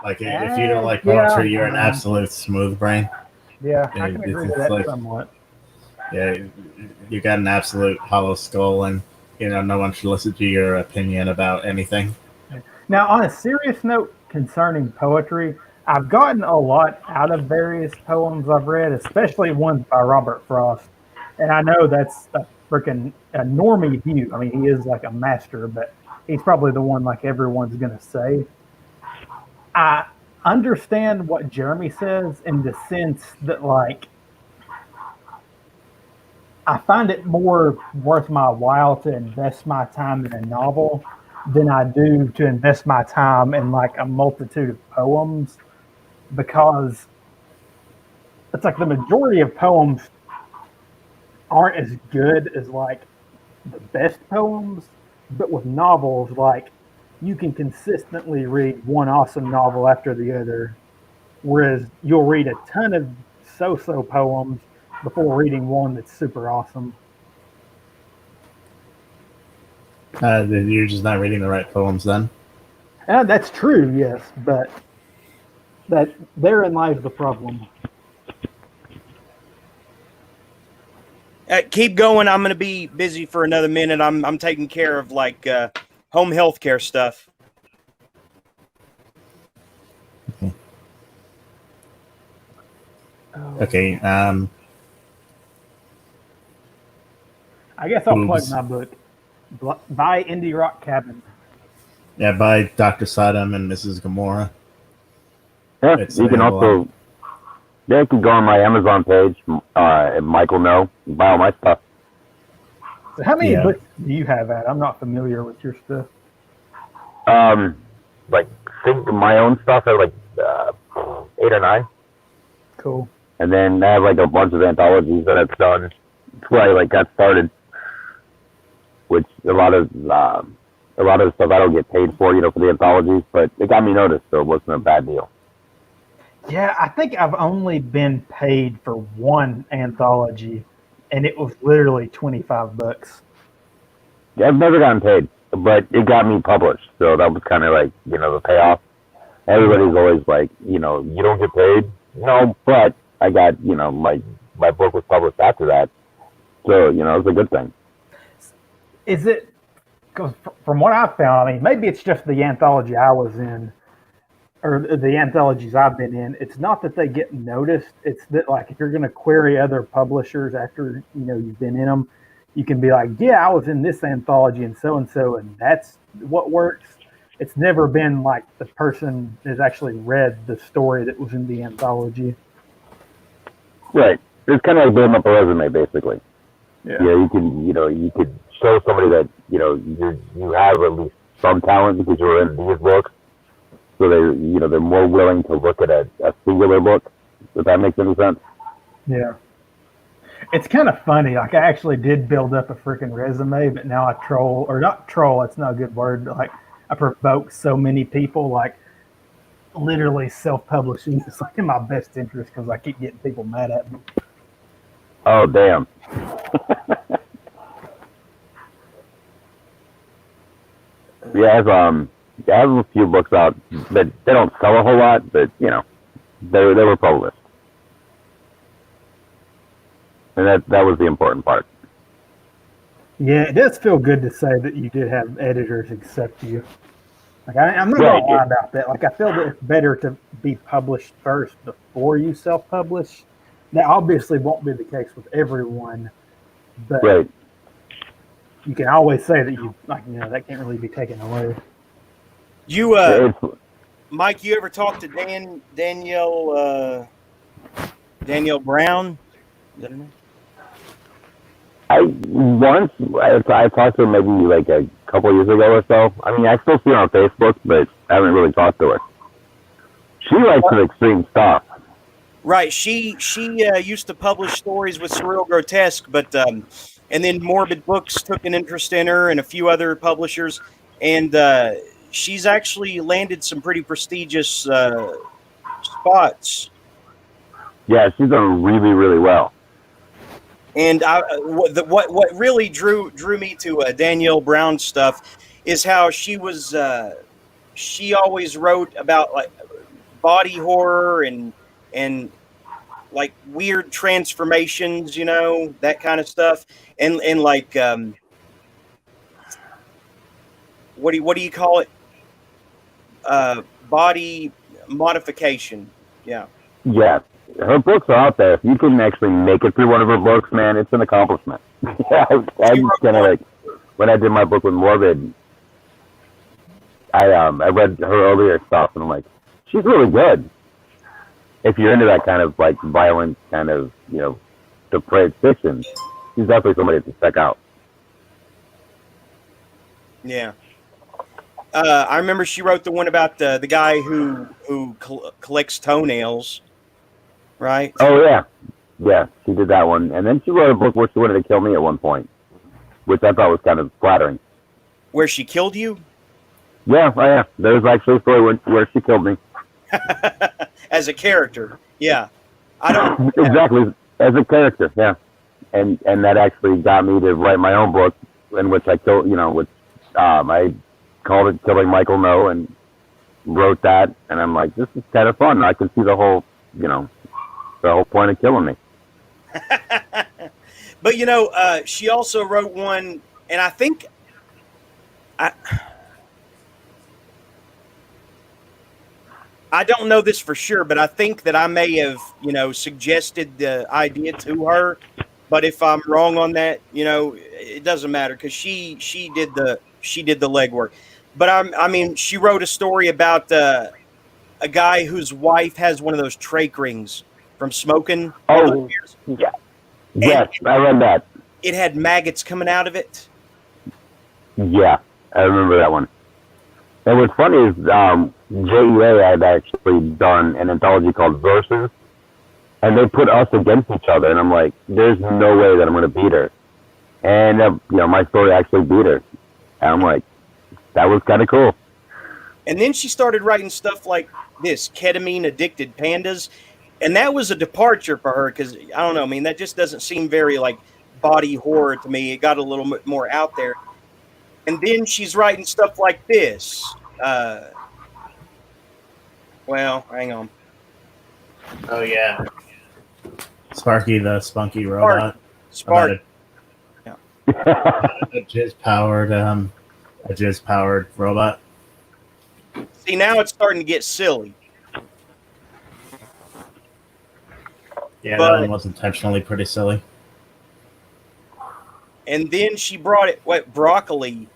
Like, if you don't like poetry, you're an absolute smooth brain. Yeah, I can agree with that somewhat. Yeah, you got an absolute hollow skull, and no one should listen to your opinion about anything. Now, on a serious note concerning poetry, I've gotten a lot out of various poems I've read, especially ones by Robert Frost. And I know that's a freaking normie view. I mean, he is like a master, but he's probably the one like everyone's going to say. I understand what Jeremy says in the sense that, like, I find it more worth my while to invest my time in a novel than I do to invest my time in like a multitude of poems, because it's like the majority of poems aren't as good as like the best poems, but with novels, like, you can consistently read one awesome novel after the other, whereas you'll read a ton of so-so poems before reading one that's super awesome. You're just not reading the right poems then? That's true, yes, but therein lies the problem. Keep going. I'm going to be busy for another minute. I'm taking care of like home health care stuff. Okay. I guess I'll plug my book, Buy Indie Rock Cabin. Yeah, by Dr. Sodom and Mrs. Gamora. Yeah, It's you can available also, yeah, you can go on my Amazon page, and Michael No, and buy all my stuff. So how many Yeah. books do you have at? I'm not familiar with your stuff. Like, think my own stuff, I have like 8 or 9. Cool. And then I have like a bunch of anthologies that I've done. That's where I like got started. Which a lot of the stuff I don't get paid for, for the anthologies, but it got me noticed, so it wasn't a bad deal. Yeah, I think I've only been paid for one anthology, and it was literally $25. Yeah, I've never gotten paid, but it got me published, so that was kind of like, the payoff. Everybody's always like, you don't get paid. No, but I got, my book was published after that, so, it was a good thing. Is it, because from what I've found, I mean, maybe it's just the anthology I was in, or the anthologies I've been in, it's not that they get noticed. It's that, like, if you're going to query other publishers after, you've been in them, you can be like, yeah, I was in this anthology and so, and that's what works. It's never been like the person has actually read the story that was in the anthology. Right. It's kind of like building up a resume, basically. Yeah. Yeah, you can, you could show somebody that, you have at least some talent because you're in these books. So they're more willing to look at a singular book. If that makes any sense. Yeah. It's kind of funny. Like, I actually did build up a freaking resume, but now I troll, or not troll, that's not a good word, but like, I provoke so many people, like, literally self-publishing. It's like in my best interest because I keep getting people mad at me. Oh, damn. Yeah, I have a few books out that they don't sell a whole lot, but they were published, and that was the important part. Yeah, it does feel good to say that you did have editors accept you. Like, I'm not gonna lie about that. Like, I feel that it's better to be published first before you self-publish. That obviously won't be the case with everyone, but right. You can always say that that can't really be taken away. You, Mike, you ever talked to Danielle Brown? Is that her name? I talked to her maybe like a couple of years ago or so. I mean, I still see her on Facebook, but I haven't really talked to her. She likes some extreme stuff. Right. She used to publish stories with Surreal Grotesque, but and then Morbid Books took an interest in her and a few other publishers, and she's actually landed some pretty prestigious spots. Yeah, she's done really, really well. And what really drew me to Danielle Brown stuff is how she was she always wrote about like body horror and like weird transformations, that kind of stuff, and like what do you call it? Body modification. Yeah. Yeah. Her books are out there. If you can actually make it through one of her books, man, it's an accomplishment. I was kind of like, when I did my book with Morbid, I read her earlier stuff, and I'm like, she's really good. If you're into that kind of like violent kind of, depraved fiction, she's definitely somebody to check out. Yeah. I remember she wrote the one about the guy who collects toenails. Right. Oh yeah, she did that one, and then she wrote a book where she wanted to kill me at one point, which I thought was kind of flattering. Where she killed you? Yeah, oh, yeah. There was actually a story where she killed me. As a character, yeah. I don't exactly as a character, yeah, and that actually got me to write my own book in which I killed, which I called it Killing Michael No, and wrote that, and I'm like, this is kind of fun. I can see the whole, the whole point of killing me. But she also wrote one, and I think I don't know this for sure, but I think that I may have suggested the idea to her. But if I'm wrong on that, it doesn't matter because she did the legwork. But I mean, she wrote a story about a guy whose wife has one of those trach rings from smoking. Oh, yeah. Yes, I read that. It had maggots coming out of it. Yeah, I remember that one. And what's funny is JEA had actually done an anthology called Versus, and they put us against each other, and I'm like, there's no way that I'm going to beat her. And, my story actually beat her. And I'm like, that was kind of cool. And then she started writing stuff like this, ketamine-addicted pandas, and that was a departure for her because, I don't know, I mean, that just doesn't seem very, like, body horror to me. It got a little bit more out there. And then she's writing stuff like this. Well, hang on. Oh, yeah. Sparky the spunky robot. Spark. A jizz-powered robot. See, now it's starting to get silly. Yeah, that one was intentionally pretty silly. And then she brought it, broccoli.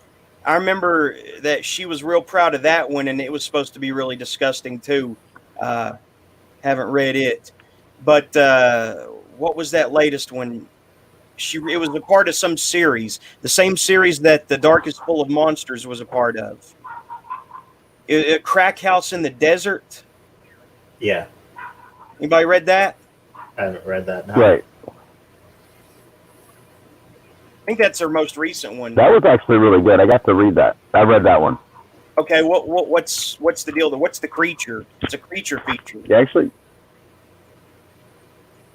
I remember that she was real proud of that one, and it was supposed to be really disgusting too. Haven't read it, but what was that latest one? It was a part of some series, the same series that The Dark is Full of Monsters was a part of. A Crack House in the Desert. Yeah. Anybody read that? I haven't read that. No. Right. I think that's her most recent one. That was actually really good. I got to read that. I read that one. Okay, what's the deal there? What's the creature? It's a creature feature. Yeah, actually,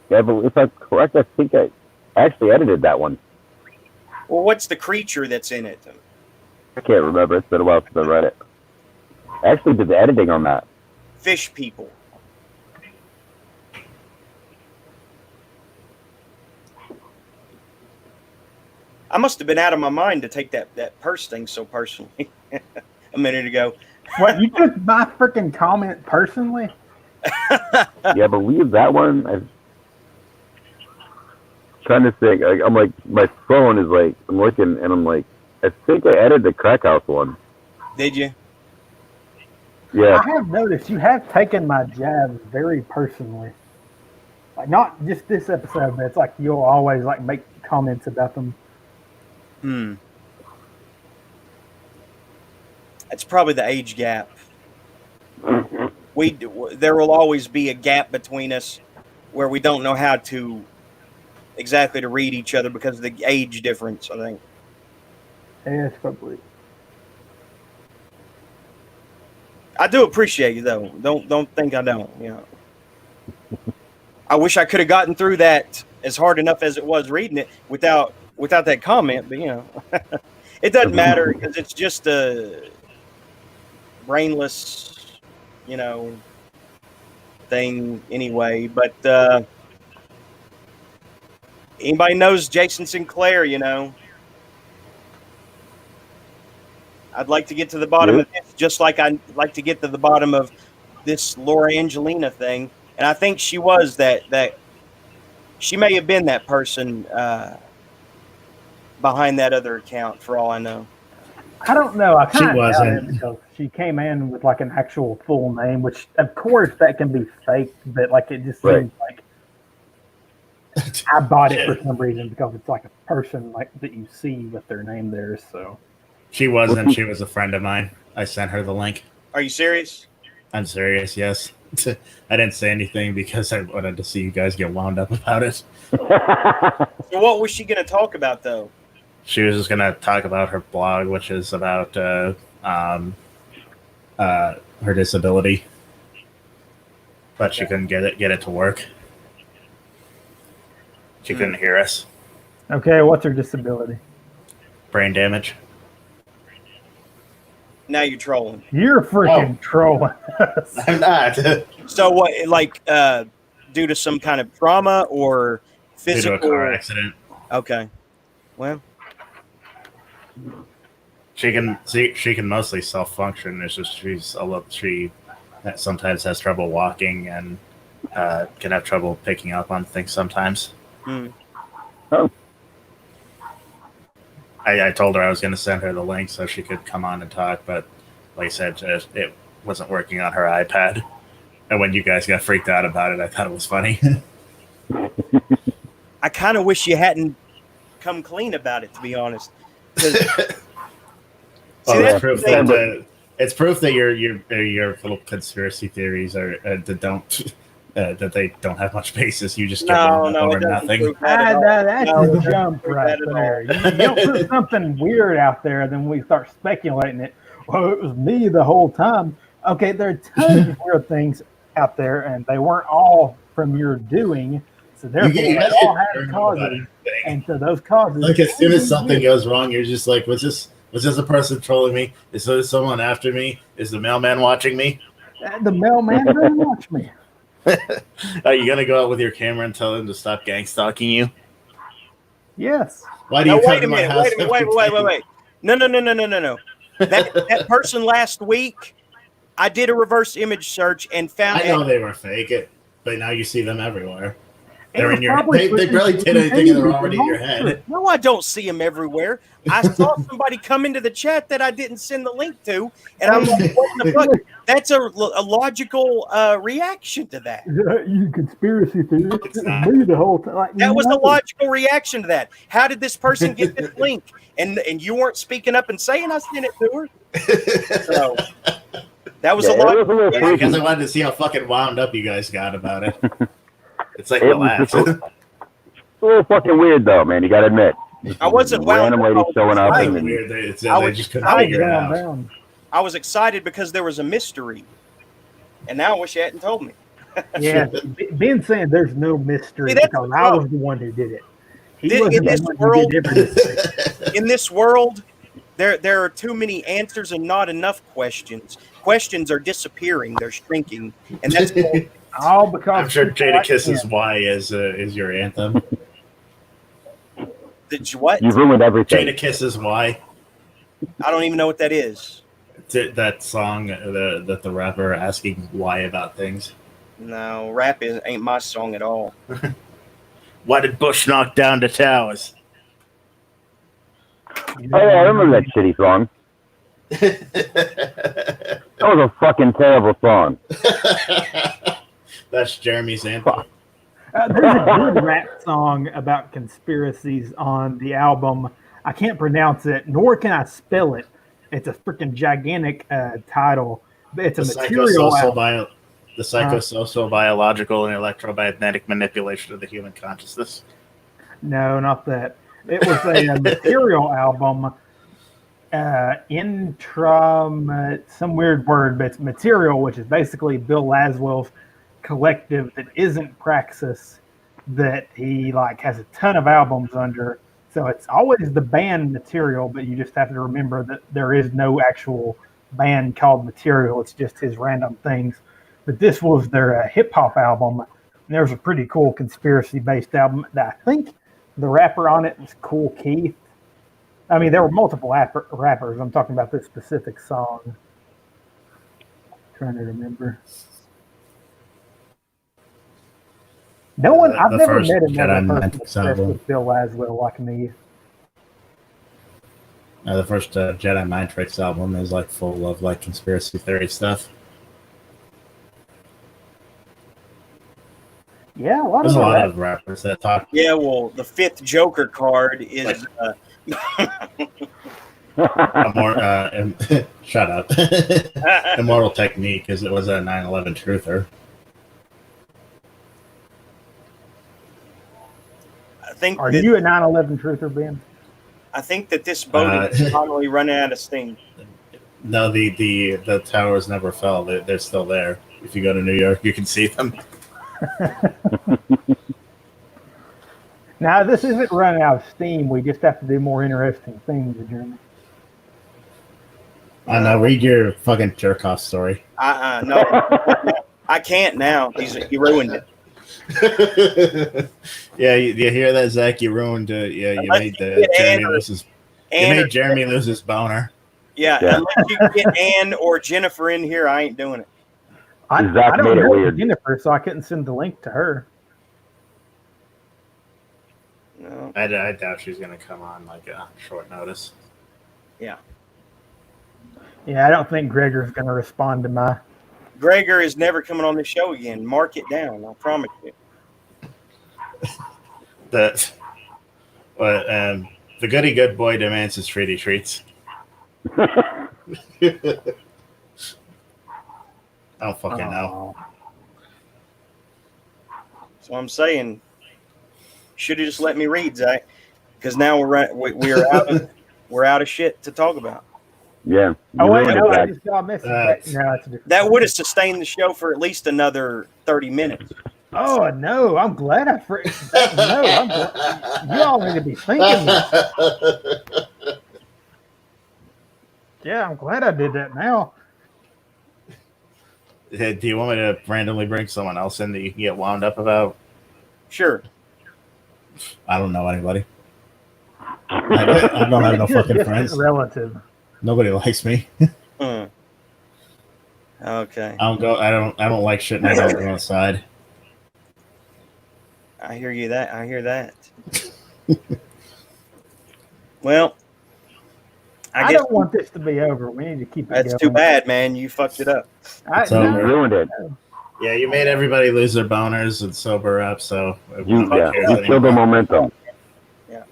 but if I'm correct, I think I actually edited that one. Well, what's the creature that's in it? I can't remember. It's been a while since I read it. I actually did the editing on that. Fish people. I must have been out of my mind to take that purse thing so personally a minute ago. What, you took my freaking comment personally? Yeah, I believe that one. I'm trying to think. I'm like, my phone is like, I'm looking and I'm like, I think I edited the Crack House one. Did you? Yeah. I have noticed you have taken my jabs very personally. Like, not just this episode, but it's like you'll always like make comments about them. It's probably the age gap. There will always be a gap between us where we don't know how to exactly to read each other because of the age difference, I think. Yes, probably. I do appreciate you though. Don't think I don't. I wish I could have gotten through that as hard enough as it was reading it without that comment, but it doesn't matter because it's just a brainless, thing anyway. But anybody knows Jason Sinclair, I'd like to get to the bottom of this, just like I'd like to get to the bottom of this Laura Angelina thing. And I think she was that she may have been that person behind that other account, for all I know. I don't know. I kind She of wasn't. because she came in with like an actual full name, which of course that can be fake, but like it just seems like I bought it for some reason because it's like a person like that you see with their name there. So She wasn't. She was a friend of mine. I sent her the link. Are you serious? I'm serious, yes. I didn't say anything because I wanted to see you guys get wound up about it. So what was she going to talk about, though? She was just going to talk about her blog, which is about her disability. But she couldn't get it to work. She couldn't hear us. okay, what's her disability? Brain damage. Now you're trolling. You're freaking trolling us. I'm not. So what, like, due to some kind of trauma or physical? Due to a car accident. Okay. Well, she can mostly self-function. It's just she sometimes has trouble walking and can have trouble picking up on things sometimes. Oh. I told her I was going to send her the link so she could come on and talk, but like I said, it wasn't working on her iPad. And when you guys got freaked out about it, I thought it was funny. I kind of wish you hadn't come clean about it, to be honest. Well, it's proof that your little conspiracy theories are that they don't have much basis. You just get over nothing. That's a jump right there. You don't put something weird out there, then we start speculating it. Well, it was me the whole time. Okay, there are tons of weird things out there, and they weren't all from your doing. So therefore, they all had causes, and so those causes. Like as soon as something goes wrong, you're just like, was this a person trolling me? Is there someone after me? Is the mailman watching me? The mailman didn't watch me. Are you gonna go out with your camera and tell them to stop gang stalking you? Yes. Why do you come to my house? Wait. No. That person last week, I did a reverse image search and found. I know they were fake, but now you see them everywhere. They're in your. They barely did anything, and they're already in your head. No, I don't see them everywhere. I saw somebody come into the chat that I didn't send the link to, and I'm like, "What the fuck?" That's a logical reaction to that. You conspiracy theorist. It was me the whole time. Like, That was a logical reaction to that. How did this person get this link? And you weren't speaking up and saying I sent it to her. So that was a logical reaction. Because I wanted to see how fucking wound up you guys got about it. It's like, It's a little fucking weird, though, man. You gotta admit. I wasn't random lady showing up. It's weird. They just couldn't figure it out. I was excited because there was a mystery, and now I wish you hadn't told me. Yeah, Ben saying there's no mystery because I was the one who did it. In this world, there are too many answers and not enough questions. Questions are disappearing; they're shrinking, and that's all because I'm sure Jadakiss' "Why" is your anthem. What? You've ruined everything. Jadakiss' "Why." I don't even know what that is. That song that the rapper asking why about things. No, rap ain't my song at all. Why did Bush knock down the towers? Oh, yeah, I remember that shitty song. That was a fucking terrible song. That's Jeremy's anthem. There's a good rap song about conspiracies on the album. I can't pronounce it, nor can I spell it. It's a freaking gigantic title. It's a material album. The psychosocial, biological, and electromagnetic manipulation of the human consciousness. No, not that. It was a material album. Some weird word, but it's material, which is basically Bill Laswell's collective that isn't Praxis, that he has a ton of albums under. So it's always the band Material, but you just have to remember that there is no actual band called Material. It's just his random things. But this was their hip-hop album. And there was a pretty cool conspiracy-based album that I think the rapper on it was Cool Keith. I mean, there were multiple rappers. I'm talking about this specific song. Trying to remember. No one, I've never met another person obsessed with Bill Laswell like me. The first Jedi Mind Tricks album is full of conspiracy theory stuff. Yeah, there's a lot of rappers that talk. Yeah, well, the fifth Joker card is. Shut up. Immortal Technique, because it was a 9/11 truther. Are you a 9/11 truther, Ben? I think that this boat is finally running out of steam. No, the towers never fell. They're still there. If you go to New York, you can see them. Now, this isn't running out of steam. We just have to do more interesting things, Jeremy. Now read your fucking jerk-off story. No. I can't now. He ruined it. Yeah, you hear that, Zach? You ruined it. Yeah, you made Jeremy lose his boner. Yeah, unless you get Ann or Jennifer in here, I ain't doing it. I don't know Jennifer, so I couldn't send the link to her. No. I doubt she's going to come on short notice. Yeah. Yeah, I don't think Gregor's going to respond to my. Gregor is never coming on the show again. Mark it down. I promise you. The goody good boy demands his treaty treats. I don't fucking know. So I'm saying, should have just let me read, Zach, because now we're out of shit to talk about. Yeah. Oh wait, no, I just saw a message. No, that's a different. That would have sustained the show for at least another 30 minutes. Oh no, I'm glad I'm glad. You all need to be thinking this. Yeah, I'm glad I did that now. Do you want me to randomly bring someone else in that you can get wound up about? Sure. I don't know anybody. I don't have no fucking friends. Relative. Nobody likes me. Okay. I don't like shit and I don't go outside. I hear you. I hear that. Well, I don't want this to be over. We need to keep it That's going. too bad, man. You fucked it up. So ruined it. Yeah, you made everybody lose their boners and sober up, so You killed the momentum. Yeah.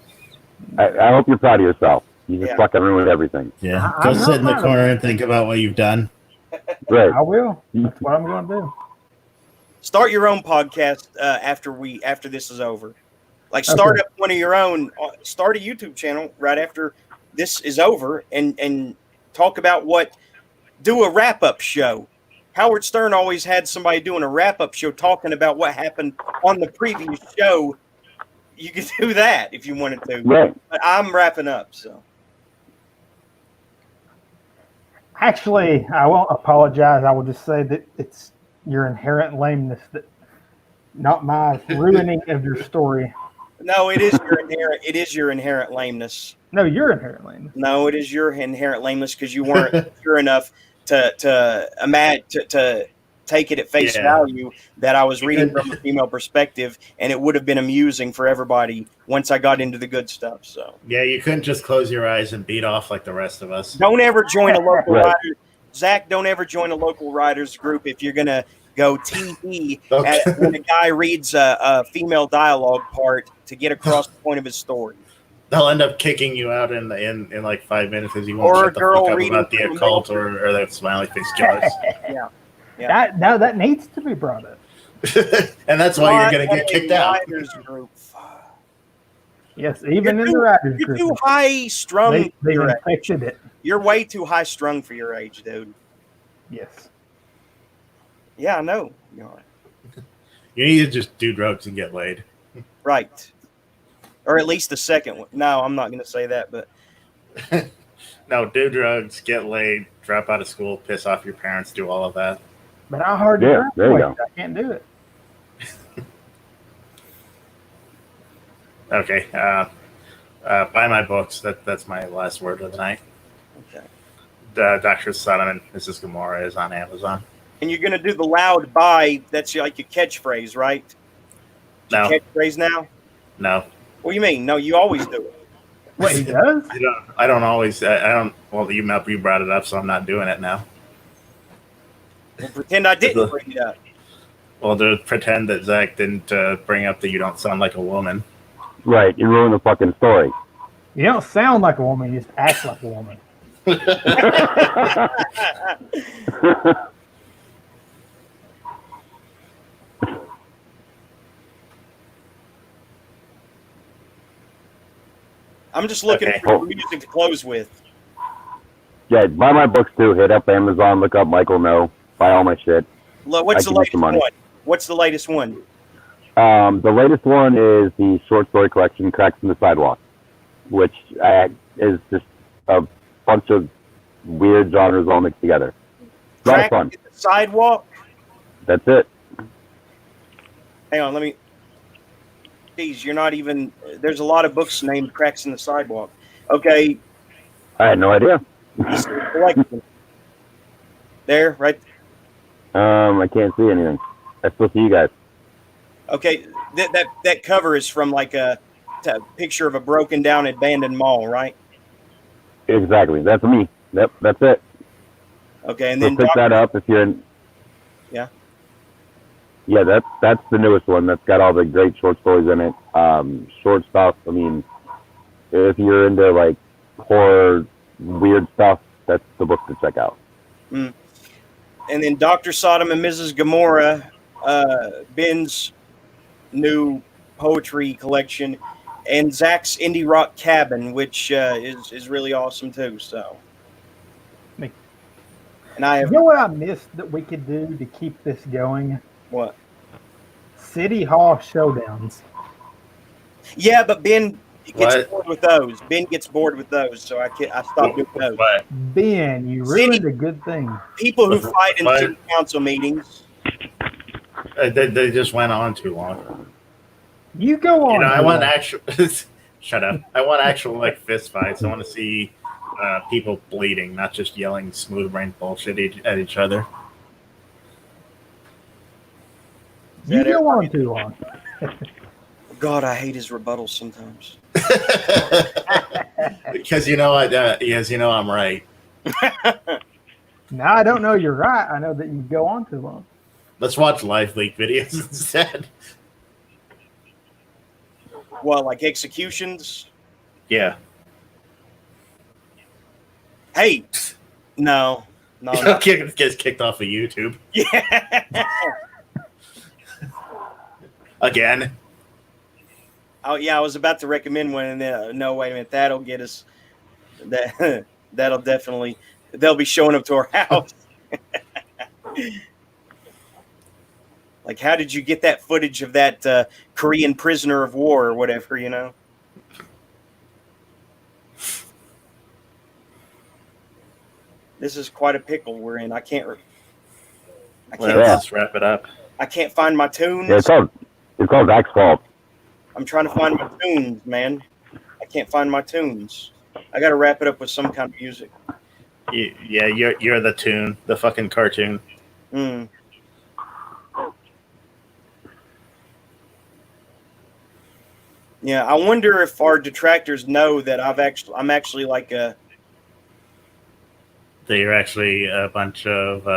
I hope you're proud of yourself. You just fucking ruined everything. Yeah. Go sit in the corner and think about what you've done. Right. I will. That's what I'm going to do. Start your own podcast after this is over. Like start up one of your own. Start a YouTube channel right after this is over, and talk about do a wrap up show. Howard Stern always had somebody doing a wrap up show talking about what happened on the previous show. You could do that if you wanted to. Right. But I'm wrapping up, so. Actually, I won't apologize. I will just say that it's your inherent lameness, that not my ruining of your story. No, it is your inherent lameness. No, you're inherent lameness. No, it is your inherent lameness because you weren't sure enough to take it at face value that I was reading from a female perspective, and it would have been amusing for everybody once I got into the good stuff. So yeah, you couldn't just close your eyes and beat off like the rest of us. Don't ever join a local rider. Zach, don't ever join a local riders group if you're gonna go TV when a guy reads a female dialogue part to get across the point of his story. They'll end up kicking you out in like 5 minutes because you won't shut the fuck up about the occult or the smiley face jokes. Yeah. That needs to be brought up. And that's why you're going to get kicked out. Yes, even in the riders group. You're too high strung. They infected it. You're way too high strung for your age, dude. Yes. Yeah, I know. You need to just do drugs and get laid. Right. Or at least the second one. No, I'm not going to say that, but. No, do drugs, get laid, drop out of school, piss off your parents, do all of that. But I hardly graduated. I can't do it. Okay. Buy my books. That's my last word of the night. Okay. Dr. Sodom and Mrs. Gomorrah is on Amazon. And you're going to do the loud buy. That's like your catchphrase, right? No. Catchphrase now? No. What do you mean? No, you always do it. Wait, he does? I don't always. I don't. Well, you brought it up, so I'm not doing it now. Well, pretend I didn't bring it up. Well, to pretend that Zach didn't bring up that you don't sound like a woman. Right, you ruined the fucking story. You don't sound like a woman. You just act like a woman. I'm just looking for music to close with. Yeah, buy my books too. Hit up Amazon, look up Michael No, buy all my shit. What's the latest one? What's the latest one? The latest one is the short story collection, Cracks in the Sidewalk, which is just a bunch of weird genres all mixed together. A lot of fun. In the Sidewalk? That's it. Hang on, let me... Geez, you're not even... There's a lot of books named Cracks in the Sidewalk. Okay. I had no idea. There, right? I can't see anything. That's supposed to you guys. Okay, that cover is from like a picture of a broken down abandoned mall, right? Exactly. That's me. Yep, that's it. Okay, and So then pick that up if you're in. Yeah. Yeah, that's the newest one. That's got all the great short stories in it. Short stuff. I mean, if you're into like horror, weird stuff, that's the book to check out. And then Dr. Sodom and Mrs. Gomorrah, Ben's new poetry collection, and Zach's Indie Rock Cabin, which is really awesome too. So, and I have, You know what I missed that we could do to keep this going? What? City Hall showdowns. Yeah, but Ben gets What? bored with those. Ben gets bored with those, so I stopped doing those. Ben, you ruined a good thing. People who fight in What? city council meetings. They just went on too long. You go on. You know, I want actual. Shut up. I want actual like fist fights. I want to see people bleeding, not just yelling smooth brain bullshit at each other. You go on too long. God, I hate his rebuttals sometimes. Because you know, I'm right. Now I don't know you're right. I know that you go on too long. Let's watch live leak videos instead. What, like executions? Yeah. Hey, no. Gets kicked off of YouTube. Yeah. Again. Oh yeah, I was about to recommend one, and then no, wait a minute, that'll get us. That'll definitely. They'll be showing up to our house. Like, how did you get that footage of that Korean prisoner of war or whatever? You know. This is quite a pickle we're in. I can't. Let's wrap it up. I can't find my tunes. Yeah, it's called Zach's fault. I'm trying to find my tunes, man. I can't find my tunes. I got to wrap it up with some kind of music. Yeah, you're the tune, the fucking cartoon. Mm. Yeah, I wonder if our detractors know that I'm actually like a. That you're actually a bunch of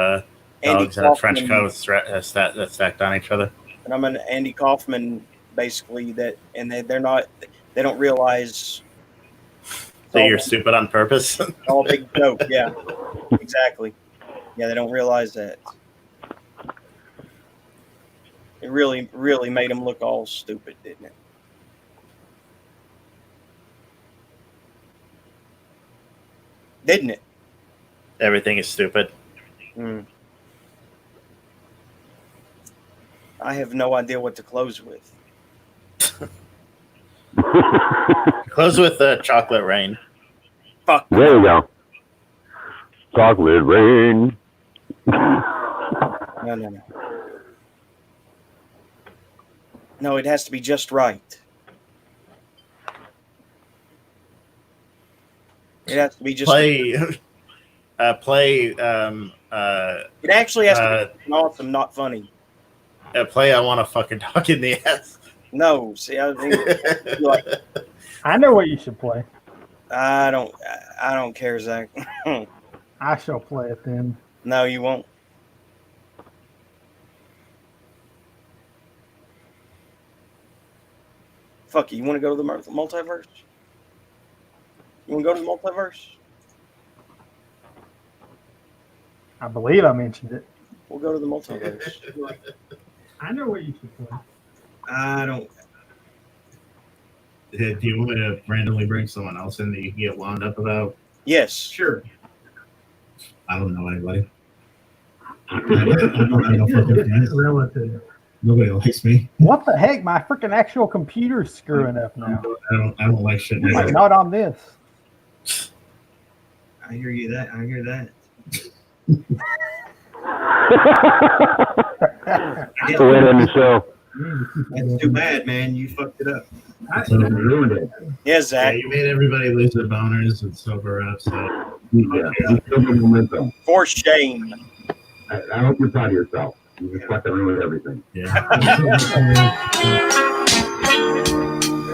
Andy dogs in a French Kaufman. coat stacked on each other. And I'm an Andy Kaufman, basically. They don't realize. So you're stupid on purpose. All a big joke, yeah, exactly. Yeah, they don't realize that. It really, really made them look all stupid, didn't it? Didn't it? Everything is stupid. Mm. I have no idea what to close with. Close with Chocolate Rain. Fuck. There we go. Chocolate Rain. No. No, it has to be just right. It has to be just play. It actually has to be awesome, not funny. Play. I want to fucking dog in the ass. No, see, I think like I know what you should play. I don't care, Zach. I shall play it then. No, you won't. Fuck you. You want to go to the multiverse? You want to go to the multiverse? I believe I mentioned it. We'll go to the multiverse. I know what you should play. I don't. Do you want me to randomly bring someone else in that you can get wound up about? Yes, sure. I don't know anybody. Relative. Nobody likes me. What the heck? My freaking actual computer's screwing up now. I don't like shit. Like, not on this. I hear you. I hear that. So wait on the show. That's too bad, man. You fucked it up. So ruined it. Yeah, Zach. Yeah, you made everybody lose their boners and sober up. So Yeah, you still get momentum. For shame. I hope you're proud of yourself. You just fucking ruined everything. Yeah.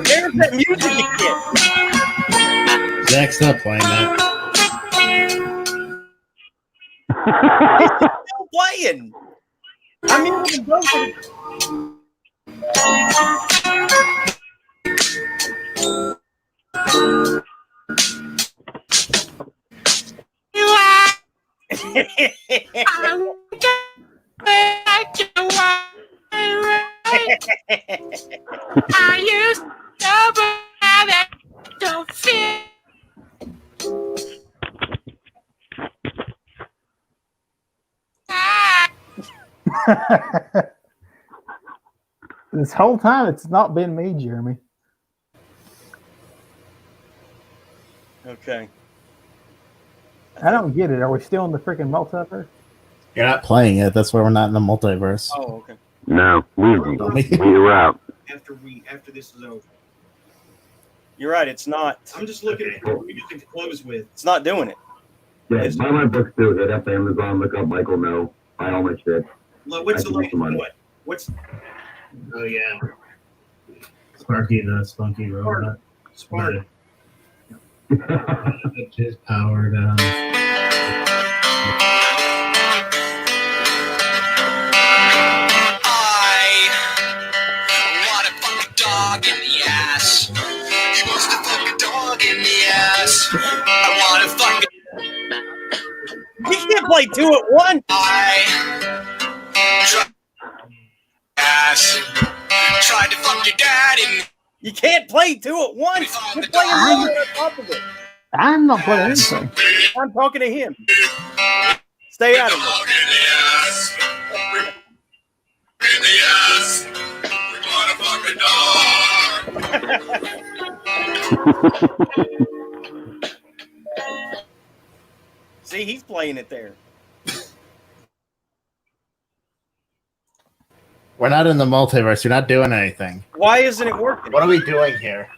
There's that music again. Zach, stop playing that. It's still playing. I'm able to go to I used to have it to feel. This whole time, it's not been me, Jeremy. Okay. I don't get it. Are we still in the freaking multiverse? You're not playing it. That's why we're not in the multiverse. Oh, okay. No, we're out. After this is over. You're right. It's not. I'm just looking at what we can close with. It's not doing it. Yeah, buy my books too. Hit up Amazon, look up Michael No. Buy all my shit. What's the latest? What? What's? Oh yeah. Sparky the Spunky Robot. Spark. Just powered. Dog in the ass. He wants to fuck a dog in the ass. I want to fuck You can't play two at once. ass. Tried to fuck your dad in. You can't play two at once. You're playing one on top of it. I'm not playing anything. I'm talking to him. Stay out of it. In the ass. We want to fuck a dog. See, he's playing it there. We're not in the multiverse. You're not doing anything. Why isn't it working? What are we doing here?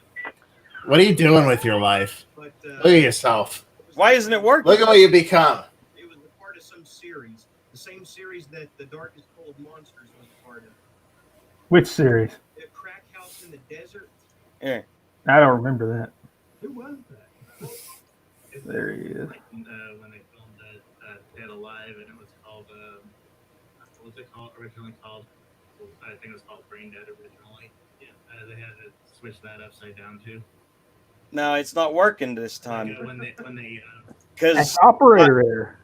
What are you doing with your life? Look at yourself. Why isn't it working? Look at what you become. It was a part of some series. The same series that the Darkest Cold Monsters was a part of. Which series? The crack house in the desert. Yeah. I don't remember that. Who was that? There he is. When they filmed Dead Alive, and it was called, what was it called? Originally called, I think it was called Brain Dead originally. Yeah, they had to switch that upside down too. No, it's not working this time. When they Because operator error.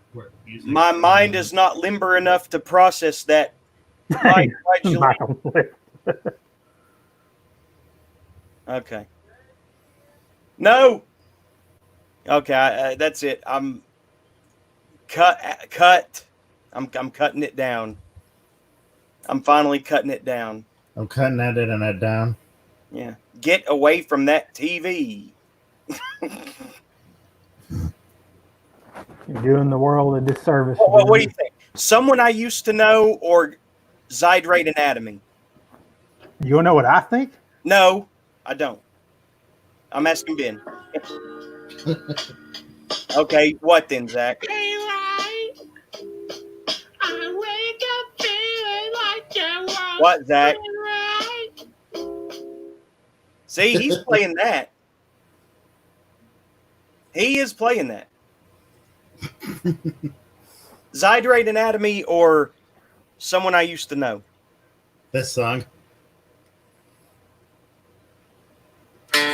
My mind is not limber enough to process that. Okay. No. Okay, that's it. I'm cut. I'm cutting it down. I'm finally cutting it down. I'm cutting that in and that down. Yeah. Get away from that TV. You're doing the world a disservice. What do you think? Someone I used to know or Zydrate Anatomy? You want to know what I think? No, I don't. I'm asking Ben. Okay, what then, Zach? What, Zach? See, he's playing that. He is playing that. Zydrate Anatomy or Someone I Used to Know? This song. Want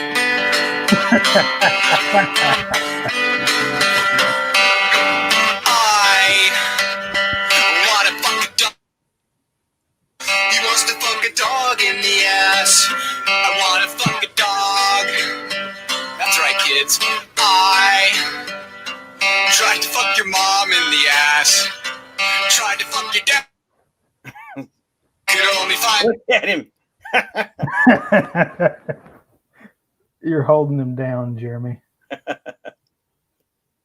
to fuck a dog. He wants to fuck a dog in the ass. I want to fuck a dog. That's right, kids. I tried to fuck your mom in the ass. Tried to fuck your dad. Could only find. Look at him. You're holding him down, Jeremy.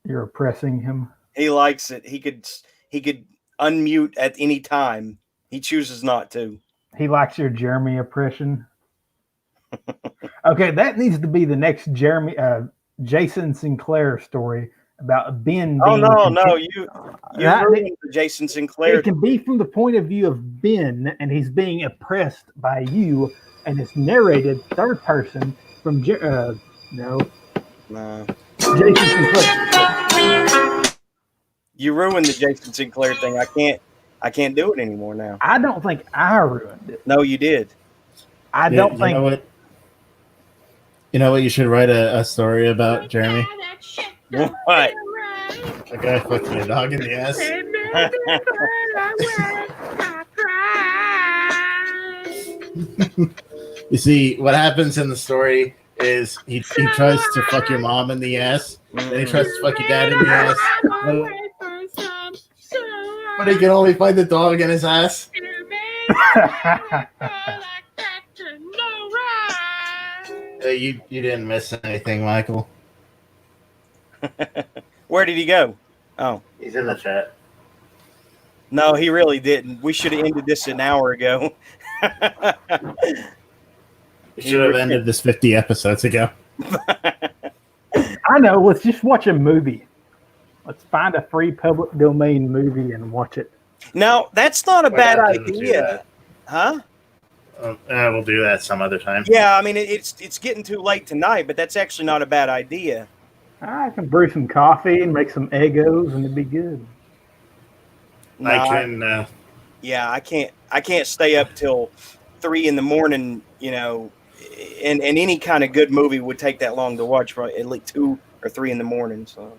You're oppressing him. He likes it. He could unmute at any time. He chooses not to. He likes your Jeremy oppression. Okay, that needs to be the next Jason Sinclair story about Ben. Oh being no, you ruined the Jason Sinclair. It can be from the point of view of Ben, and he's being oppressed by you, and it's narrated third person from Jason Sinclair. You ruined the Jason Sinclair thing. I can't do it anymore now. I don't think I ruined it. No, you did. I don't think. know what? You know what? You should write a story about, Jeremy. What? A guy fucking a dog in the ass. You see, what happens in the story is he tries to fuck your mom in the ass, then he tries to fuck your dad in the ass, but he can only find the dog in his ass. You didn't miss anything, Michael. Where did he go? Oh, he's in the chat. No, he really didn't. We should have ended this an hour ago. We should have ended this 50 episodes ago. I know. Let's just watch a movie. Let's find a free public domain movie and watch it. Now, that's not a We're bad not gonna do idea. that. Huh? We'll do that some other time. Yeah, I mean, it's getting too late tonight, but that's actually not a bad idea. I can brew some coffee and make some Eggos, and it'd be good. I can. Yeah, I can't stay up till 3 a.m. You know, and any kind of good movie would take that long to watch, right? At least 2 or 3 a.m. So.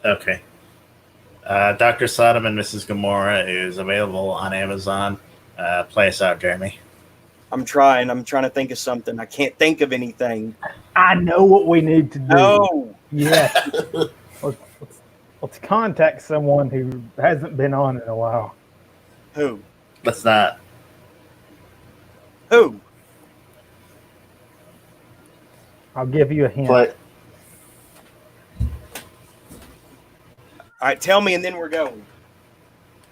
Okay. Dr. Sodom and Mrs. Gomorrah is available on Amazon. Play us out, Jeremy. I'm trying to think of something. I can't think of anything. I know what we need to do. No. Yeah. Let's contact someone who hasn't been on in a while. Who? Let's not. Who? I'll give you a hint. Play. All right, tell me, and then we're going.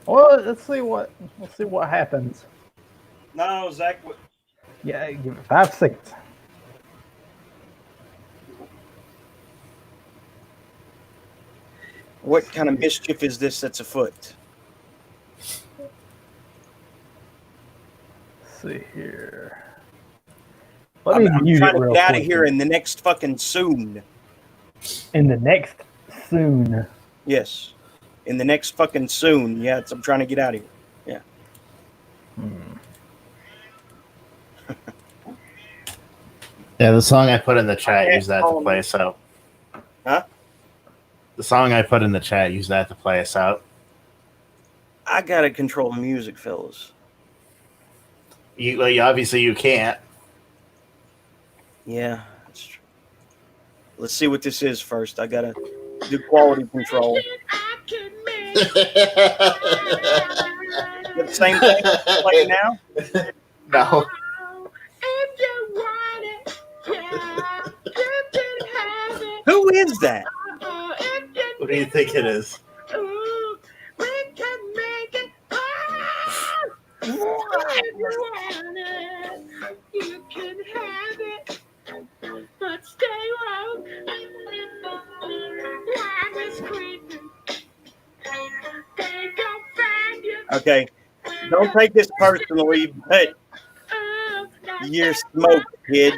Well, let's see what happens. No, Zach. Yeah, give it 5 seconds. What kind of mischief is this that's afoot? Let's see here. I'm mute trying it to real get out of quick here in the next fucking soon. In the next soon. Yes. In the next fucking soon. Yeah, I'm trying to get out of here. Yeah. Yeah, the song I put in the chat, use that to play us out. Huh? The song I put in the chat, use that to play us out. I gotta control the music, fellas. Obviously you can't. Yeah, that's true. Let's see what this is first. I gotta do quality control. The same thing like now? No. Who is that? What do you think it is? You can have it, but stay woke. Time is creeping. They don't find you. Okay. Don't take this personally, but you're smoked, kid.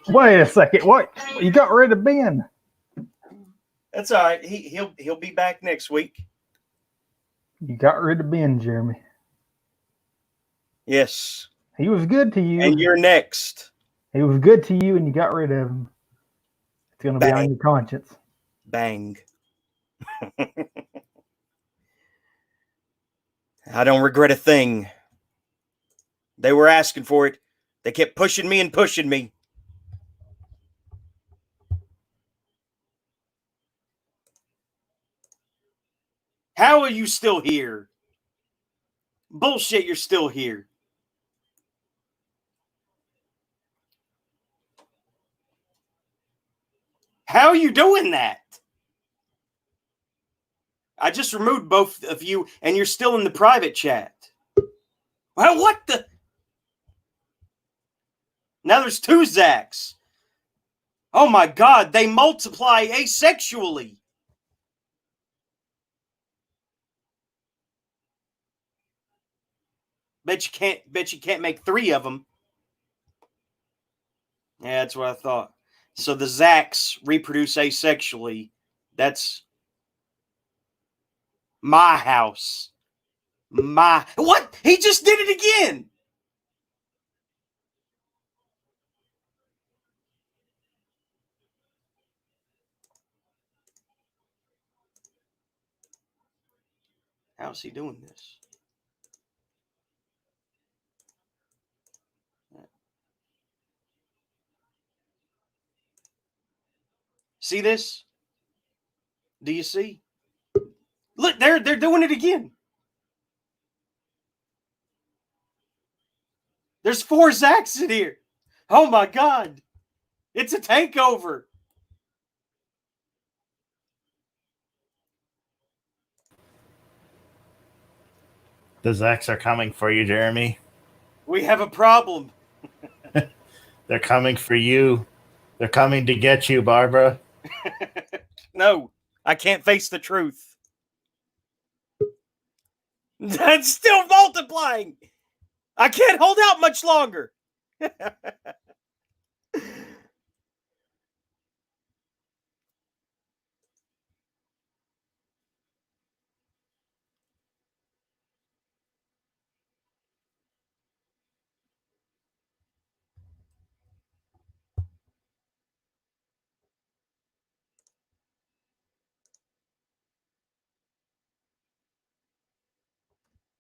Wait a second. What? You got rid of Ben? That's all right. He'll be back next week. You got rid of Ben, Jeremy. Yes. He was good to you. And you're next. He was good to you, and you got rid of him. It's going to be on your conscience. Bang. I don't regret a thing. They were asking for it. They kept pushing me and pushing me. How are you still here? Bullshit, you're still here. How are you doing that? I just removed both of you, and you're still in the private chat. Well, what the? Now there's 2 Zachs. Oh my God, they multiply asexually. Bet you can't make 3 of them. Yeah, that's what I thought. So the Zacks reproduce asexually. That's my house. What? He just did it again. How's he doing this? See this? Do you see? Look, they're doing it again. There's 4 Zacks in here. Oh my God. It's a takeover. The Zacks are coming for you, Jeremy. We have a problem. They're coming for you. They're coming to get you, Barbara. No, I can't face the truth. That's still multiplying. I can't hold out much longer. I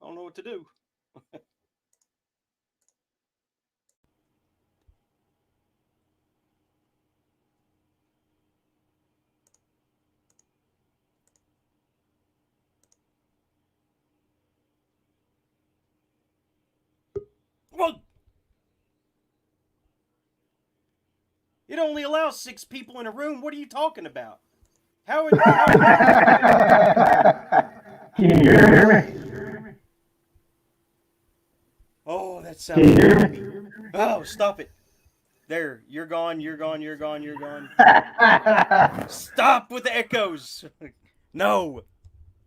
don't know what to do. Well, it only allows 6 people in a room. What are you talking about? How would Can you hear me? Oh, that sounds creepy. Oh, stop it. There, you're gone, you're gone, you're gone, you're gone. Stop with the echoes. No.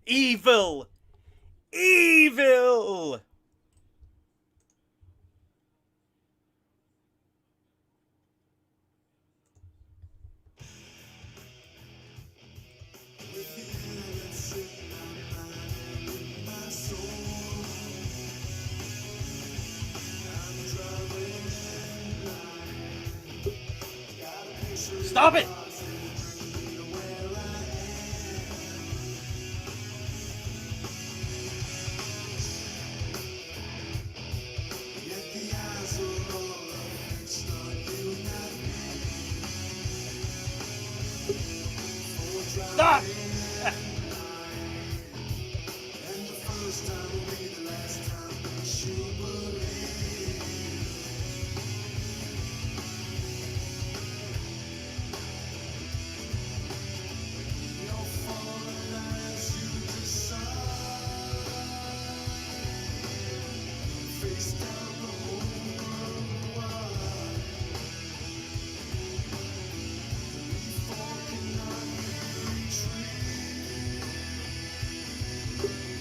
Evil. Evil. Stop it! Stop!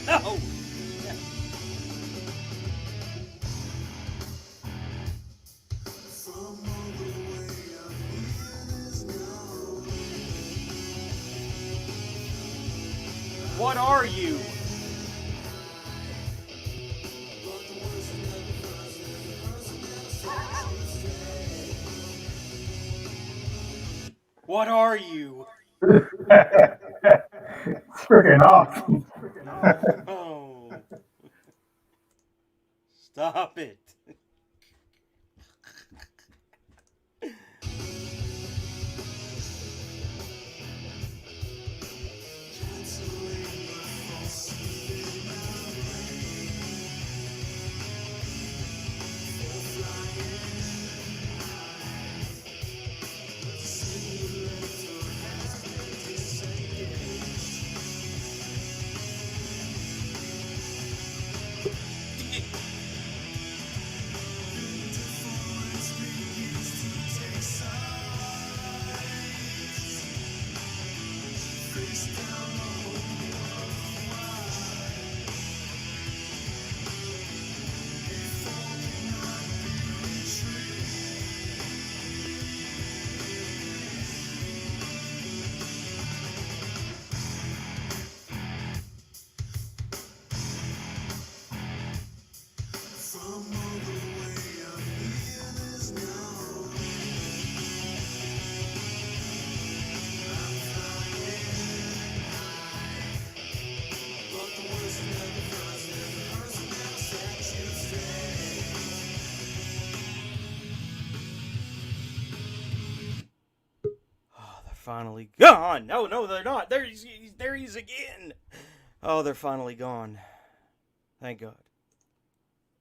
No! What are you? What are you? It's freaking awesome. Oh. Stop it. Finally gone. No, they're not. There he is again. Oh, they're finally gone. Thank God.